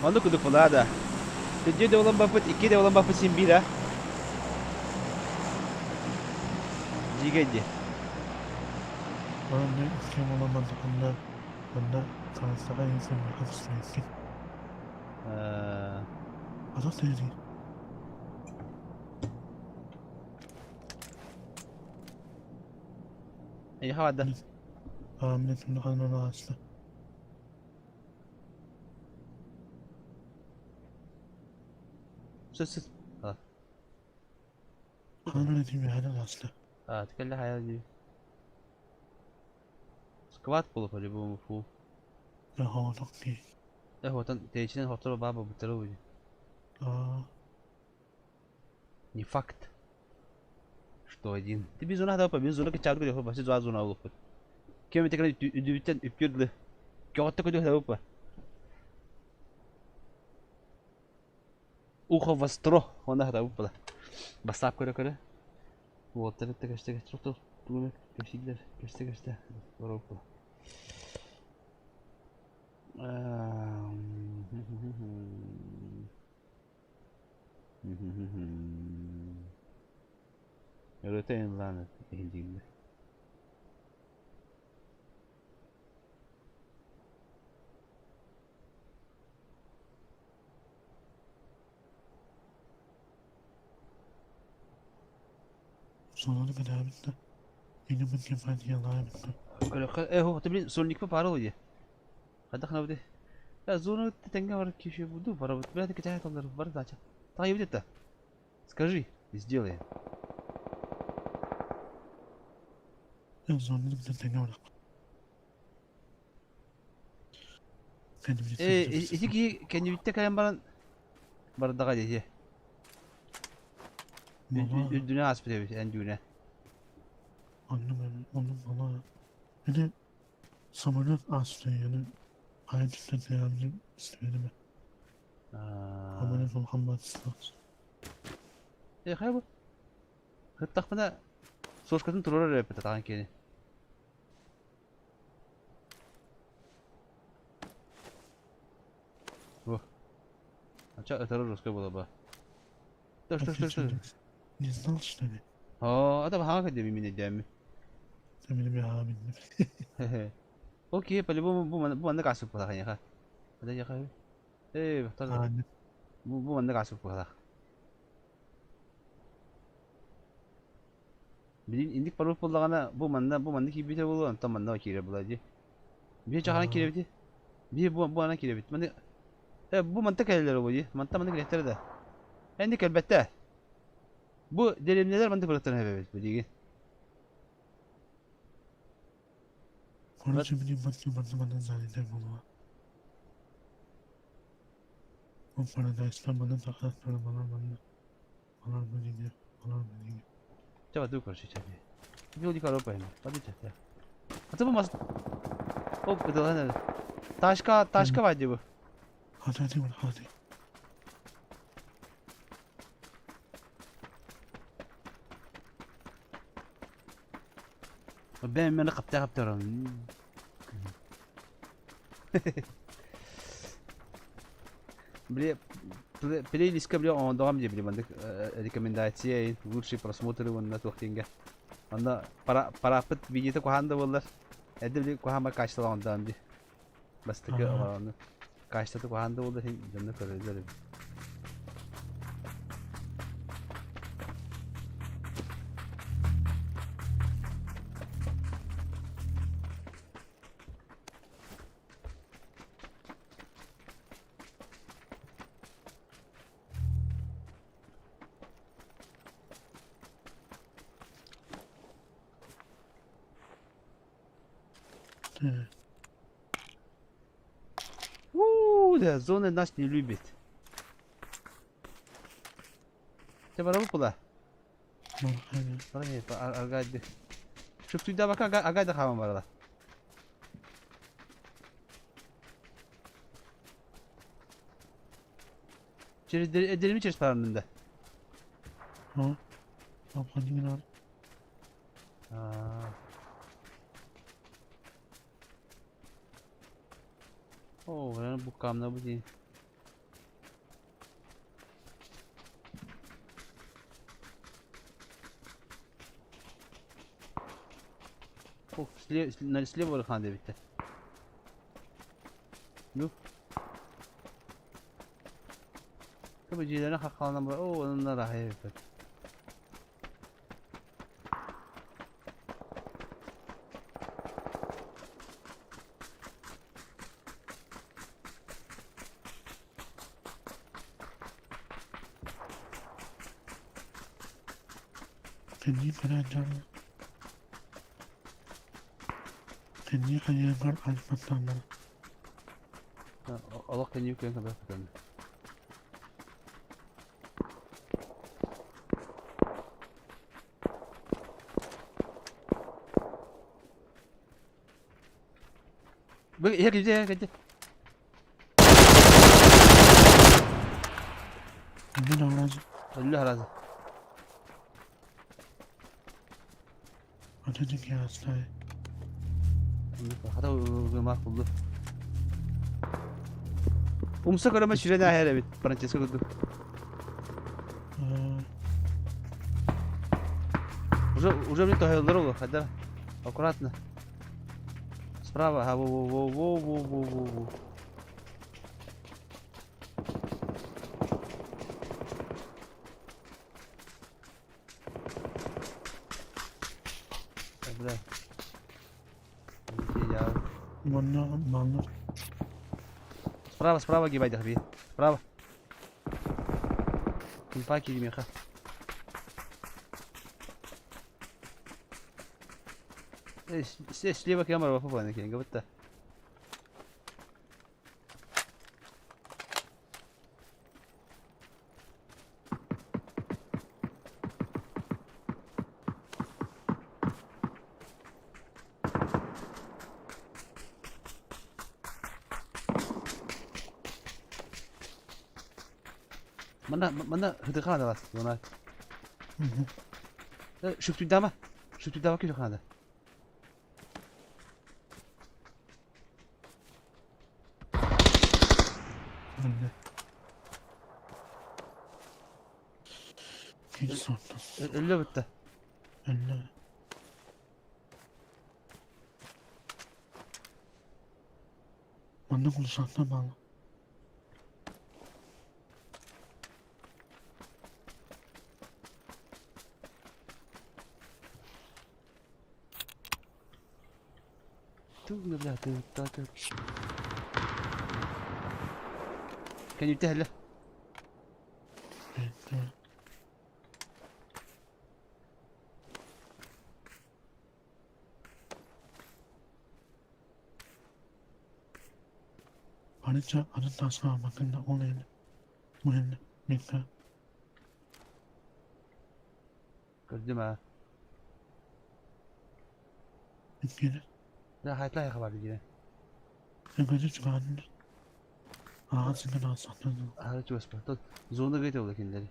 Onu kuduk pula da. Tujuh de ulang baput, iki de ulang baput simbira. Jika je. Bana ne isteğim olamadı. Bunda tanıştığa insan bir hapis Ada değil. Ay hava da. Milletin kanunu açtı. Sus. Kanun edeyim bir helal açtı. Tkelle hayal ji. Squat bulup öyle bu mufhum. Ve havalık değil. Hotan değişinen hotoru baba bu tarafı. Не факт, что один. Ты без зона да без зона качал говорю, басы зона зона улуп. Кем tekrar üdütten üpürdü. Kağıtta koydu da upa. Ухо востро, ona da upa. Basap koydu. Вот это kaçta çok bunu köşeler, köşte. Europa. Öğreteyim lanet ehildiğimde. Sonunu beraberinde. Benim bu kefayeti yalan bitti. Öyle ho tabii sonuç bir para oluyor. Hadi kana bude. Ya zonu тенга var ki şey budu para bude. Biraz kıçaya kalır var da aça. Takip et de. Скажи, сделай. En sonunu bir de tenge bırak. Kendimi İki kendi bitti kayan bana bardağa diye. Dünya aspire en dünya. Anlamadım. Onun bana. Beni samanat astı yani. Hayatımda devamlı istemedim. Amanat Muhammed Sırat. Hayır bu. Hıttak bana soskatın turora repete takan keni. Bu. Aça ötürü roska bola ba. Dur. Не знал, что ли? Aa, adam hangi de mimin edemi. Benim bir abimdim. Okey, pali bu manda kasıp bula kanya. Ada ya kay. Baktar. Anne. Bu manda kasıp bula. Bilin indik parup bulagana bu manda ki bite bulu tam manda kire bulaji. Bir çakan kire biti. Bir bu ana kire bit. Manda bu manda kaylar bu ji. Manda kire de. Endik elbette. Bu delimler manda bıraktığını evet bu digi. Konucu benim bana zanneder bunu. O Paradise'lar bana takatları bana gidiyor. Coba tuh kursi cabe. Itu di kalau pengen. Tadi cabe. Atau bu mas. Oh betul kan. Taşka var bu. Hadi var hadi. Ben beni kaptırım. Бля, плейлистка бля он дам же бля мандык рекомендация лучший просмотр вон тохтинга. Анда парапыт видео куханда болар. Эде бля кухама качтала ондан бля. Бастыгы аны качтата куханда болар хин жанна көрөзөр. Да, зоны нас не любит. Ты ворову куда? Hayır, agaydı. Şu tuyda bak agayda kavan var da. İçeri edelim içeri paranında. Ha? Ablanın var. Ben bu kamda bu değil. Слева Орхан bitti. Yok. Tabi cilerine hakkında var. Onunla rahat yapıyor. Kendi karancanı. Kendi kayanlar alfatlarlar. Allah kendi yükleyen kadar tutandı. Bak ya gitti. Kendi davranıcı. Allah razı. Ötedeki hastayı. Hatta mak buldu. Umsa karama şirene her evet. Francesco kudu. Уже мне то дорогу, хотя аккуратно. Справа, во. Бля. Я. Bana. Справа гибай дахби. Справа. Кимпаки меха. Слева камера попадает, как будто. Mana hıdıkan da var. Donat. Şüktü dama. Şüktü dama ki hıdıkan da. Öyle. Hiç sorun. Öyle bitti. Öyle. Anne konuşanlar bağlı. Kan ينتهي له Ayrıca arıdan sonra bakında olayını mühim miktar قدمها etkili لا هتلاقي يا خبر جينا Ögacı çıkardı. Ağzından aslandı. هذا شو اسمه طب زون قيته ولا كندري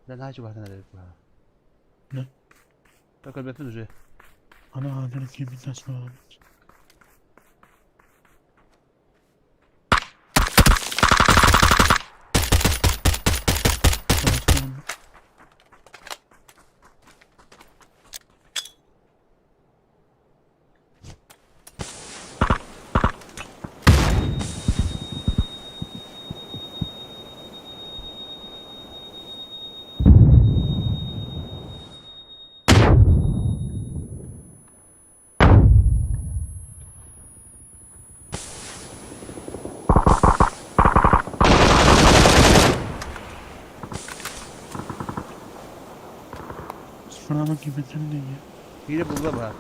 لا لا شو بعدنا نعرف Ne? فكر بفن وجه Ana ağzını kimin tasma almış. Sıfırlama gibi ne ya? Yine buldum ha.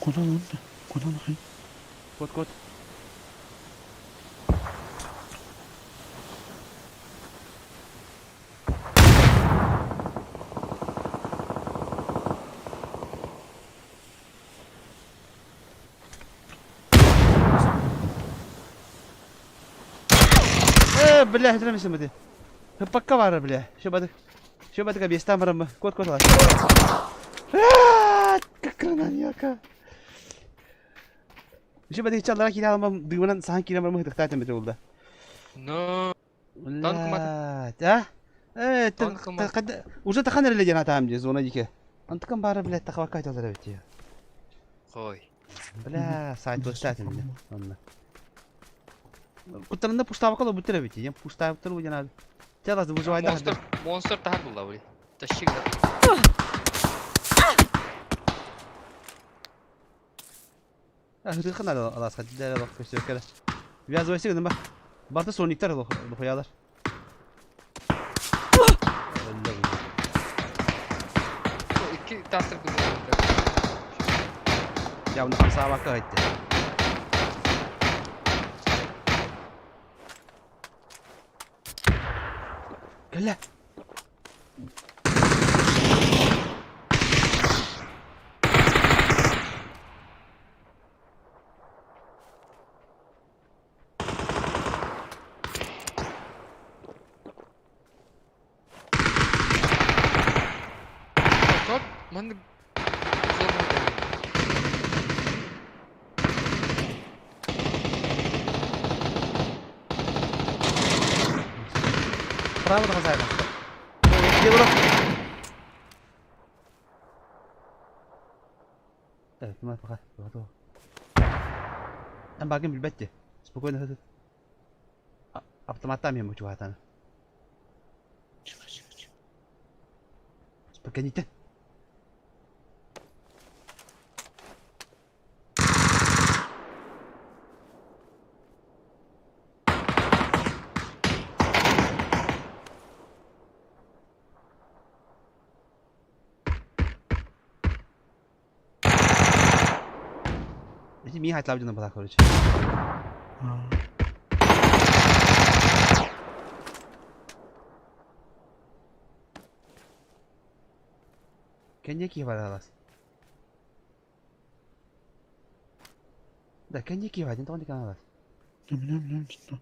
Kodan oldu. Kodan hay. Kod kod. بالله ترى مش مدي بكا بارا بالله شو بدك ابي استمر كود كود خلاص ككرنا ياكا شو بدك ان شاء الله راكي لازم ديونا سان كيلو مرمى تختار تمت ولده No. لا اه ايه قد وجدت خنر اللي جنات عامجي زونا ديك انت كم بارا بالله تخواكاي تزرع بتيا Koy. بلا ساعد بوستات منه والله كنت لنا بوستا بقى بتر بيتي يم بوستا بتر وجنا ترى ده بوزوا هذا Monster tahar buldu abi. Taşık da. هذا خلنا خلاص خد وقت في كده بيا زوي سيد ما بعد سونيك ترى الخيالر İki tahta buldu. يا ابن خمسة بقى هيت كلا Kod. Man. برافو ده خسائر يلا ايه ما تبغى تبغى انا باقي بالبتة سبقونا هذا автоматами мучуат она спокойнее مين هيطلع بدنا بطاقة ولا شيء كان يكي ولا خلاص ده كان يكي واحد انت عندك خلاص نعم ستة.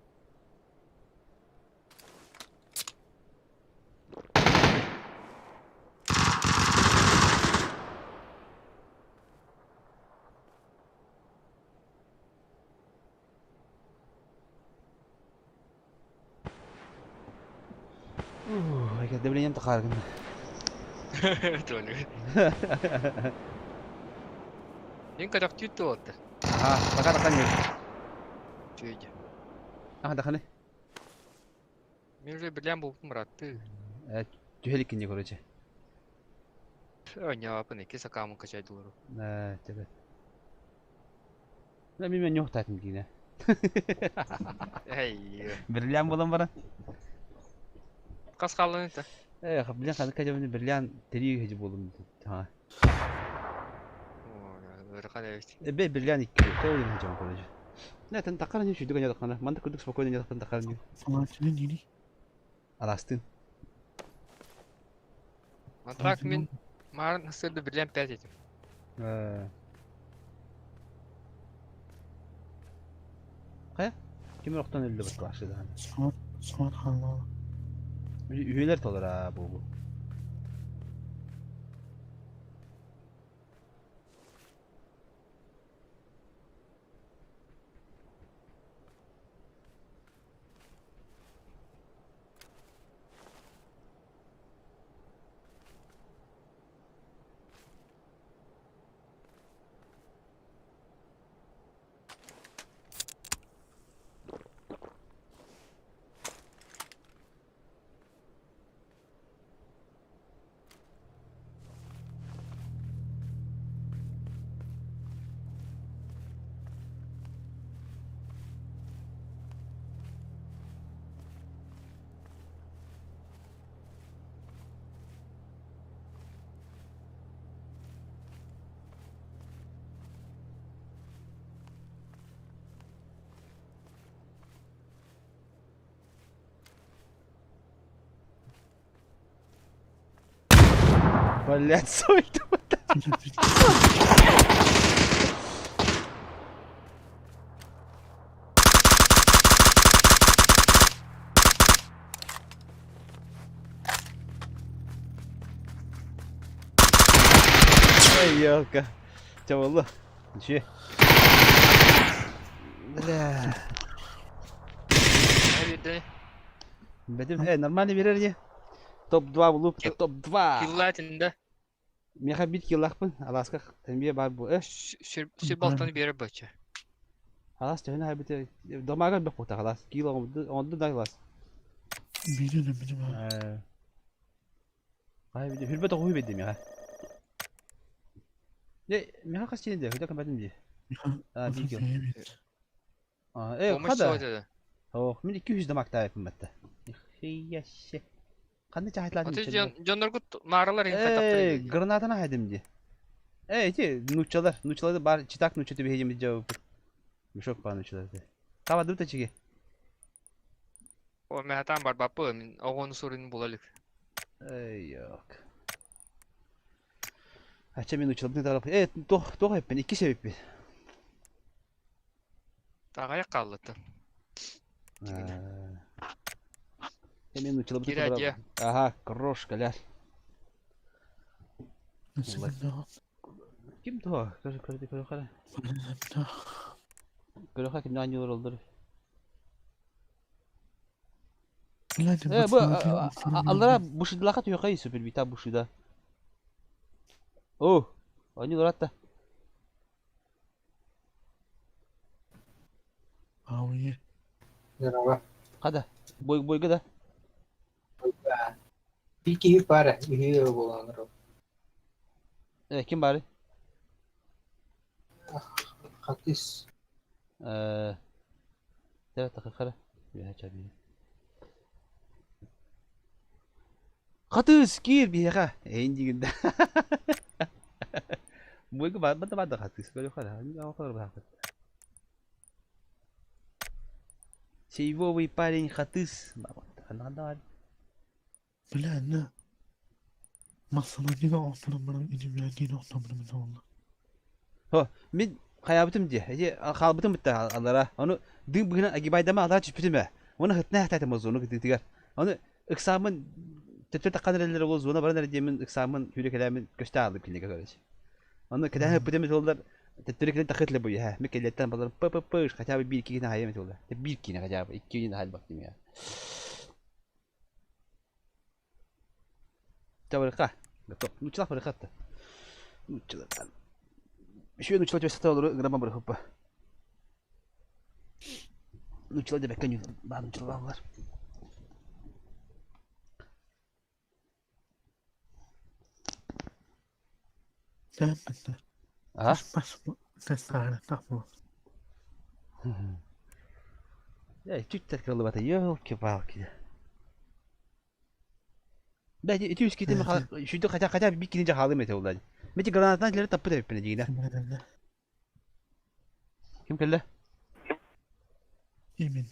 هيك الدبلين ينطق Tony. Ning kadak tutu otta. Aha, bakar yürü. Tüyce. Aha dakane. Men öyle bilen bu murattı. Tühelik kinye görece. Önya apa ne kesa kamu kaçay doğru. Evet. Ne bilmem yok tatım yine. Hey. Birliğen bulan bana. Kas kalın ete. Bilen kadı kaçamını birliğen deri heci bulun. Ha. Öyle kadar evet. Be birliğen iki. Tevlin hecam koleji. Ne tan takarın şu dünya takana. Mantık kurduk spokojnya yataktan takarın. Falancının yeni. Alastın. Mantrak min marın hasırda bilen pet edim. Kaya? Kim yoktan öldü bak başladı hani. Son halma. Üyeler de olur ha bu. Блядь, сойду. Ой, ёлка. Чё было? Че? Бля. Nerede? Bedim нормально verir ya. Top 2 bulup top 2. Killatında Meha 1 yıllık Alaska tembiye var bu. şir baltanı bir yere baça. Halas tehne habite. Damaga bir pota halas. Kilo ondu da halas. Benim ha. Ay bir de hürmet oku bedim ya. Ne meha kaç tane de hüda kapadım diye. Ha bir kilo. Olmuş Kada. soğudu. Oh, min 200 damak da yapım batta. Yaşa. Kandı cahitladın Atı içeri. canlar kut mağaralar in kataptı. Granatana haydim diye. Nuçalar da bar çıtak nuçatı bir hecim cevap. Müşok bana nuçalar da. Kavadı da çeki. O mehatan var bapı min oğun sorun bulalık. Yok. Haçça min nuçalar ne taraf. Doğ hep ben 2 sebep bir. Dağaya kaldı. Hemen nuçalar bu Gire taraf. diye. Aha, kroşkalar. Nasıl ne? Kim tuh? Kara. Kara kim nanya oldu? Bu Allah'a bu şidlakat yok ay süper bir tab bu şida. Oh, ani oratta. Awiye. Merhaba. Kada. Boy gada. İki para. İyi olanlar. Kim bari? Hatis. Evet, kara. Ya çabi. Katız gir bir yaka. İndiginde. Boy ga bada katız böyle kara. Ne kadar bak. Şey bu bir parin katız. Bak, anladın. Bilen ne? Masana yine ortadan bana idim ya yine ortadan bana oldu. Min hayabıtım diye. Halbıtım bitti Allah'a. Onu dün bugün agibaydama Allah çüpütüme. Onu hıtna hıtaydım o zonu gidiyor. Onu ıksamın tütür takadırları o zona bana diyemin ıksamın hüle kelamin gösterdi klinik arkadaş. Onu kadar hıpıtımız oldular. Tütür klinik takıtlı bu ya. Mikkelletten bakalım pı kaçabı bir iki yine hayemet oldu. Bir iki yine kaçabı. İki yine hal baktım ya. Tabaraka. Готов. Ну, человек приход-то. Ну, человек. Еще одну человек весь стал грамма брехупа. Ну, человек тебе коню. Ладно, человек var. Sen bitti. Ага. Basma. Seslerine takma. Ya чуть такая ловата, ёлки-палки. Ben 200 kitimi şu kaça bir kinince halı mete oldu. Meti granattan ileri tapı da yapına diyine. Kim nedenle? Kim kelle? Emin.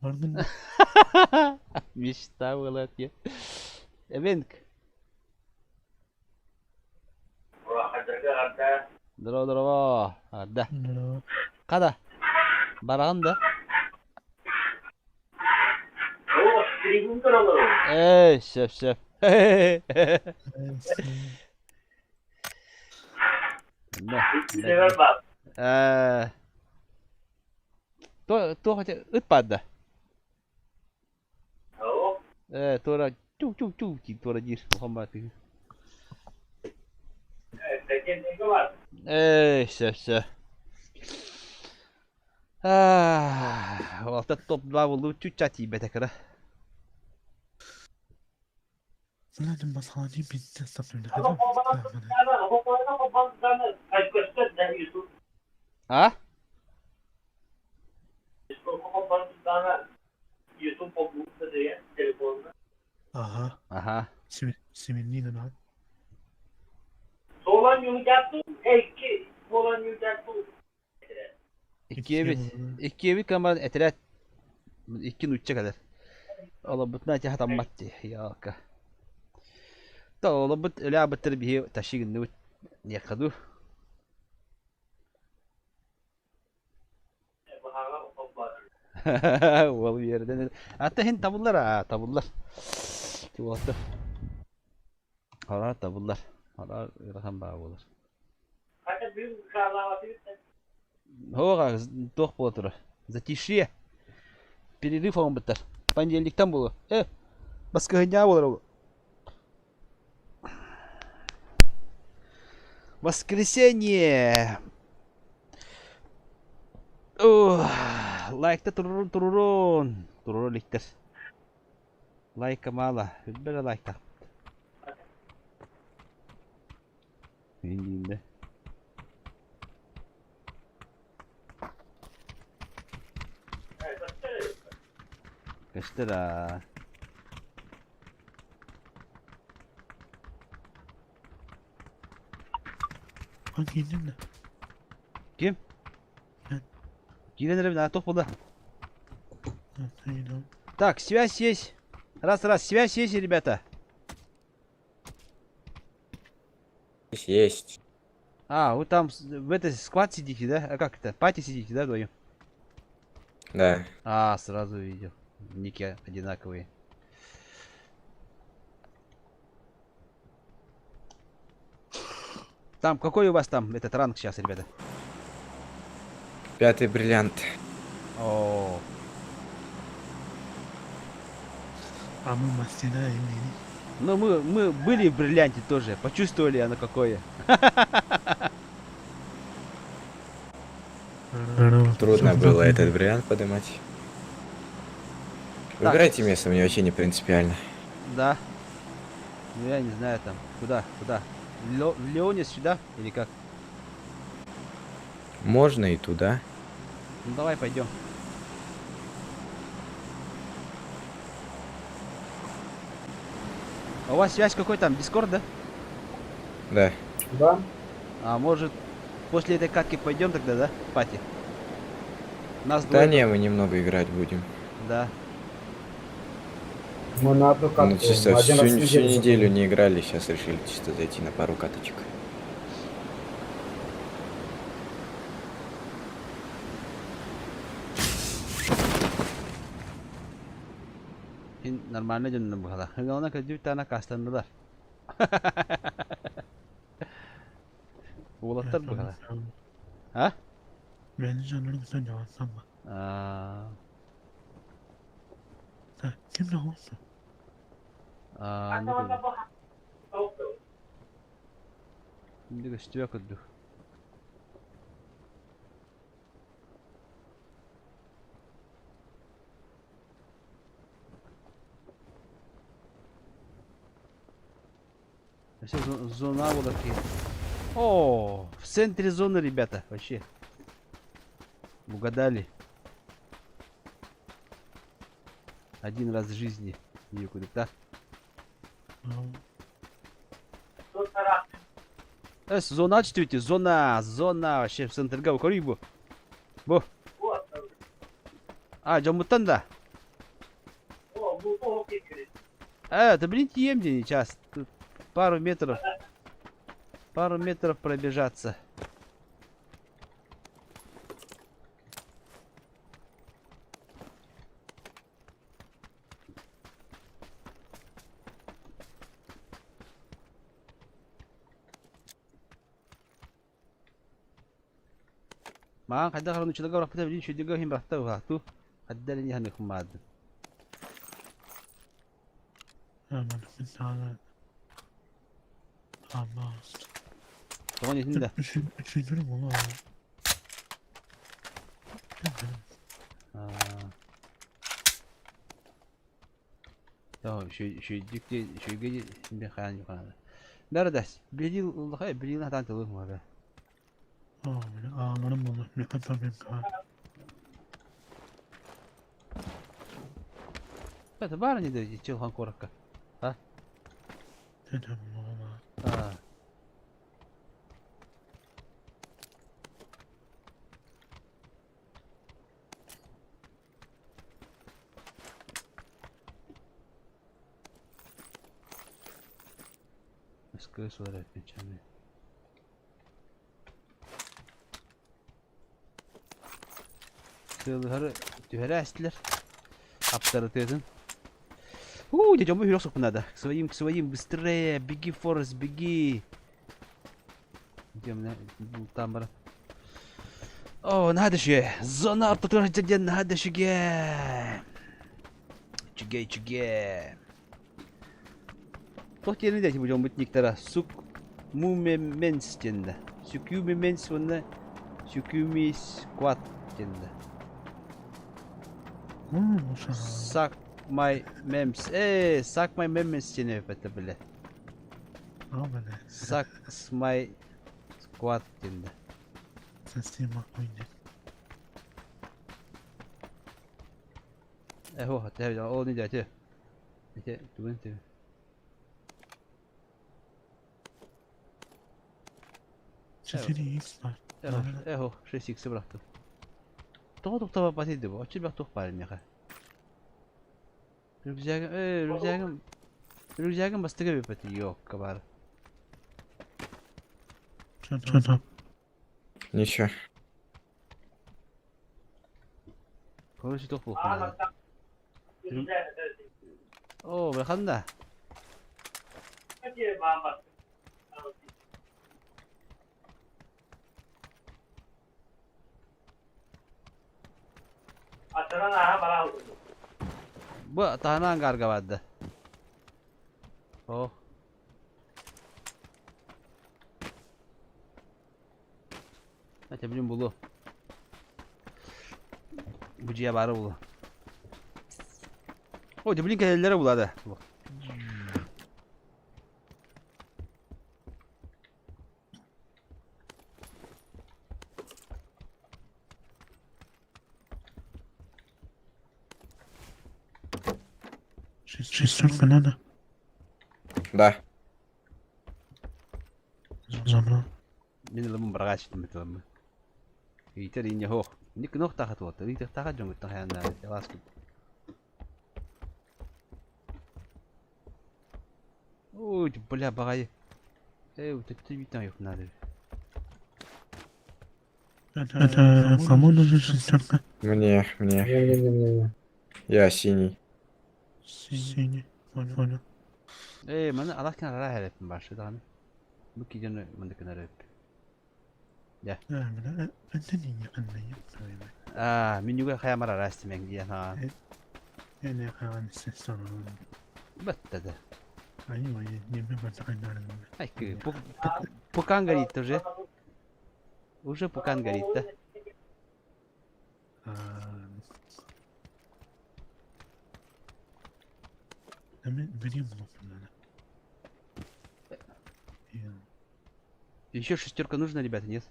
Vardın mı? Мечта была я. Эвенк. Здорово. Да. Merhaba. Kada. Barağın da. Şef. То хотя ытпадда. Тора чу ки тора дир Muhammed. Şef. Валта топ 2 oldu. Çuçati betekara. Zaten basani bitti sapırdı. Hadi bana. Ha? Aha. Siminliydin abi. İkiye bir kamar etiret. İki uçacak kadar. Ola butna jahat ammatti ya ka. Ta ola but öyle bitir bir taşıyın ne yakadu. Vallahi yerden. Hatta hin tabullar ha tabullar. Çuvalta. Hala tabullar. Hala rakam bağı olur. Hova toch потро. Затишье. Перерыв он бытар. Понедельник там было. Басқа дня было. Воскресенье. Лайкта турурун. Туруруликтер. Лайка мало. Бір лайкта. Енді. Kaçtıra. Hangi indin de? Kim? Ben. Girenler bir top oldu. İyi tamam. Так, связь есть. Раз, связь есть, ребята. Есть. Вы там в этой склад сидите, да? А как это? Пати сидите, да, вдвоем? Да. Сразу видел. Ники одинаковые. Там, какой у вас там этот ранг сейчас, ребята? 5-й бриллиант. О, А мы мастера имени. ну мы были в бриллианте тоже, почувствовали оно какое. Трудно было этот бриллиант поднимать. Выбирайте место, мне вообще не принципиально. Да. Ну я не знаю там. Куда? В Леоне сюда или как? Можно и туда. Ну давай пойдем. А у вас связь какой там? Дискорд, да? Да. А может после этой катки пойдем тогда, да? Пати. Нас Да двое. не, мы немного играть будем. Да. Ну чисто всю неделю не играли, сейчас решили чисто зайти на пару каточек. Нормально дönüyorum bu kadar. Ona kadar bir tane kastırdılar. Uğlatlar bu kadar. Ha? Beni canlarım sen cevap sanma. Sen kim ne olsun? Ne kadar? Şimdi gösteriyor kadar. Сейчас зона вот такие. О, в центре зоны, ребята, вообще. Угадали. Один раз в жизни. Никуда, да? Зона açtı zona вообще в центрга укорий bu. Bu. Жамуттан да. Это, блин, ем сейчас. Тут пару метров пробежаться. Ма кайда каран учуда гаврак бите билин шөйдөгө хим бакта угату. Кайда лени ханы хумад. Aman bir tane. Ama. Тоғон етинде. Üçüncülüm onu abi. Tamam şöyle şimdi kayan yukarıda. Nerede? Bir yıl hatan tılığım var be. Abi ağlarım olur. Ne kadar benim kan. Это бар не даете, челхан коротко. Dedim oğlan. Скрыс ударять печами. Sığırları tühere estiler. Aptarı tezin. Ne camı hürok sokun hadi. Своим, быстрее, беги, Форест, беги. Идем на там брат. О, надо же, зона автотранспорта, надо же. Чугей. Тох yerine de bu camı bitniktara. Suk mumemens dende. Sukumemens vonna. Sukumi squat dende. Uşağı. Suck my mems. Suck my mems dene öpete bile. Abi ne? Suck my squat dende. Sesliğim akmayınca. Eho, hatta o ne diyor? İşte duyun diyor. Sesini iyi ıslar. Eho, 6x bıraktım. Toğa basitdi bu. Açıp bak toq var ya. Rüzgârın bastığı bir pati yok kabar. Çatam. Ничего. Koruşu toq bu. Oo, bakın da. Bu tahanan karga vardı. Oh. Hadi bilin bulu. Bucuya bari bulu. O da bilin kelelere bul hadi. Шестерка надо. Да. Забрал. Мен ламын барға шеттім бітілімі. Ейтер ине хоқ. Ник нох тақат олды. Ейтер тақат жоң өттің қаянда. Ялас күп. Ой, бля, бағайы. Өтетті бейтін айық надо. Это кому нужен шестерка? Мне. Я синий. Синий. Понял. Mana Allah kan arah herifim başladı hani. Bu gecenin mındıkın herif. Ben de niye anlayayım? Min juga kayak marah rasti meng dia ha. Ne kalan ses sorun. Batta da. Айва, не бывает такая. Ай, пукан горит уже. Уже пукан горит, да? Берем надо. Еще шестерка нужна, ребята, нет?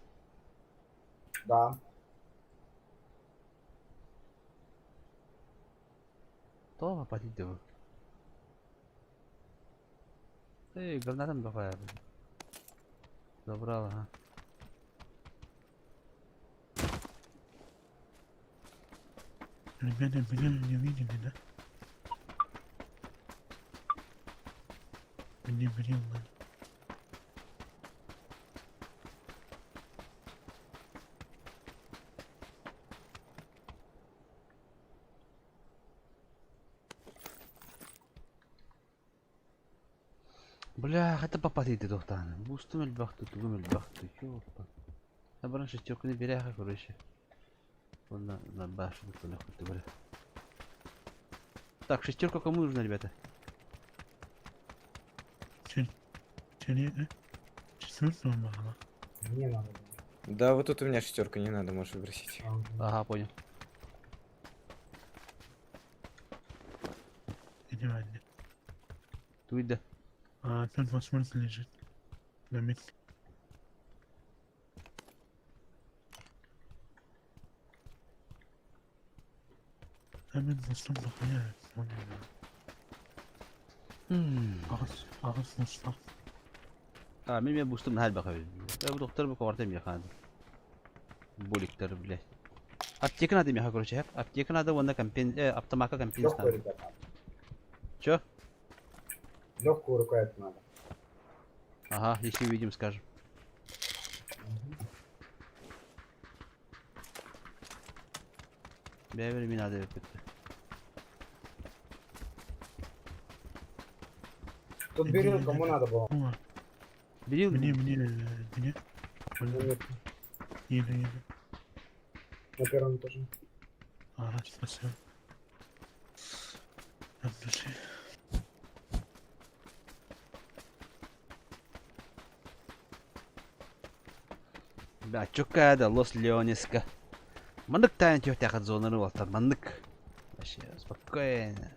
Да. То попадить его. Эй, гранатом какая. Забрала, ага. Ребята, не видели, да? Не берем надо. Бля, это попадет доктан. Бустум эльбахту, тугум эльбахту. Ёпа. Набран шестерку не беряха, короче. Он на башу нахуй, бля. Так, шестерка кому нужна, ребята? Четвертого мало. Не надо. Да, вот тут у меня шестерка, не надо, можешь выбросить. Ага, понял. Идеально. Тут да. А тут возможно лежит. На метке. Там это что плохая. Ağız mısın? Мен бустум нахал баха. Я доктор бу квартем я хан. Буликтер, блядь. Аптека надо мне, короче, аптека надо, вон на автомака компенс надо. Чё? Легкую рукоять надо. Ага, если увидим, скажем. Бевер мне надо это. Тут берем, кому надо было. Бери. Мне. Еду. На первом тоже. Ага, спасибо. От души. Да, чукада, Лос Леонеска. Мандык тайны тёхтяхат зонаны болтар, мандык. Вообще, спокойно.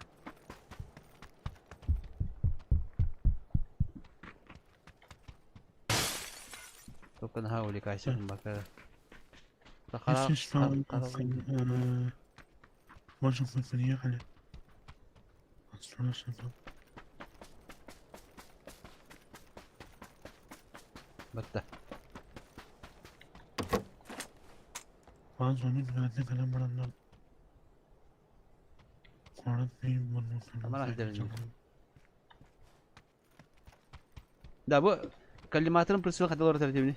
Только на увлекайся, бака. Если что, можем мы приехали. Осторожно тут. Бата. Bazı onun güvenli kalem oranlar. Korat neyim bunu? Aman gidelim. Да, бу калиматырын присыл хадалар тәртибini.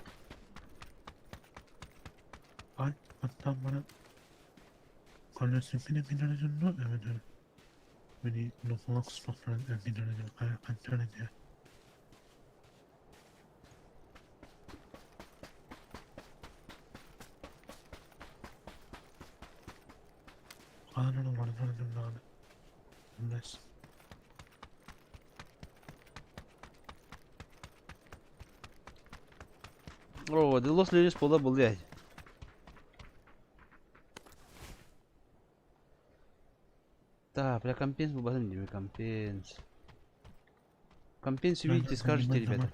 Ay, hatta bana kalıyorsun filmleri dönüyor. Evet öyle. Beni noktalar kısmakların filmleri kaya kantar ediyor. Kanunun var dönüyor. Neyse. О, да Лос Леонес пола был, блядь. Да, бля, компенс был, блин, не компенс. Компенс увидите, скажите, ребята.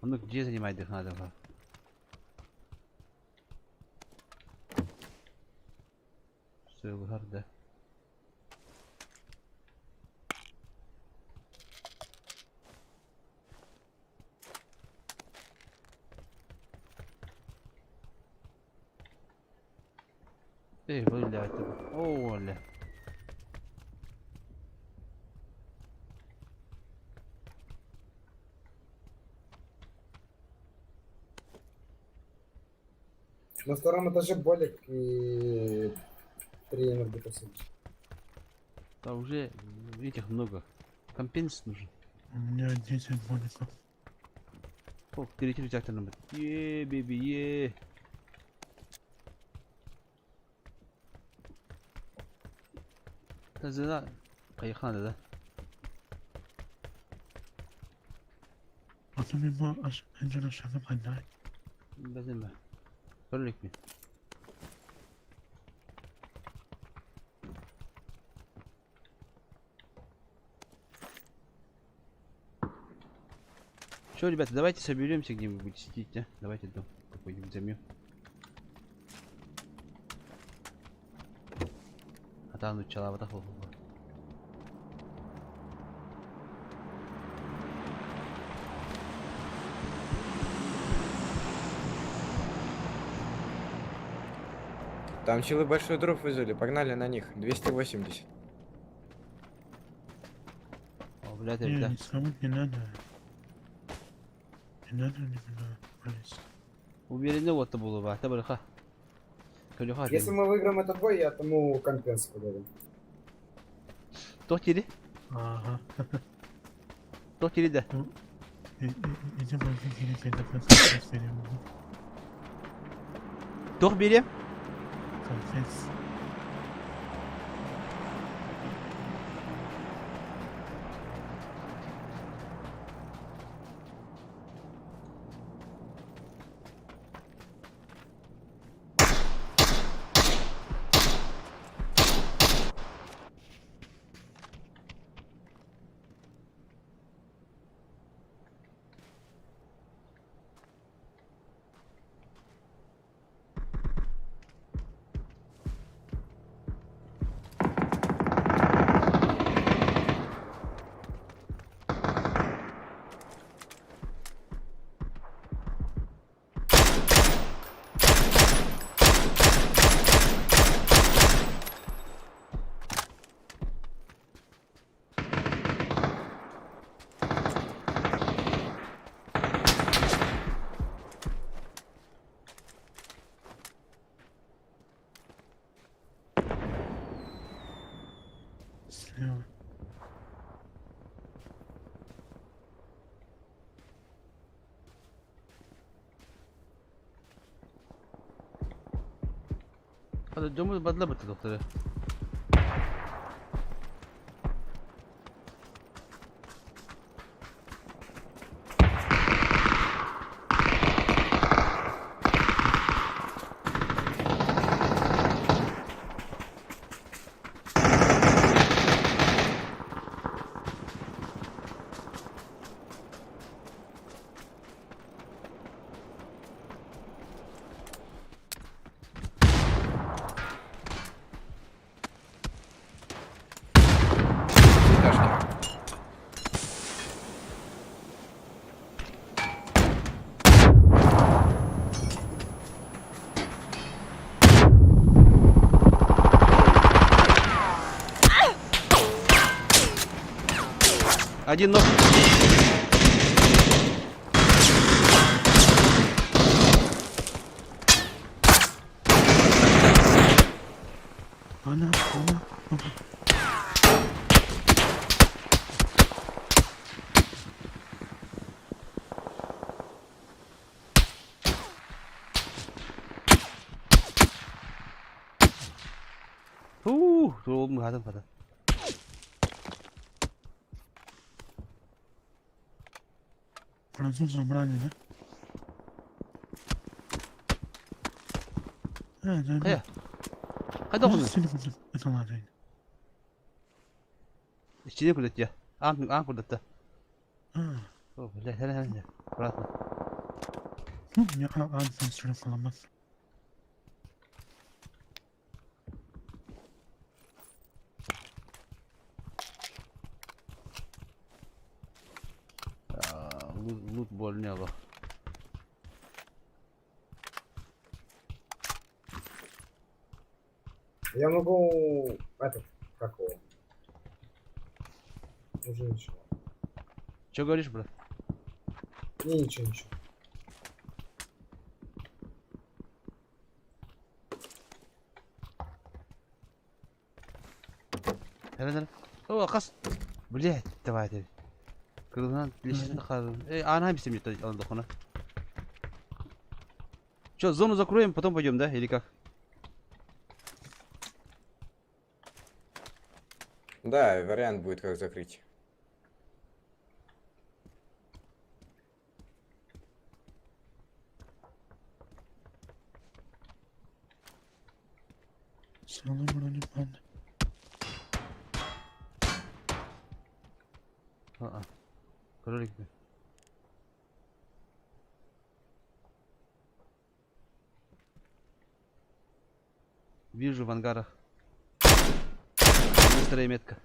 Ну где занимать их надо? Все, гарда. Эй, блядь, оля. На втором этаже болик и 3 энергопосылки. Да уже этих много. Компенс нужен. У меня 10 боликов. Oh, diri çekecektim ben. Ye baby ye. Tazına kayıkhan da. Adamın bu önceden aşağıda kaynar. Bezin ben. Körlük mü? Что, ребята, давайте соберемся где-нибудь сидеть, а? Давайте дом какой-нибудь займем. А там ну чала вот Там челы большой дров вызвали, погнали на них. 280. О, блядь, Не, ребята. не срамуть не надо. Не надо никуда полезть. Уверенно вот то было, а то ха. Колюха. Если мы выиграем этот бой, я тому компенс подарю. Кто тири? Ага. Кто тири да? Идем по фигуре, когда конфетс берем. Кто берем? Конфетс. Слева. Hadi domuz badla batı doktoru. Один ног. Ana. Doğum kadın kadın. Француз забрали, да? Да. Kaya. Hadi okudun. Seni kurdum. Etalardaydı. İçine kudet ya. An kudet da. Ha. Oh, hele. Bırakma. Ya abi sen süre kalamaz. Loot больно было. Я могу... Этот, как его? Уже ничего. Че говоришь, брат? Ничего. Hele. O kas. Блядь, давай. Kırılan bilişini kalın. Ana hepsi mi aldı ona? Что, зону закроем, потом пойдем, да? Или как? Да, вариант будет как закрыть. Кролик. Вижу в ангарах. Быстрая метка.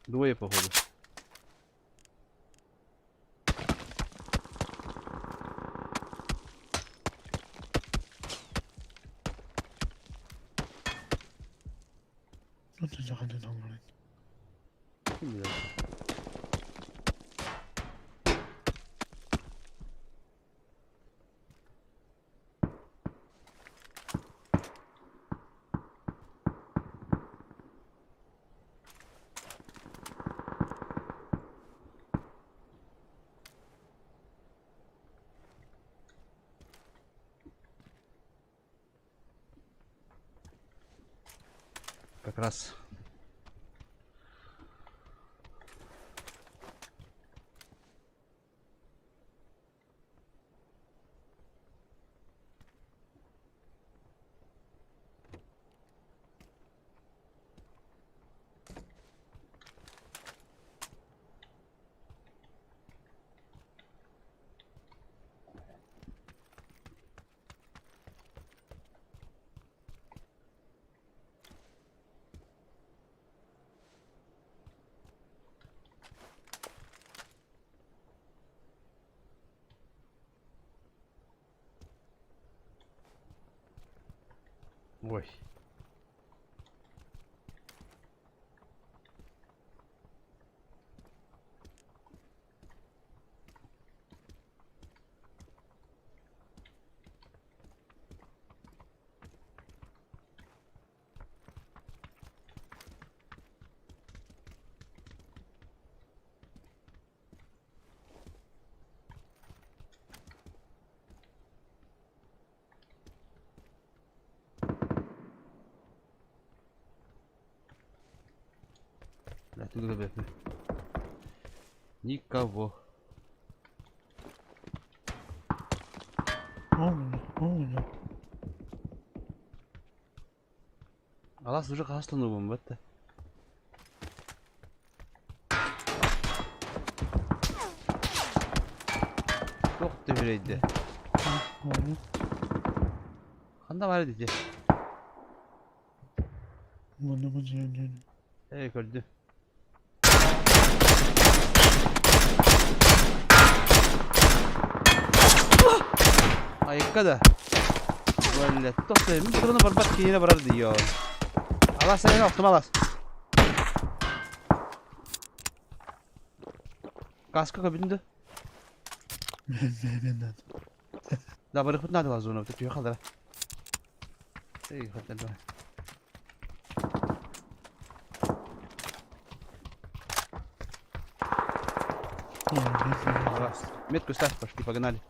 Двое, походу. Kim bilir? Как раз. Ой. Да, тут ребята. Никого. Алас уже кастануум бетте. Çok devireydi. Kanda var dedi. Evet gördü. Ayıkka da. Böyle toplayayım. Bunu barbat ki yine barar diyor. Allah seni yoktum alas. Kaskı kabinde. Da barık ne var zona tutuyor kadar. İyi kadar. Метку ставь, пошли, погнали.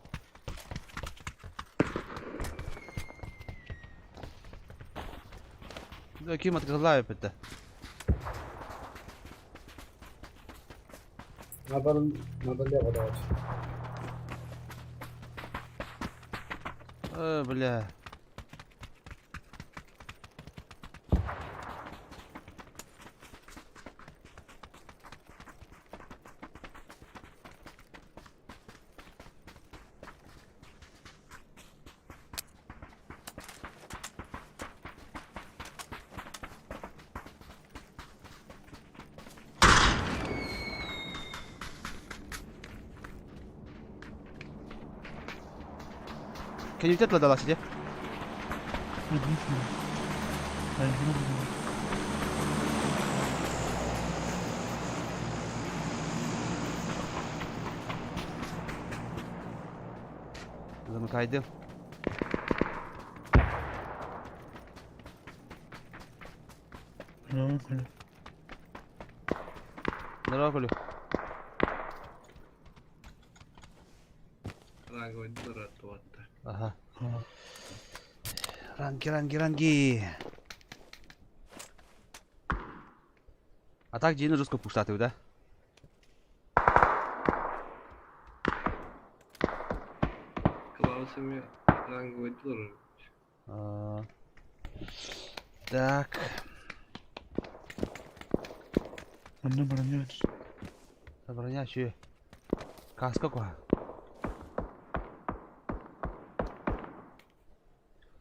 Да, Ким отказала это. Надо лево давать. Бля. Can you tell the себе? Замыкай. Здорово, Колю. Ага. Ранги. А так день жестко пуштатый, да? Клаусами ранговый тур. Так. Anne bana aç. Броня че? Каска какая?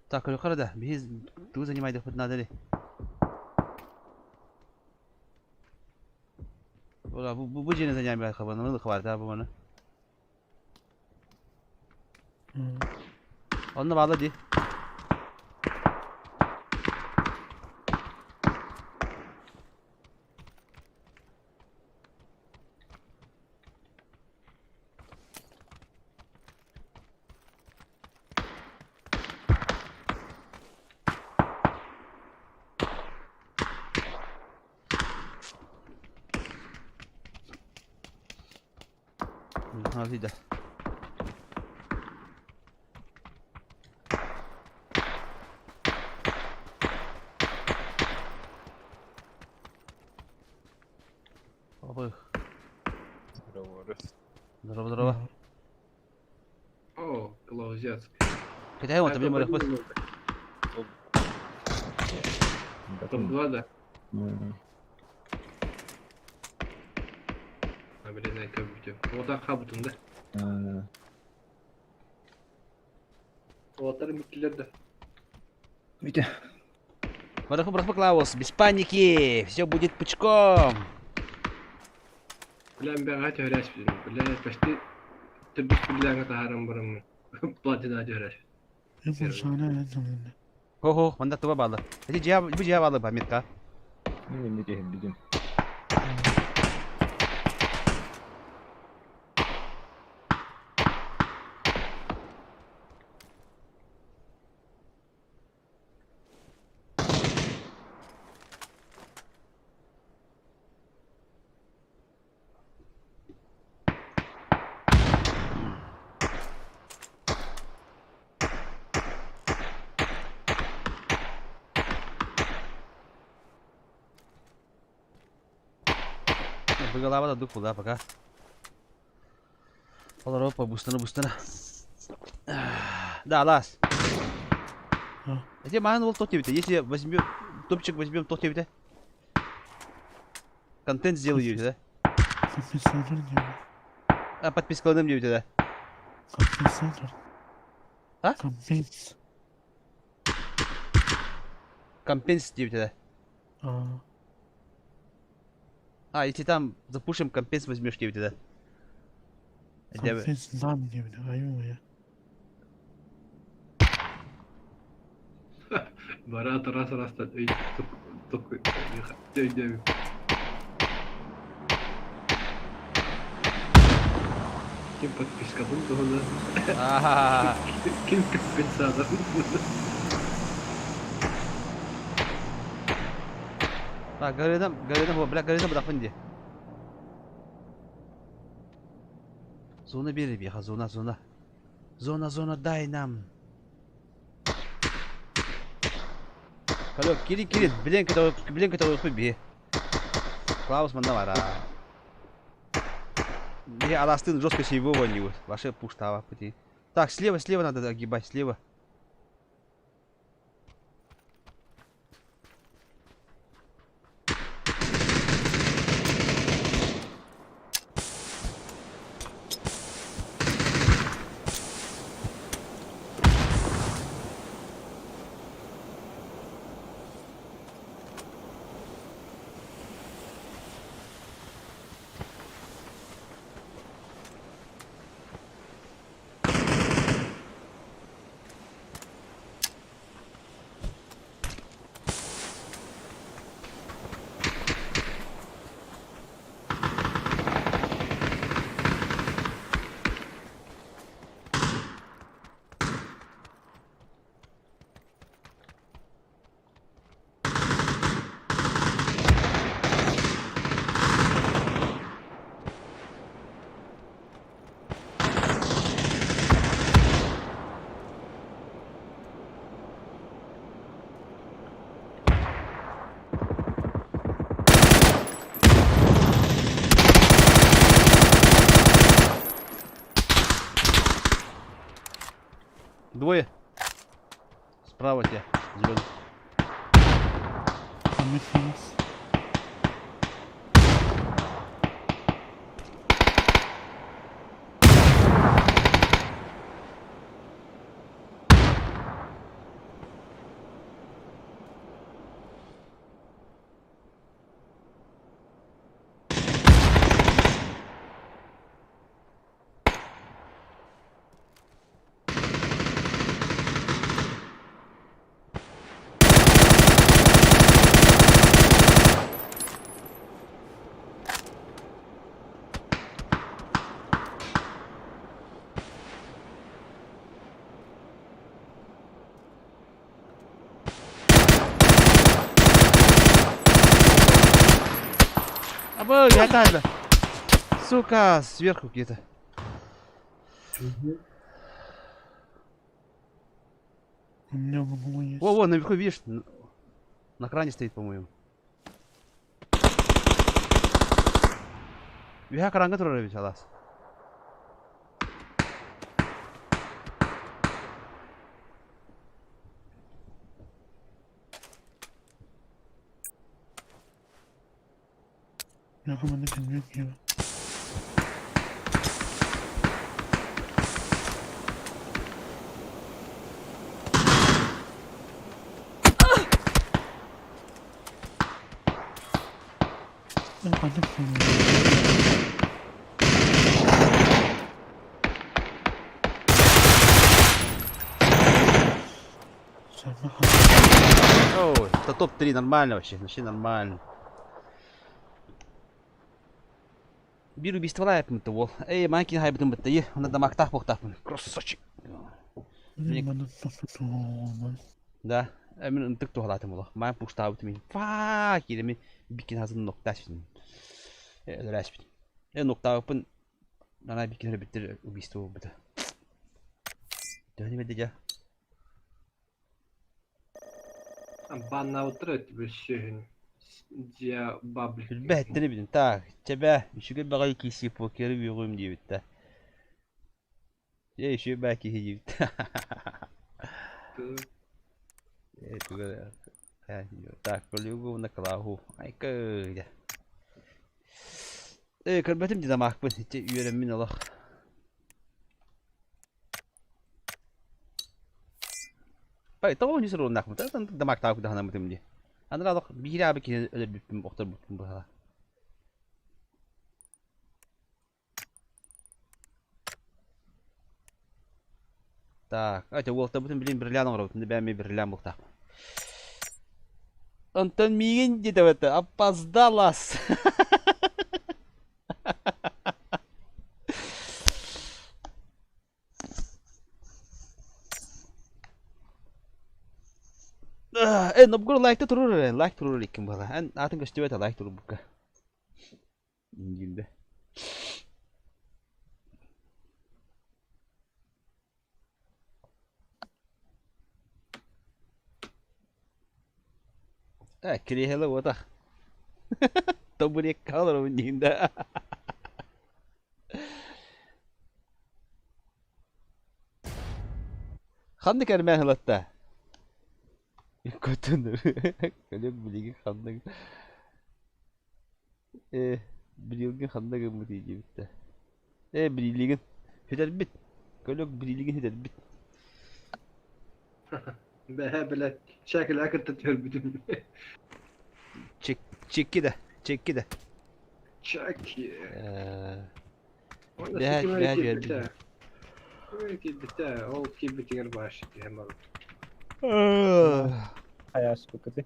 Так, Колю, да. Без... Ты занимай доход надо ли? Bu cene zaten kafanı mı var da bu bana. Onu bağla di. Hadi de. Ой. Здорово. О, Клаузецк. Хотя он тебе может быть. Топ-2, да? Блин, я как будто. Вот так хабутун, да? Вот это митледа. Витя. Бараху, Клаус, без паники, все будет пучком. Бля, бегать грязь, бля, почти. Ты без бля, харам барам. Платина грязь. Bu sana ne zaman? Хо-хо, манда туба bağlı. Hadi bu cevap bağlı Ahmet'ka. Ne diyeyim. Голова дух да, пока. Опа, бустана. Да, Лас. Где ман вот тот если возьмем топчик возьмем тот контент сделаю, да? Компенсатор diyor. А подпискаладым diyor да? Компенсатор. А? Компенс diyor да? А, если там запушим, компенс возьмешь diyor да? Компенс нам diyor. Ayı ya. Барат раз ей только я Кем подписка был, да? Кем компенсатор? Так, говорим, бля, говорим, бля, Зона бери, беха, зона, дай нам. Алло, Кирилл, блин, который хуй Клаус манда var ha. Не, Аластын жестко себе вывалил. Вообще пуштава пути. Так, слева надо огибать, слева. Двое. Справа тебя. Зеленый. Абы, ятады. Сука, сверху где-то. У меня ВГУ есть. Во, наверху, видишь, на кране стоит, по-моему. Виха кранга турар ведь, алас. Я команда кенбек ева. Я команда кенбек. Ой, это топ-3 нормально вообще нормально. Bir убийство yaptım bu. Ey mankin haybıdım bitti. Ona da maktah boktahım. Красавчик. Да, мен ынтык тухалатым улы. Ман пуштабы тимин. Фа, киреми биkin hazın nokta şimdi. Öleşpin. Nokta yapın. Nana bikin bitir убийство bitti. Döneme de ya. Банна утрет бешин. Dia babli. Bilbəhətini bilin. Tak, çəbə. Şüqə bəqəy kisi pokeri büyüğüm diye bitti. Şüqə bəqəy kisi diye bitti. Так, колюгу на клаву. Ай кöyde. Kırbetim de makbul. Üyeremin Allah. Ay, tamam yüzür olnak mı? Tamam da maktağı da hanımdım diye. Anladın mı? Bir abi ki öyle bir oktar bu hala. Так, это вот об этом блин бриллиантом работает, не бෑме бриллиант бухта. Антон Мигин где-то это опоздалас. Nabgur like turur ikim bala. En atın kaçtı evet like turur buka. İngilde. Kiri hello wata. Taburi kalır oyunda. Hangi kermen halatta? Kötündür. Öyle bilgi kandı. Bilgi kandı mı diyeceğim işte. Bilgin. Hüder bit. Köyle bilgin hüder bit. Be bile şekil akıt tutuyor bütün. Çekki de. Çek. Belki bitti. O ki bitiyor başladı hemen. Hayas bukati.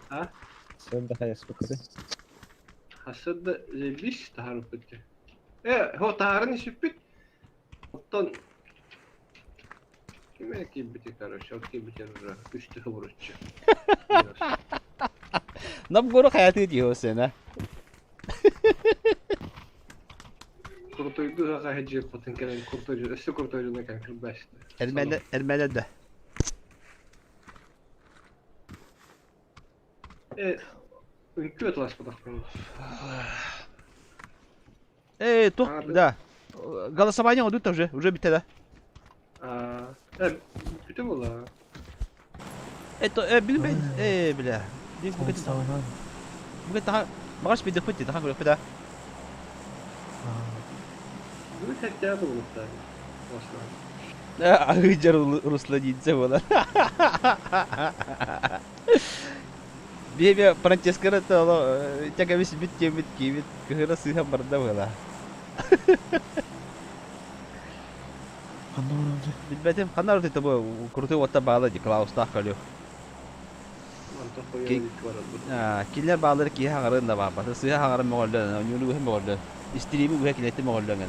Ha? Sen de hayas bukati. Hasad liş taharuf bitti. Ho taharın işi bit. Ottan kime ki bitti karış. O ki bitir. Üçtü vurucu. Nabgoro hayatı diyor sana. Kurtuydu ha hacı potansiyel kurtuydu. Eski kurtuydu ne kadar başladı. Ermene de. Ünlü atlas bakın. Тух, да. Голосование идут уже биtti да. Bütün ola. Bilin ben bile. Sağdan. Bugün daha bağış bir dıfıt daha böyle da. Bu tek ya da unuttu. Osman. Ağıcar Rusla jinse bolan. Bir Francesca ta lo jaga bis bit kibit kehera sih barda bola. Anlamadım. Bilmedim kanar itu bu kurtu wata bağla di Klaus ta kalıyor. Mantık koyuyor ilk var bu. Killer bağları ki hagarın da baba. Sih hagarın mogolda, nyulu hem mogolda. İstiribi bu hekineti mogolda ngel.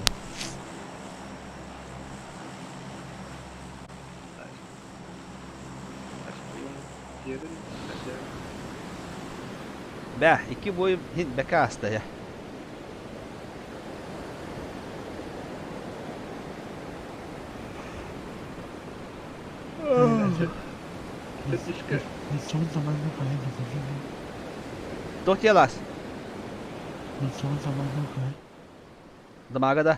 Yerin. Bah, iki boy hint beka hasta ya. Tepişke. Son zamanlarda kaya yapacağım. Dokyalas. Son zamanlarda kaya. Damaga da.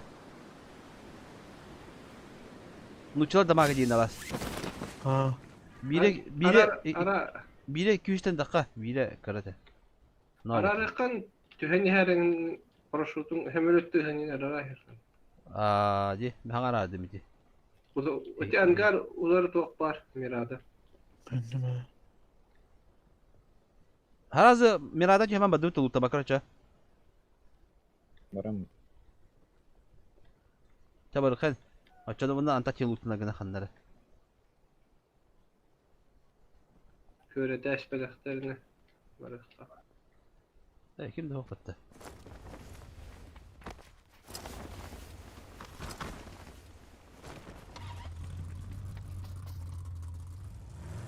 Nuçlar damaga diye nalas. Ha. Bire 200 dakika. Bire karate. Ararıkan tüheni herin paraşutun hemen öttü hani ararıkan. Di, hangar adım idi. Bu da öte angar uları tok var mirada. Ben de Harazı mirada ki hemen badu tulu tabakaracha. Барам. Tabarıkan. Açada bunda anta tilutuna gına khanlara. Köre daş belaklarını varıkta. Kim de hofatta.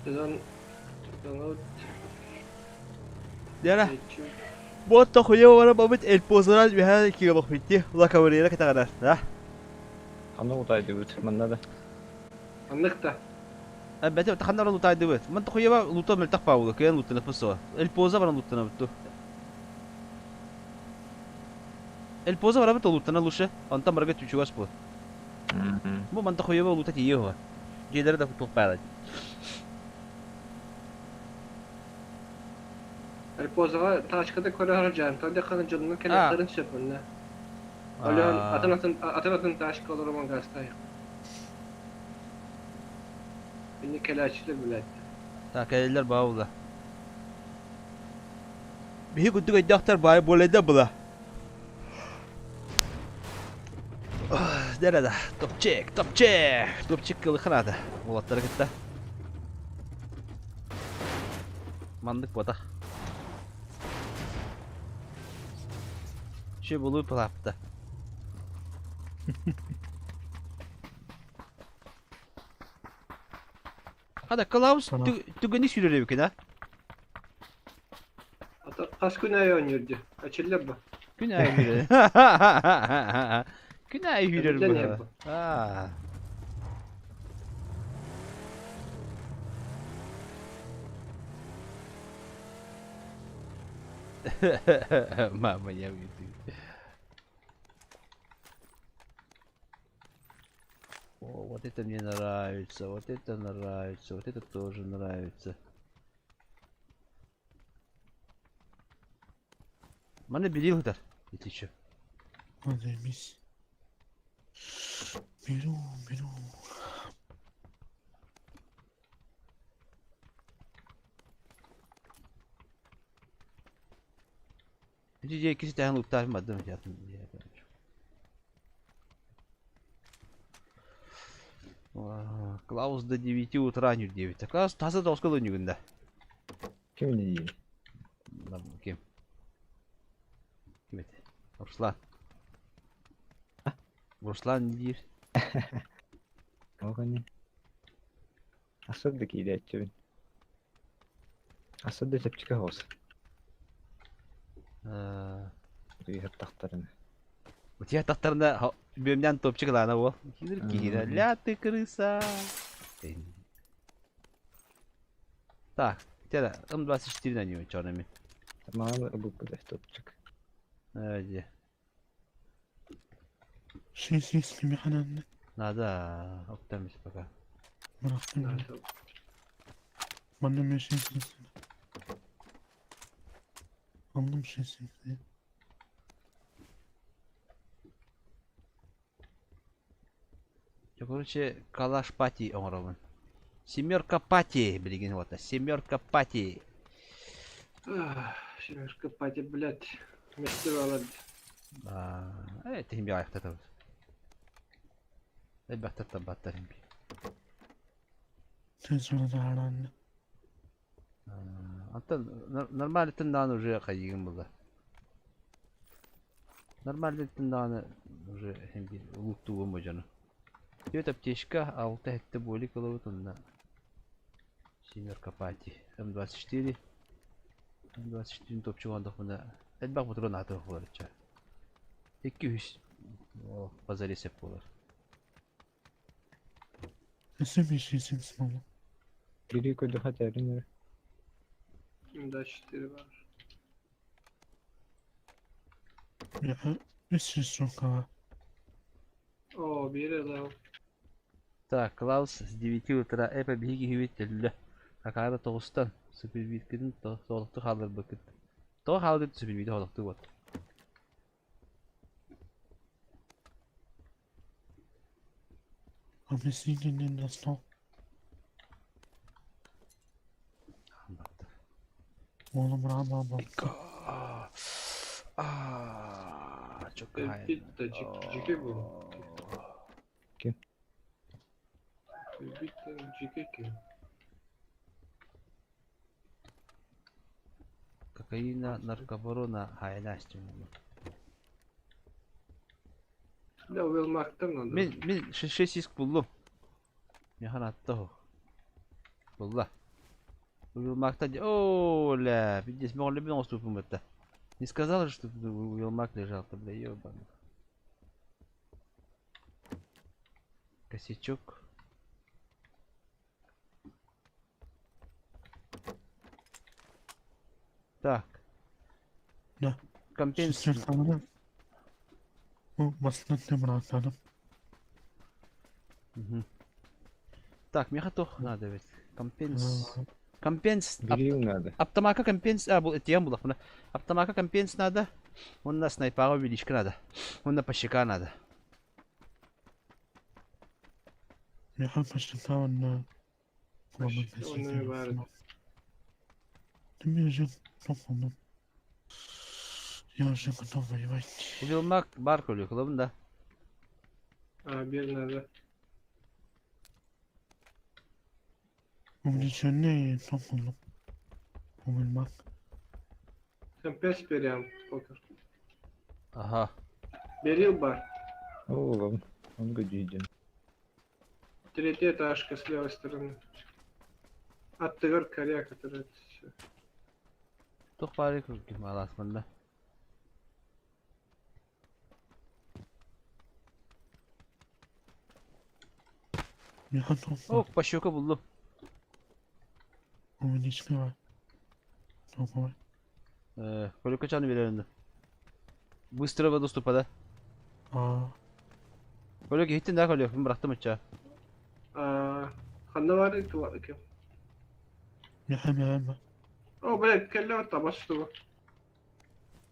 Tezan Dera. Bu ta khoya wara babet el pozaral bir her ki bak bitti. Ula kavriyela kita kadar. Ha. Аны утайды бүт. Мында да. anlıkta. Bete ta khanara luta dı bet. Man ta khoya ba luta mel tak pawu ke luta nafsu. El poza bana luta nabtu. El poza bana bet luta na lusha. Anta marga tüçü was bu. Bu man ta khoya ba luta tiye ho. Jedere da futbol pala. Pozağa taşkada kore harcayan. Tadı kanın canını kenarların çöpünde. Ölen atın taşkı olur ama gastayı. Beni kelaçlı bile. Ta keller bawla. Bihi guddu doktor bay boleda bula. Nerede? Top çek kılı kınada. Bulatları gitti. Mandık bota. Şey bulup yaptı. Hadi Klaus, tu gani sürüyor ki da? Kaç gün ay oynuyordu. Açıldı bu. Günah yürür. Günah yürür bu. Mama ya gitu. Вот это мне нравится, вот это нравится, вот это тоже нравится. Mana biliyor kadar. Yetişiyor. Neymiş? Beru. Jadi ikisi tane utah madem jatım diye. Klaus до 9 утра не 9. А Klaus таза да оскал günde. Kim ne diyeyim? Kim? Kim? Ruslan. Ruslan diyor. O ne? Asıl ki de etçevin. Asıl da sepçika olsun. Rüya tahtarını. У тебя tahtarında bölümden top çıkılan o. Gidir ki gider. La ты крыса. Так, тебя М24 на него черными. Мало bu kadar topçuk. Hadi. Şey ismi hanan. Nada, optamış baka. Bıraktım beni. Nasıl? Bana meşin sesi. Anladım şey sesi. Короче, калаш пати оңоробун. Семерка пати, билген вот. Семерка пати. Шимешка пати, блядь. Мешки алады. Тем бия айыкта табыз. Бактар табаттар им. Tez orada arandı. Антон нормально тындан уже кайгын булды. Нормально тындан уже хемби улуктугум божаны. Ёт аптечка, алты хетте боли кылыбы тында. Семерка пати. М24. М24 топчу андык мына. Элбак бутрон аты болчу. 200. О, базар есеп болар. Nasıl bir şeysin sınavı? Biri koydu hadi arınır. Да, 4 var. Ya, bir şey sokağa. О, бери да. Так, Клаус с 9 утра эпе биги хивиттелле. Какара тоғыстан супервиткидин тоғылықты қалдыр бөкіт. Тоғы қалдыр супервиді тоғылықты бот. Abi senin nasıl? Oğlum Rama bak. Çok hayır. Bitti, ciki bu. Kim? Bitti, ciki kim? Кокаина, наркобарона, хайнастым. Да, уйлмактым надо. Мен 6 buldum. Yahan attı o. Bulla. Уйлмакта. О, ля, видишь, мы любим уступим это. Не сказал, что уйлмак лежал-то, бля, ёбаный. Косячок. Так. Да. Компенс. Sırtlanırım. Bu basınlıkta bırakalım. Так, мне готов надо ведь. Компенс. Компенс. Бери надо. Автомака компенс. Bu etiyen bulak buna. Автомака компенс надо. Onunla снайпера увеличка надо. Onunla пощека надо. Ya başlıkta onunla. Onu var. Demeyeceğim. Tamam. Ya şimdi kafayı bak. Uyulmak bar koyuyor kılabında. А, bir надо. Onun için ne? Tamam. Umulmak. Компенс берем, покер. Aha. Бери бар. Oğlum. Он годиден. Третья этажка с левой стороны. Оттыр коря, который... Tok bari kılgım alasmanda. Ya tamam. Oh пощека buldum. Onun için var. Tamam. Kolik kaçanı bir önünde. Быстрого доступа да. Kolik gittin daha kolik. Ben bıraktım uçağı. Ханна var itu var ki. Ya hemen. О, блядь, калля табашту.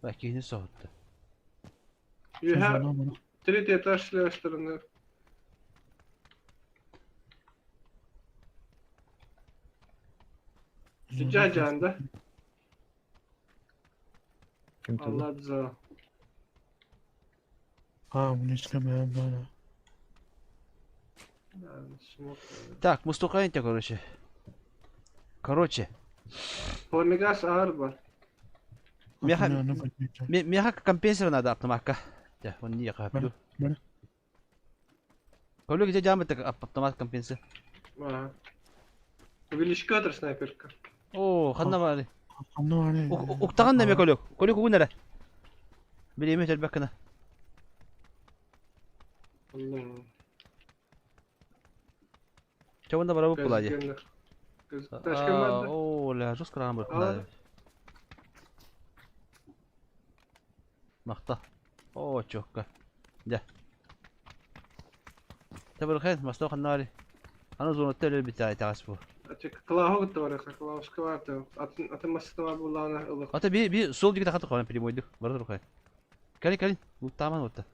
Belki yine soğuttu. You have третий этаж с левой стороны. Cicacanda. Kim tadı? Allah za. Bunun için ben. Так, мустуканите, короче. Короче. Формигас ağır var. Меха компенсер надо автоматка. Да, он не якапил. Колик где jamı так автомат компенсер. Увеличкатор снайперка. Oo, kanna var. Kanna var. Uktağın ne mi kolik? Kolik bu nere? Bileyim yeter bakına. Allah'ım. Çavunda bana bu kulacı. Taşkın var da. Oo, la juz kıran bir kulacı. Makta. Oo, çok ka. Da. Tabii khayr, masto kanari. Ana zonutta öyle bir tane takas bu. Kılahu gitti var. Kılahu vardı. Atın masasında var bullağına ılık. Ata bir sol dikkat katı koyun primoydu. Barada dur koy. Kalin. Bu tamam orta.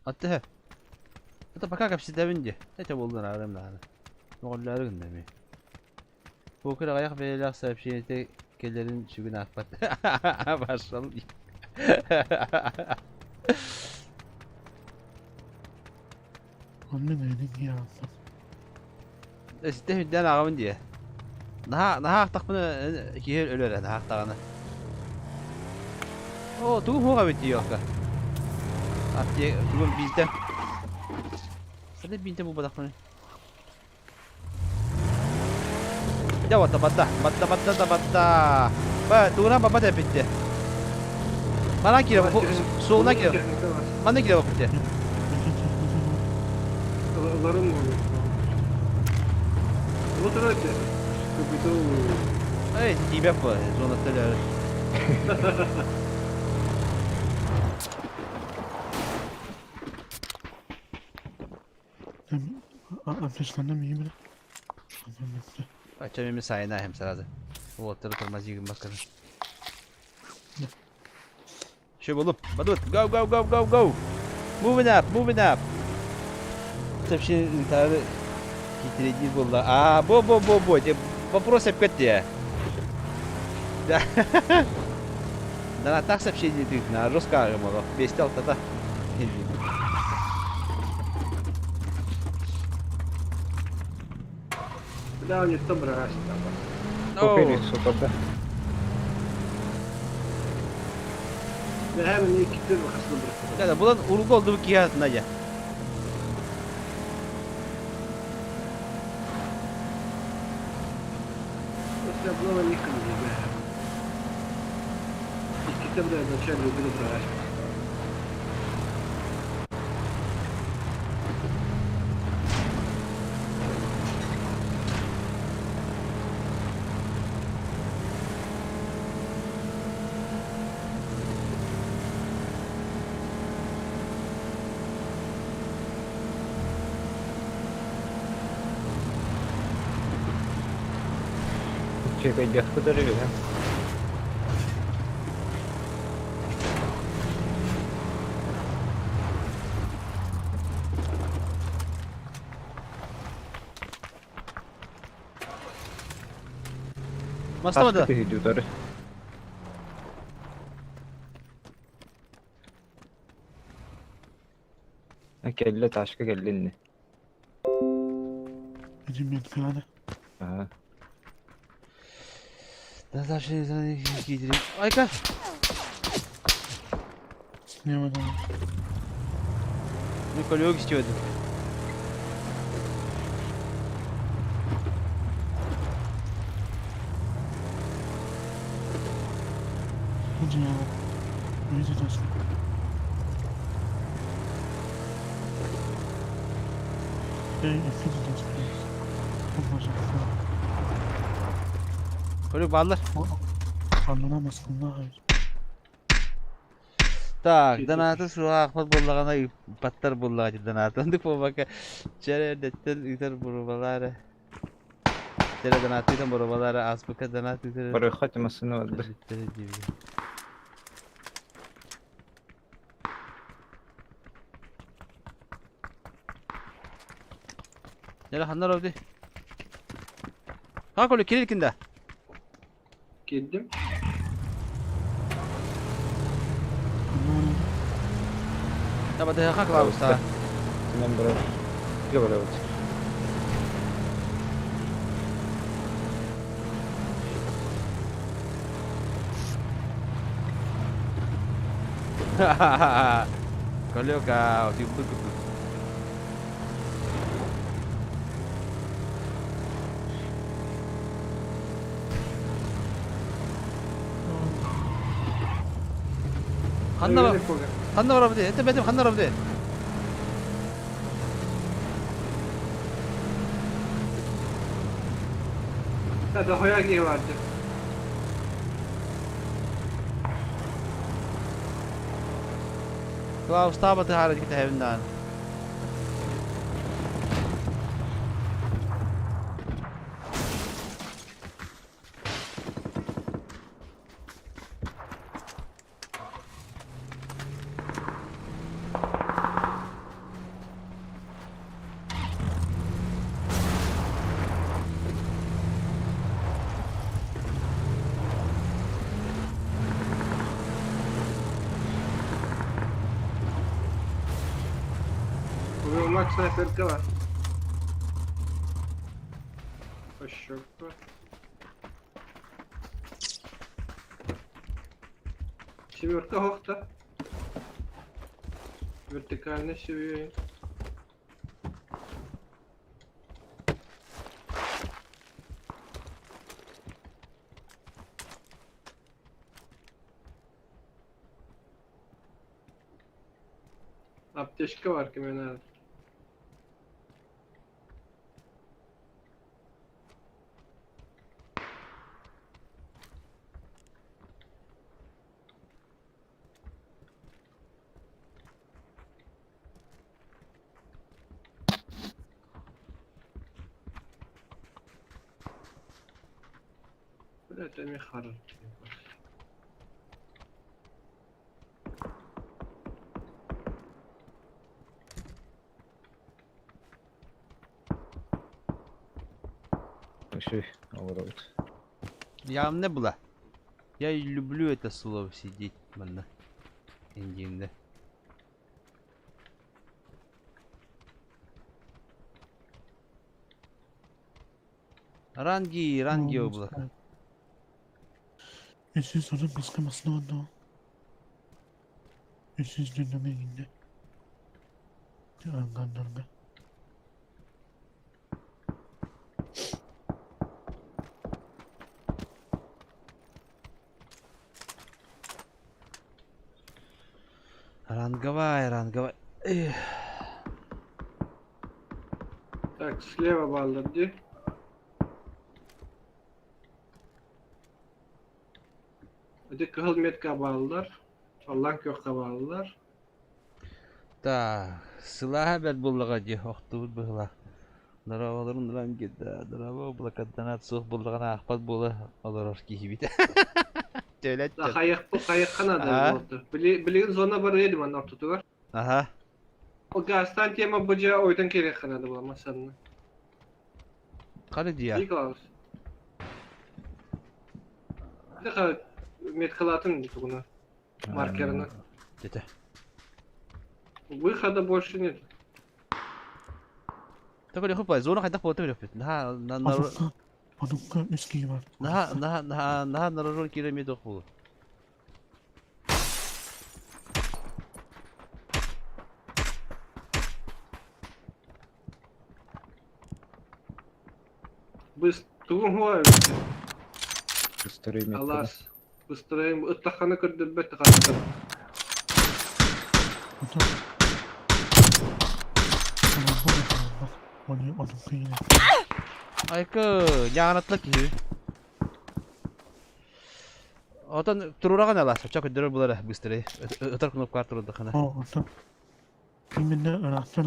Attı he. Ata bakar kapısı devince. Ete buldun ağrım da. Oğulları gündemi. Bu kadar ayak verirler sahip şeyde gelerin şu gün akbat. Başlayalım. Anne neydi ya? İşte hünden ağamın diye. Naha aktak bunu iki ölür naha aktağını. Oo tuğum hoğa bitti yok ka. Ati tuğum bizde. Sana binte bu badak bunu. Ya batta. Ba tuğuna baba da bitti. Bana kira bu soluna kira. Bana kira bitti. Iların mı oluyor? Bu tarafta. Kapıda Evet, iyi bir bu. Zonatları. Ateşlendim iyi mi? Açamıyorum sayına hem sırada. Bu otları kırmaz yığın bakalım. Şey buldum. Badut. Go. Moving up. Tabii şimdi intiharı getireceğiz valla. Aa bu. Вопрос опять я. Да. Да на так сообщение идет, на расскажем его. Бестел тогда. daha önce de bırak. Ve hemen iki tür kısmı bırak. Ya da bulan urgu oldu bu kıyasında ya. Mesela buna ben yıkıldı be. İki tür de şöyle bir bırak. Şeyde yakı duruyor ya. Bastamadı. Gidiyorlar. Kelle taşka kellinni. Benim yatkıları. Aha. Nasıl şey giydireyim. Ayka. Ne var lan? Nikol yok istiyordu. Hadi ya. Neydi taşka? İkisi taşka. Olmayacak. Koluk bağlar. Anlamazsın daha hayır. Так, донаты суға ақпат болғана баттар болғаны донаты. Ондық болмақа чәрі дәттен үйтер бұрыбалары. Чәрі донаты үйтер бұрыбалары аспықа донаты үйтер. Барой хатимасыны oldu. Nere hanlar oldu? Ha koluk kilirkinde. Girdim. Ya bada hak var usta. Hemen buraya. Gel buraya otur. Koluk kau timbul gitu. Hanna var abdi. Ete bedim hanna abdi. Hadi hoyagi vardı. Klaus tabatı hareket evinden. Bu maç sniper'de var. Hoş yok. Четверка хохта. Вертикально севее. Аптечка var kime nerede? Это не хорошо. Большой оборот. Ya ne bula? Я люблю это слово сидеть, банда. Индиинде. Ранги облака. Если sonra başka masnavanda. Üstsüz dinlemeyinde. Anganlarga. Рангавай. Так, слева балдырды. Hadi kıl metka bağlılar. Allah'ın kökka bağlılar. Так, сыла бәл буллага же оқтубут быгыла. Дарабаларын дыран геда, дараба блокаданат сух булдагана ахпат булы олорор кихибит. Төлет. Da kayık kanadı oldu. Bilin zona var yedim anlam tutuyor. Aha. O gazdan tema buca oydan kere kanadı bu masanın. Kale diya. İyi Klaus. Ne kadar metkalatın bunu. Markerini. Dete. Выхода больше нет. Такой хупа, зона хайда фото берет. Onunla eski var. Наха наружу километр ху. Быстро. Быстрый метод. Алас. Быстро. Ыттаханы кырдыр бет калды. Onun kıyını. Айкы, яңанатлык ки. Отан турураган алас, чак өдөрөр булар быстрее. Өтөр кнопка турды хана. Onu. Kiminle anahtar.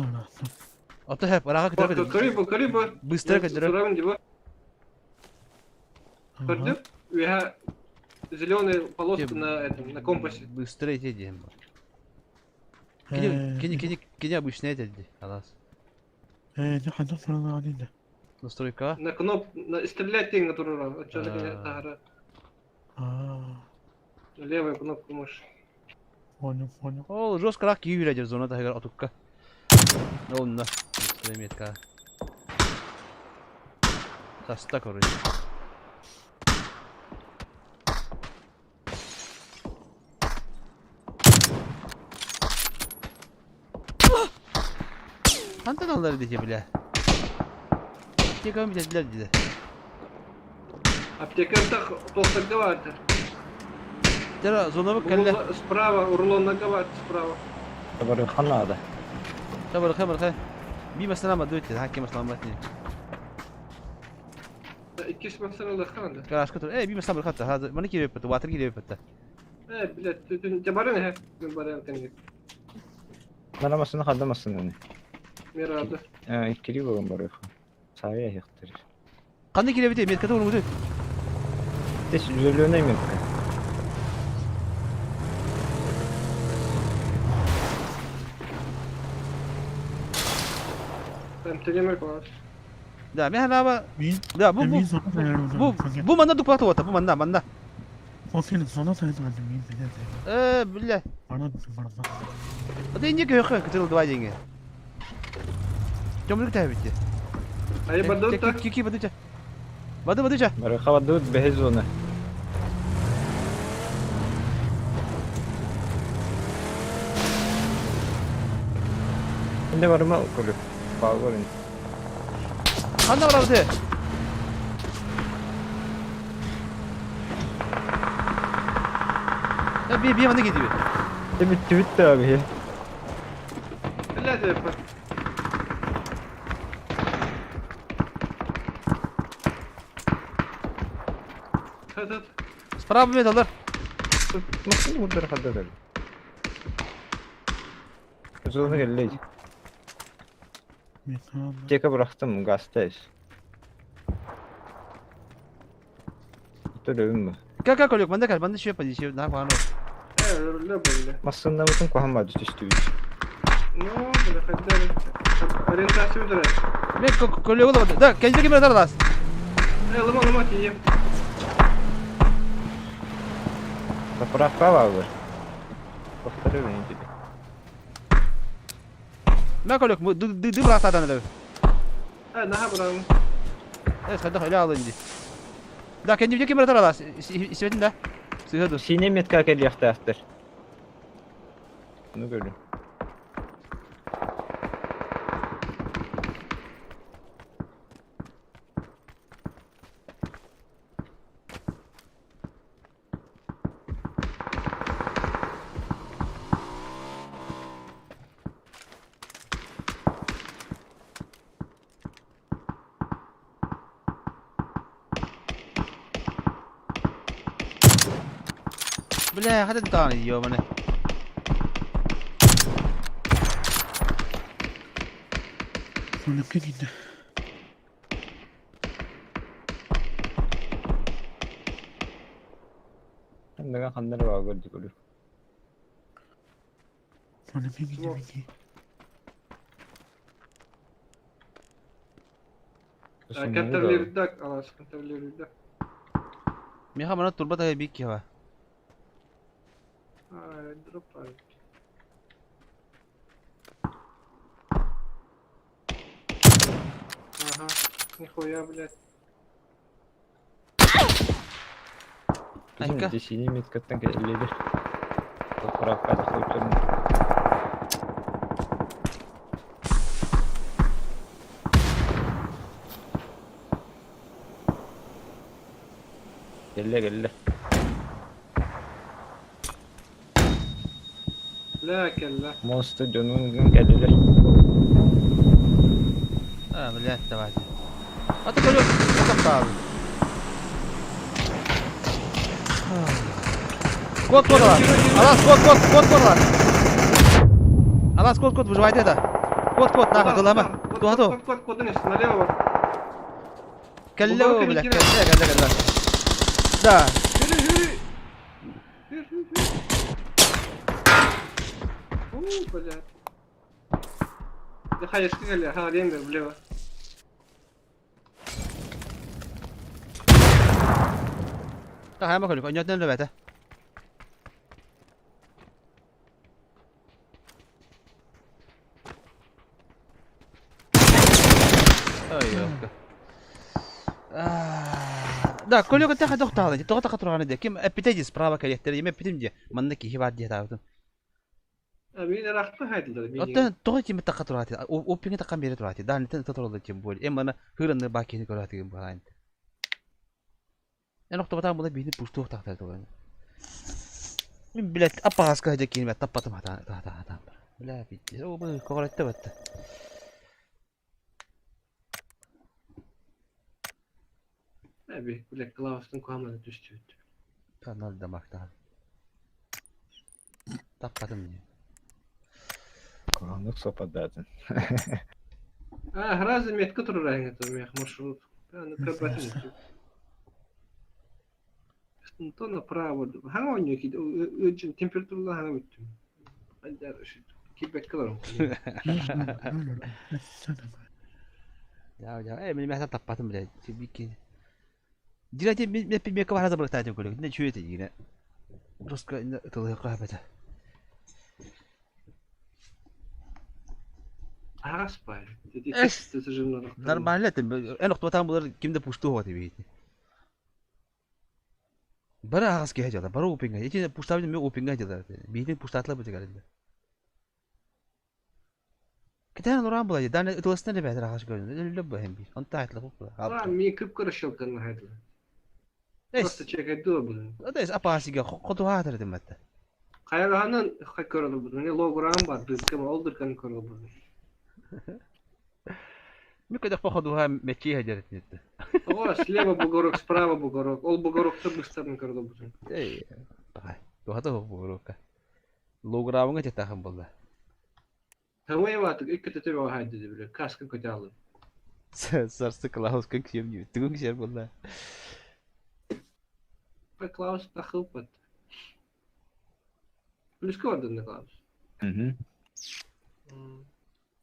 Ото хеп, арага көтөргө. Карибу. Быстро көтөрөр. Суравын диба. Көрдүм? Уя зеленая полоска на этом, на компасе. Быстрее едем. Кини обычно эти, алас. Ne kadar falan alinde. Настройка. На стрелять тень туруран. Отчёлык не тагара. Левая кнопка мыши. Понял. Ол жесткорақ кию береді зонада егер отукка. Онда. Метка. Таста короче. Hantan alları diyeceğim bile. Tekrar dediler dedi. Аптекарда толстогда ватыр. Тера зона бak kelle. Справа, урлоннага ватыр справа. Который ханада. Tabar. Bir mesela ama dövüyor. Hakem mesela ama değil. İkisi mesela da kanada. Karşı katır. Bir mesela bir katır. Hadi bana giriyor pata. Water giriyor pata. Bilet, jabarın he. Ben barın kanı. Naramasını kaldamasın onu. Miradı. İkkili bakın barıyor. Sahaya yıktırır. Kandı kire bite metkata vurmudu. Teş üzülüğüne mi? Ben telemek var. Da me hanaba. Min, Da bu min sana sayarım. bu manda dukpakta wata bu manda. O senin sana sayarım min bile. Billah. Bana. O da ince köy kıtırıl dua jenge. Jomluk ta bitti. Ayı badut da. Kiki badıca. Badıca. Barıyor havada behez onu. Şimdi var mı kulüp? Bağırın. Kanda var abi. Ya bir manda gidiyor. Bir tweet de abi. Allah da yapar. Tut. Sправа медалар. Nasıl bu kadar kadar? Zoruna geldi. Teka bıraktım gazeteyiz. Dur mü? Как колёк, манда şey yapar, şey daha falan. Öyle böyle. Aslında bütün kuhan var düştü. Ne oldu? Hadi. Orientasyon da. Me колёк da. Da, kendine gibi radar das. Lama diyeyim. Toprak var var. Doktoru beni dedi. Me колёк, dı bırak zaten öyle. Ha daha bravo. Evet, hadi öyle alın di. Da kendine gibi radar das. İsvetin de. Sıhhadı. Sine metka kel yakta yaktır. Bunu gördüm. Bile hadi tamam diyor bana. Sonra gitti. Kandaga kanları var gördük ölü. Sonra gitti. Katavleri de alas katavleri de. Miha bana turba da bir ki var. Ay drop var. Ага. Нихуя, блядь. Ayka. Bizim sine metkattan kellidir. Toprak kadar koyduğum. Gelle. لا كلا. Monster canının geldiler. Ha bile tamam. Hadi kolёk. Bakalım abi. Код var. Alas kod var. Alas kod выживайте это. Код нахуй голова. Туату. Код вниз, налево. Колё, бля, колё. Да. Блядь. Да хаешки гали, ага, рембер влево. Ta hai mà kolёk, anh nhớ tên rồi vậy ta. Ой, ёпка. Да, колёк та хадох таалын. Тоғата турганы де. Ким эпитеди справа келеттер. Еме эпитем де. Манна ки хиват де таавтым. Abi de rahatlı haydiler. Отта тоғы ким та катурати. О пиңе та камбере турати. Да, нетен тоторолды ким бул. Эм мана хырынны бакени көрати ким балайн. En nokta burada beni pustu tahta toğun. Min bilet apağaska hacı kelime tappatım hata. Bile bitti. O bu kokolette battı. Abi, bile kılavuzun kulağına düştü. Kanal damakta. Tappatım diye. Куанок сопадатын. Разы метка турар айгы мех маршрут. Кабатын. То направо. Ханга он юки, очень температура ханга биттим. Айдар кибек каларым. Ya, benim mesela tapatım bile. Bir ki. Dilate bir kavar hazır bıraktı acaba böyle. Ne çöğüt yine. Ruska ne tılıyor kahvede. Аспай. Es. Normalde en nokta tam bunlar kimde puştu o tabii. Bara ağız ki hacada. Bara upinga. İçinde puşta bir upinga hacada. Bir puştatla bu çıkardı. Kita orang boleh, dan itu asal ni betul agak sekali. Lalu bahan bi, antah itu apa? Mi kıp karışık kan hadi. Просто çekedi o bunu. Ada apa sih gak? Kau hati ada mata. Kayahanın karalı bunu. Ne logram var. Bizim oldur kan karalı bunu. Mi kadar kau meci hajar itu. O слева бугорок, справа бугорок. Ол бугорокта быстарın karalı bunu. Eh, bahay. Tuh tu buгорок. Logram aja tak ham boleh. Havaya battık. İlk kötü bir haydi dedi böyle. Kaskın kötü aldım. Sarsı Klaus kan kiyam gibi. Tunggu siapa boleh. Ve Klaus takıl pat. Plus gördün de Klaus.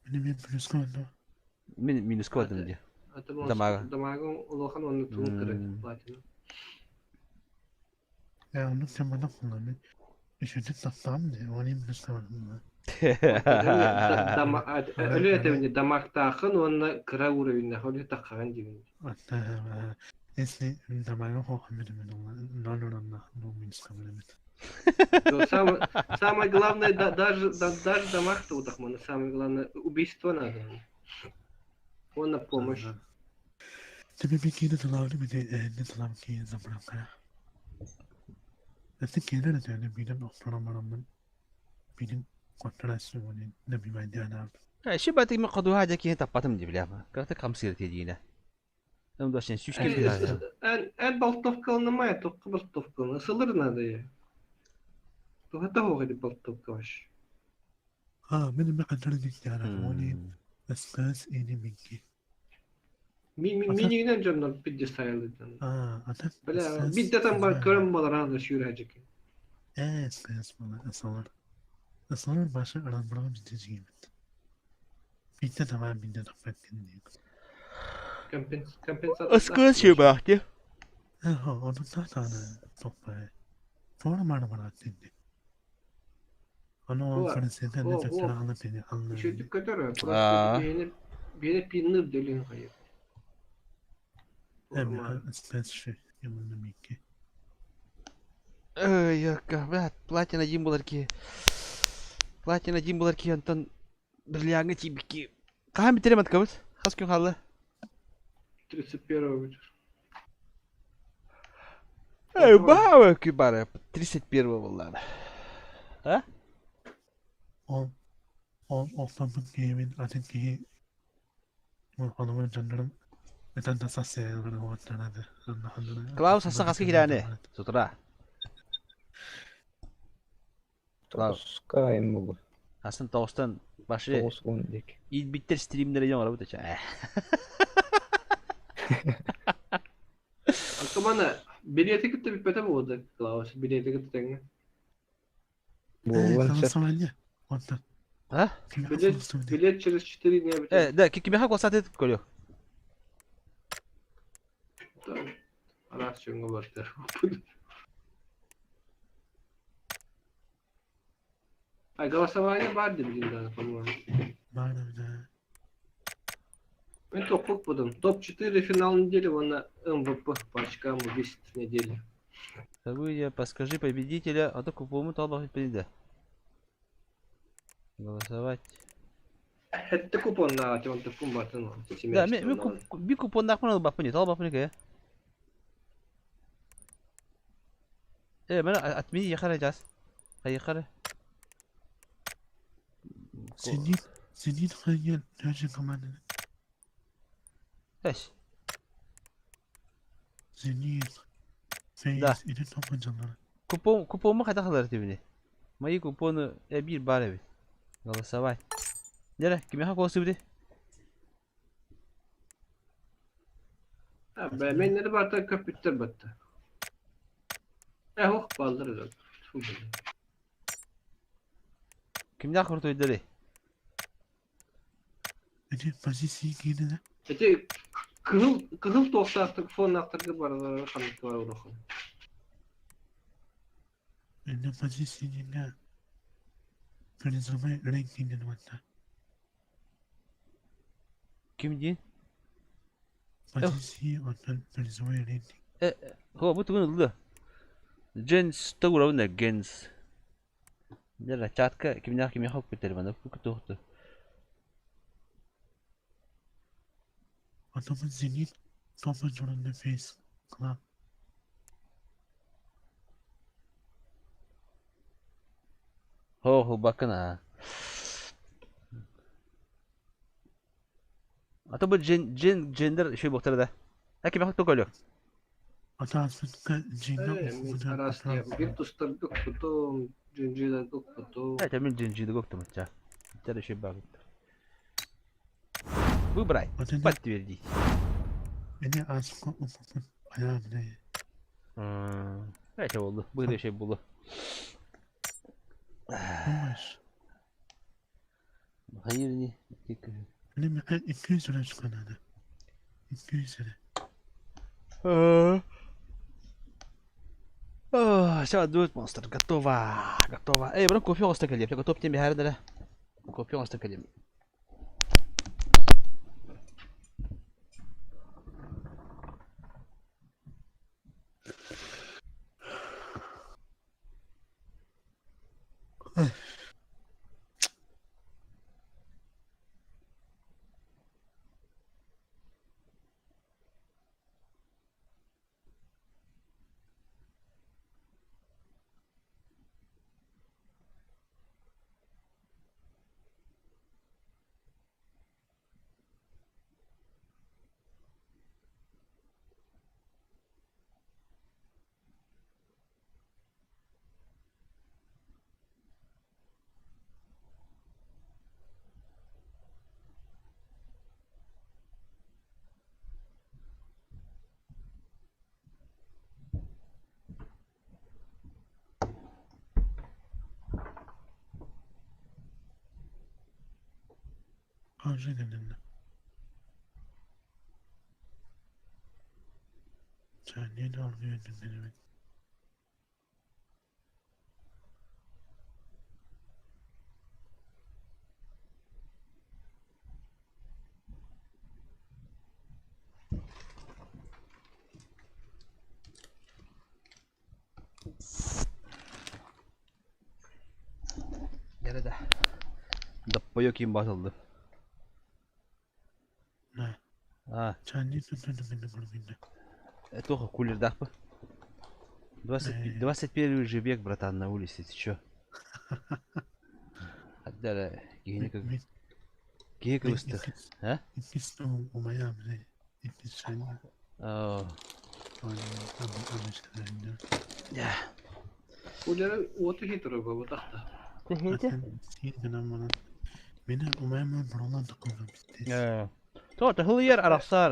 Benim plus koydu. Minus koydum dia. Damagın uluhan onu tuğuk kırık. Platinum. Ya onu temada kullanıyor. İşte tatlım diye. Onu plus koydu. Öyle yeteminde damak takın onunla kıra uğrayınca öyle takkan gibi. Hatta esni damaga kokmuyorum ben ona. Naloranda no minus kabul Самое главное, даже дамаг-то вот так можно. Самое главное, убийство надо. Он на помощь. Тебе bir talavlı bir de ne talavlı ki zaman kaya. Nasıl keder de yani benim oturamam benim kontrasyon var ne bir madde ana. Şu batı mi kadı haja ki tapatım diye bile ama. Kata kamsir tiyine. Onu da sen süs gibi. En baltovkalını mı ya? Tokku baltovkalını. Isılır nerede ya? Hatta o kadar baltovkaş. Ha benim ne kadar dikkat onu. Askas ini minki. Minigden canlar bir de sayıldı. Atak. Böyle bir de tam bak körüm balar da şuracık. Askas bana asalar. Asalar başa aran bana bir dizgin. Bir de tamam bir de topakın diye. Kompensasyon. Askas şey baktı. Ha onun da tane topay. Sonra bana attı. Onu Fransa'da ne tekrar anlatıyor anlıyor. Şu dikkat edin. Просто beni pinler delin kayıp. Evet, şey yanında Mickey. Ya kahve platina jimbolar ki. Platina jimbolar ki anton berliangnya cibiki. Kahve bitiremedik kabus. Has gün halı. 31 bitir. Bawa ki bara 31 vallahi. Ha? Ortamın game'in adet ki adamın canlarım neden de sasyaları ortaladı. Klaus asal kaski hilane. Sutra. Klaus kain bu. Aslında Toast'tan başı il bitter streamlere yan araba taşa. Akımana bileti gitti bir pete mi oldu Klaus? Bileti gitti tenge. Bu Savaşçı. Orta. Ha? Bilet через 4 дня битер. Да, kimi hak vasat et koyuyor. Раз чего бартер. Голосование vardı bildiğinden по-моему. Vardı. Ben topuk buldum. Топ 4 финал недели, вон МВП по очкам висит недели. События, подскажи победителя, а то купому толбах победа. Голосовать. Это купон на тем таком батону. Да, bir kupon nakmana bak bunu, talbak bunu ki. Ben atmayı yakalayacağız. Hayır. Senin hayal nerede kamanı? Eş. Senin. Face ile toplancıları. Kupon mu kadar kalır tibini? Mayı kuponu bir bare bir. Голосовать. Nere? Kimi ha kosu bidi? Ha, menleri barda köpütte battı. Oh, baldırı da. Kimden kurtuydu deli? Beni pozisyon giydi de. Ete kıhıl tohtattık fon aktırdı barada kanıtı var uğraşın. Beni pozisyon giydi. Prizmaya renk giydi hatta. Kim diyin? Pozisyon ondan prizmaya renk. Ho bu tuğun ıldı. Gens tağura ne gens. Nere çatka kimden kimi hak biteri bana bu kutuhtu. Adamın zengin kafa zorunda face. Kla. Ho bakın ha. Ata bu gender şey baktı da. Ha kimi hak tokoluyor. Ata aslında cinga Evet, arası ya. Bir tusturduk kutu, cinciler dok kutu. Evet emin cinciydi koktu mutça. Tere şey bakın. Bu bray. Battı verdi. Beni aşık olmasın. Ayağımda. Evet oldu. Böyle şey buldu. Olmaz. Hayır ni. Benim 200 lira çıkanadı. 200 lira. Siapa dude monster? Готово. Готово. Эй, бро, кофе остакали. Я готов тебе her dere. Kopi остакали. Harcı denildi. Sen niye dalgıyordun benim? Nerede? Dappoyo kim basıldı? Ne? Ha, Sen niye tuttun beni burada? это кулер да? 21 уже век, братан, на улице, ты чё? Отдали, гинека устых, а? İkisi olmaya bile. İkisi sen. О, Anlaşılıyor. ya. Uları otu hitro bu tahta. Sen bana. Beni olmaya mı buradan takıldım bitti. Тота хылыер арахсар.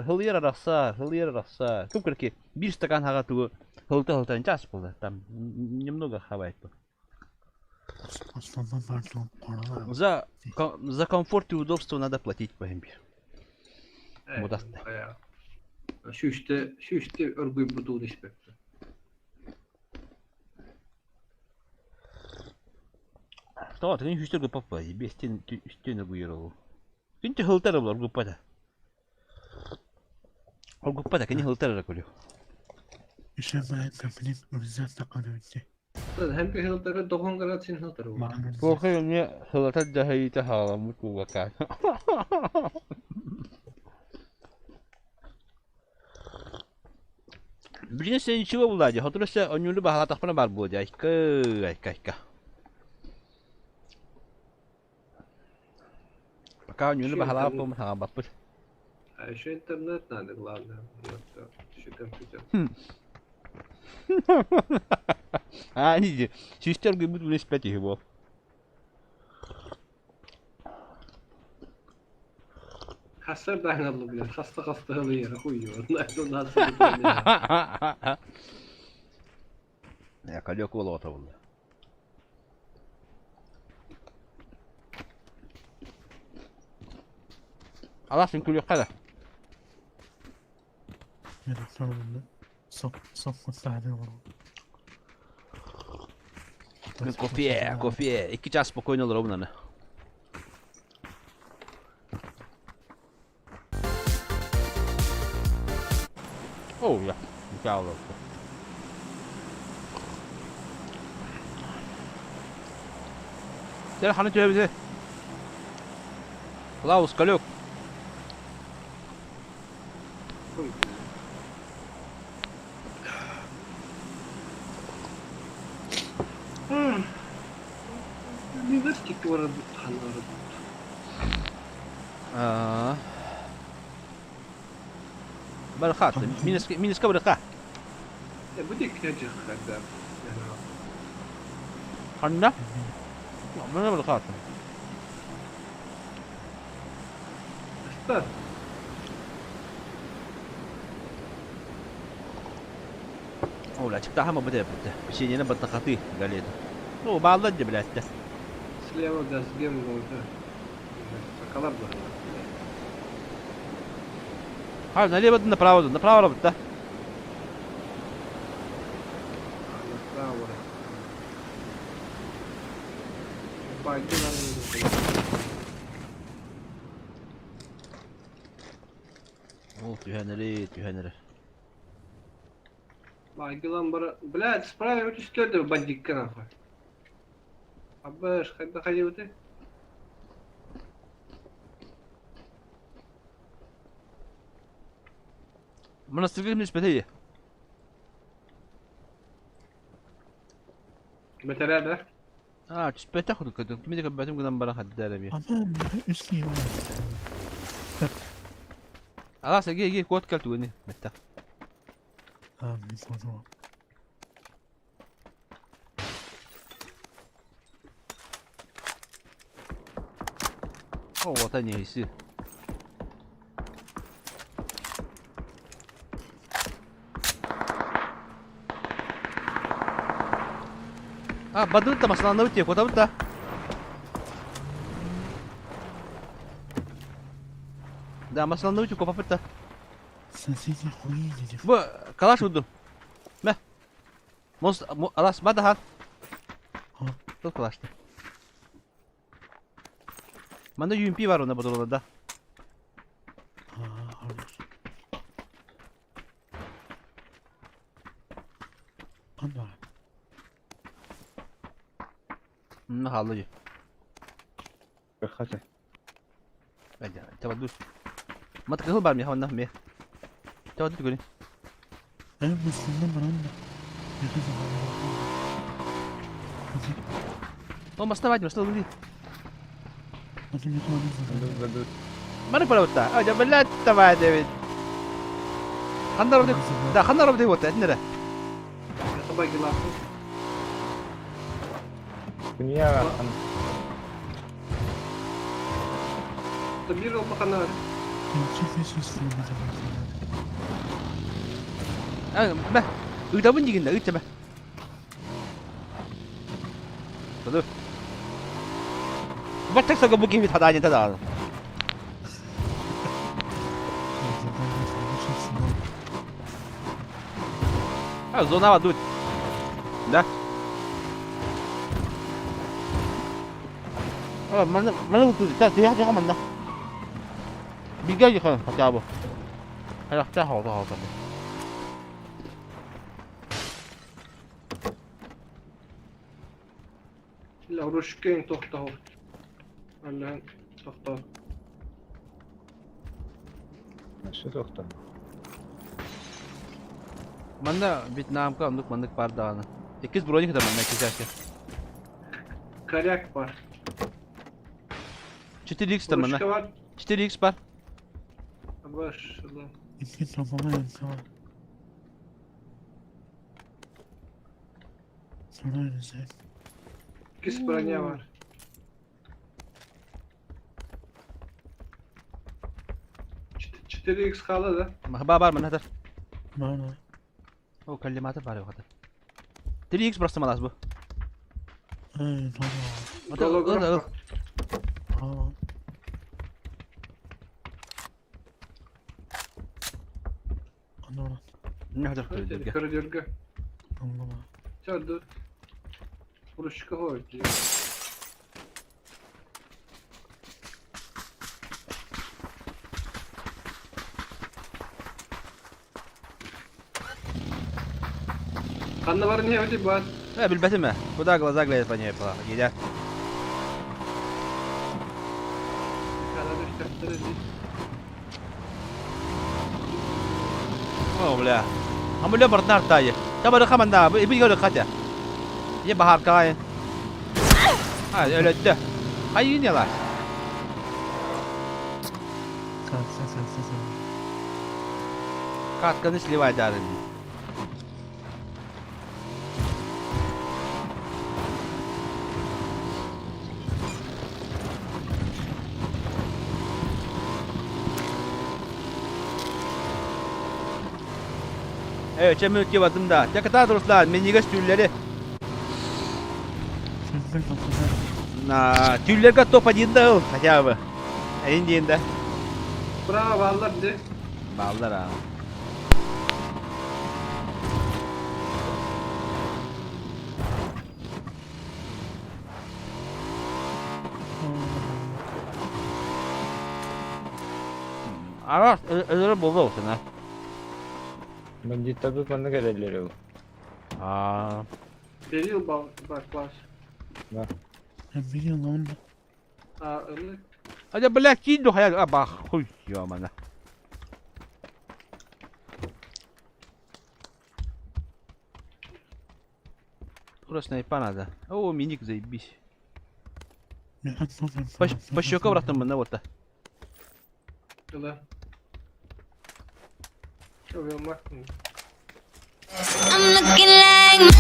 Көп керке, bir стакан хага тугу, хылта час болды. Там немного хавает. Aslında pardon, paralar. За комфорт и удобство надо платить по имби. Evet, Modasta. bayağı. Şu işte örgü buduğu nispette. Тота, ты не хочешь только попасть, без стены гуировал. Ты не хылтара был, аргупада. Аргупада, ты не хылтара колю. İşe ben kapının önünden takılıyordu. Hem bir hıltarı, dokun karat sin hıltarı var. Korkuyor ne hılata cahayita halamut bu bakar. Birine sen çiva buladı. Hatırlarsa önünü bahala takpana var bu diye. Ayka. Baka önünü bahala yapalım ha bapır. Şu internet nerede kullandı? Yoksa şu kompüter. Hani sister gibi bu nispeti bu. Hasar dayanalı bile. Hasta yere koyuyor. Ondan sonra Ya kalıyor kola otobulla. Alasın kulüyor kada. يعني كانوا صف الساعة ورا Kofiye. 2 ças spokojno olur bunlar. Oh ja, mükemmel oldu. Gel hanı çöre bize. Klaus kalıyor. Üniversiteki var bu tanrı. Berkat. Minus ka berkat. Bu dik necik kadar. Hanna? Mana berkat? Aslan. Oh لا جبتها ما بدأ بشيء أنا بتقطيه قال لي هو بعض الجبل حتى Silahı gaz gem oldu. Sakalar var. هذا ليه بدنا نبراو ربطه Bravo. Baydılar. Oh تهنري Baydılan bara. Блядь, справа üstüde бандик канафа. Абаш, когда ходил ты? منستقل بالنسبة لي مثلا ده تشبه تاخذ كده كمية كباتهم قدام برا خدالة بيه أمان اسمي خلاص جي كوت كلتو هنا متى من فضوء هو وطني يصير بدل انت مثلا نوتي كوتا انت ده مثلا نوتي كوفا فتا سنسيتي خويني bu kalaş vurdum. Ne? Alas bana hal. Ha. Çok kalaştı. Bende UMP var onda bu dolabında. Anda. Ne halıcı? Berkat. Bence. Tabii ما تقول بعد ميها والنهم ميها. تقعد تقولي. أنا مسلم مرنا. Oh mas بعد مسلم دي. ما نقول وقتها. أجا بلا تبع ديفيد. خلنا نربط. ده خلنا نربط وقتها عندنا ده. Baydılar. Dünya var. Bir olma kanal. Bah, udah pun jigin dah, coba. Tuh. Baca saga buki mit hadanya tada. Zona var dur. Dah. Mana betul? Dia mana? Bilgi aja kan, pakai apa? Ayo, kita hal kan. لو رشكين تحته ولا تختار Nasıl doktor? Mana Vietnam ka untuk mandık pardana. 8 bronye kadar mana kizarken. Karyak var. 4x da mana. Ruşka var. 4x var. Baş. يمكن ربما ينفع. Sonra ازاي؟ İki bроня var. 3x kaldı da. Baba mı nedir? Mana. O kelimatı var yok kadar. 3x burası malas bu. Tamam. O da Tamam. Anladım. ne kadar kırıyor. Kırı dörgü. Anlama. Çardı. Buruşka hoydu. Kanna var niye öyle bu? Ha bilbetim mi? Kуда глаза глядят по ней по. Едят. Kanada işte О, бля. А мы лёбар нартае. Таба рахаман да, иби гөрө катя. Ye bahar kay. Ha öyle de. Hayır ne var? Sen. Катканы сливай дарын. Evet, çemür ki vadımda. Ne kadar dostlar, menigas tülleri. Na, tüller kat top adında, хотя бы. Indiğinde. Bravo vallahi de. Ballar ha. Ara, özür buldu olsun ha. Бандиттарды баны керелер ул. Aa. Bir yıl bak. Bir yıl lan. Aa öyle. Hadi Black Kiddo hayal. Bak, huy ya bana. Burası ne yapanadı? Oo minik zaybis. Baş yoka bıraktım ben ne botta. Öyle. Şöyle olmak mı? I'm looking like money.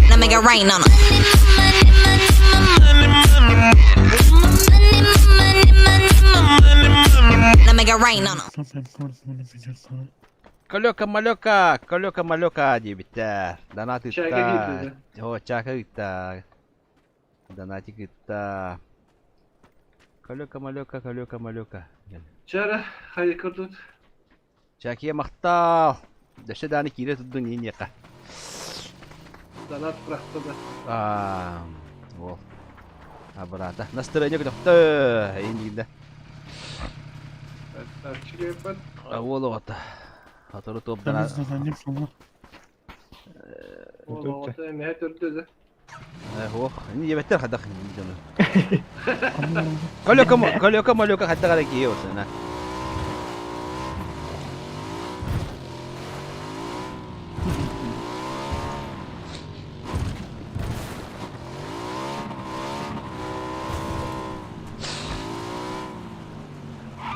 Now make it rain on 'em. Now make it rain on 'em. Kalyoka maloka diye biter. Danati Çaka gitti. O çaka gitti. Danati gitti. Kalyoka maloka. Çara hayır kurdut. Çakiye mahtal. Dışta dani kire tuttun yine yaka. Zanat bıraktı da. O. Abrata. Настроение как-то. İndi de. Tarçı yapar. Avolu ata. Hatırı toptan. Oğlum o da emeğe dördü de. Oh, ini yebeter hadak ini jangan. Kalyoka maloka hatta kare kiyo sana.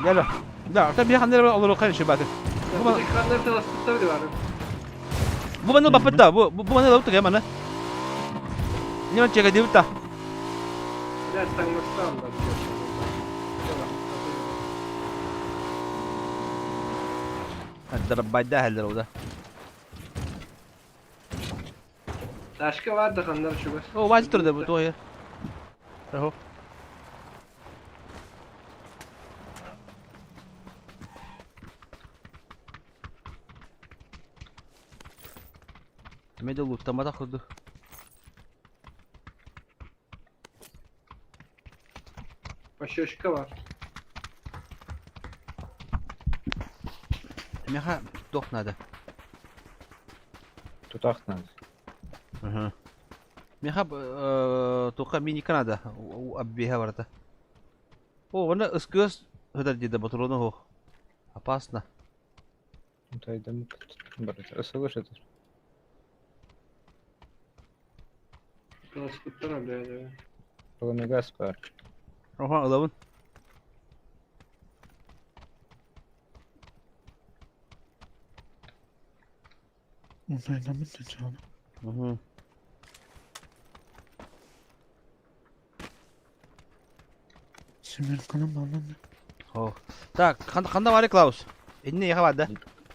Gel. Da, tabii hanımlar olur kan şu bakın. Bu ekranları çalıştırsa bile var. Bu bana bapat da. Bu bana laut ya mana? Ini macam jaga dia utah. Biraz tanımıştı anda. Hatta bayda haller o da. Taşka var da kanlar şu var. O vazgeçtir de bu to ya. Raho. Medal utama da kurdu. Başyoşka var. Meha dok nada. Тутах надо. Ага. Meha toka mini Kanada. Abbiha varata. O wana ıskız hıdar dida batıronu ho. Опасно. Тайдам. Барат. Слышите? Kılıçlıktan öyle. Промегас пар. Oha alavın. Uzayla mı tutacağım? Hı. Amerika'nın bağlandı. Oh. Так, kanda var ya Klaus. Eline yaka vardı.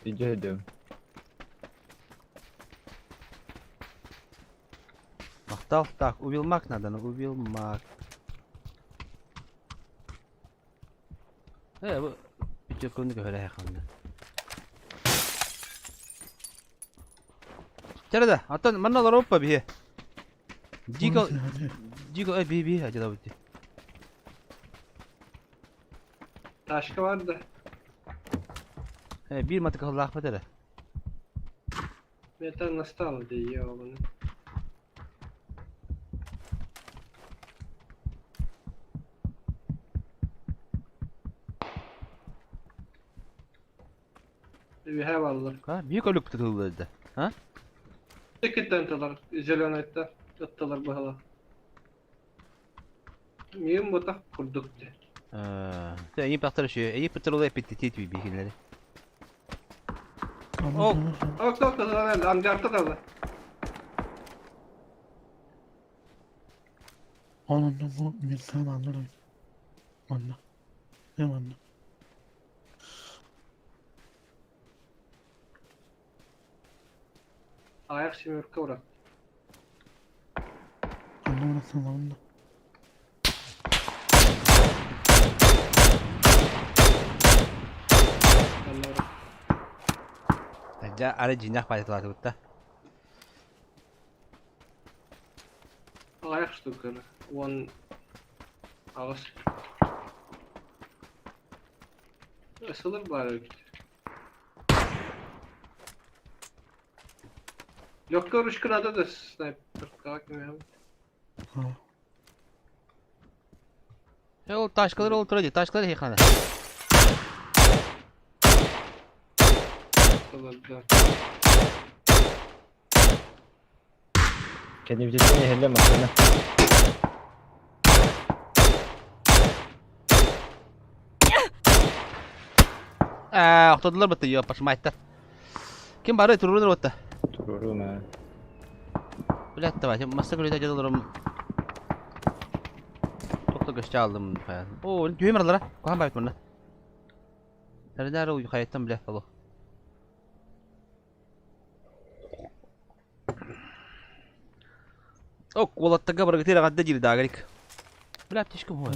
Rica ediyorum. Maktal. Так, убилмак надо, ну убилмак. Bu bir konuda öyle yakında. Çarada, hatta mana da Avrupa bir. Digo bir hadi da bitti. Taşka vardı. Bir matık Allah federe. Metal nasıl aldı ya bunu? Bir hevallar. Ha, büyük ölük tutuldu. Ha? Tikitten talar, jelonetler, tattalar bahala. Miyim bu da kurduk de. Sen iyi baktır şu, iyi pıtırlı epitit bir bilgileri. Oh, ok, amca artta kaldı. Onun da bu Amerika'nın bağlandı. Valla. Ne valla? Ayak şimdi kıvrak. Anlamadım valla. Ya ada jinak pada tuh tuh. Ayak stukları. One ağız. Isılır bari. Yok görüş kınada da sniper kalkmıyor. Ya o taşkaları oturacak, taşkaları yıkanı. Kendi vücudunu helle masana. Oturdular betul ya pas maçta. Kim bari turun orta. Turun ha. Bilet de var. Masa kulüde cadılarım. Çok da göçte aldım falan. Oo, düğüm aralara. Kohan bayık bunda. Nerede o hayattan bile Allah. Ok, walattaga bargatira gadda jiri dagarik. Bila tishkum hoy.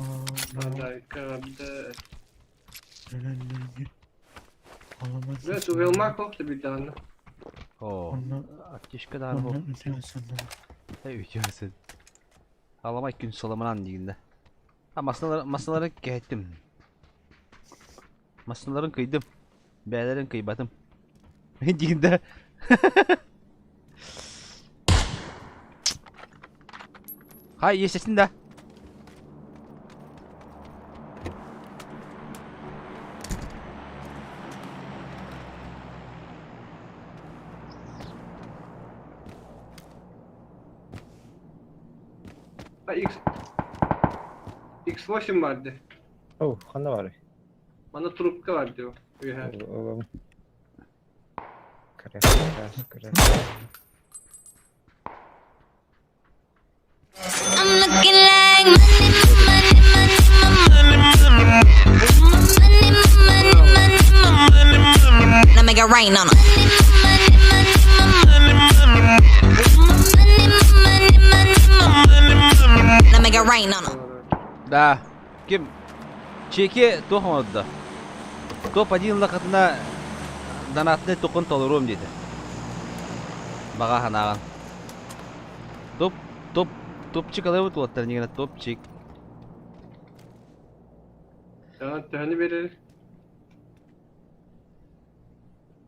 Evet, uvelmak oldu bir tane. Oo. Tishka dar ho. Hey videosun. Ağlama gün salaman diginde. Ha masaları geçtim. Masaların kıydım. Beylerin kıybatım. Diginde. Hay yesesin de. Ha, X8 vardı. Oh, kanda var. Bana trupka vardı o. Oğlum. Kare. I'm looking like now make it rain on 'em. Now make it rain on 'em. Да. Kim? Чеки тохмадда. Топ один лакатына донатны токун толурум dedi. Бага ханаган. Topçuk alıyor bu atlar yine topçuk. Tamam, tane verir.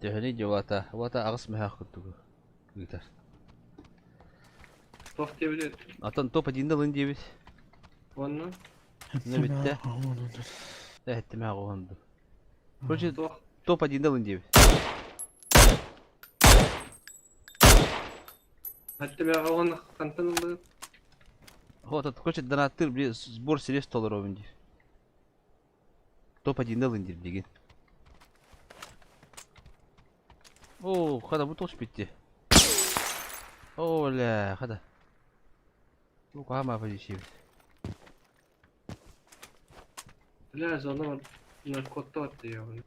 Tehni cevata. Vata ağız mı hakkıtı bu. Gitar. Top diyebilir. Atan top один dalın diye biz. Onu. Ne bitti? Evet mi ağlandı. Proje top один dalın diye biz. Hatta ben onu kantanıldı. Вот это хочет донатыр bir сбор средств толерований. Топ один dalın diye деген. Oo, kada bu toş bitti. Ola, kada. Bu kahma yapacak şey. La zona var. Narkotta attı ya bunu.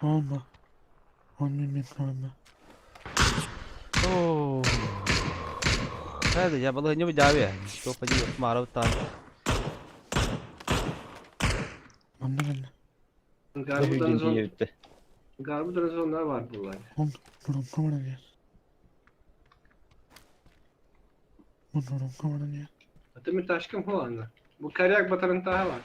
Olma. Onun olma. Oo. Hadi ya balığı nyoba jabe. Topa ji mara utan. Anladın mı? Garbuda'nın zonlar var bunlar. Bunun kamerası ya. Bunun kamerası ya. Atımı taşkın bu anda. Bu Karyak Batar'ın daha var.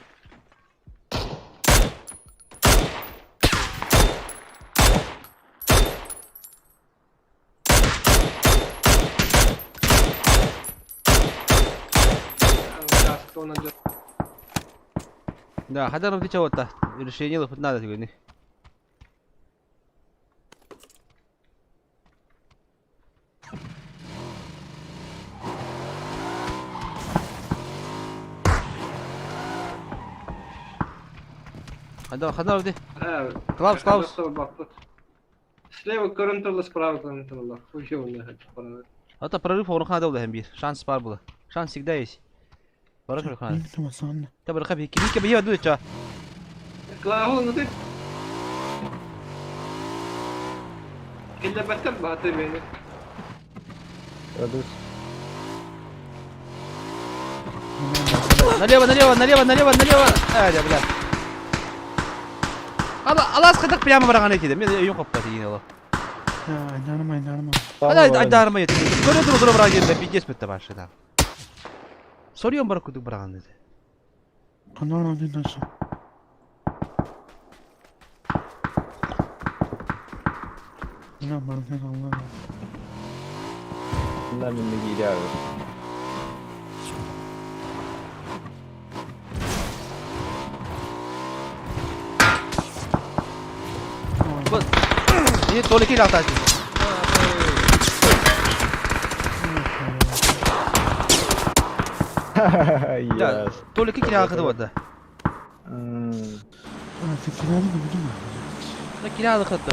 Да, хотя ну ты чего-то решение лопать надо сегодня. Хода вроде. Клаус. Слева контролла, справа контролла. Хуй у меня это. Это прорыв он надо было бир. Шанс пар было. Шанс всегда есть. Прорыв надо. Tamam sonra. Ты бы капи, киби киби еду чё? Клаву, ну ты. Килля баттер баты бени. Налево. Ай, блядь. Allah sıkıdık piyama bırakan ekidim. Ya yok kapatı yine ola. Ya inanma. Hadi darma yetim. Böyle dur bırak yerine bir geçmette başladı. Soruyorum bırakıyorduk bırakan dedi. Kanal aldı nasıl? İnan bana sen Allah. Bunlar beni giydi abi. Bak. Ini tolak kiri atas. Ya, tolak kiri arkada vardı. Artık kiralı mı değil mi? Ne kiralık hatta.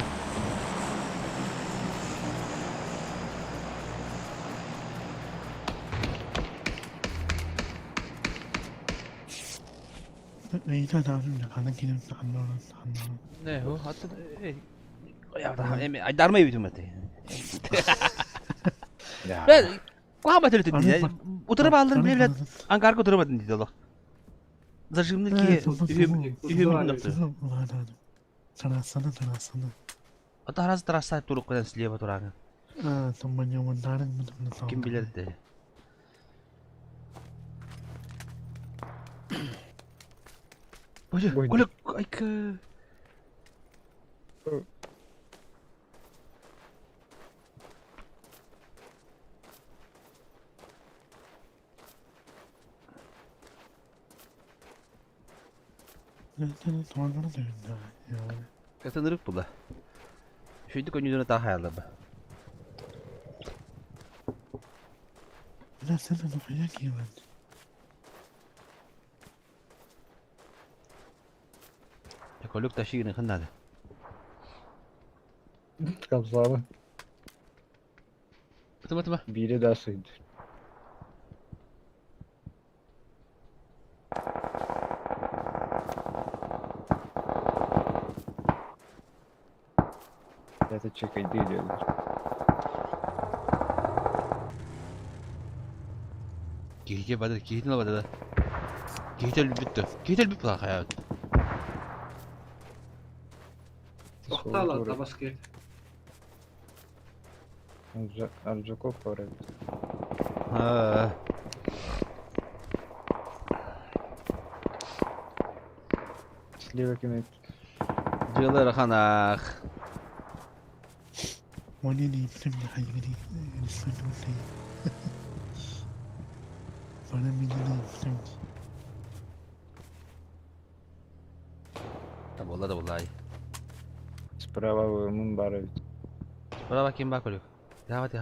İyi de lazım ya. Kana gidelim anlarım. Ne o? Hatta ya da emi darma yedim mete. Ben kuhabat öyle dedi. Oturup aldım bile bile Ankara'ya oturamadın dedi Allah. Zajımlı ki ühüm nokta. Sana. Ata harus terasa turuk dan selia baturangan. Temannya mendaring betul-betul. Kim bilir dedi. Kulak ay ke. Kata nırık bu da. Şuydu konyuduna daha hayallı bu. Ulan sen de ne kayak yiyorsun? Koluk taşı yine kınadı. Kapsamı. Tama. Biri daha suydu. Это чекай делают. Gece badı, gece ne badı? Gece bitti. Gece bitti bak hayat. Oktala tabasket. Арджаков поряд. Ha. Слева кемет. Diyorlar kanak. Money benim de hayır değil. Lütfen değil. Bana milyon Da vallahi. Справа мун барает. Bana bakayım bak koluk. Devam et.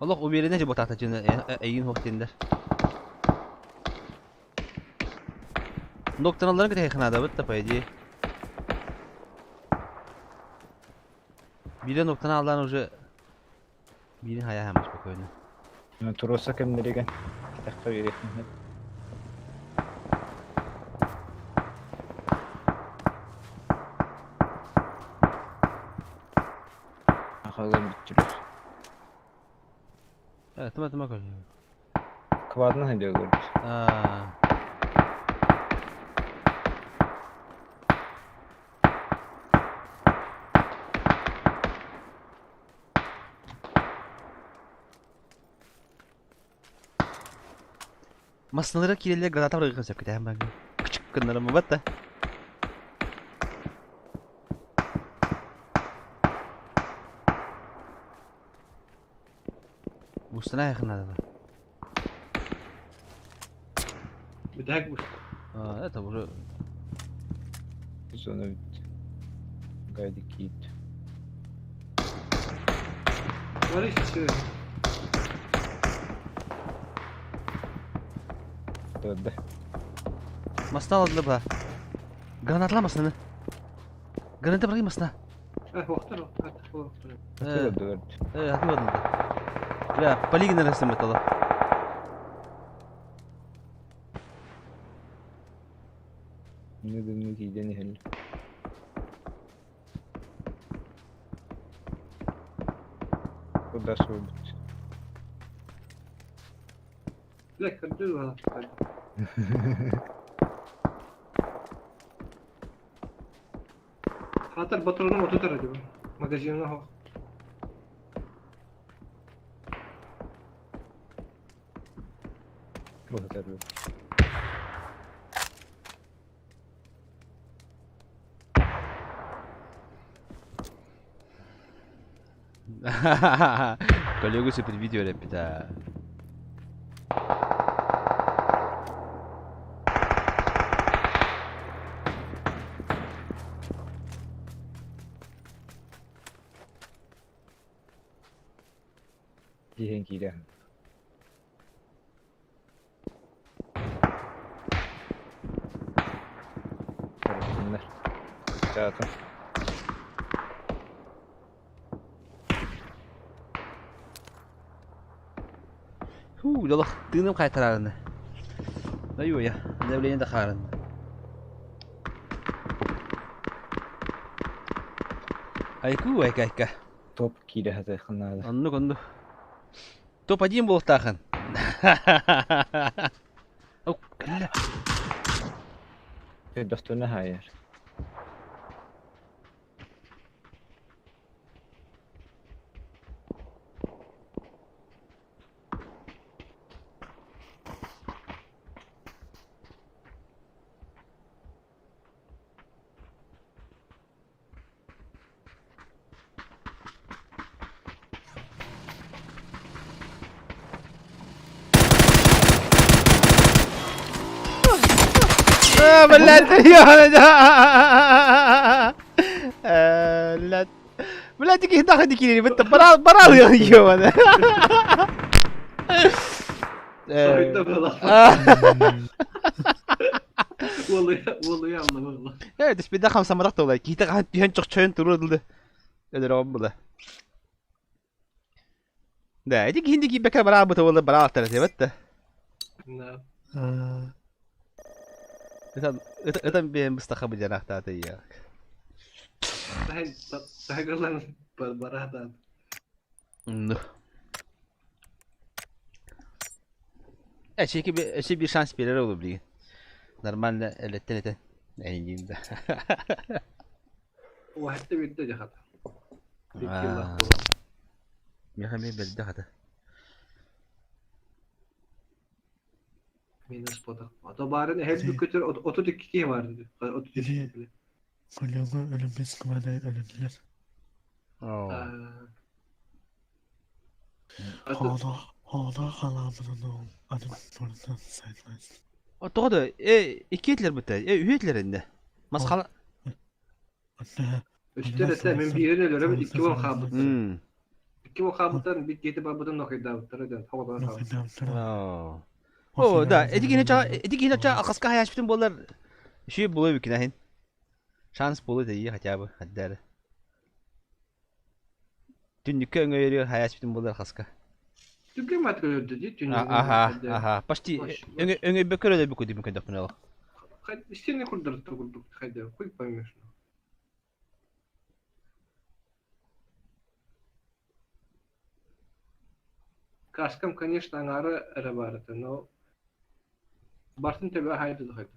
Allah o birine ce botak tacını eyin hoktender. Noktalarını que te dejando, vete para allí. Bir noktadan aldan уже birini hayal hemiş bak oyunu. Туруса кемнереген. Такка беретін. Ахалар бүттүлөр. Evet, tamam koy. Квадны хәдә görür. Aa. Masnalara kireliler granata bırakırsak bir de hemen küçük kınlara mı bat da. Bustana yakın adamı. Bir tek bu. Aa, evet bu. Зона бит. Гайди кит. Var işte. Додда. Masna aldı bu. Granatla masnını. Granatı bırakayım masna. Vakti vakti. Evet, Додда. hadi bakalım. Ya, полигон resim metalı. Не думаю, киден хәл. Куда субит? Lekker duur wel. Hatar Batur'un otu acaba. Magazinine bak. Благодарю. Коллегу супер видео ребята. Диген киден. Bunlar. Zaten. Yalak tığınım kaytararını. Ne yiyor ya? Ne bileyim de karın. Ayku ayka. Top kide hata khanada. Anlık. Top acıyım bu takın. Oh, kalla. Dostuna hayır. بلاد لا بلاد كي داخل ديكيني بنت برا يا انا Soyunda falan. Vallahi anlamadım. Evet işte bir daha kamsa madak da olay. Ki de kan diyen çok çayın turuldu. Öyle rom bula. Da idi hindi ki bekar bara bu tavla bara altar evet de. Ne? Öten bir müstakabı cenah da ya. Daha kalan baradan. Şey bir şans verir olur bir. Normalde elette. Yani de. O hatta bir de hata. Mihami belli hata. Minus poda. Otobarın hep bir kötü otodikki vardı. Otodikki. Kolyogu ölümüz kıvada ölümler. Oda kalamının adım buradan sayılmaz. O doğru. İki etler bu da. Üyetlerinde. Maskala. Üstüne ben birine göre iki vakabıt. İki vakabıttan bir gidip abudan nokaydı. Havadan. O da edik çağ akaska hayaş bütün bollar şey buluyor bir kinahin. Şans buluyor da iyi hatta bu haddar. Tünnükü öňe ýeriyor hayat bütün bolar haska. Tükke mat öldü diye. Aha. Başti öňe bekerede bu kudi mümkün dokun. İstediğini kurdurdu kurduk. Haydi koyup koymuyorsun. Kaskam, конечно, аңары рабарыты, но бартын тебе хайды да хайды.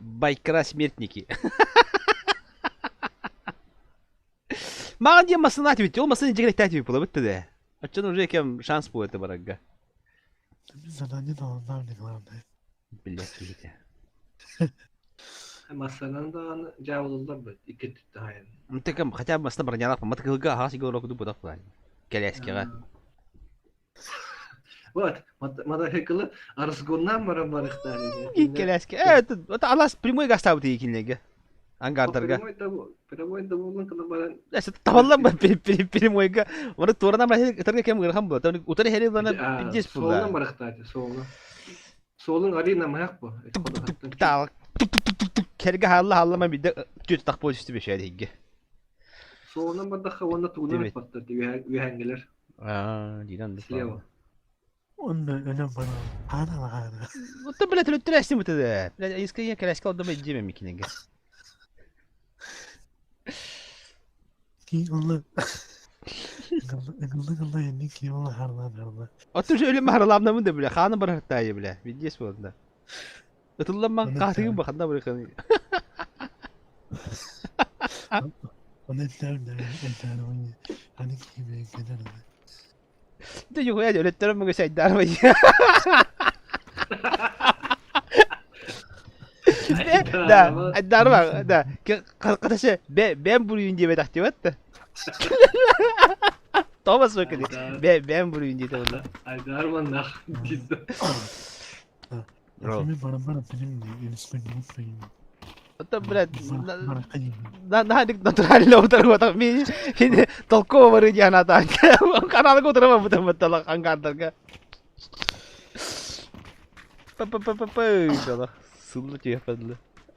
Байкара смертники. Маған дем масын атып, ол масын жегрек тәтіп бола бітті де. Açın уже кем шанс bu ete baragga. Biz zadanie dolarlar ne главное. Bilek gidi. Masalan da cavıldılar böyle iki tütte hayın. Mıntıkım хотя бы масына бір нялақ мыты кылга хас иго року будак бар. Келескеге. Вот, мада хекылы арызгоннан бара барыктар. Келеске. Это алас прямой гастабы тейкинлеге. Ангардырга. Прямой да болын кына баран. Эсе табаллам прямойга. Оны торынан бар этерге кем гырхан бу. Таны утары хере бана бидес бу. Солдан барыктар, солдан. Solun arena mayak bu. Tal. Kerge hallama bir de tüt tak pozitif bir şey değil. Solundan badakha onda tuğdan patladı ühengeler. Dinan Sleva. Onda önem bana. Hana. Bu da böyle tülüttüreşti mi de? Biraz iskaya kereşke oldu ben cemem ikine. Ki Allah. Allah yani ki Allah harlan. Otur şöyle mahralamda mı da bile hanı bıraktı bile. Bilgis bu onda. Itıllanma kahtın bakanda bırakın. Onu etler oyunu. Hani ki bir kadar. De yok ya öğretmenim bugün şey darmayı. Da darma da. Arkadaşı ben burayım diye bedahtı var da. Thomas bakın. Ben burayım diye de onda. Ay darman nah. Kimi bana benim ilişkin unutmayın. Hatta biraz daha naturalde oturup oturup şimdi толково varıyor yana da. Kanalık oturamam bu da hangarda. İnşallah. Sulu diyor fazla.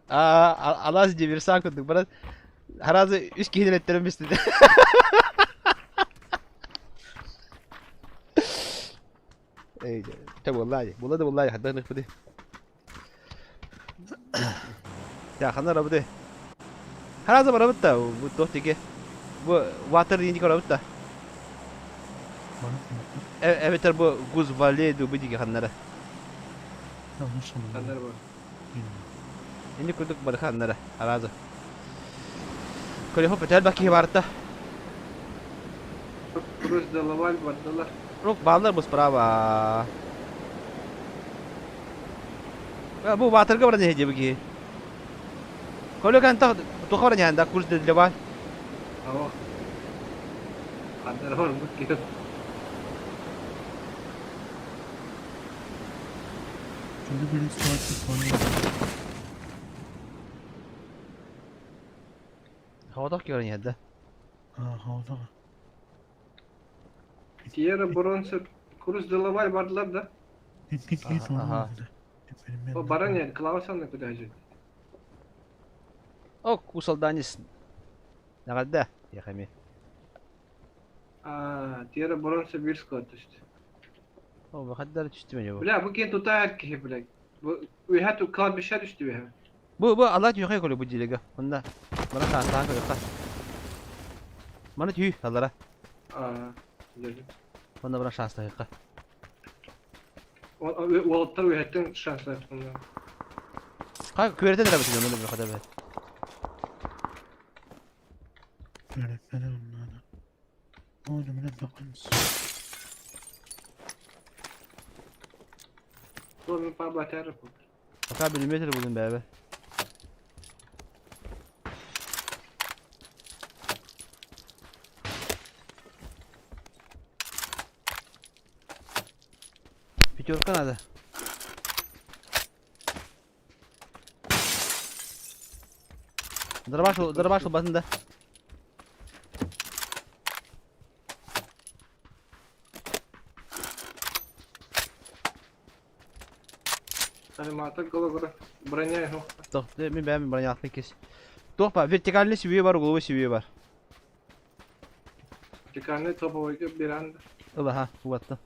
Alas diye bir sakındık bana. Harazı üst gihiletlerim istedi. Tabi vallahi. Bula da vallahi hatta nıkıdı. Ya kanlar abi de. Harazı var abi da bu tohtiki. Bu water deyince kar abi da. Evet bu Guz Valley de bu diki kanlara. Kanlar var. Ini kuduk bar kanlara. Harazı. Kali hospital baki varta. Cruz de Laval vardılar. Rok bağlar bu sprava. Bu water ka berarti hije bagi. Kalau kan tak tukar nya anda kurs de Laval. Oh. Kanlar var mı ki? Şimdi bir saat Havada görünüyor da. havada. Tierra Bronze Cruz de Laval vardılar da. Aha. O baran yani Klausan ne kadar acı. Oh, kusal danis. Nakada ya kami. Tierra Bronze bir skot işte. Oh, bakadar düştü mü acaba? Bla bu kim tutar ki bla. Bu ühet kal bir şey düştü be. Bu Allah yok ya bu dilega. Bunda. Bana tahan koyuyor. Mana tüy Allah'a. Dedim. Bunda bana şans da yok. O altta ühetten şans var bunda. Kanka küverte de rabıtıyor onu bir kadar be. Öğretmenim onlara. Oğlum ne bakınız. Oğlum pabla tarafı. Baka bilimetre buldum be abi. Пятерка надо. Дробаш басында. Malumatı gola bроня yok. Doch, ben bana yapmak kes. Doch, vertikalli seviye var, global seviye var. Çıkarını topa koyup bir anda. Allah ha, bu attı.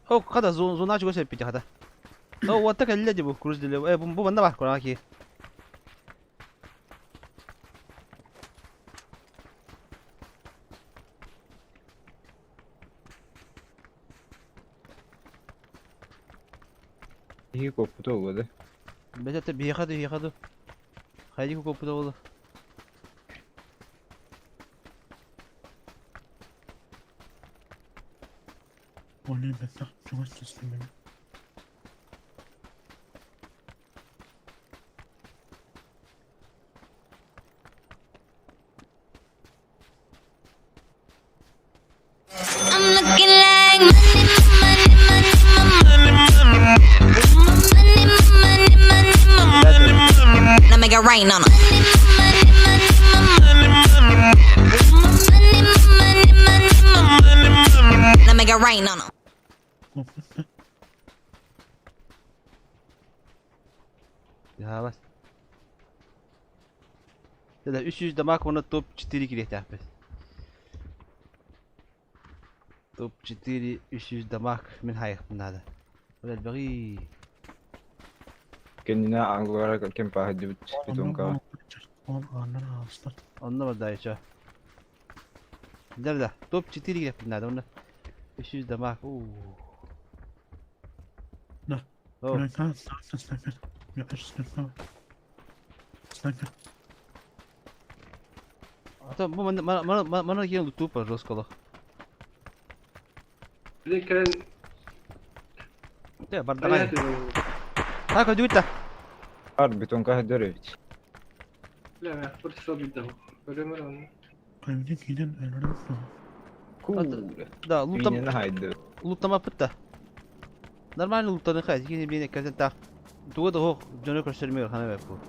Oh, kada zona açık olsa yapacak hada. Oh, what the hell bu cruise dili. Bu bende var Kur'an ki. İyi koputu oldu. Bete bir yıkadı. Haydi ku kopuda oldu. Oley ben çok istedim beni. I'm looking like money, now make it rain on 'em. Now make it rain on 'em. Koptu. Ya bas. Dedi 300 damak ona top 4 girek yapız. Top 4 300 damak min hayır bunlarda. Böyle bari. Kendine anglara kempa hadi biton ka. Oğlum anlar ağızlar. Anlamadı daha hiç ha. Nerede? Top 4 girek bunlarda onda. 300 damak. Ne? Oh. Buraya kan sniper. Yapış sniper. Sniper. Ata bu mana gelin tutup var roskolo. Bir de keren Ya bardağa. hayat ediyor. Ha koy duita. Ar biton ka hadi revit. Bilmem fırsat bir daha. Göremem onu. Kaybedin giden ölürüm. Da lutam Yine haydi. lutama pıtta. Normal luttanı kaydı. Yine bir kaset tak. Tuğda da ho canı göstermiyor hani be bu.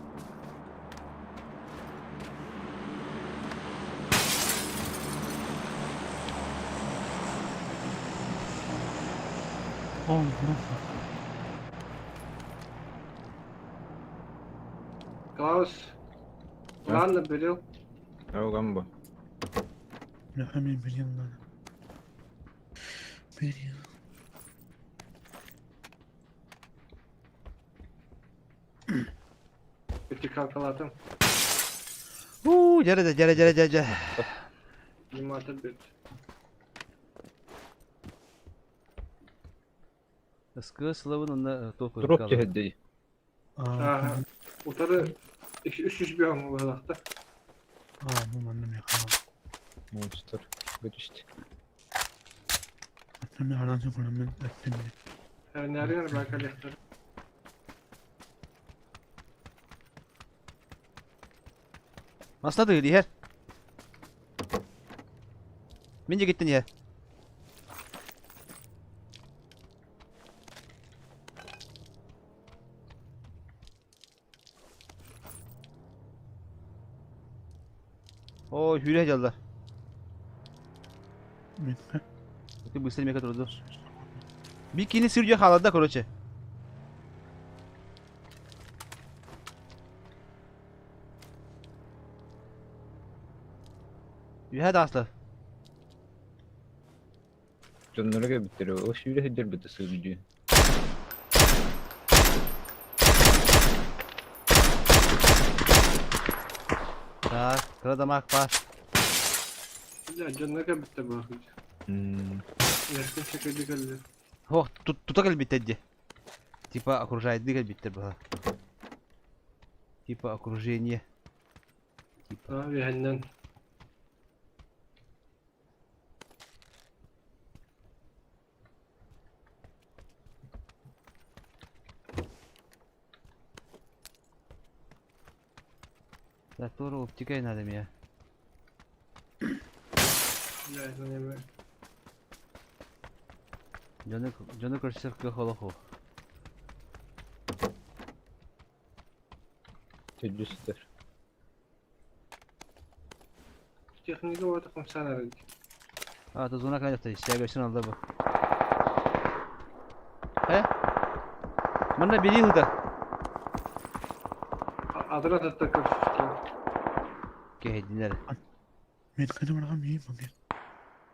Oğlum Klaus. Lan da biliyor. Au gamba. ne hemen bir yıldan. Bir yıl. Kötü kalkaladım. Cere. Limatı bir. Iskı Slav'ın onda topu. Drop ki hadi. Aha. Utarı 300 bir an bu halakta. Bu annem yakalam. Monster. Götüştü. Annem aracı bana ben ettim. Her ne arıyor bak alakları. Masladı her. Mince gittin ya. O hüre geldi. Bitti. Bu istedim kadar oldu. Bir kini sürücü halada koroçe. Hadi asla. Canları ga bitiriyor. O şöyle hadi bitti sığıcı. Tak, kırada mak var. Ya canına kadar bitti bu akıcı. Yakın çekildi geldi. Ho, tutak elbette diye. Типа окружает двигатель bu. Типа окружение. Abi henden. Zaten optikaya надо ya. Ya ne Canı karışır kahalahu. Tecrüsüdür. Техника var takım sen aradı. Ha da zona kadar yaptı. Şey görsün aldı bu. Bana biri yılda. Adına tatlı Gehediler. Men kana bırakam iyi mi?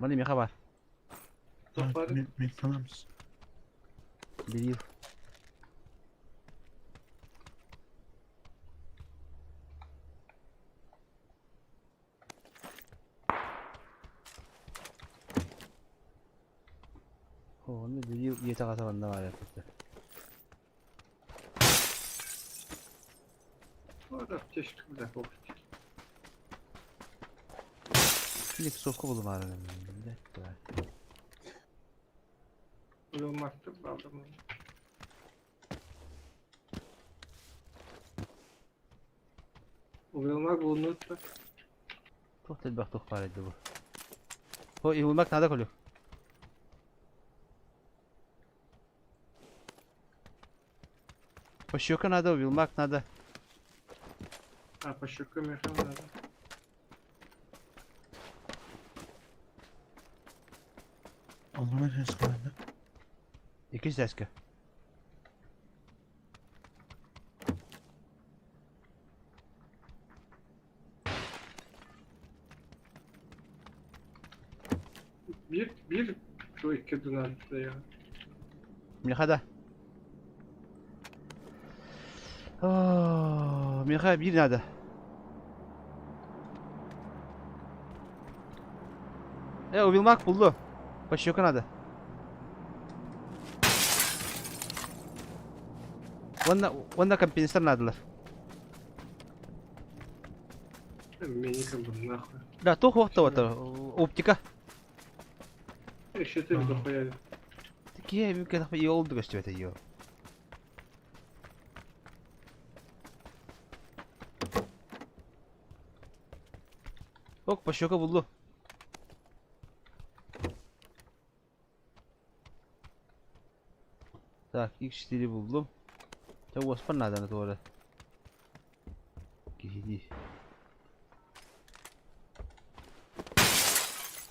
Bana bir haber. Men kalamız. Bir yıl. Onu bir yıl yete kasabanda var yapısı. Orada keşke bir dakika olmuş. Bir sokku buldum arada. Uyulmaktır aldım. Uyulmak bulunur da. Tohtel bak toh paraydı bu. O iyi olmak nada kalıyor. Пощёка надо, Вилмак надо. А, по щекам ехал надо. Allah'ına ses kaldı. 2 seske. Bir şu iki dönemde ya. Мирхада. Мирха bir надо. O Вилмак buldu. Пощёка надо. Onda компенсатор надо. Beni kıldım nahve. Да, то хватта вот оптика. Eşittir de koyalım. Такие мümkün iyi oldu gösteriyor yiyor. Bak пощёка buldu. Так, X4 buldum. Tabi Osman nereden doğru? Gidi.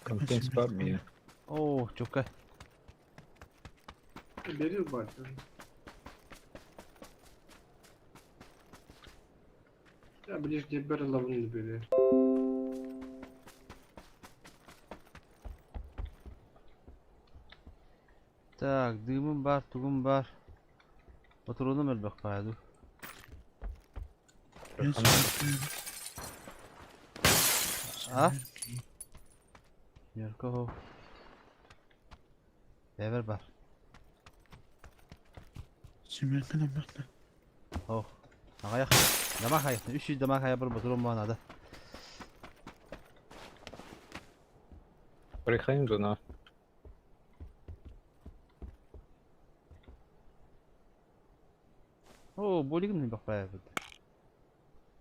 Компенс var mı ya? Oo, çok güzel. Beril var. Ya bilir ki Beril lavını böyle. Так, дымым бар, тугum бар. Oturalım el bak bayağı dur. Ben Ha? Yarko. Bever var. Simen kana bıraktı. Oh. Nakayak. Damak ayak. 300 damak ayak bir oturalım bu anada. Приходим туда. Oo, boligin mi bak bayağı burada.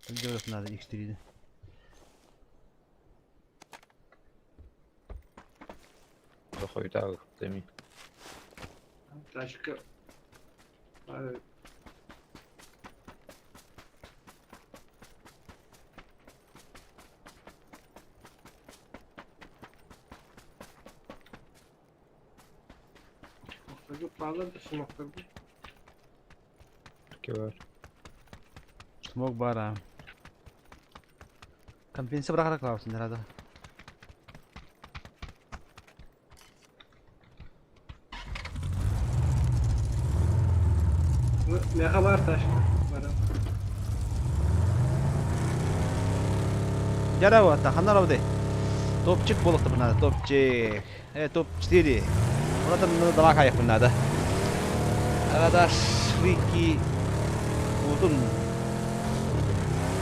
Ben de orasını aldım X3'de. Заходит так, теми. Taşkı. Hadi. Smoke'ları bağladı smoke'ları. Var. Smoke var ha. Kompensi bırakarak lazım herhalde. Ne kadar taşkı? Bana. Yara var da hanlar oldu. Topçuk balıktı bunlar topçuk. Evet top 4. Orada da damak ayak bunlar da. Arada şriki udun.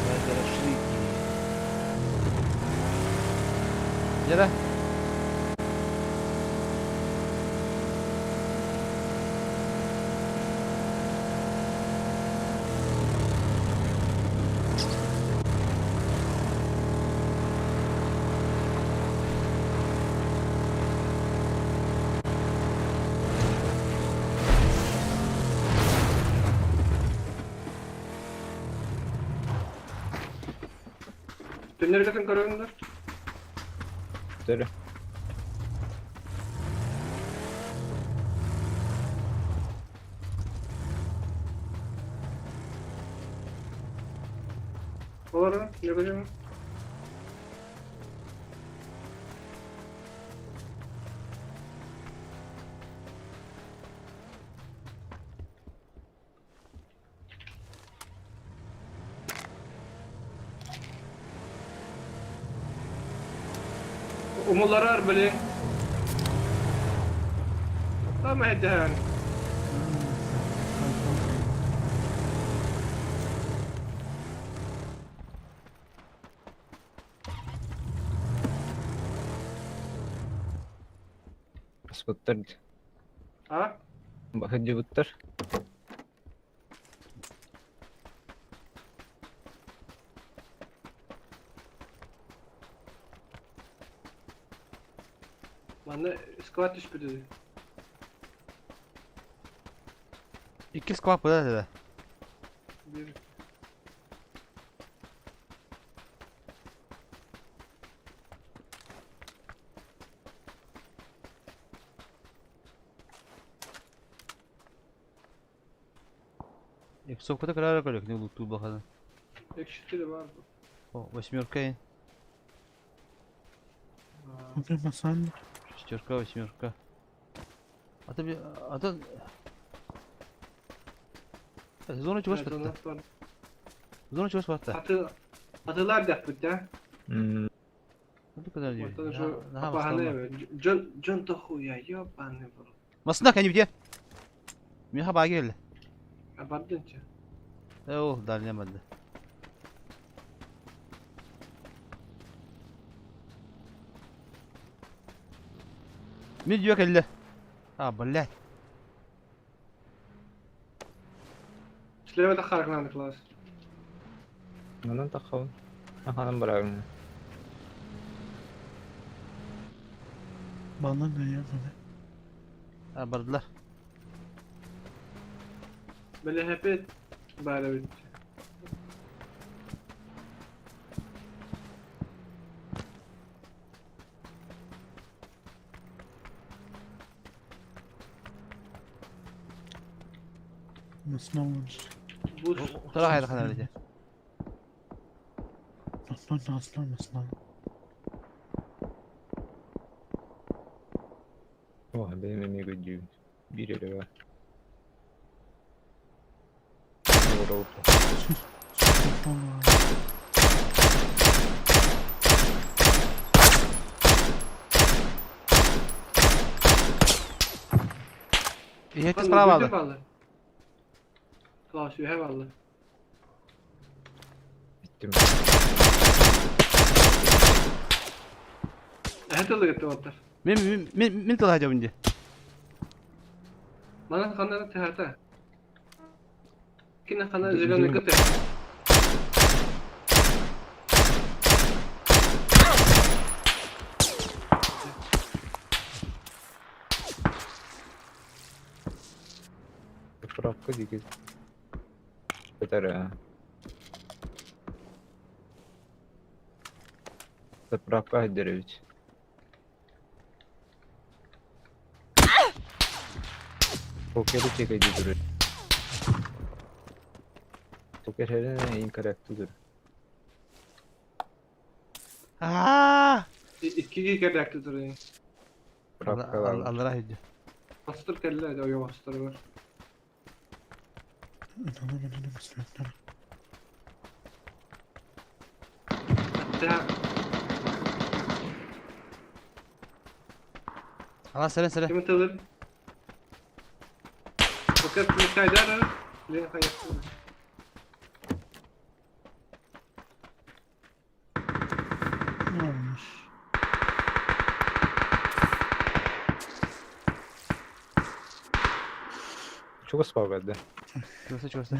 Arada şriki. Yara. Dönleri kadın kararında. Dere. Olur mu? Ne bileyim. Umulları var böyle. Tamam hadi yani. Споттар. Ha? Бахаджи буттар. Bana squat düşmedi. 2 squat burada dedi. Bir. Сопката карара колек не луту бахада. Ekşisi de var. О, восьмерка. Okey masan. Шестерка, восьмерка. А то Zona чего Evet, спать? onlar var. Zona чего спать? Atılar da burada. Ne kadar diyor? Ortada şu Daha apahane var. Can tohuya ya bana vur. Masında kendi bir Miha bagi geldi. Abardınca. Oh, dalyamadı. Mil diyor kelle. Ha, ballet. Şleve de karaklandık las. Надан тахав. Аханан барагын. Bana ne ya bana? Ha, bardılar. Böyle hep böyle bir. Nasıl olmuş? Bu Tara hayda kadar dedi. Nasıl О, benim amigo de bir yere var. Doğru. İyi kız para aldı. Klaus, you have aldı. Bittim. Evet oldu gitti otur. Min tala hacı bunca. Bana kanları tehata. Kine kanları zilonu gitti. Правка дикий. Это Заправка Адерович. Покері çekici duruyor. Poker her ne interaktiftir. Aa! İki kere yaktı duruyor. Pravka var. Allah rahmet. Bastır kelle de o yok bastır var. Hatta Allah sene. kimi tılır? Fakat kimi kaydar? Ne kayıt? Ne olmuş? Çok spavladı. Çöse.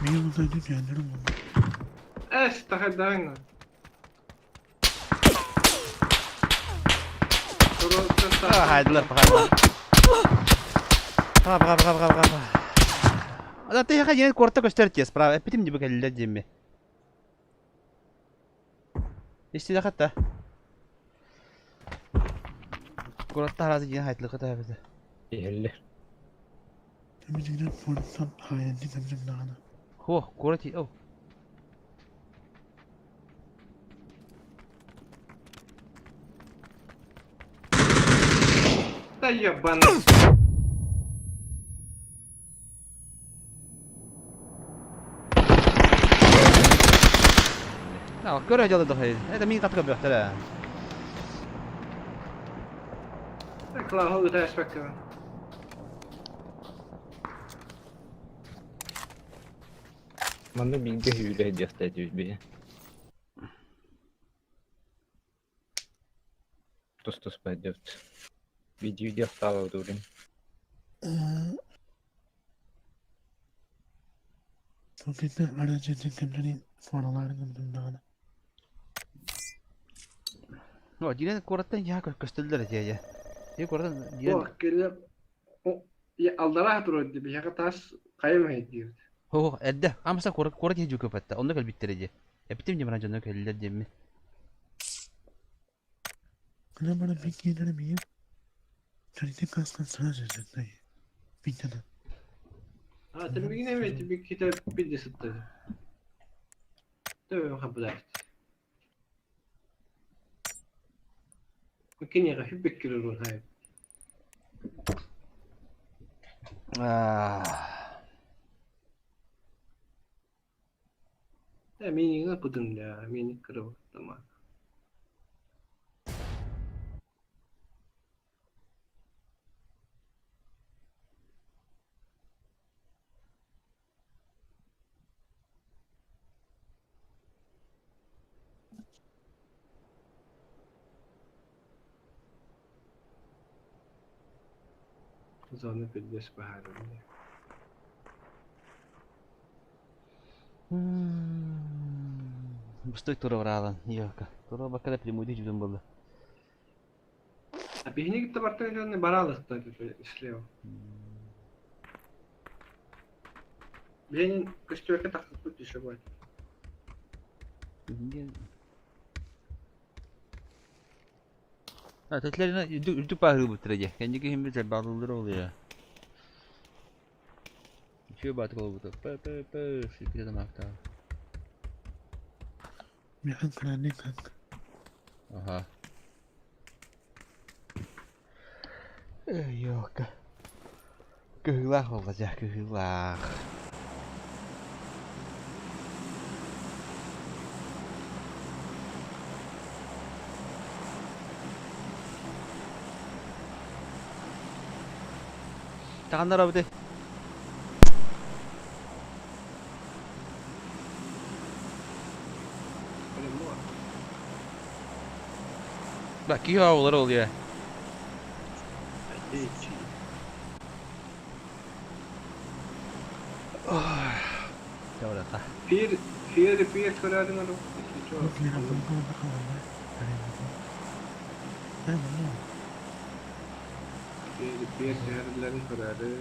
Niye buradaydı kendilerim oldu? Evet, takardayım. Ha, haydiler bakalım. Kapa. Ada teh kan yine korta göstereceğiz. Prava epitim gibi geldi Jimmy. İstilah hatta. Korta harazı yine haydiler kata bize. Yerli. Temizlikten fondan hayalini temizlik lahana. Ho, korati. Oh. ебаный. Ya bak göre cadı hayır. Ne min katkı bir tane. Klar hur det spekter. Mana minggu hüle hediyası ediyor bir. Tus paydos. Video dia tahu turun. Tokit'te aracı tekemleri foralarının bundan. No, yine kurattan ya köstüldür diye. Ya kurattan yine. O kelle o ya Allah'a dur diye bir şaka tas kaymayı diyor. Ho edde. Ama sen kurat diye çok öpette. Onu kal bitirici. Ya bitim diye bana canı köller diye mi? Kına bana bir giyinleri miyim? Çarite kastan sana cezet dayı. Bir tane. Ha tabii yine mi bir kitap bir de sıttı. Tabii kabul et. ممكن يغفل بكرر هاي. مين قدم لا مين كرو تمام. Zona بالنسبة هذا. Bustuk turu oradan. Yok. Turu bakala primudi judum buldu. Tapi ini kita bertanya dengan baralas tadi Isleo. Benim kıştı kita takut di sebuah. Ha tetlerine üldük bahri bu trece. Kendi kim bize bağlıları oluyor. Şu batık ol bu da. Şirkete de makta. Bir an kadar ne kanka? Aha. Yok. Kıhılak olacak kıhılak. Takanlar abi de. Bak iyi havalar oluyor. Şöyle ta. Bir kararın adı. Yok lira bunu bakalım be. Ben bunu. Bir değerlerin kararı.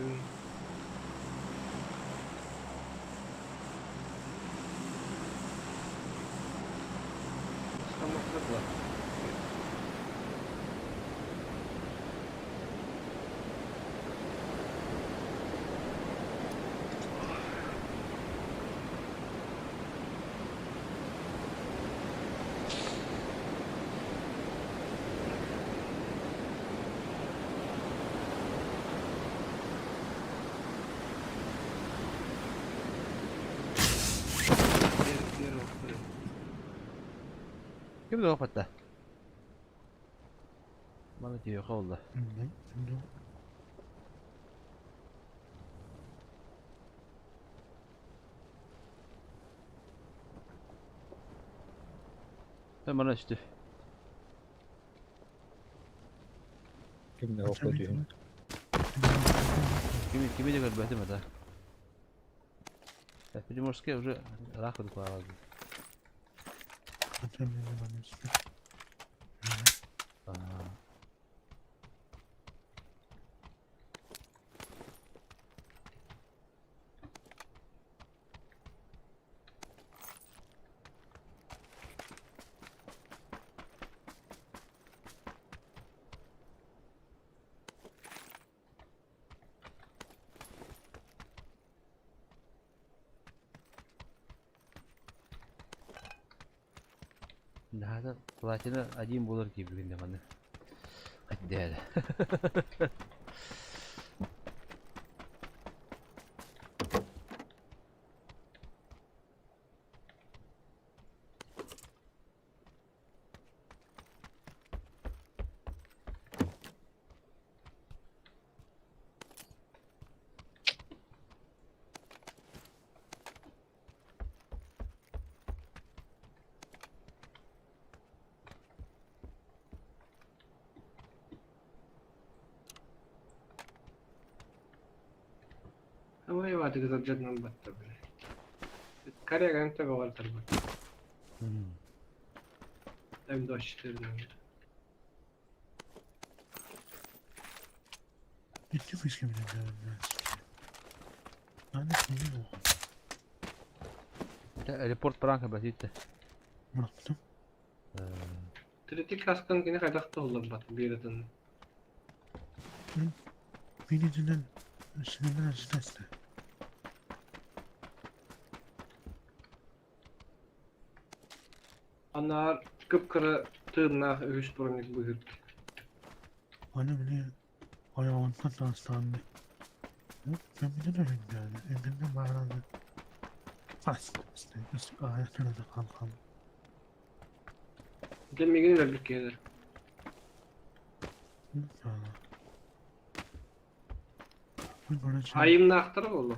Kim de kapattı? Bana diyor oldu. Ben bana işte. Kim ne okuyor? Kimi de galiba değil mi daha? Ya Primorskaya уже rahat lazım. Daha da platina acayip bulur gibi bugün de bana. diye. Ama iyi vardı kızar canından battı böyle. Karaya gelip de var tabii. Hem de aşırı. Gitti mi işe bile ben? Lanet mi bu? Report bırak basite. Bıraktım. Kritik kaskın yine kaydakta olur batı bir yerden. Beni dinlen. Sinirden acıdı işte. Onlar kıpkırı tığına üç burunluk buyur. Anne bile ayağımdan da hastanede. Ben bir de öyle yani. Evimden bağırdı. Aslında işte. Üstü ayaklarına da kalkalım. Demin gün öldük gelir. Ayım naktarı oldu.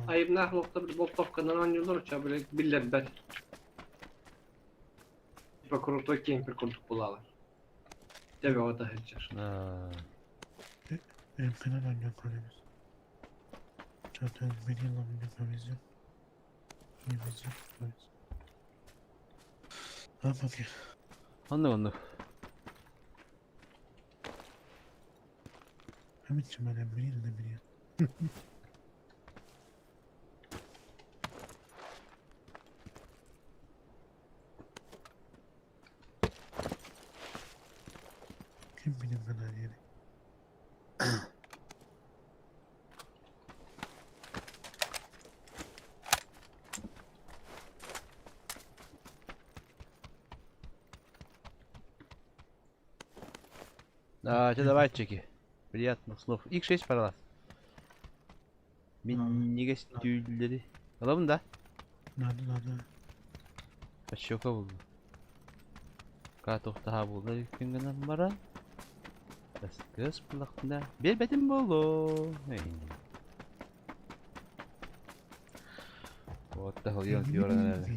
Ayım naklıkta bir bol topkadan oynuyorlar uçağı böyle biller ben. Bir kurultu kemper kurduk bulalar. Tabi o da heccar. Evden önce kalemiz. Zaten beni yıllarında kalemiz yok. Yemiz yok. Ha bakayım. Anladım. Hem içim önemli değil de biliyor. Kim bilir kadar yeri. Давай чеки. Приятных снов. İlk şey paralar. Minniga stüdleri. Alalım da. Nerede? Şoka buldu. Katok daha buldu. Güngönen bara. Kız kulakında. Bir betim bolu. What the hell diyor herhalde.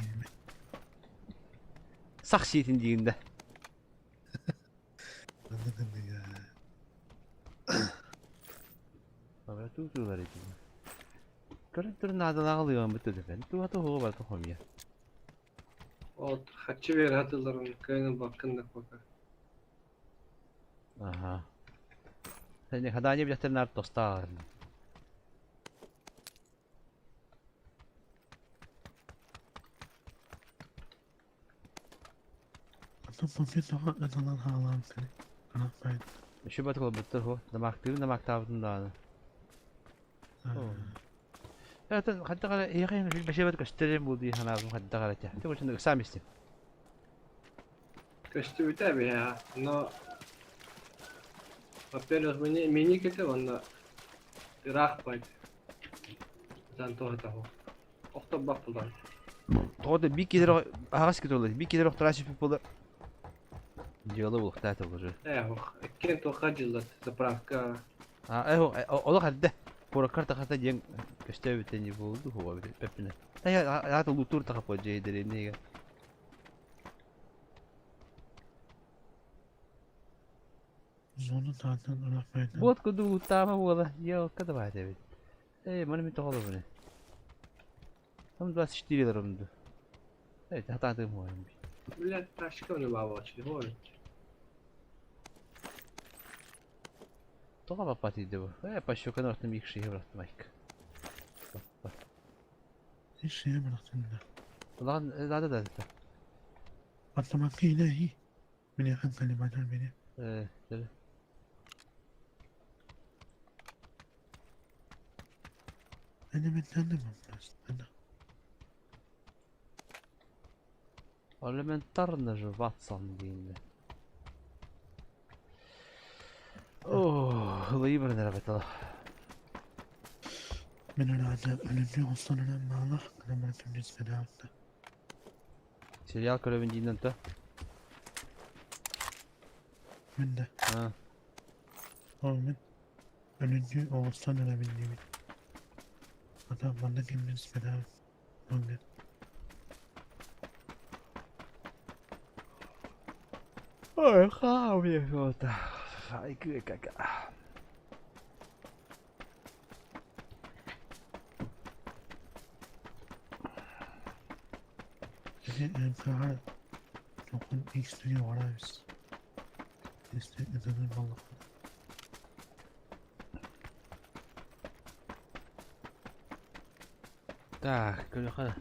Sak şiitin diğinde. Anladın mı ya? Ama tutuyorlar için. Karakterin adını ağlıyor bütün efendim. Tuğatı hoğu var tohum ya. O haçı ver hatırlarım. Köyünün bakında bakar. Aha. Sen ne kadar ne biletler nar tostar. Adam bugün daha adalan hağlam seni. Anlatmayın. Şu batık ol bitir ho. Damak diyorum damak tabutun dağını. Ya da hatta kala iyi kayın bir şey batık göstereyim bu diye hanabım hatta kala ya. Tek başına kısam istim. Köştü bir tabi ya. No. Apenas mini kete onda. Irak baydı. Zanto hata ho. Okta baktılar. Toda bir kere ağaç gidiyorlar. Bir kere tıraş yapıp olur. Diyorlar bu kadar olur. Evo, kent o hacılat zapravka. Ha eho o da hadde. Por karta karta yen göster biteni buldu ho bir pepine. Ya hatta lutur takıp hoca ederim ne. Zonu zaten anlatmayın. Bot kudu utama bola. Ya kada var evet. Bana bir tohlu bu ne? Tam da şiştiriyorum da. Evet hata da mı var? Millet taşka onu baba açtı. Hol. Toka papatıydı bu. Paşo kadar ortam bir şey bıraktım Mike. Bak. Hiç şeye bıraktım da. Ulan da. Atlamak ilahi. Beni yakın kalimatlar beni. Şöyle. Elementlerle mi biraz? Elementarny, że Watson winny. Oh, hılayı bir nere betala. Ben herhalde ölümcü olsan önemli Allah. Kadınlar tümcüz fedakta. Serial körövüncinden de. Ben de. Ha. Oğlum ölümcü olsan önemli. Adam bana tümcüz fedakta. Oğlum. Ay, kahve yokta. Ay, kaka. Enfahar dokun X-Studio varayız. İşte izledim valla. Так, конечно.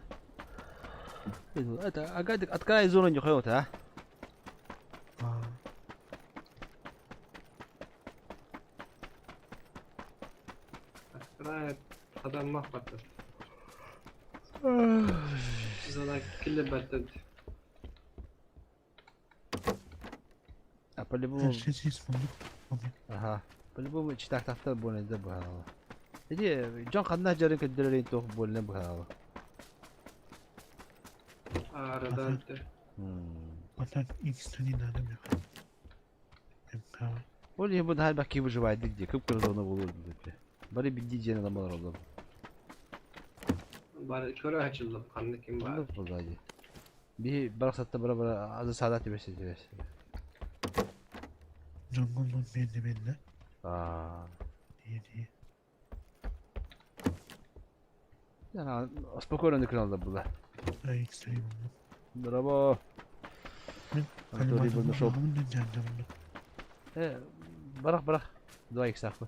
Это, открой зону не хватит, а? Askara adam mahvattı. Zana kille battı. А по-любому... Her şey siz bulduk. Ага. По-любому читак тафтар болен да бухала. Иди, Джон ханна жарын кэддэрэрийн тох болен бухала. Arada bitti. Hatta X-Studio nerede mi? Enfahar. Ол юм бод халбаки выживает где, кыпкыры оны болур dedi. Бары бидди жен адамдар олду. Bari köre açıldı. Kanlı kim var? Болду болду. Bir бараксатта бара азыр саадат берсе дебес. Jungle'dan belli. Aa. İyi. Yani spokojno kanalda bular. Ay X-Studio buldum. Bravo. Antori bulmuş Kalimatı ol. buldum canım. Bırak. Dua eksaklı.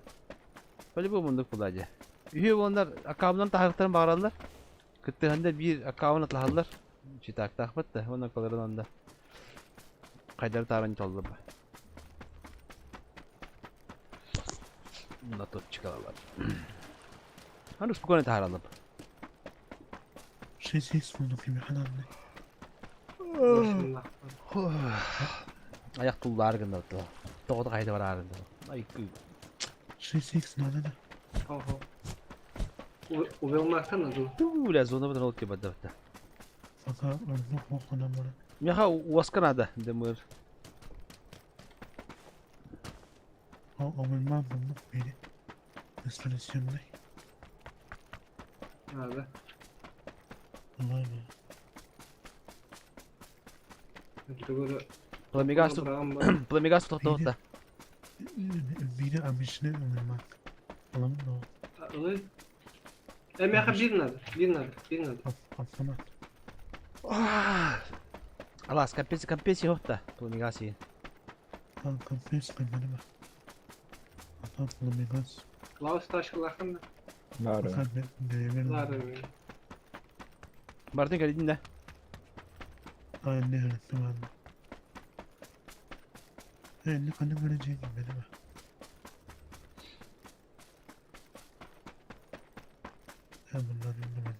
Böyle bu bunduk bulaca. Üye onlar akabından tahaklarını bağırırlar. Kıttığında bir akabını atlaharlar. Çitak takmat da ondan kalır onda. Kaydarı tarihini çaldı bu. Bunda tut çıkarırlar. Hani spokojno taharalım. Şey buldum gibi hanımla. Başında. Ayak tullu argında atla. Doğdu kaydı var argında. Ay kı. Şey nerede? Oho. Ube olmaktan da dur. Tuğla zona badan olup kebada batta. Fakat ölmek okuna bana. Miha uaskan ada demir. O olmam bulduk beni. İstasyonda. Nerede? Allah'ım. Böyle Plemigas tut. Plemigas tut da. Biri amişine ölmek. Oğlum ne? öyle. Emyaka bir nadir. Atlamak. Alas kapesi hotta. Plemigasi. Al konfes kaymanı bak. Atam bulamayan. Klaus taşkılakın da. Fakat değerli. Nerede? Martin geldi de. Anne öğrettim anne. Ne kanı göreceğim beni bak. Ben bunları bilmiyorum.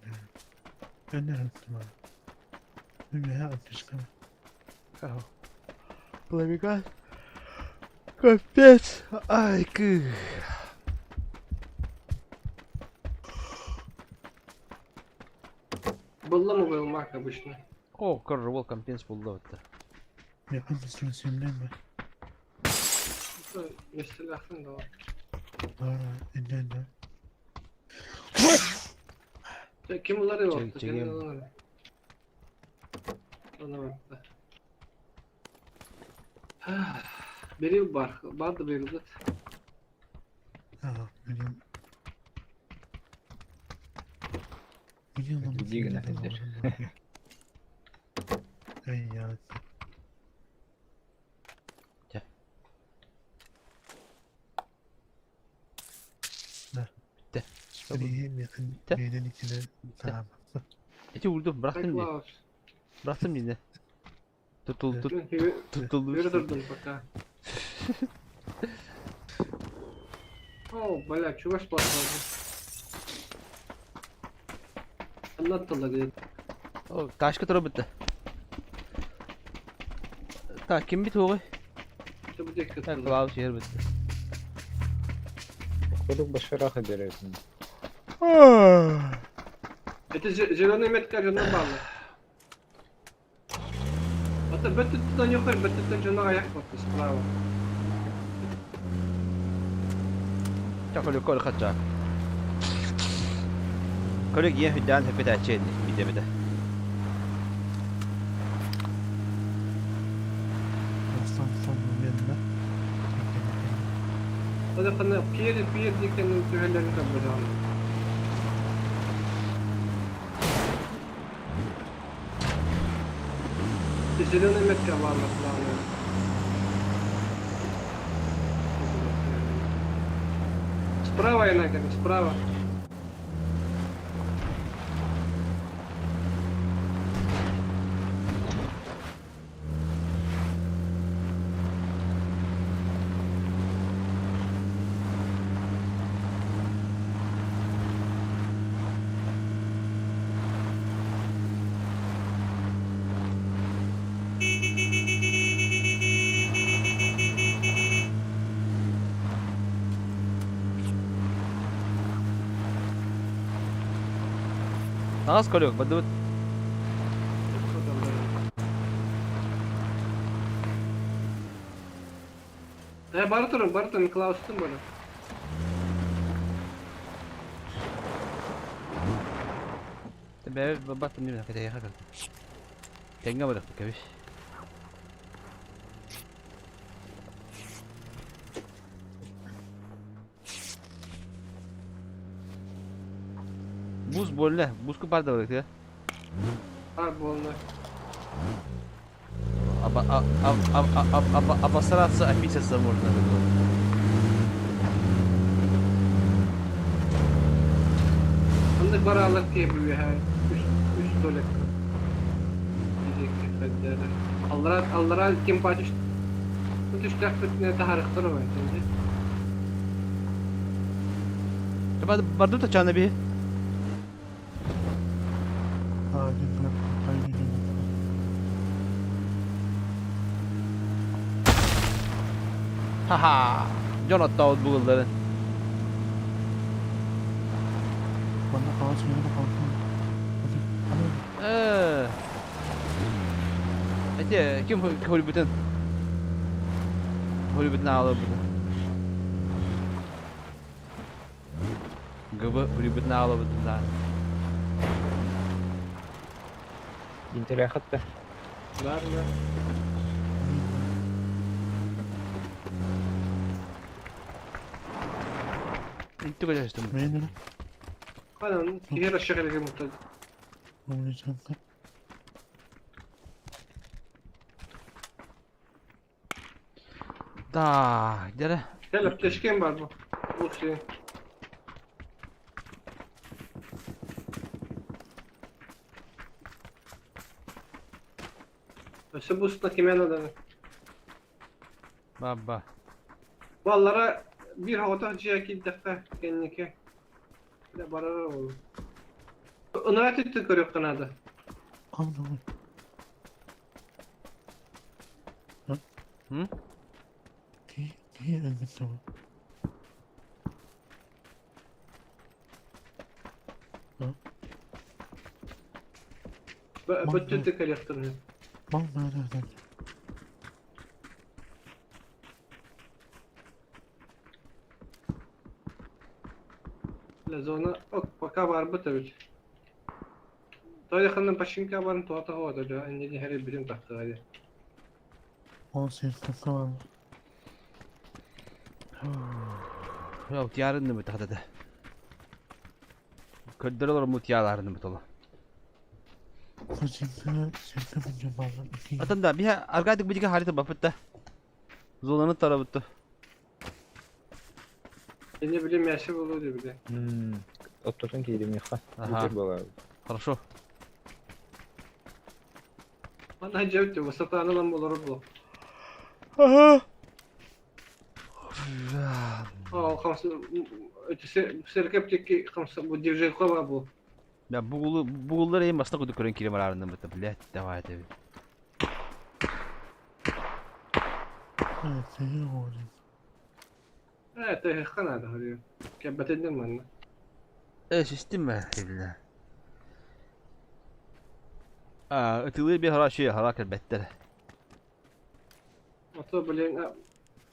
Ben de öğrettim anne. Dünyaya atış kama. Plemigas. Kapes. Ay kı. Bulla mı olmak da bu işte? O korru компенс buldu batta. Yakın istasyondayım ben. Mesela akın da var. Var elde. Kim bunları yok? Çekeyim. Ona bak. Biri var. Vardı biri de. Biliyorum. Biliyorum. Gidiyor nedir? Ay ya. Bitti. Biriyim yakın. Bitti. Beğenen içine. Tamam. Eti vurdum bıraktım diye. Klaus. Bıraktım yine. Tutuldu. Tutuldu. Yürü durdum bak ha. Бля, чего ж плохого? Anlattılar diye. O taşkı turu bitti. Ta kim bit oğu? İşte bu dikkat Ha kıldı. Klaus yer bitti. Koduk başarı edersin. Это зеленый метка жонун баалы. Ата бөттүттөн юкары бөттүттөн жонун аяк баптı справа. Çakol kol kaça. Kolek ye hüdan hepet açın bir de. Aslan sonunun yanında. Ата кана пир дикенин төгөлөрүн табылган. Зеленый метка var mesela. Справа я наконец, справа. Ağız kolok bıdı. Бары тұрын, Клаустың бары. Ben battım değil mi? Kadar yakın. Tenge bıraktık abi. Buz bolle. Buz kuparda bıraktı ya. Var bolna. Обосраться описаться можно. Anlık baralık diye büyüyor her. Üst tuvalet. Allara kim paçış. Bu tüşler fitne taharıktır var şimdi. Bardım da çanı bir. Haha. Jonathan Bull'ların. Bana ağaç yanına kalkın. Hadi kim Hollywood'un? Hollywood'un ağlı bu. Gıbı Hollywood'un ağlı bu da. Intel hatta. Var mı? İnti kaçtım. Beğendin mi? Kanan diğer aşağı kadar mutlaka. Oynayacağım da. Da, gidelim. Gel apteşken var bu. Bu şey. Öse bu üstüne kimen adamı. Baba. Ballara bir hava cihaki dakika kendine. Ne barar oğlum. Ona tüttü körük kanadı. Anladım. Hı? Niye elbette bu? Bu tüttü körük kanadı. Mal nereden? Zona ok пока var bu tabii. Daha yakından başınka varın tuhata hava da indi her birim taktı hadi. 18 dakika var mı? Yok yarın mı tahtada? Kördür olur mu yarın mı tola? Kaçıncı şirket bineceğim bazen. Atan da bir arkadaşlık bir harita bafıtta. Zonanın tarafı. Ne bileyim yaşı buluyordu bir de. Oturun ki mеха. Ага. Была. Хорошо. Bana cevap diyor. Vısatağını lan bulur bu. Aha. Aa kamsa ötesi serkepteki kamsa bu divjel kova bu. Ya buğulları en başta kudu körün kilim ararında mı tabi. Let devam edelim. Evet, iyi oldu. Evet, kanada arıyor. Kebbet edin bana. Sistem mi? Eline. Ötülü bir hara şey hara kelbetler. Oto bilen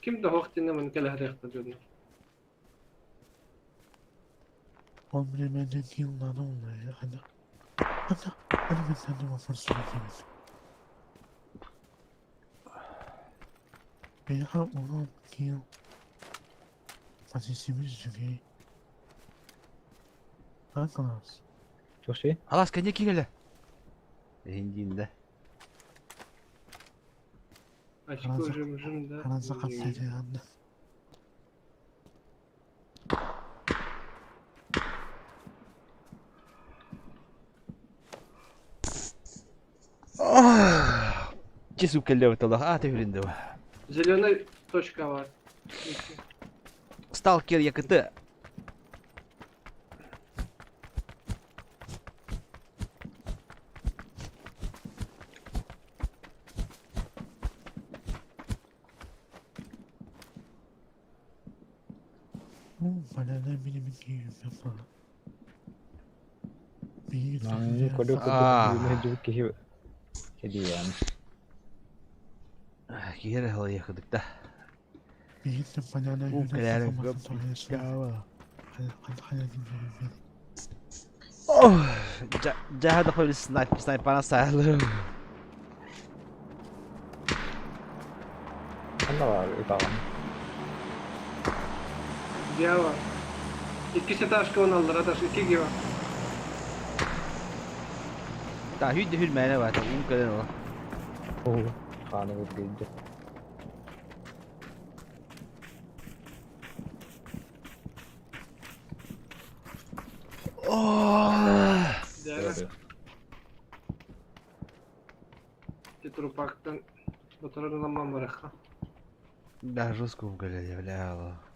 kim de hoqtinde bunu kala hada diyorlar. Hombre, me de kill la no, ana. Ana me sende uma força de vida. Ben ha onu kill. Asisimiz joguei. Arkadaş. Çok şey. Halas kanya ki gele. Hindinde. Açık hocamızın da. Aranızda kapsaydı yandı. Cesup kelle ortalığa tevhirinde var. Zеленый точка var. Stalker yakıtı. Bana ne benim gibi yapma. Bir Kode Ah. hidup kişi hediye yani. Geri halı yakıdık da. bir de bana ne Bu kadar yapamazsın gıp- tanıyorsun. Hadi Oh, jahat ako yung sniper na silo. Onda var ipağın. Diğer var. İkisi taş konalılar ataş. İki gibi. Ta hüdde hülmene var. Ta un kadar o. Oo. Kanı vurguydu. Oh. Diğer var. Trupaktan motorun zaman bırakın. Dah rusku kadar ya bela Allah.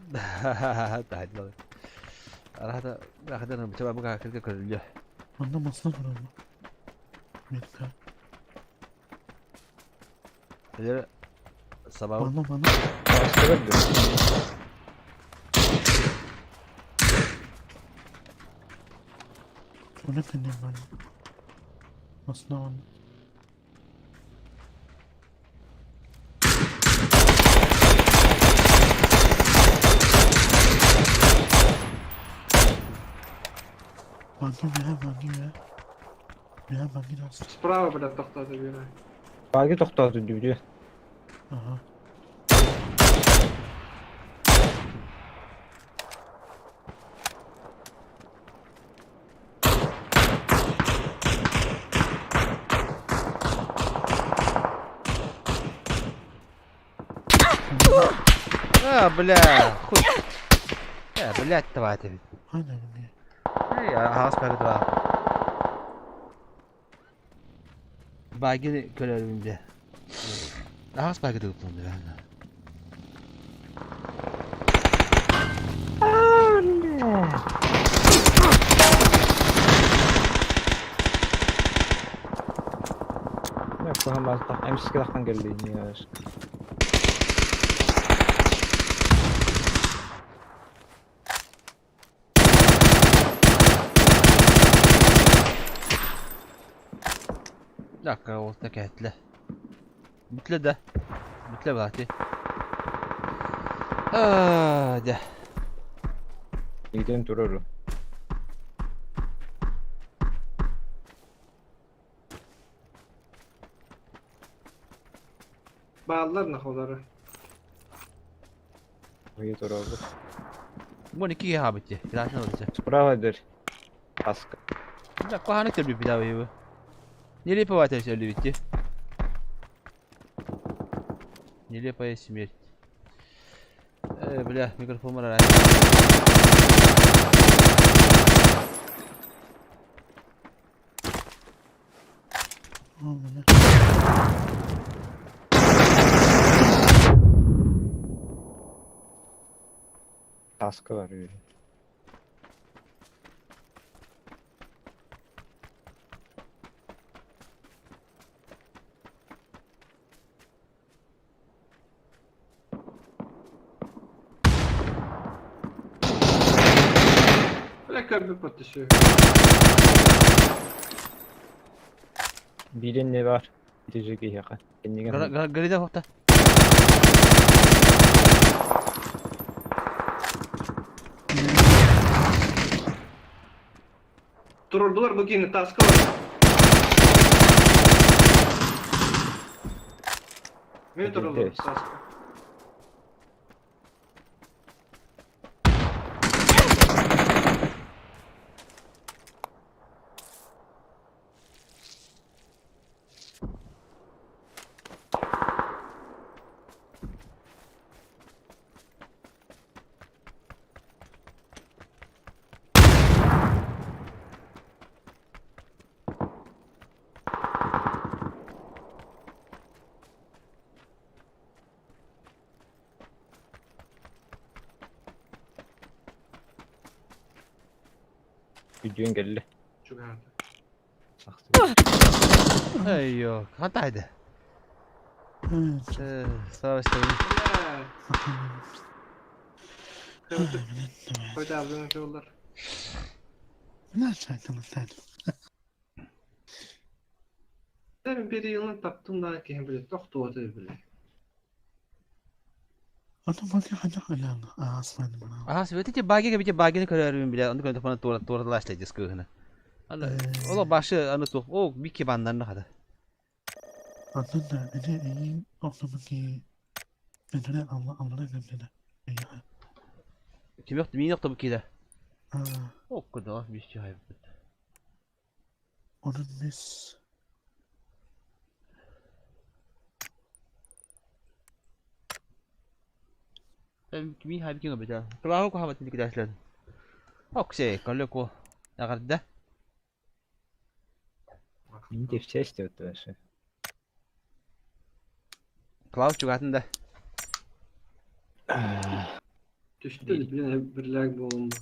Tahan lang. Arahata, arahata na coba buka kerja kerja. Anlamazsın onu. Amerika. Jadi sabah Bana. Bastırırdı. O ne benim bana. Aslında onu. Bangi ya. Ya bangi nasıl? Sправа, блядь, toxtadı bir ay. Bagi toxtadı diyor. Aha. bela. Хуй. Блядь, тварь. Aynen öyle. Ya has perde var. Bagini körelvince. Has perde tutuldu yani. Ne kuhamaz tak emsi kilahkan geldi ya. dakika o teketle. Bitle de. Bitle bati. De. Gidelim durur. Bağlılar nahoları. Oye durur. Bu ne ki habiti? Biraz ne olacak? Spravadır. Kask. Da kohanek de bir daha bu. Nereye pavate söyle bitti? Nereye paya simir? Bля, mikrofon var herhalde. Aman. Kaskı var öyle. köpük patışı. Birin ne var? Gidecek iyi yakın. Kendine Gride hokta. Dururdular bu gene taskı var. Ne dururdular taskı? Gücün geldi. Çok hadi. Ey yok. Hataydı. Savaş tabii. Köpük. Koydu abinin yollar. Ne çaydım sen? Ben bir yılını taktığımdan keyin bile doktordu bile. Adam bakıyor hadi hala. Aslan bana. Aha söyledi bagi gibi bagini körüyorum bile. Onu koydu bana doğrulaştıracağız köyüne. Ana ola başı anı sok. O bir ki bandan ne kadar. Adam da ne iyi ortamı ki. Ben de Allah'a gönderiyor. Ya. Kim yoktu? Min yoktu bu kide. Ha, O kadar bir şey hayır. onun biz Ben kimi hayır kim yapacak? Kalau aku habat dikit aslan. Oke, kalau aku akan dah. İyi defter işte ötürü. Kalau juga anda. Düştü bir lag bulundu.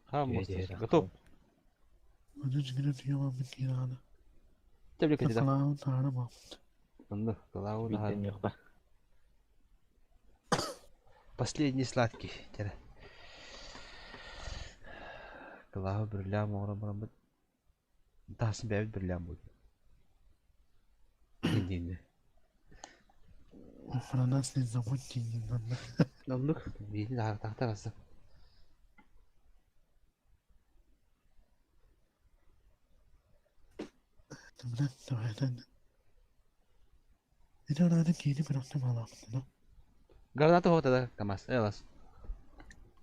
Ha, musti. Betul. onun gibi diyor bir kirada. Tebrik ederim. Falan tanımam. Anda, kalau dah. Bilden yok bak. Последний сладкий. Тера. Kalau berliam orang-orang bet. Entah sebab berliam bu. Ini. Fransız ne zaman dinliyorlar? Namluk. Ini dah tahta rasa. Tamam, tamam. Bir arada giyini bıraktım Allah'ım. Granata ho tada kamas. Elas.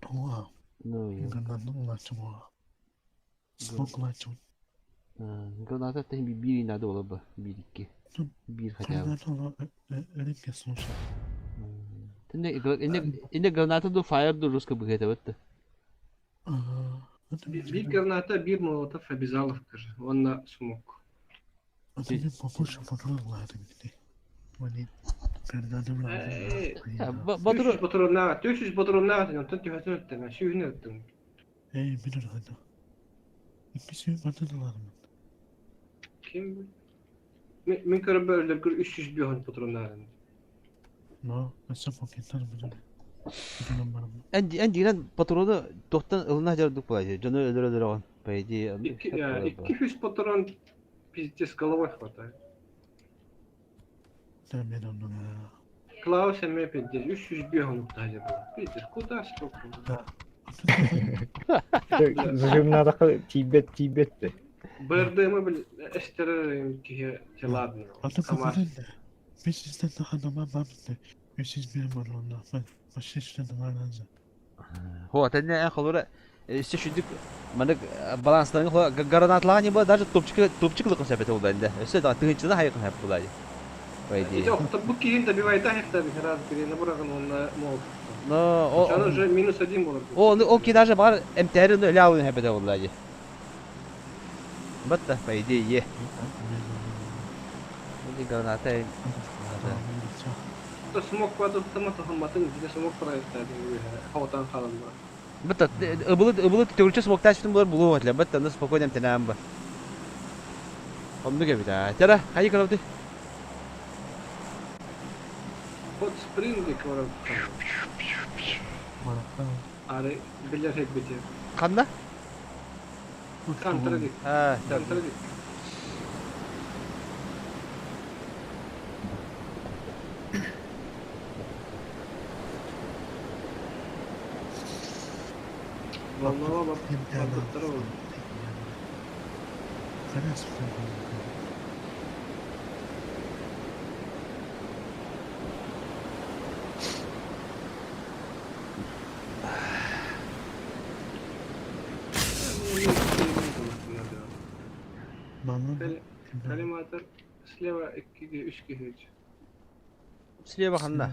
Wow. No, ya. Granada ulaştım o. Smoke ulaştım. Granata teh biri nada ola ba. Bir iki. Bir haja. Granada ola öyle bir sonuç. Ini granata do fire do ruska bu hete bitti. Bir granata bir molotof ve biz alıftır. Onunla smok. Adamın popuşu fotoğraflardı gitti. Hani Granada bıraktım. 300 patron ne? 300 patron ne? Tut tüfeğini öttüm. Şu günü öttüm. Bir arada. İkisi batıdılar mı? Kim? Min kara böyle 300 bir patron ne? No, mesela paketler mi? Bilmem bana. En diğer patronu doktan ılına hacardık bu ayı. Canı öldür on. Paydi. 200 patron pizdes kalavak var. Ben onu ya. Klaus emme pizdes 300 bir hanım tacı bu. Pizdes kudas çok. Zırhımlarda Tibet de. Bırdığımı bil estererim ki çalabını. Ama biz sizden daha normal babında. Siz benim var ondan. Ben başka işlerden var lazım. Ho tadi en kalora işte şu dik mana balanslarını ho granatlar ni bu даже topçuklu konsepti oldu ende. İşte daha tığınçıda hayır konsept oldu. Paydi. Yok bu kiyin de bir vayda hep tabii herhalde birine bırakın onunla mol. No, o Sana же minus 1 olur. o ki даже var MTR'in öyle alın hep de oldu acı. Batta paydi ye. Bu granata Da smok var da tamam bir de smok para isterdi havadan kalan var. Batta ıbılı teoriçe smokta açtım bunlar bulu var. Batta nasıl spokojnem tenam bu. Onu gibi de. Tera, hayır kaldı. Hot spring var. Bana. Ari bilir hep bilir. Kanda? Kantıra git. Ha, Kantıra git. Vallahi bak. Kantıra oldu. Kalimatlar sleva 2 3 hiç. Sileye bakın da.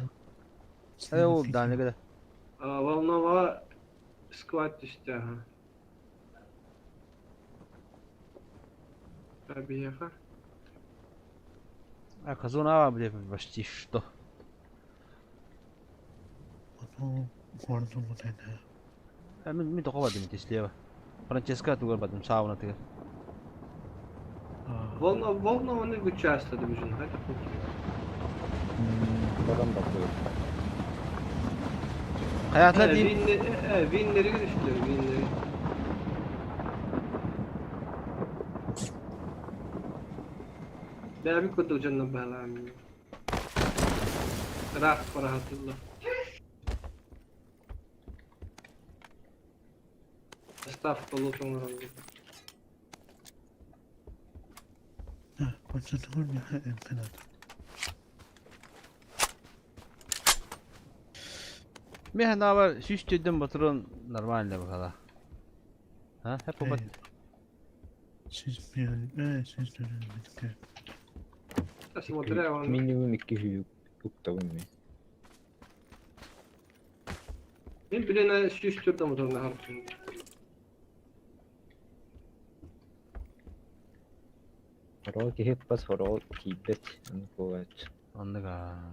Hadi oldu daha ne kadar. Volnova squat işte ha. Tabii ya. А казуна бля почти что. Мен тоқова дим слева. Франческа тугар бадым сауна тигер. Volnova ne güç yasladı bizim. Hadi bakayım. Buradan bakıyor. Hayatlar değil. Winleri görüştüler, winleri. Ben bir kutu canına bağlamıyorum. Rahatıllah. Staff dolu sonra. Men ne var? Süs dedim batırın normalde bakala. Ha? Hep o bat. Смотря Minimum 2 hukukta bu mu? Ben birine süstürdüm motorunu harfini. Roki hep bas for kibet kovaç. Anladık ha.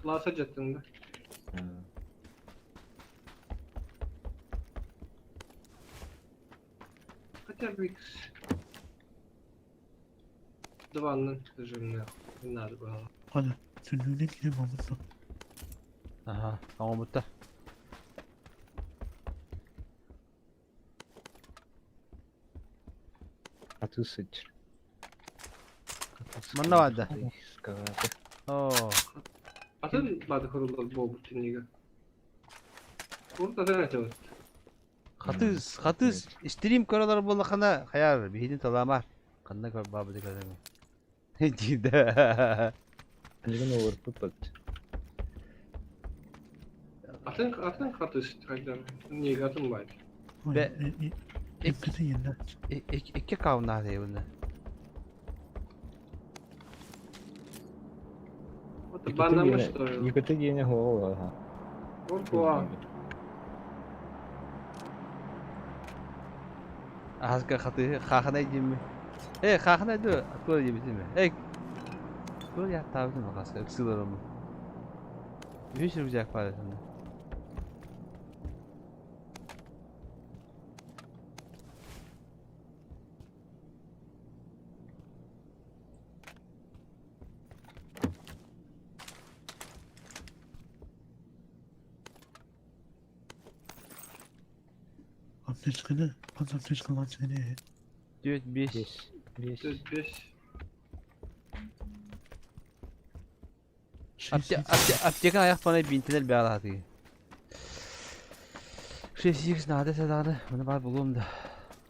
Klasa jattında. Хотя бы X. Диванның режиміне. Не надо было. Hadi. Tünlüğüne gidelim Mahmut'la. Aha, tamam bitti. Atı sıç. Manna vardı. Skavate. Oo. Atın badı kuruldu bu bütünlüğü. Burada da ne çalış? Hatız. Stream karalar bolla kana hayar. Bihidin talamar. Kanna kar babı de kadar. Ciddi. Neden overput bak. Atın katı istihdam. Niye atın var? Be- İkkati yerine. İki kavna diye bunu. Banlamış da öyle. Yıkıtı yine hova ha. Orkua. Azka hatı khahna yimi. Khahna do atıyor yimi mi? Dur ya tabii mi kaska ıksılırım. Bir sürü güzel var sende. Apteçkını. Pas apteçkını lan seni. 4 5 5. Apteka ayak bana bintiler bir ara hadi. 6 nade sedane. Bunu var bulum da.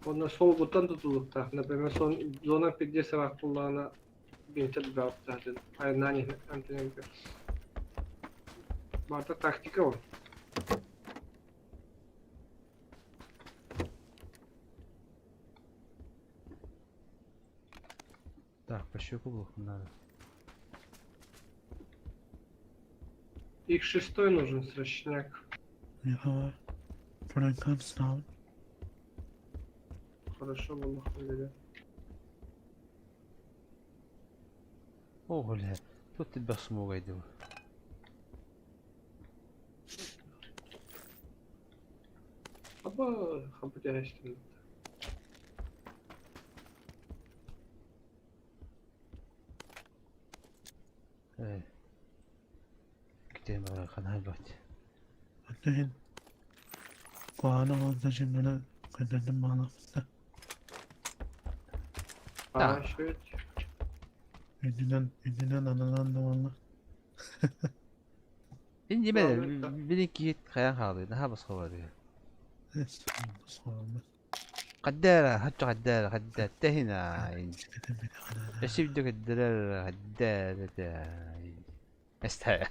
Onlar sol buttan tutuluk da. Например, son zona 50 var kullanan bintel bir hafta. Hayır nani antrenör. Barda taktika var. Так, пощеку блок надо. Их шестой нужен срочняк. Ya. Frankan sınav. Хорошо было хули. О, бля. Тут ты без смога иду. Аба хапытяштым. Gidelim bana kanal bak. Değil. Kuanı oldu şimdi kaderdim bağlamıştı. Aa şöyle. Ünlüden anadan da valla. İnci ben bir iki git kayan kaldı. Daha başka var ya. Neyse. Sorma. قدارة حتى قدارة قدارة هنا Çiledim beni hala. ايش بدك قدارة قدارة استحي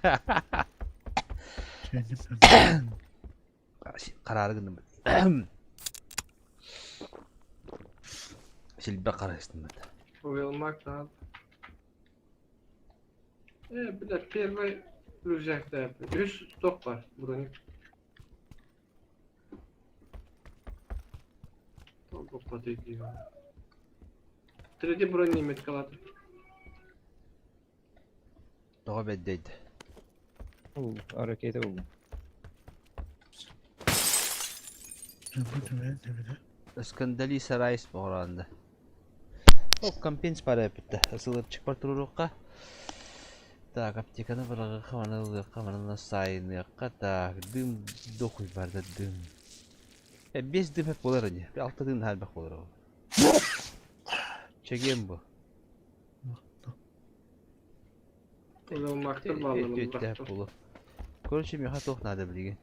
Çiledim ben. قرار قلنا ايش البقرة استمت Uyulmak lazım. Bir de firma ücretler. 100 stok var buranın. Çok patı diyor. 3D buranın nimet kaladı. Doğa beddeydi. Harekete oldu. اسكندلي سرايس بغراندا او كامبينز بارا بيتا اسılır çıkar tururuqa ta kaptikana bırakı manılırqa manılna sayınıqa ta dım dokuy barda dım biz dım hep olur önce bir altta dım hal bak olur o çekeyim bu Uyulmaktır bağlamını hep bıraktı. olur konuşayım ya toh nada bilgin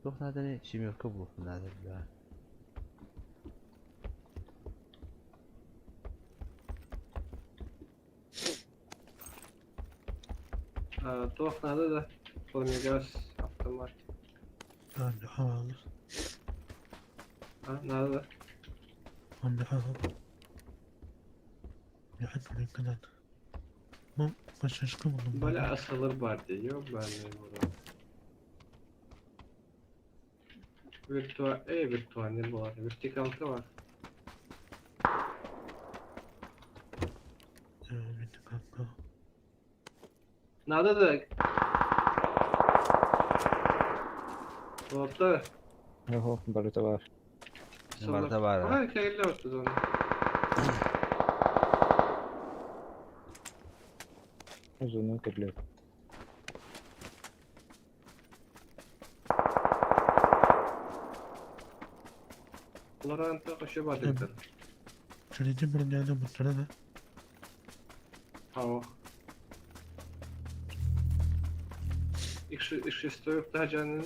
toh nada ne şimdi yok bu nada bilgin Tohnadı da Polmegas автомат. Hadi havalı. Nerede da? Hadi havalı. Ya hadi ne kadar. Bu başarılı buldum. Böyle asılır var diyor ben de burada. Virtual ne bu arada? Vertikalka var. Evet kanka. Nerede da? Orta. Oho, baruta var. Barda var ha. Ha, kelle ortada onu. Uzunluğu kırılıyor. Loranta koşu vardı. Çiledim ben nerede bu sırada? Hava. İş stoyup daha canını.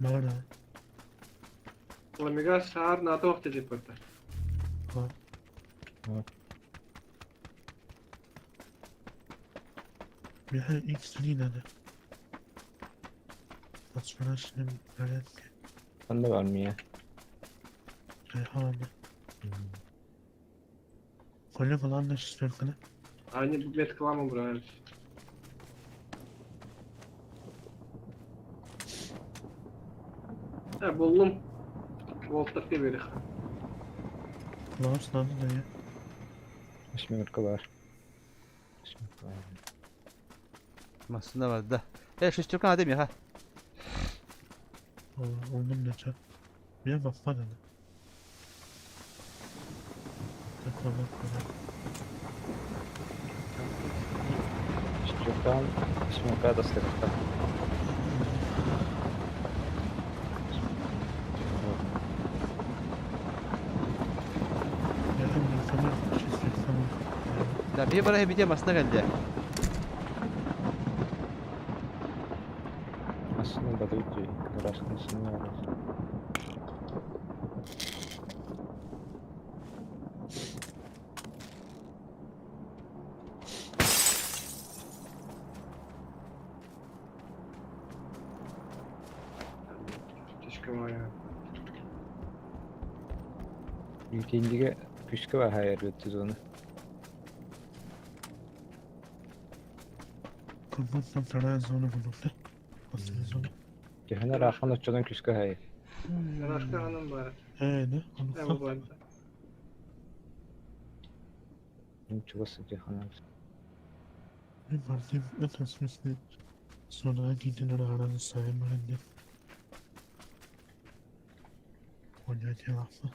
Mağara. Polmegas sağır nerede orta cepte. Ha. Bir her ilk sırayı nerede? Asfana şimdi nerede? Bende var mı ya? Reyhan'da. Kolye falan da istiyor kana. Aynı bu met kıvamı buraya. Ha buldum. Voltak diye biri. Lars nerede ya? Şmirka var. Aslında var da. Şu Türkan adam ya ha. Onun ne çar? Bir bak bana ne? Bak. Şmirka, Şmirka da stekta. Da bir bara bir aslında geldi. Aslında da değil. Burasının sınırı var. Keşke var ya. İlkindiğe küçük var hayal ediyoruz onu. Kurbansan saraya zonu bulundu. Asıl zonu. Gehine rakhan uçudan küçük hayal. Başka hanım var. Ne? Ne bu var? Çubası gehine. Bir partim ötesmesi. Sonra gidin aranı saymayın diye. Kolye cevaplı.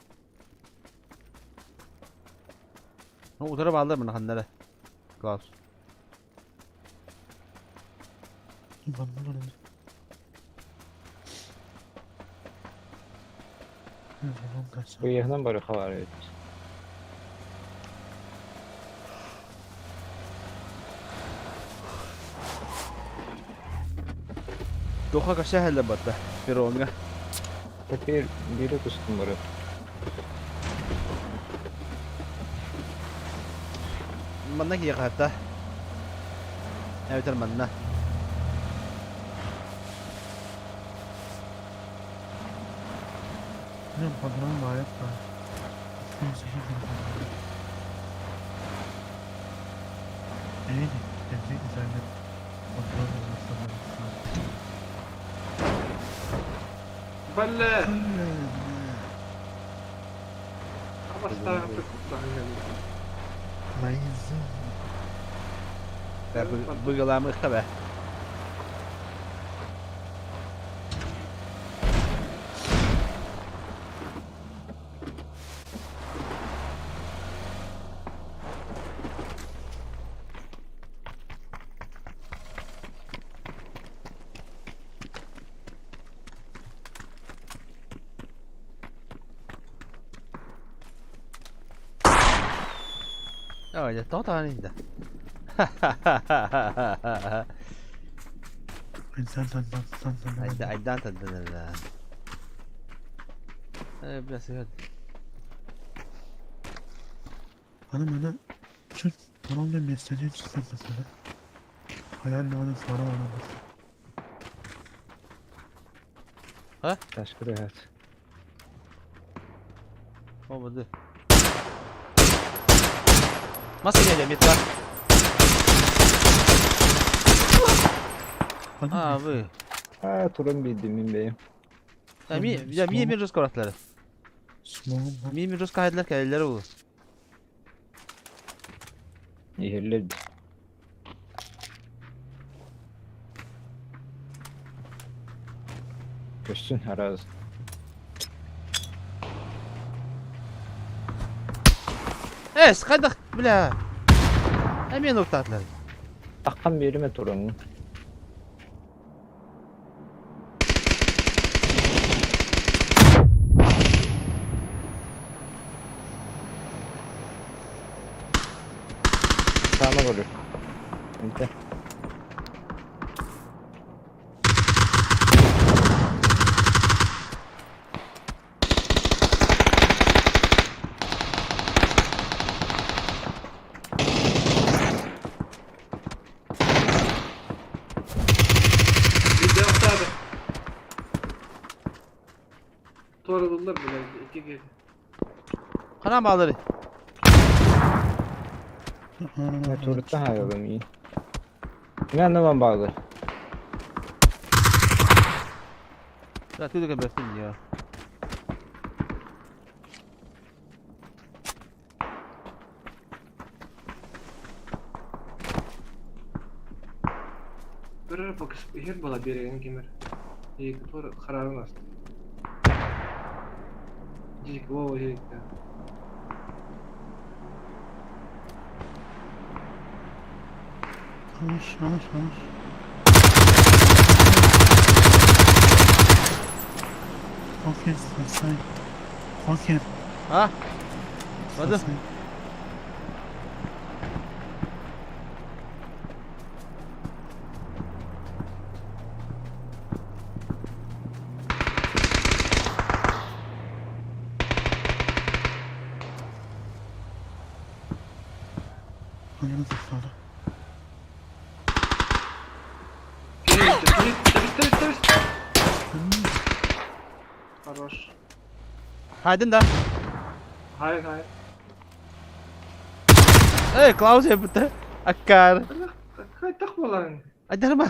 O utara bağlı mı kanlara? Klaus. Bandı var ne? Bu yerden bari haber et. Doha kaşa helle batta. Bir onga. Teper biri kustum bari. Manna ki yakata. Evet manna. Ne padron var ya. Kimse İyi, evde güzeldi. Padron olmasa بل خبصتها في Mayızı. Bu yılamı tabi. Öyle tot halinde. Aydan tadın la. Biraz sevdim. Bana şu paramla mesleği çıkmak mesela. Hayalle bana sonra bana Ha? Teşekkür ederim. Olmadı. Masa geliyor mit var. Abi. Ha turun bildiğim beyim. Ya mi Rus koratları. Mi Rus kaydılar kelleri olur. Yerler. Köşsün herhalde. Es kadık bile. Hemen noktalar. Akkan birime turun. Sağına vurur. Şimdi. Bir de haftada. Doğru buldular bile. İki gezi. Kana bağları. Ne turutta hayalım iyi. Ne anlamam bağlı. Ya tüydük ebeftin ya. Bir bakış her bala beregen kemer. Yek tor kararın astı. Jik o yek. Konuş. Korkun sen. Korkun. Ha? Hadi. Ananı tutmadı. Хорош. Haydin da. Hayır. Klaus yaptı. Akkar. Hay takma lan. Adarma.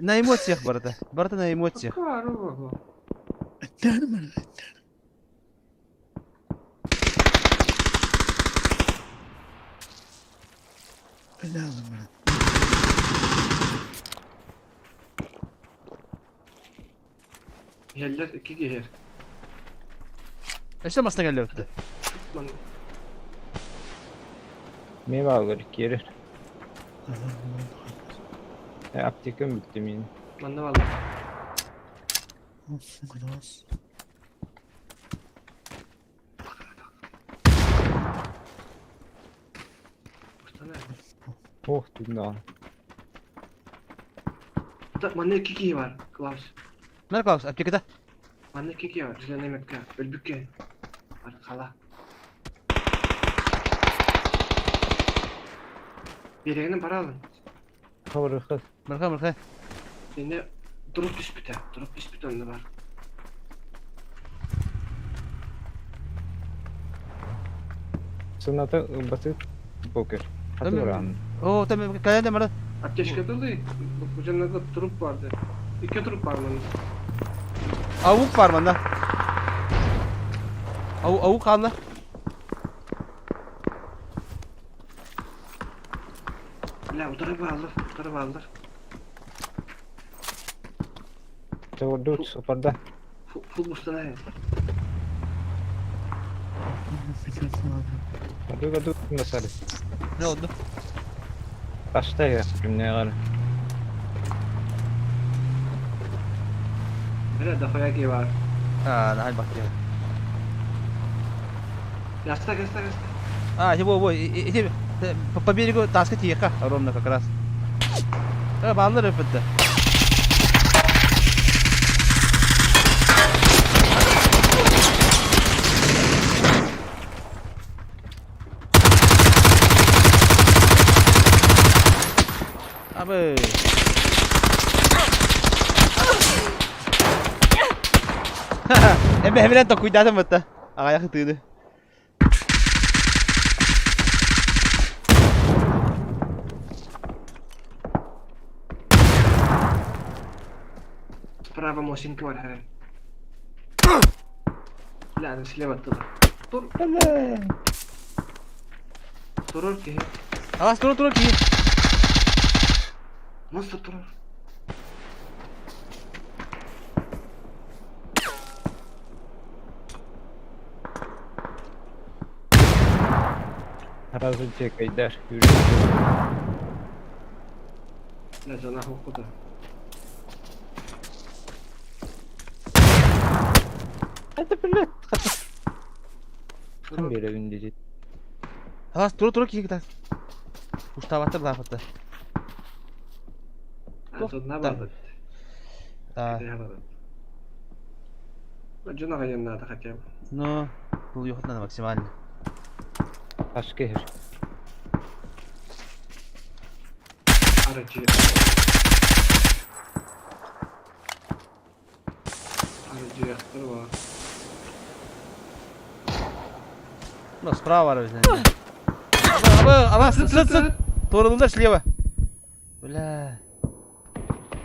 Na emocjach Barta. Barta na emocjach. Karo. Etlerme. Belalım ben. Yeller iki geher. İşte masna geldi öptü. Lan Ne bağlı geri. Aptekim bitti min. lan ne var lan? Olsun biraz. Oh, dinle. Bana iki kişi var. Klaus. Nerede Klaus? Aptekada. Bana iki kişi var. Düzenli emekle. Ölbükke. Var kala. Birini para alın. Kavur kız. Mırka. Şimdi durup dispüte. Durup dispüte önünde var. Sonata basit poker. Hadi Tamam. oran. Oo tamam. Kaya da mara. Ateşke dolu. Bu cennette durup vardı. İki durup var bunun. Avuk var bende. Avuk kaldı. La o tarafa alır. O tarafa alır. Coba dut sepada. Full bustana ya. Aduh nasıl? Ne oldu? Kaçta ya filmine kadar. Böyle defaya ki var. Ha, nah bak ya. Yasta. А, его, эти по берегу таскать ехать ровно как раз. Баллы рыпытты. Abi. Hemen de cuidado mata. Ayak tığdı. Справа мосинки var herhalde. La слева оттуда. Тур. Турur ki. Alas dur ki. Nasıl turur? Razı çekeyder. La cana hukuda. Hadi böyle. Kan böyle bindici. Alas dur ki kita. Устава-то лапата. Тут на баду. Да. Cana kayan nada хотя бы. Ну, был ехать надо максимально. Aşkehir. Aracı. Aracı yaktır var. Ну, справа разве? Алас, сын. Торылдар слева. Бля.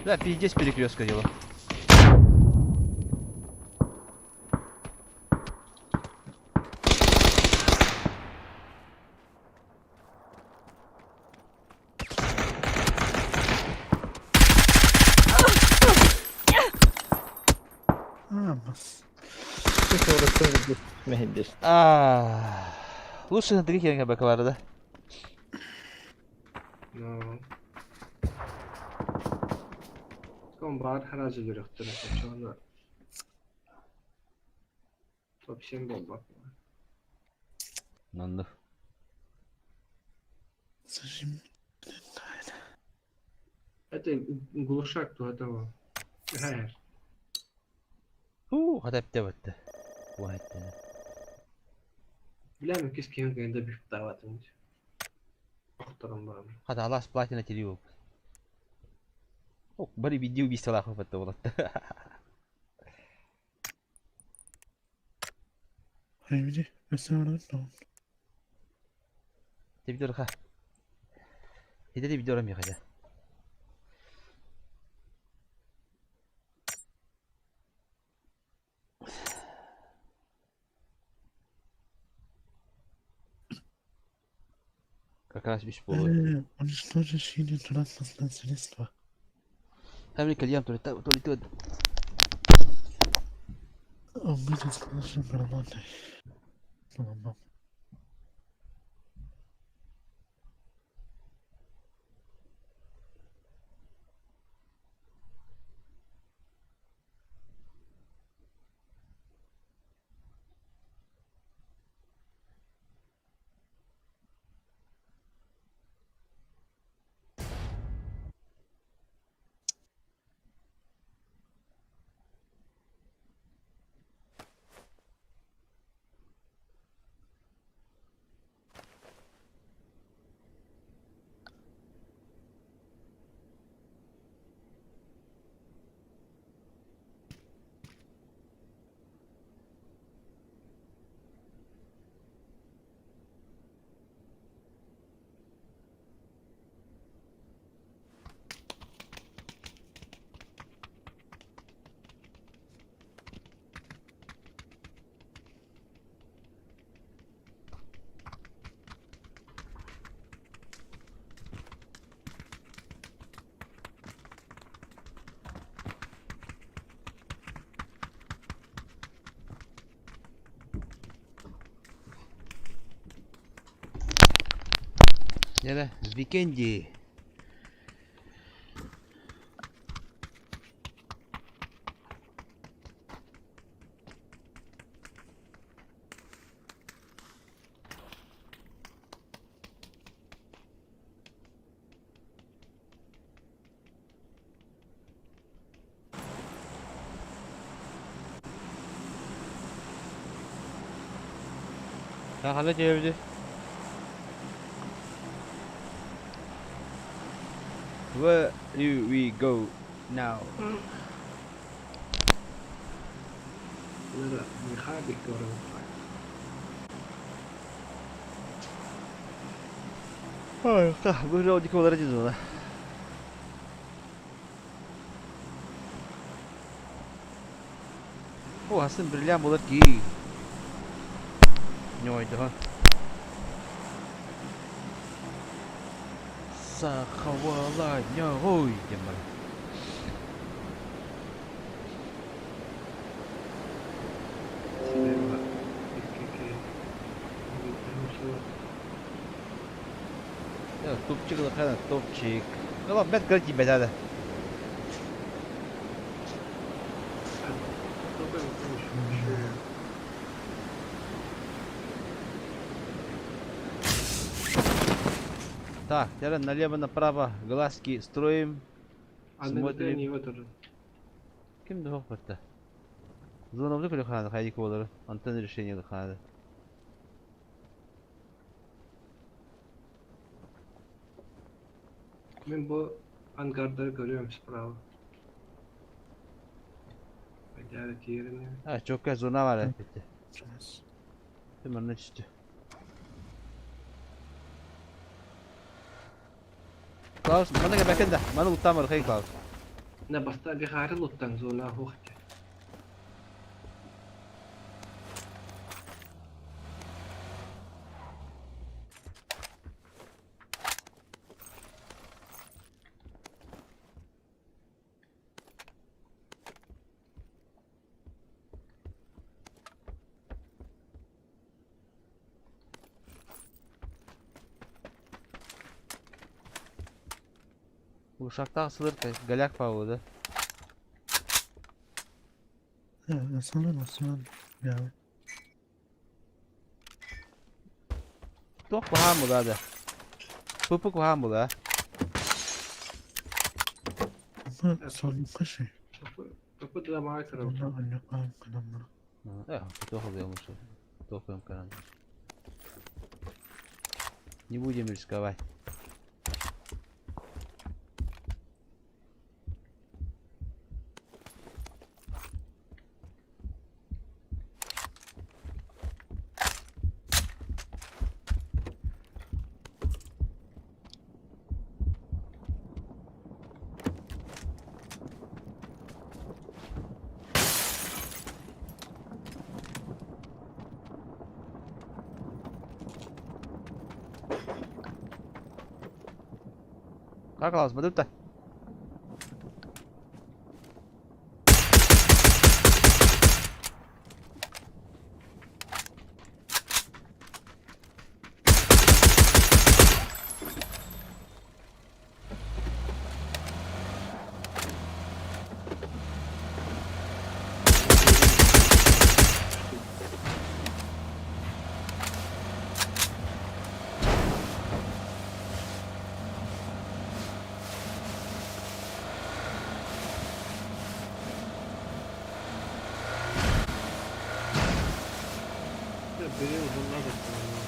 Да, пиздец перекрестка дело. Vamos. Mühendis. Лучше на 3 херня баклара, да? No. Kon bar haracı yürüktür. Sonra. Top şey bak. Nandı. Зачем? Это глушак то этого. Hayır. Hadi hep de bitti. Bu etti. Bilmem ki kim kendi bir davatın. Muhtarım var. Hadi Allah платина телевизор. О, бери видео убийства лахов это было. Haydi. Mesela Ты видео ха. Иди ты видео рами хотя. Как раз бишь было. Уничтожить синие транспортные средства. Хамли кальян, то ли то. Будет с нашей гранатой. Мама. Yine Vikendi. Ya hala çevirdi. Where do we go now? لا بيخابك ورا Ay, kah, bu rodiki olarak cüzdanı. O aslında brilyan bulut ki. Ne oydu ha? Sakhavala ne oy demek. Ya topçuk da kadar topçuk. Ama ben kırıcı bedava. Так, теперь налево-направо глазки строим. Смотрим. Не вот это. Kim de hokmatta. Zonamda kule kanadı haydi kovaları. Anten решение de kanadı. Ben bu hangarları görüyorum sprava. Acayip yerini. Ha çok az zona var elbette. Hemen ne çıktı? Klaus, mana gel bakın da. Mana utamır hey Klaus. Ne basta bir harı luttan zona hoşça. Bu uşakta asılır galak pavuğu. Ya nasıl ya. Tok paham bu da. Pupuk paham bu da. Ama sorun kaşı. Kapı da mavi tarafı. Anne kanam bana. Ya, tok oluyormuş. Tokum karan. Не будем рисковать. Как Клаус, подуй-то. Biri uzunlar da kullanıyor.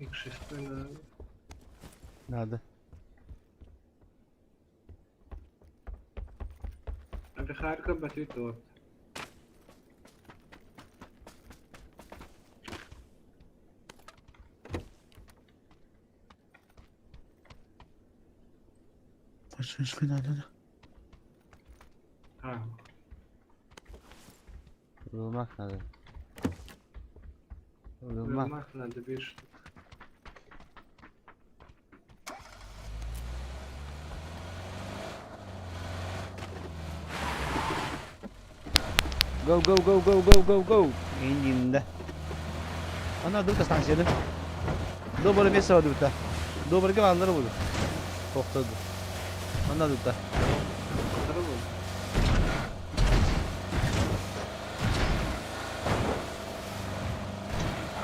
İlk şifre nerede? Nerede? Abi harika basit o. Başka nerede? Ha. Vurulmak nerede? Vurulmak. Vurmak nerede bir. Go go go go go go go. İndiğinde. Ana dur stansiyonu. Добрый вес var burada. Добрый gevanları buldu. Toxtadı. Ana dur da. Tarım oldu.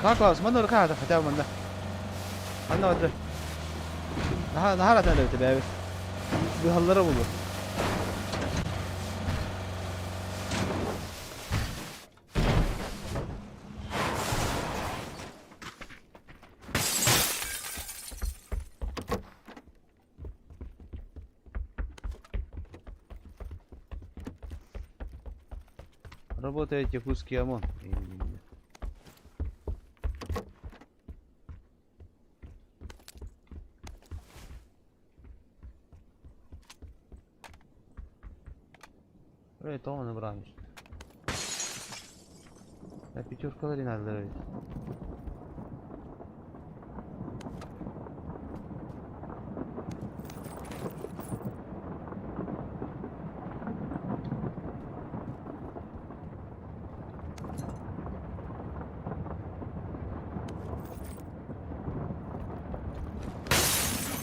Kalk lazım. Bana oraya kalk. Hadi bana. Ana hadi. Daha rahat edildi be. Bu hallara buldu. Работает якутский ОМОН. Evet, onu bırakmış. Ya pятеркалар inandılar öyle.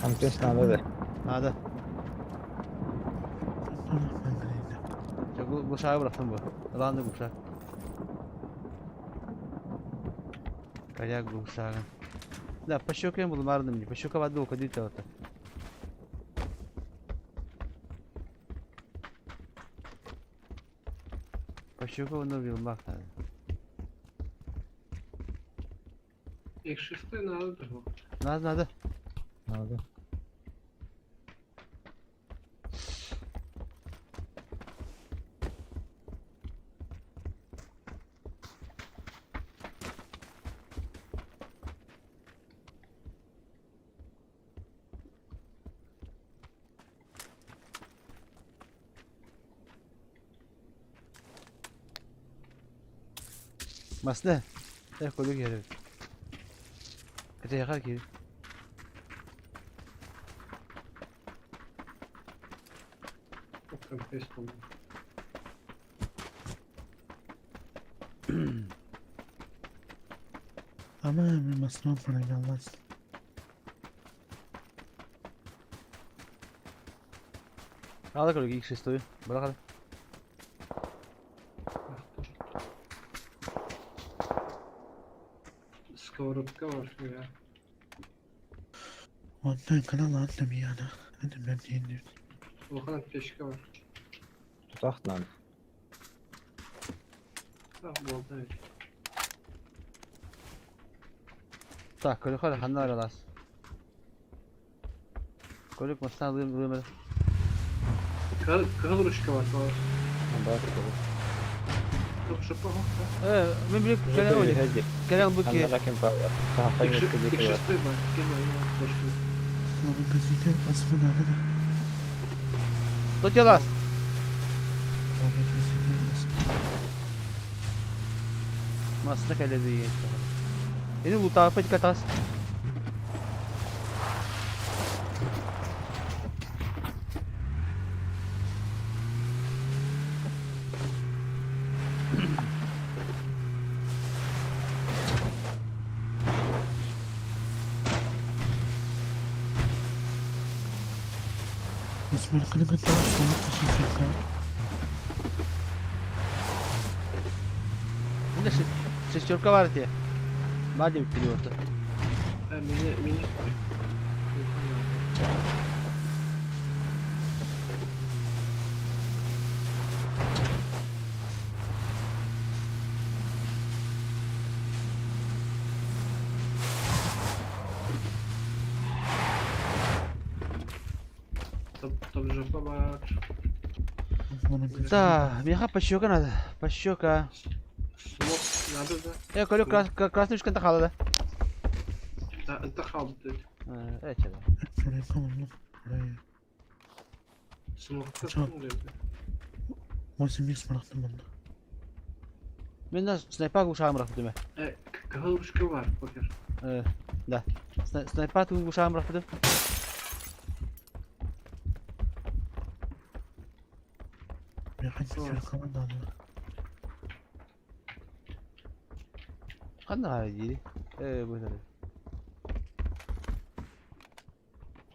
Antes nada de. Hadi. Çok bu şahı bıraktım bu. Landı bu şah. Kayak bu şahı. Да, по щекам буду марным, не по щекам одну, ходить вот. По щекам он убил мах надо. İlk şıstı nerede bu? Надо. Надо. Masne. Koyduk yere. Kete yakar ki. Bakın pes oldu. Ama bir masraf para gelmez. Al koyduk ilk şestoyu. Bırak hadi. Skоворodka var şu ya. Ondan kanal annem yana. Hadi ben değilim. Volkan peşke var. Тутах надо. Tamam Volkan öyle. Так, koyduk hadi hanına aralas. Koyduk masne alayım böyle. Kıhılırışka var falan. Да, Çok şıppa bak. Ben bilip gelen öyle. Gelen bu ki. Anda rakim power. Tahta İlk geçti diyor. şıstı var. Gel ya. Boşver. Ama gazete asma nerede? Tut yalas. Ama gazete asma. Masne kalede iyi. Ini bu tarafa dikkat as. İsmail Kılıçdaroğlu sana teşekkürler. Bunda şestorka var diye. Madem biliyordu. Ha mini. Да, меха пощека надо. Пощека. Смок надо, да? Колю красный шкан тахала да. Да, это халд. Evet. Смокта Чё? кім деді? 8x bıraktım bunda. Ben de sniper uşağım bıraktım. Kılıçkı var, bakır. Да. Sniper uşağım bıraktım. Я хотел команду. Kan da iyi. Bu da.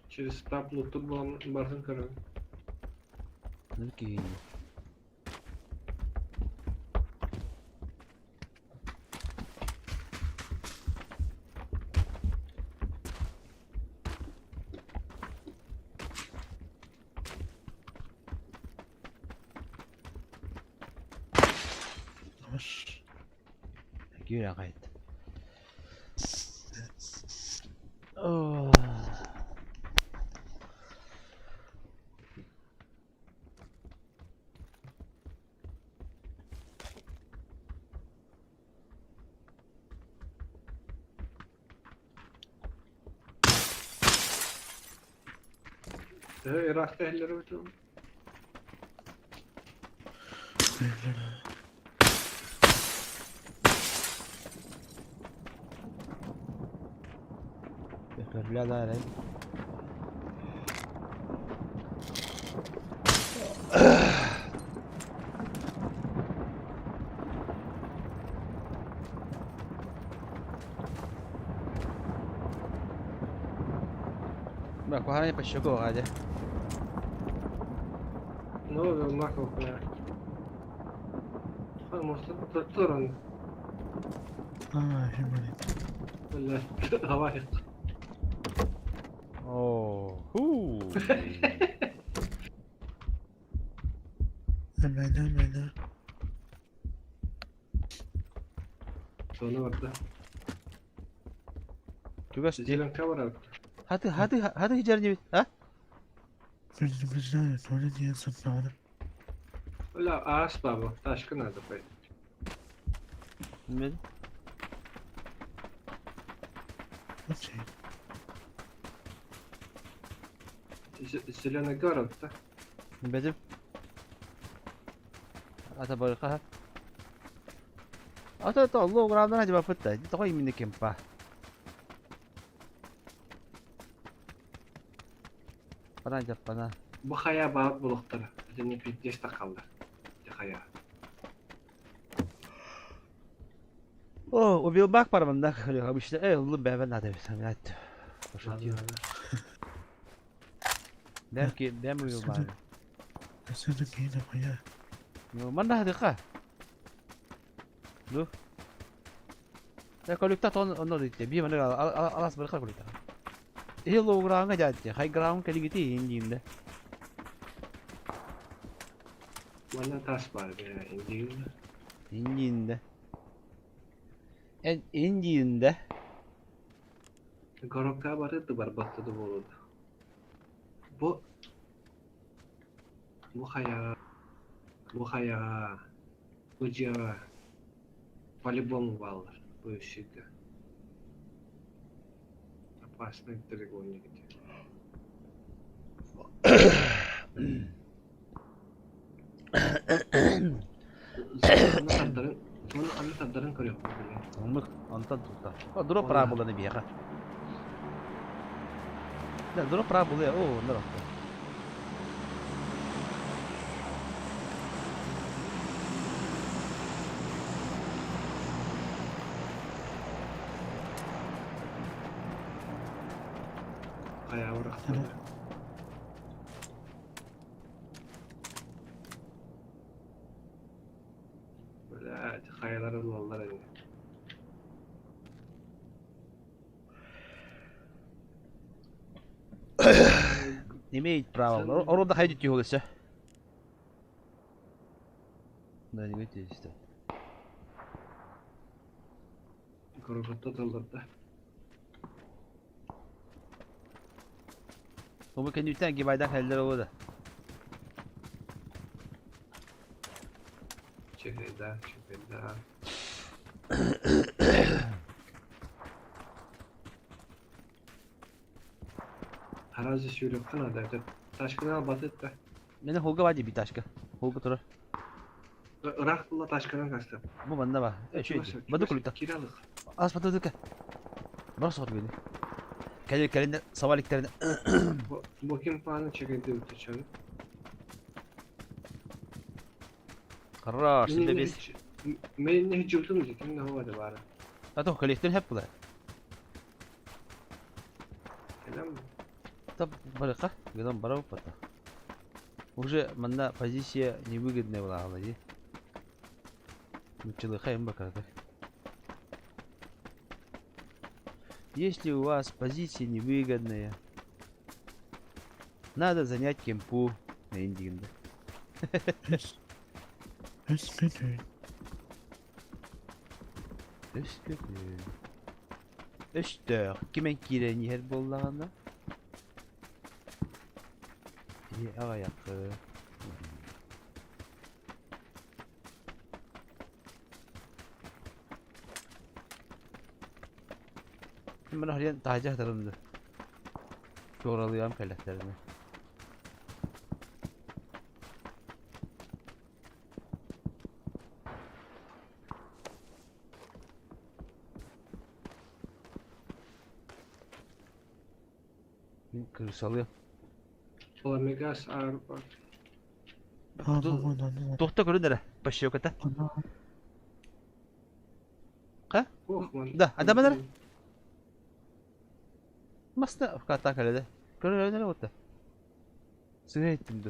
Через табло тут була барзин корова. Ne ki? Yavaş. Güya gayet. Oh. Irak'ta elleri ötüyor. Bekler da öyle. Bak bu hane пощека hadi. Ну, маков, бля. Может, туран, Aa, şimdi. бля, havaya. Oh. Huu. Hemen. Sonra orada. Tugas di. Zilan kamera. Hadi hicarcı. Ha? Önümüzde öyle diye satmadı. Öyle ağaç baba, taşkın adı pek. Bilmedim. Okey. Zilana город, да? Bilmedim. Ata barka. Ata to lo gramdan hadi bafıtta. Toy minne kempa. Bana Japana. Bu haya balık bulukları. Bizim bir deste kaldı. Haya. Oh, o bir bak parmağında kalıyor. Abi işte oğlum ben hadi sen hadi. Belki ben mi var? Sen de giyine baya. Mana hadi ka? Lu. Ya kalau kita tahun ono dite, bi mana alas berkah kalau kita. Hello ground aja aja, high ground kali gitu injinde. Bana taş var be, indiğin. İncinde. İncinde. Gorokka vardı barbattı da oldu. Bu haya uca по-любому валар, bu işiyle. Опасно далеко не где. Sonra anlatadırın kırıyor. Onluk antan tutar. O drop para bulanı bir yaka. Da drop para buluyor. O ondan oldu. Haya uğraştı. Böyle hayaları lollar yani. Не имеет права. Оруда ходить его все. Да, не видите здесь. Gorokka dolarda. Bu kendi üstten gibi aydan haller oldu. Çekildi, çekildi. Arazi sürüyor kanada. Taşkına batıp da. Mene Holga var diye bir taşka. Holga durar. Iraklı'la taşkına kaçtı. Bu bende var. Şöyle. Badı kulüpte. Kiralık. Az patı dıkı. Bana sor beni. Kellerinde savaliklerinde. Bu kim puanı çekildi uçuşu. Karar şimdi biz. Benim hiç yıldım ki kim ne havada bari. Zaten kolektif hep bunlar. Öyle mi? Tabi baraka. Gıdan bara pata. Уже манда позиция невыгодная была, Влади. Челыхаем бакарда. Если у вас позиция невыгодная, надо занять кемпу на индигенде. Üsküdür. Üsküdür. Üstör. Kimen kiren yer bollağında? İyi ağa yakı. Ben halen tacah tarımdı. Çoğralıyorum pelletlerini. Kırsalıyor. Omegas Arba. Tohta görün nere? Başı yok ata. Ha? Da, ada mana? Masta kata kalede. Görün nere otta. Sıra ettim de.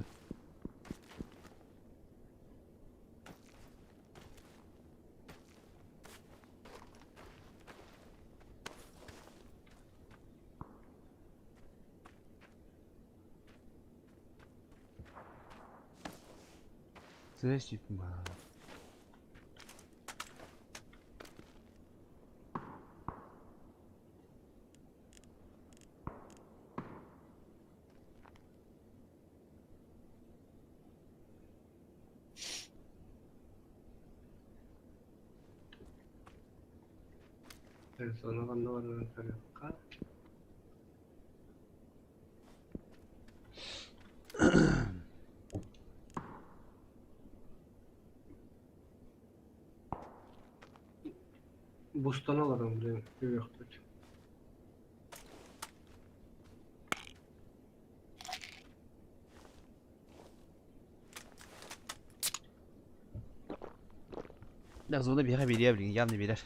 Sıra ettim ha. Sonra bana var tarafka. Bustan alırım diye bir yok pek. Ne zona bir yere bilir, yandı birer.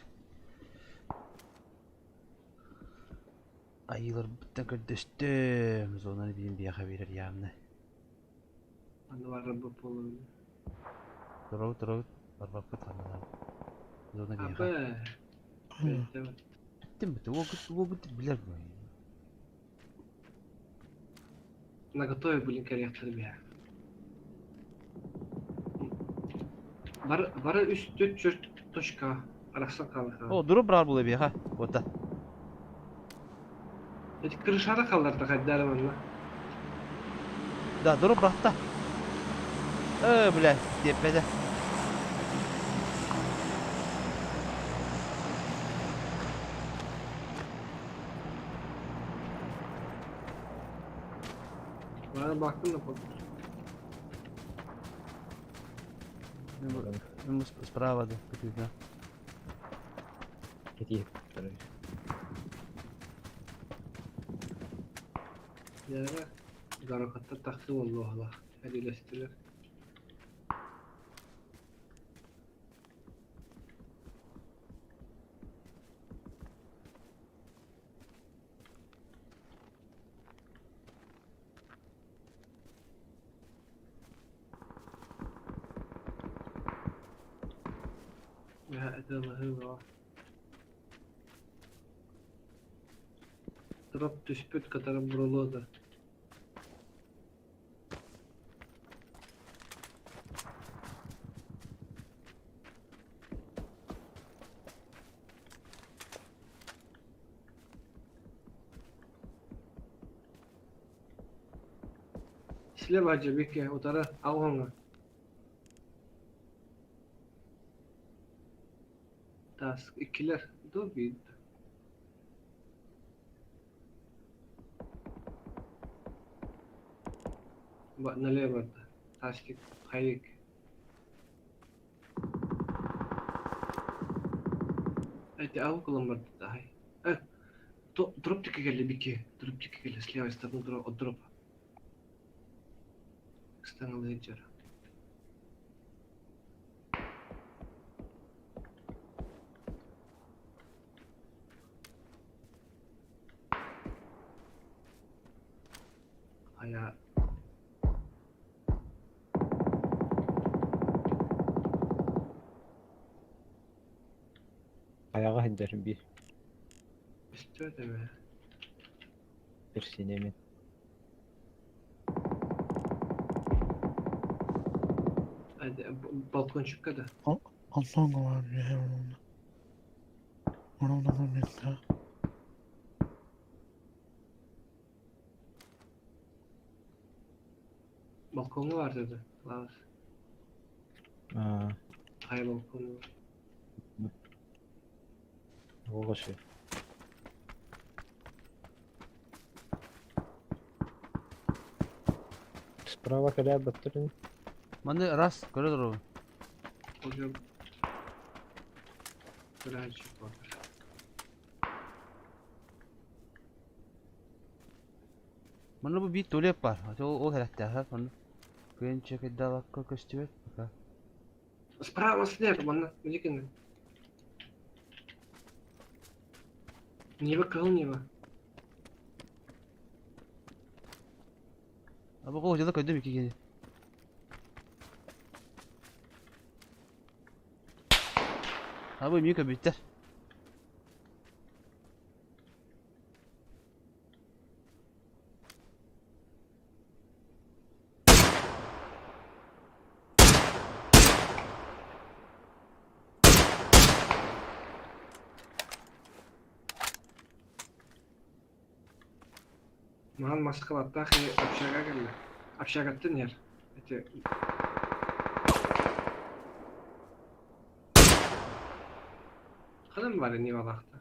Ayılar bitten kardeştim. Zonları bir yere bilir yandı. Bana var bu polu. Durut. Barbapı tanıdım. Zona bir Abi. yere. Evet. Bittim bitti. O gitti bilir mi? Наготове блин корректор bir. Var üst 4 точка. Arasın kalır. O durup brar bulu bir ha. Ota. Hiç kırışada kalır da kadar valla. Da durup bıraktı. Bile tepede. Bana baktım da fotoğraf. Ему справа, да, да. Какие? Ya garakatta taktım Allah Allah. Hadi iyileştirir. Ya edemezim. Drop dispute kadar buralı da. İşle bacı bir ke o tara avonga. Task 2'ler. Dur bir. Bak neler vardı. Task kayık. Hadi av kullan vardı daha. Drop тільки geldi Бики. Drop тільки geldi. С левой стороны от дропа. Стану лейджера. Aya Ayağa hinderim bir istiyor deme. sinemin. Hadi balkonçuk kadar. Alttan var bir her orada. Orada mı bitti? Balkonu var dedi. Klaus. Aa, Hayır balkonu var. o şey. Справа когда батарея? Manda rast göre dur. Hocam. Birazcık var. Manda bu bir tulip var. O herhalde ha. Manda. Köyün çekildi vakka köstüvet. Baka. Справа слева, мана. Видите? Нива калнива. Abi o hocalık ödüm iki gece. Abi büyük öbütler. Маған масқа баттахи общага келді. Общагаттын ер. Эти Kadın var ya Nivalak'ta.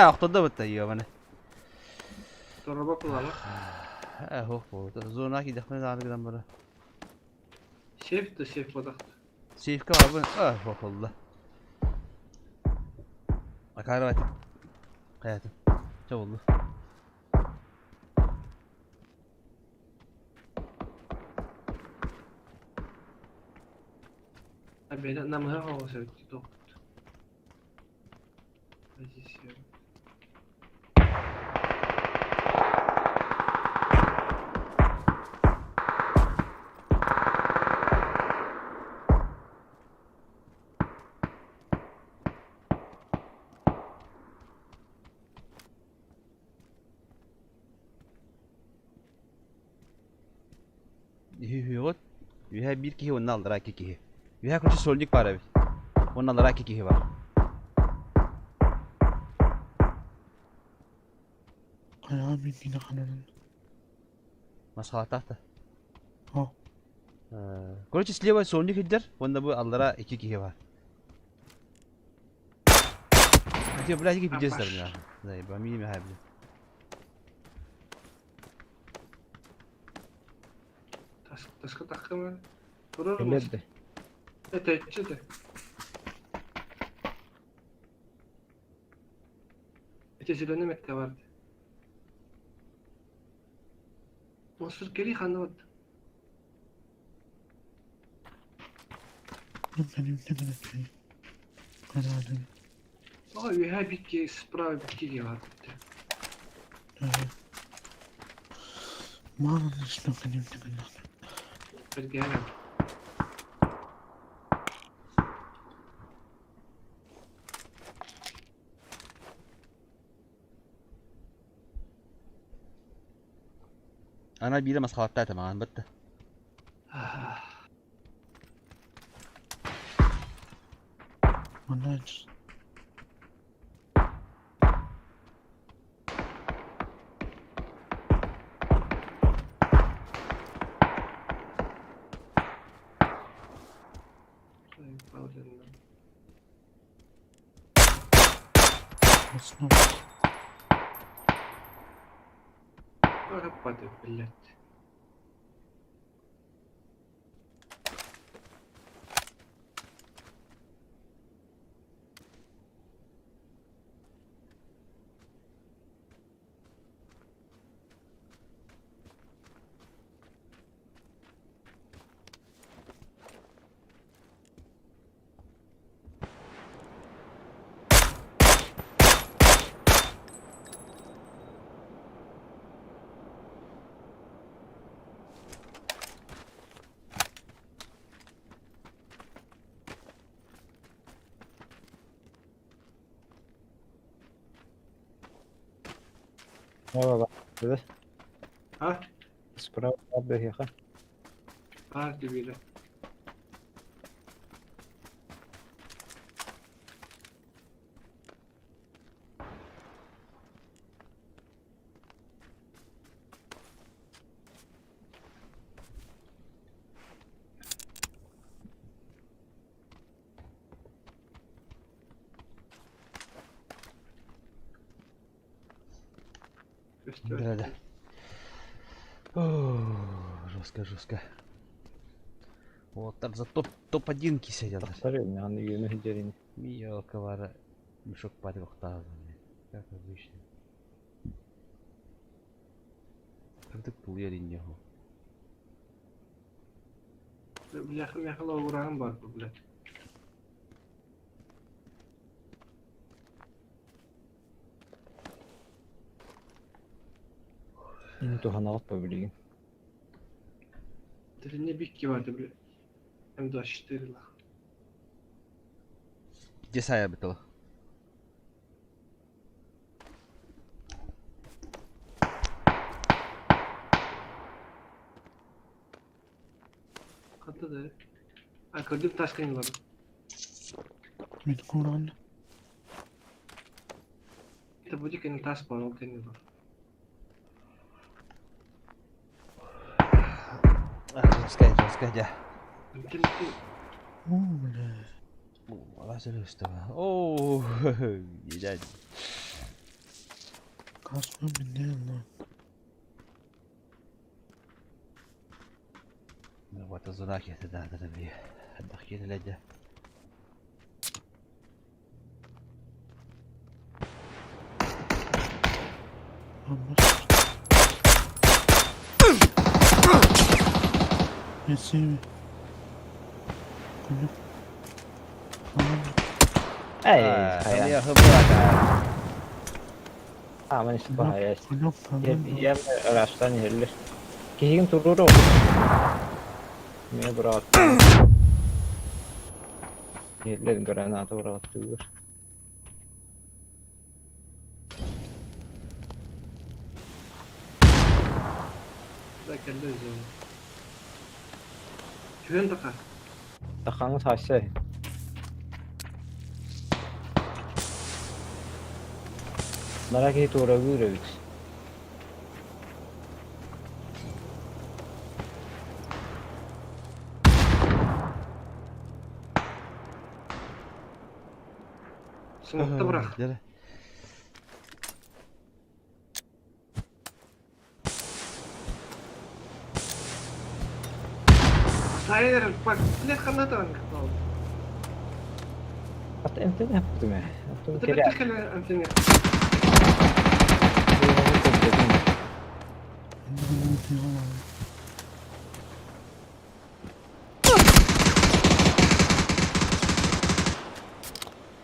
Aktada bitti yiyor bana. Torba kullanır. Hoh bu. Zoruna ki dakika daha gidelim böyle. Şef de şef odakta. Seyfka var bu. Hoh Allah. Akar var. Hayatım. Çok oldu. Beni namına hava sevdi. Doktor. Pozisyon. Yok. Yuha bir kişi onun aldı iki kişi. Yuha kaçı solnik var abi. Onun aldı iki kişi var. Ayağım indiğine kanalım. Masalah tahta. Ha. Короче, слева solnik gider. Onda bu aldıra iki kişi var. Hadi birazcık gideceğiz tabii ya. Dayı ben miyim ya abi. Taşkı takımı. Durur mu? Geldi. Etçi de. Etçilerini mekke vardı. Monster geli hanım. Benim de böyle şey. Kanalım. Aa, üye bitki, sprava bitki vardı. Mağaranın üstüne benim de kanalım. Bir gelen. Ana biri masalah tahta makan bitti. Vallahi hiç. Aslan. Arappadı millet. Merhaba. Dedi. Ha? Spora abi yakın. Harbi biri. Да-да. Жестко. Вот там за топ-1 сидел. Старый, yani yönü hücerini. Мелко вара. Мешок подвохтал. Как обычно. Кырдык пул yerinde o. Yakın uğrağım var bu millet. İmtihan atma bileyim. Dilinde bikki vardı bir. Hem de aşırıla. Где Сая бытала? Katı da. Ha kırdım taş kayınları. Min Kur'an. İşte bu dikenin taş var o deniyorlar. Жестко, дядя. Mümkün Ule. Nasıl üstü var? Ooo. Дядя. Kaskı bindi lan. Вот озураки это да, дорогие. Отдохни, дядя. Ama. Yesimi. Kulüp. Tamam. Ey, Kaya. kaya. Hıbıra. Aman işte bu hayal. Kulüp tamam. Yem araçtan yerler. Kihigin tururu. Mene bırak. Yerlerin granatı bırak diyor. da kelle üzerine. Güven takar. Takanı taşsa. Merak et uğrayabiliriz. Smoke'ta bırak. Gel. Hayır bak ne kadar da Hatta ente ne yaptım ya? Yaptım Bu da kere. bir kere anteni.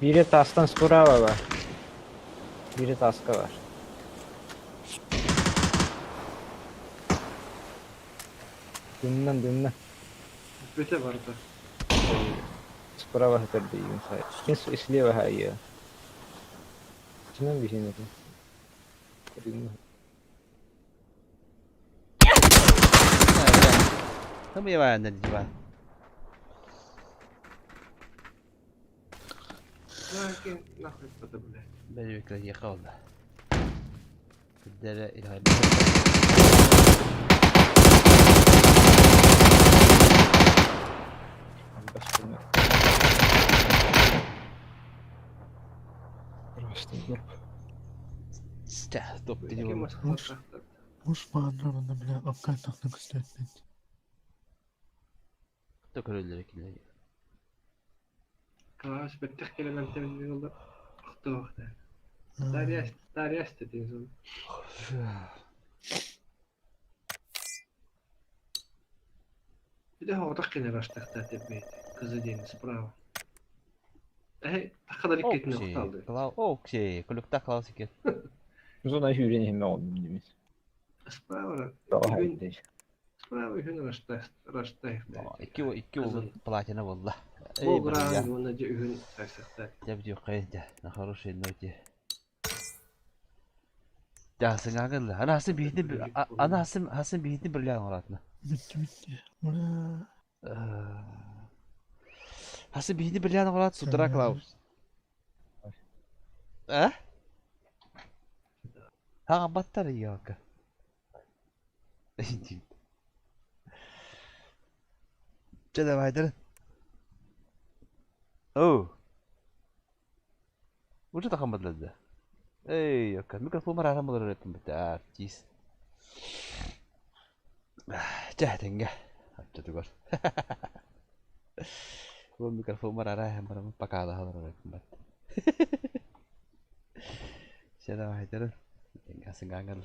Biri tastan spora var. Biri taska var. Dünden. Bete var da. Spora var terdiyim say. Kes isliye var ya. Şunun bir şey ne? Tam ya ben de diyeyim. Lakin naklet bada bile. Ben yükle yıkıldı. Dere ilahi. Rastım yok. Stop İki diyor. Moskva traktör. Osmanlı'nın bile Afganistan'da gösterdi. Tökörüldür ikili. Kavaş bettek gelen temizlik oldu. Aklı vakti. Darya istediğiniz onu. Bir de havada gene raştakta tepmeydi. Kızı deniz bravo. Kadar ilk gittiğinde Okey. kurtardı. Okey. Kulüpte klasik. Zona hüyrenin oldu demiş. Bravo. Daha Gün iyi. bravo gün raştakta. İki oldu platina valla. Bu gran bunca ün sarsakta. Я б кайда на хорошей ноте. Да, сыгагыл. Анасын бейді бірлен оратны. Bitti. Bana Асын бейді бірлен орат судыра Клаус. А? Хаға баттар иёка. Жада байдыр. Оу. Уже таком подлезде. Эй, ёка, микрофон марарам болар этим бит артист. Жаатенге. Ачтыгор. Ол микрофон марараа хамарам пакаада халар этим бит. Жада байдыр. Энгасың гангал.